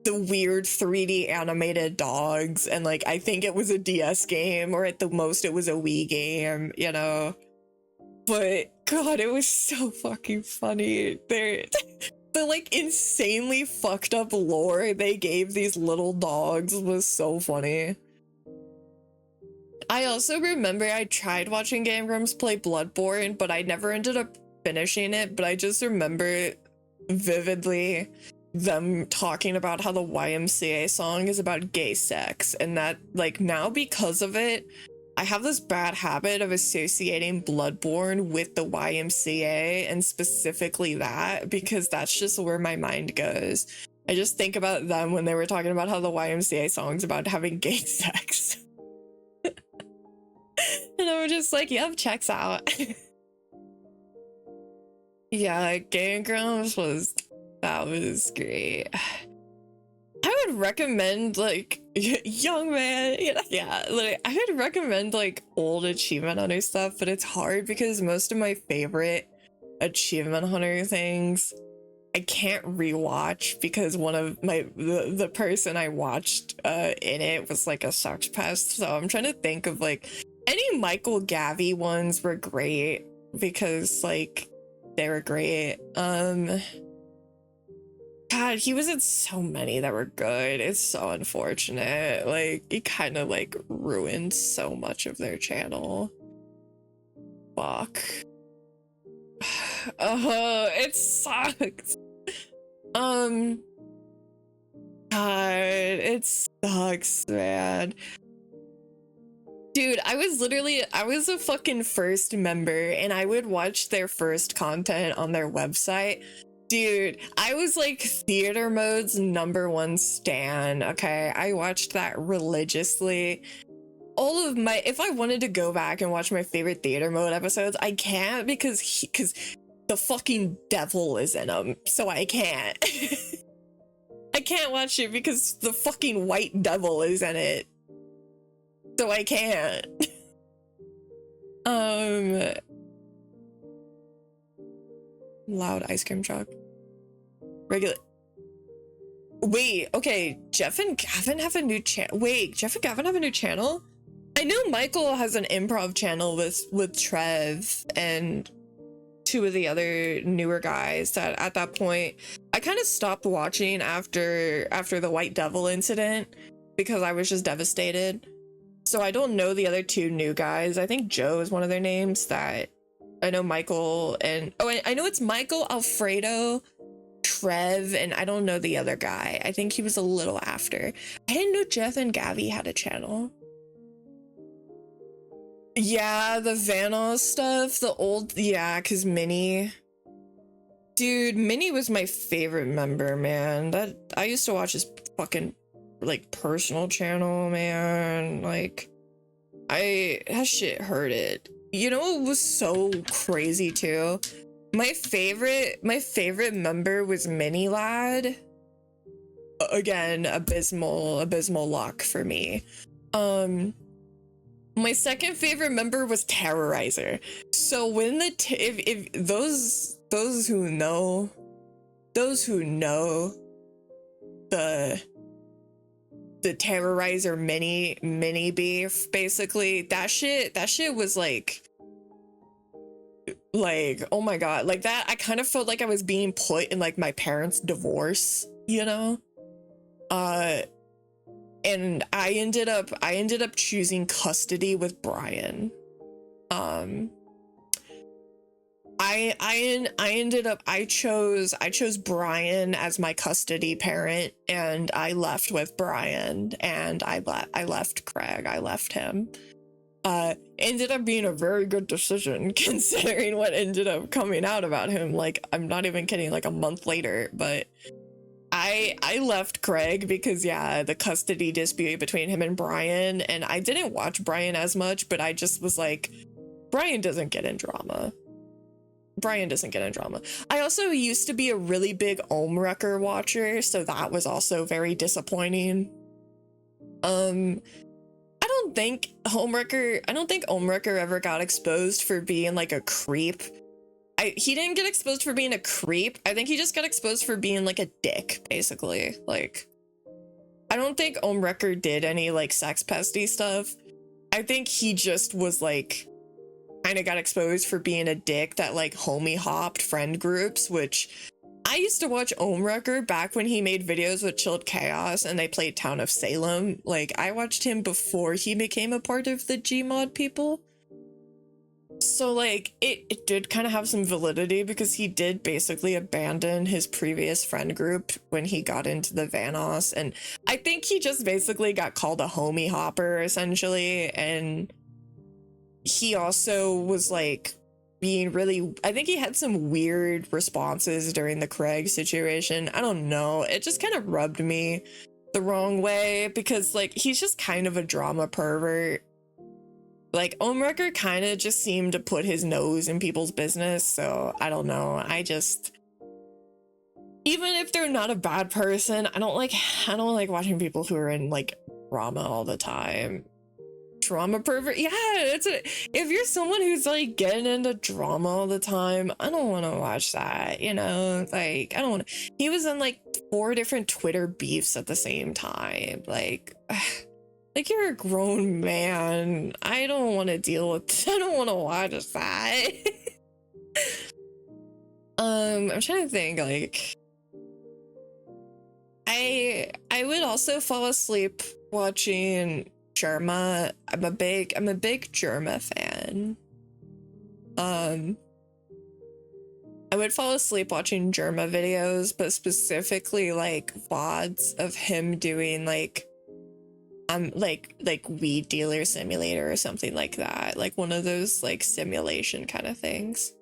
the weird 3D animated dogs, and like I think it was a DS game, or at the most it was a Wii game, you know. But god, it was so fucking funny. The like insanely fucked up lore they gave these little dogs was so funny. I also remember I tried watching Game Grumps play Bloodborne, but I never ended up finishing it. But I just remember vividly them talking about how the YMCA song is about gay sex, and that like now because of it, I have this bad habit of associating Bloodborne with the YMCA, and specifically that, because that's just where my mind goes. I just think about them when they were talking about how the YMCA song's about having gay sex. And I was just like, yep, checks out. Yeah, Game Grumps was great. I would recommend like young man, yeah, like I would recommend like old Achievement Hunter stuff, but it's hard because most of my favorite Achievement Hunter things I can't rewatch because one of the person I watched in it was like a sex pest. So I'm trying to think of like any Michael Gavi ones were great because like they were great. God, he was in so many that were good. It's so unfortunate. Like, he kind of like ruined so much of their channel. Fuck. It sucks. God, it sucks, man. Dude, I was a fucking first member, and I would watch their first content on their website. Dude, I was like Theater Mode's #1 stan, okay? I watched that religiously. All of my, if I wanted to go back and watch my favorite Theater Mode episodes, I can't because the fucking devil is in them, so I can't. I can't watch it because the fucking white devil is in it, so I can't. Loud ice cream truck. Regular. Wait, okay. Jeff and Gavin have a new channel. Wait, Jeff and Gavin have a new channel? I know Michael has an improv channel with Trev and two of the other newer guys that at that point I kind of stopped watching after the White Devil incident because I was just devastated. So I don't know the other two new guys. I think Joe is one of their names that I know Michael and I know it's Michael, Alfredo, Trev, and I don't know the other guy. I think he was a little after. I didn't know Jeff and Gavi had a channel. Yeah, the Vanos stuff, the old, yeah, because Minnie. Dude, Minnie was my favorite member, man. That I used to watch his fucking like personal channel, man. Like that shit hurted. You know what was so crazy too? My favorite member was Mini Lad. Again, abysmal luck for me. My second favorite member was Terrorizer. So when the if those who know the Terrorizer mini beef, basically that shit was like oh my god, like that I kind of felt like I was being put in like my parents' divorce, you know? And I ended up choosing custody with Brian. I chose Brian as my custody parent, and I left with Brian, and I left Craig. I left him. Ended up being a very good decision considering what ended up coming out about him. Like, I'm not even kidding, like a month later, but I left Craig because, yeah, the custody dispute between him and Brian, and I didn't watch Brian as much, but I just was like, Brian doesn't get in drama. I also used to be a really big Omwrecker watcher, so that was also very disappointing. I don't think Omwrecker ever got exposed for being like a creep. He didn't get exposed for being a creep. I think he just got exposed for being like a dick, basically. Like, I don't think Omwrecker did any like sex pesty stuff. I think he just was like kind of got exposed for being a dick that like homie hopped friend groups, which I used to watch Omwrecker back when he made videos with Chilled Chaos and they played Town of Salem. Like, I watched him before he became a part of the Gmod people. So like it did kind of have some validity because he did basically abandon his previous friend group when he got into the Vanoss, and I think he just basically got called a homie hopper essentially, and he also was like being really, I think he had some weird responses during the Craig situation. I don't know, it just kind of rubbed me the wrong way because like he's just kind of a drama pervert. Like, Omwrecker kind of just seemed to put his nose in people's business, so I don't know. Even if they're not a bad person, I don't like watching people who are in like drama all the time. Drama pervert, yeah, if you're someone who's like getting into drama all the time, I don't want to watch that, you know? Like, I don't want to. He was in like 4 different Twitter beefs at the same time, like you're a grown man. I don't want to deal with, I don't want to watch that. I'm trying to think, like, I would also fall asleep watching Germa. I'm a big Germa fan. I would fall asleep watching Germa videos, but specifically like VODs of him doing like weed dealer simulator or something like that, like one of those like simulation kind of things.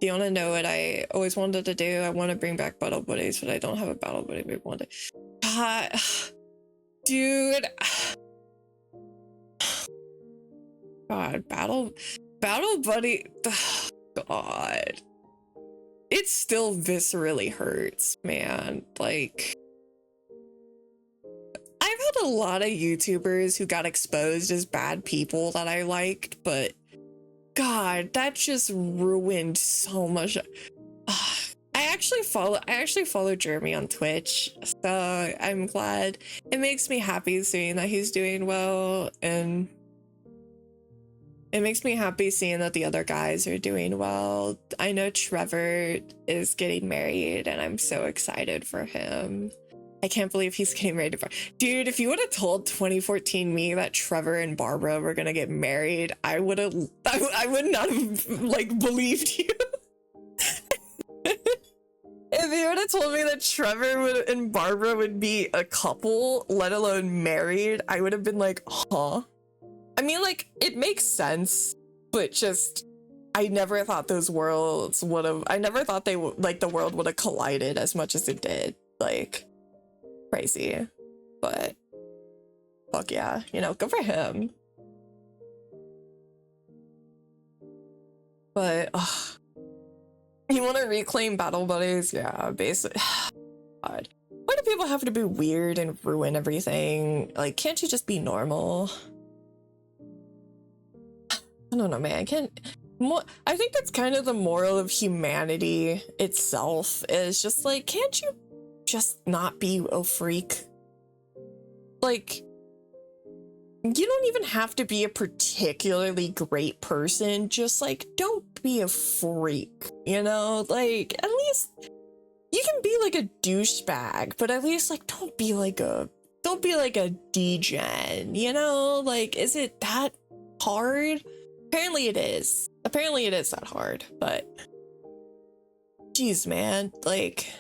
Do you want to know what I always wanted to do? I want to bring back battle buddies, but I don't have a battle buddy we wanted. God, dude, God, battle buddy, God, it still viscerally hurts, man. Like, I've had a lot of YouTubers who got exposed as bad people that I liked, but God, that just ruined so much. I actually follow Jeremy on Twitch, so I'm glad. It makes me happy seeing that he's doing well, and it makes me happy seeing that the other guys are doing well. I know Trevor is getting married, and I'm so excited for him. I can't believe he's getting married. Dude, if you would have told 2014 me that Trevor and Barbara were gonna get married, I would not have like believed you. If you would have told me that Trevor and Barbara would be a couple, let alone married, I would have been like, huh? I mean, like, it makes sense, but just, I never thought those worlds would have, I never thought they would, like, the world would have collided as much as it did. Like, crazy. But, fuck yeah, you know, good for him. But you want to reclaim battle buddies? Yeah, basically. God. Why do people have to be weird and ruin everything? Like, can't you just be normal? I don't know, man. I can't. I think that's kind of the moral of humanity itself. Is just like, can't you just not be a freak? Like, you don't even have to be a particularly great person. Just like, don't be a freak. You know, like at least. You can be like a douchebag, but at least like don't be like a degen, you know? Like, is it that hard? Apparently it is. Apparently it is that hard, but geez, man, like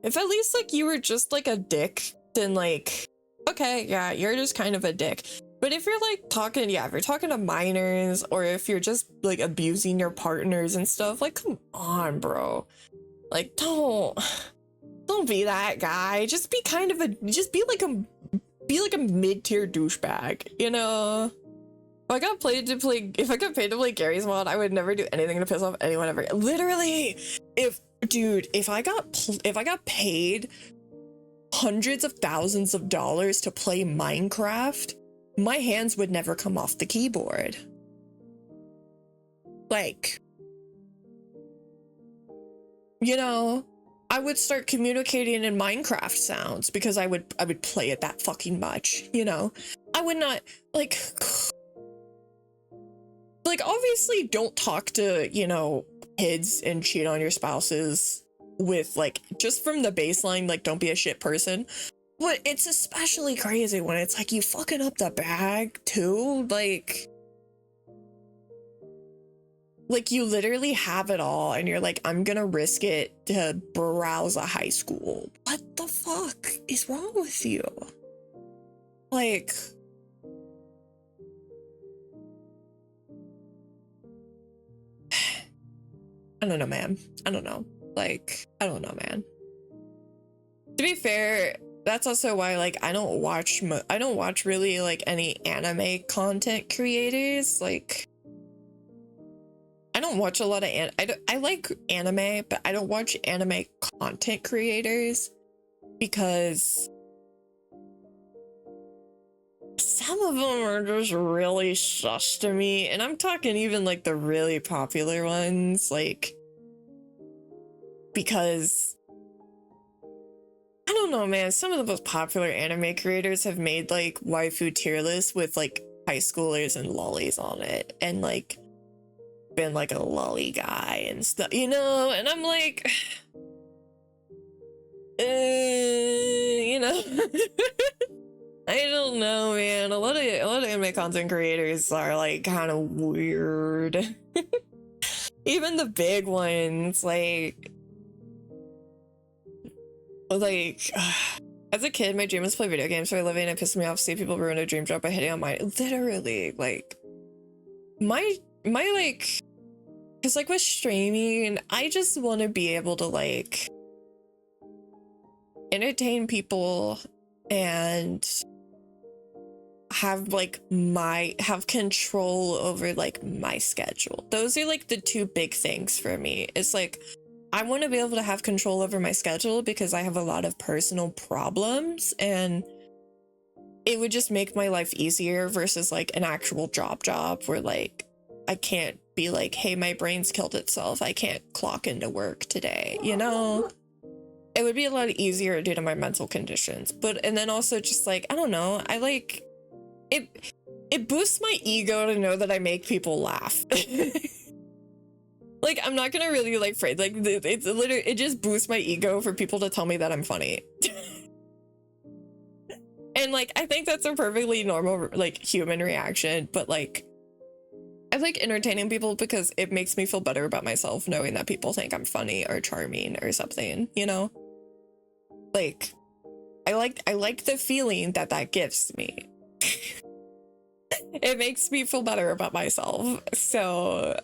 if at least like you were just like a dick, then like okay, yeah, you're just kind of a dick. But if you're like talking, yeah, if you're talking to minors or if you're just like abusing your partners and stuff, like come on, bro. Like, don't be that guy. Just be kind of be like a mid-tier douchebag, you know? If I got paid to play Gary's mod, I would never do anything to piss off anyone ever. Literally, if I got paid hundreds of thousands of dollars to play Minecraft, my hands would never come off the keyboard. Like, you know, I would start communicating in Minecraft sounds because I would play it that fucking much, you know? I would not, like obviously don't talk to, you know, kids and cheat on your spouses with, like, just from the baseline, like, don't be a shit person. But it's especially crazy when it's like you fucking up the bag too, like you literally have it all and you're like, I'm gonna risk it to browse a high school. What the fuck is wrong with you? Like, I don't know, man. I don't know. Like, I don't know, man. To be fair, that's also why, like, I don't watch really, like, any anime content creators. Like, I don't watch a lot of I like anime, but I don't watch anime content creators because some of them are just really sus to me, and I'm talking even like the really popular ones, like, because I don't know, man, some of the most popular anime creators have made like waifu tier lists with like high schoolers and lollies on it, and like been like a lolly guy and stuff, you know, and I'm like, you know, I don't know, man. A lot of anime content creators are like kind of weird. Even the big ones, like as a kid, my dream was to play video games for a living. It pissed me off to see people ruin a dream job by hitting on mine. Literally, like my like, because like with streaming, I just want to be able to like entertain people and have control over like my schedule. Those are like the two big things for me. It's like I want to be able to have control over my schedule because I have a lot of personal problems, and it would just make my life easier versus like an actual job where like I can't be like, hey, my brain's killed itself, I can't clock into work today, you know? It would be a lot easier due to my mental conditions. But, and then also just like, I don't know, I like, it boosts my ego to know that I make people laugh. Like, I'm not gonna really like phrase, like, it's literally, it just boosts my ego for people to tell me that I'm funny. And like, I think that's a perfectly normal, like, human reaction, but like, I like entertaining people because it makes me feel better about myself knowing that people think I'm funny or charming or something, you know? Like, I like the feeling that gives me. It makes me feel better about myself. So,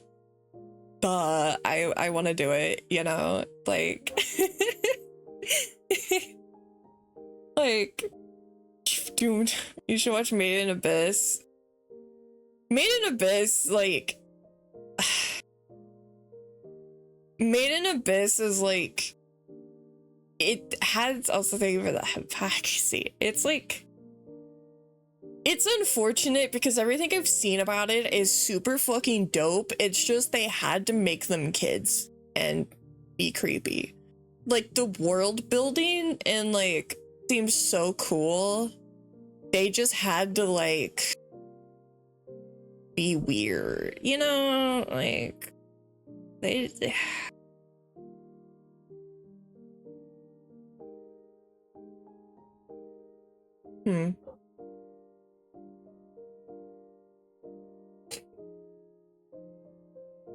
I want to do it, you know? Like, like, dude, you should watch Made in Abyss. Made in Abyss, like, Made in Abyss is like, it has also thank you for the hypocrisy. It's like, it's unfortunate because everything I've seen about it is super fucking dope. It's just they had to make them kids and be creepy. Like the world building and like seems so cool. They just had to like be weird, you know, like they hmm.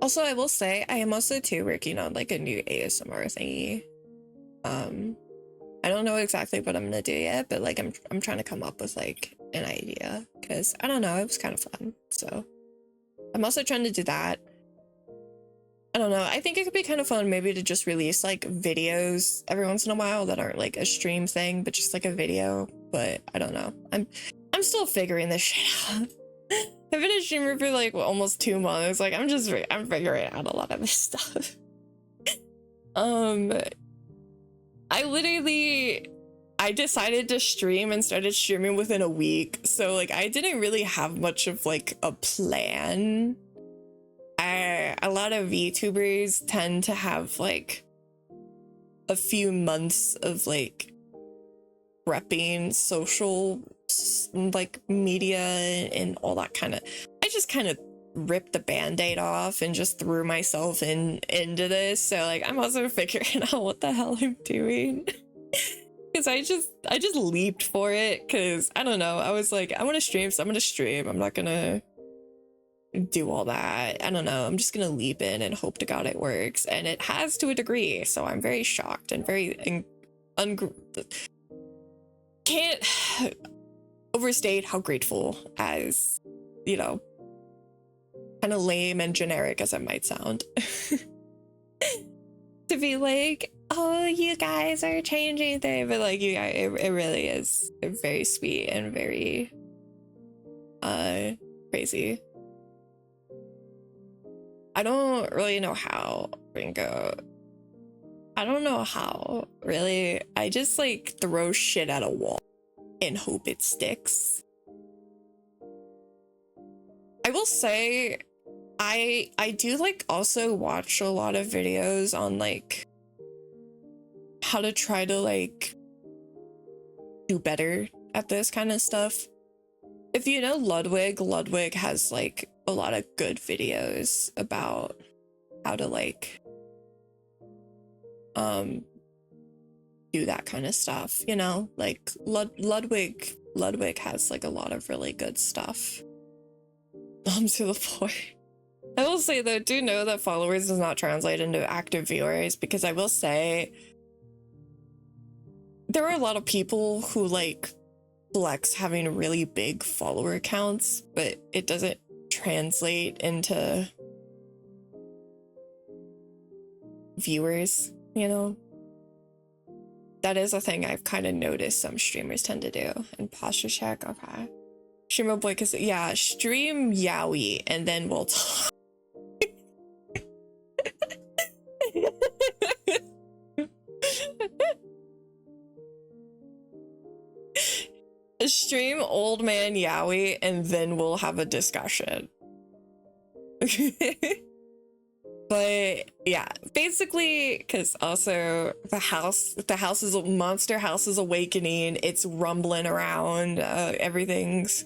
Also, I will say I am also too working on like a new ASMR thingy. I don't know exactly what I'm gonna do yet, but like I'm trying to come up with like an idea because I don't know, it was kind of fun. So I'm also trying to do that. I don't know. I think it could be kind of fun maybe to just release like videos every once in a while that aren't like a stream thing, but just like a video. But I don't know. I'm still figuring this shit out. I've been a streamer for like almost 2 months. Like I'm figuring out a lot of this stuff. I decided to stream and started streaming within a week. So like I didn't really have much of like a plan. A lot of VTubers tend to have like a few months of like prepping social like media and all that kind of. I just kind of ripped the band-aid off and just threw myself into this. So like I'm also figuring out what the hell I'm doing. Because I just leaped for it because I don't know. I was like, I want to stream, so I'm gonna stream. I'm not gonna do all that. I don't know. I'm just gonna leap in and hope to God it works, and it has to a degree. So I'm very shocked and very can't overstate how grateful, as you know, kind of lame and generic as it might sound, to be like, oh, you guys are changing things, but like you guys, it really is very sweet and very crazy. I don't really know how, Ringo. I don't know how, really. I just like throw shit at a wall and hope it sticks. I will say I do like also watch a lot of videos on like how to try to like do better at this kind of stuff. If you know Ludwig has like a lot of good videos about how to like do that kind of stuff, you know, like Ludwig has like a lot of really good stuff. To the point. I will say though, do know that followers does not translate into active viewers, because I will say there are a lot of people who like flex having really big follower accounts, but it doesn't translate into viewers, you know? That is a thing I've kind of noticed some streamers tend to do. And posture check, okay. Streamer boy, cause yeah, stream yaoi and then we'll talk. Stream old man yaoi and then we'll have a discussion. But yeah, basically, because also the house is monster house is awakening. It's rumbling around. Everything's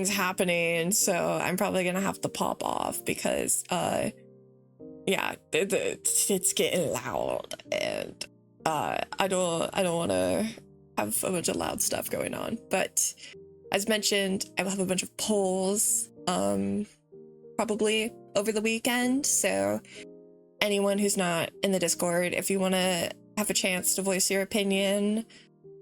happening. So I'm probably gonna have to pop off because yeah, it's getting loud, and I don't want to have a bunch of loud stuff going on. But as mentioned, I will have a bunch of polls probably over the weekend, so anyone who's not in the Discord, if you want to have a chance to voice your opinion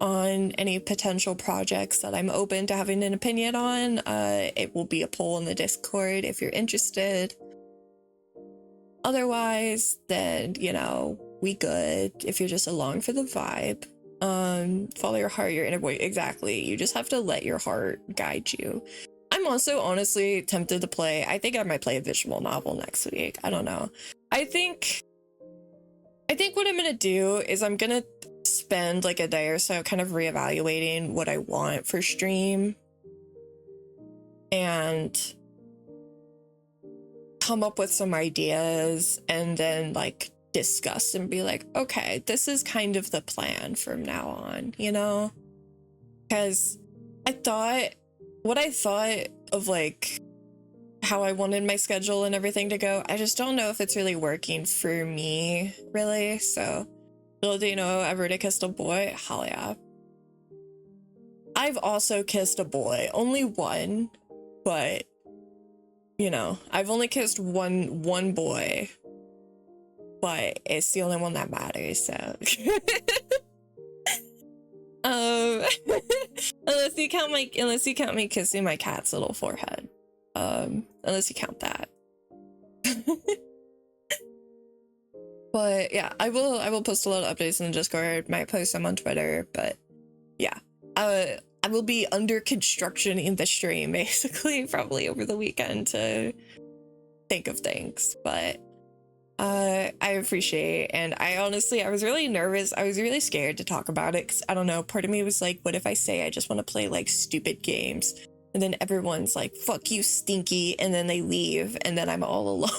on any potential projects that I'm open to having an opinion on, it will be a poll in the Discord if you're interested. Otherwise, then, you know, we good if you're just along for the vibe. Follow your heart, your inner voice. Exactly. You just have to let your heart guide you. I'm also honestly tempted to play, I think I might play a visual novel next week. I don't know. I think I think what I'm gonna do is I'm gonna spend like a day or so kind of reevaluating what I want for stream and come up with some ideas and then like discuss and be like, okay, this is kind of the plan from now on, you know? Because what I thought of like how I wanted my schedule and everything to go, I just don't know if it's really working for me, really. So, little do you know, I've already kissed a boy. Hell yeah. I've also kissed a boy, only one, but you know, I've only kissed one boy, but it's the only one that matters. So, unless you count me kissing my cat's little forehead, unless you count that. But yeah, I will post a lot of updates in the Discord, might post some on Twitter, but yeah, I will be under construction in the stream basically probably over the weekend to think of things, but I appreciate, and I was really nervous. I was really scared to talk about it because I don't know, part of me was like, what if I say I just want to play like stupid games and then everyone's like, fuck you, Stinky, and then they leave and then I'm all alone.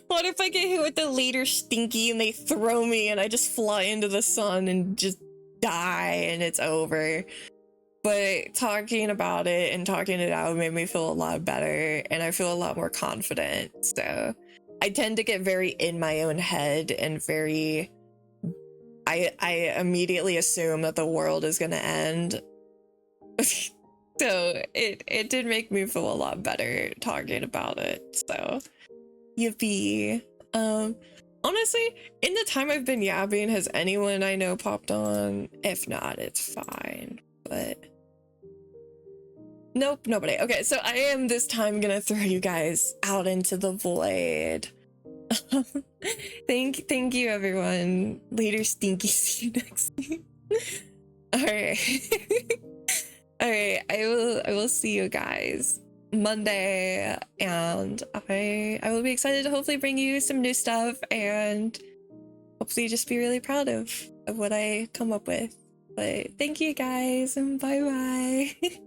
What if I get hit with the later Stinky and they throw me and I just fly into the sun and just die and it's over? But talking about it and talking it out made me feel a lot better and I feel a lot more confident. So I tend to get very in my own head and I immediately assume that the world is gonna end. So it did make me feel a lot better talking about it. So yippee. Honestly, in the time I've been yapping, has anyone I know popped on? If not, it's fine. But nope, nobody. Okay, so I am this time gonna throw you guys out into the void. Thank you, everyone. Later, Stinky. See you next week. All right. All right, I will see you guys Monday, and I will be excited to hopefully bring you some new stuff and hopefully just be really proud of what I come up with. But thank you guys, and bye bye.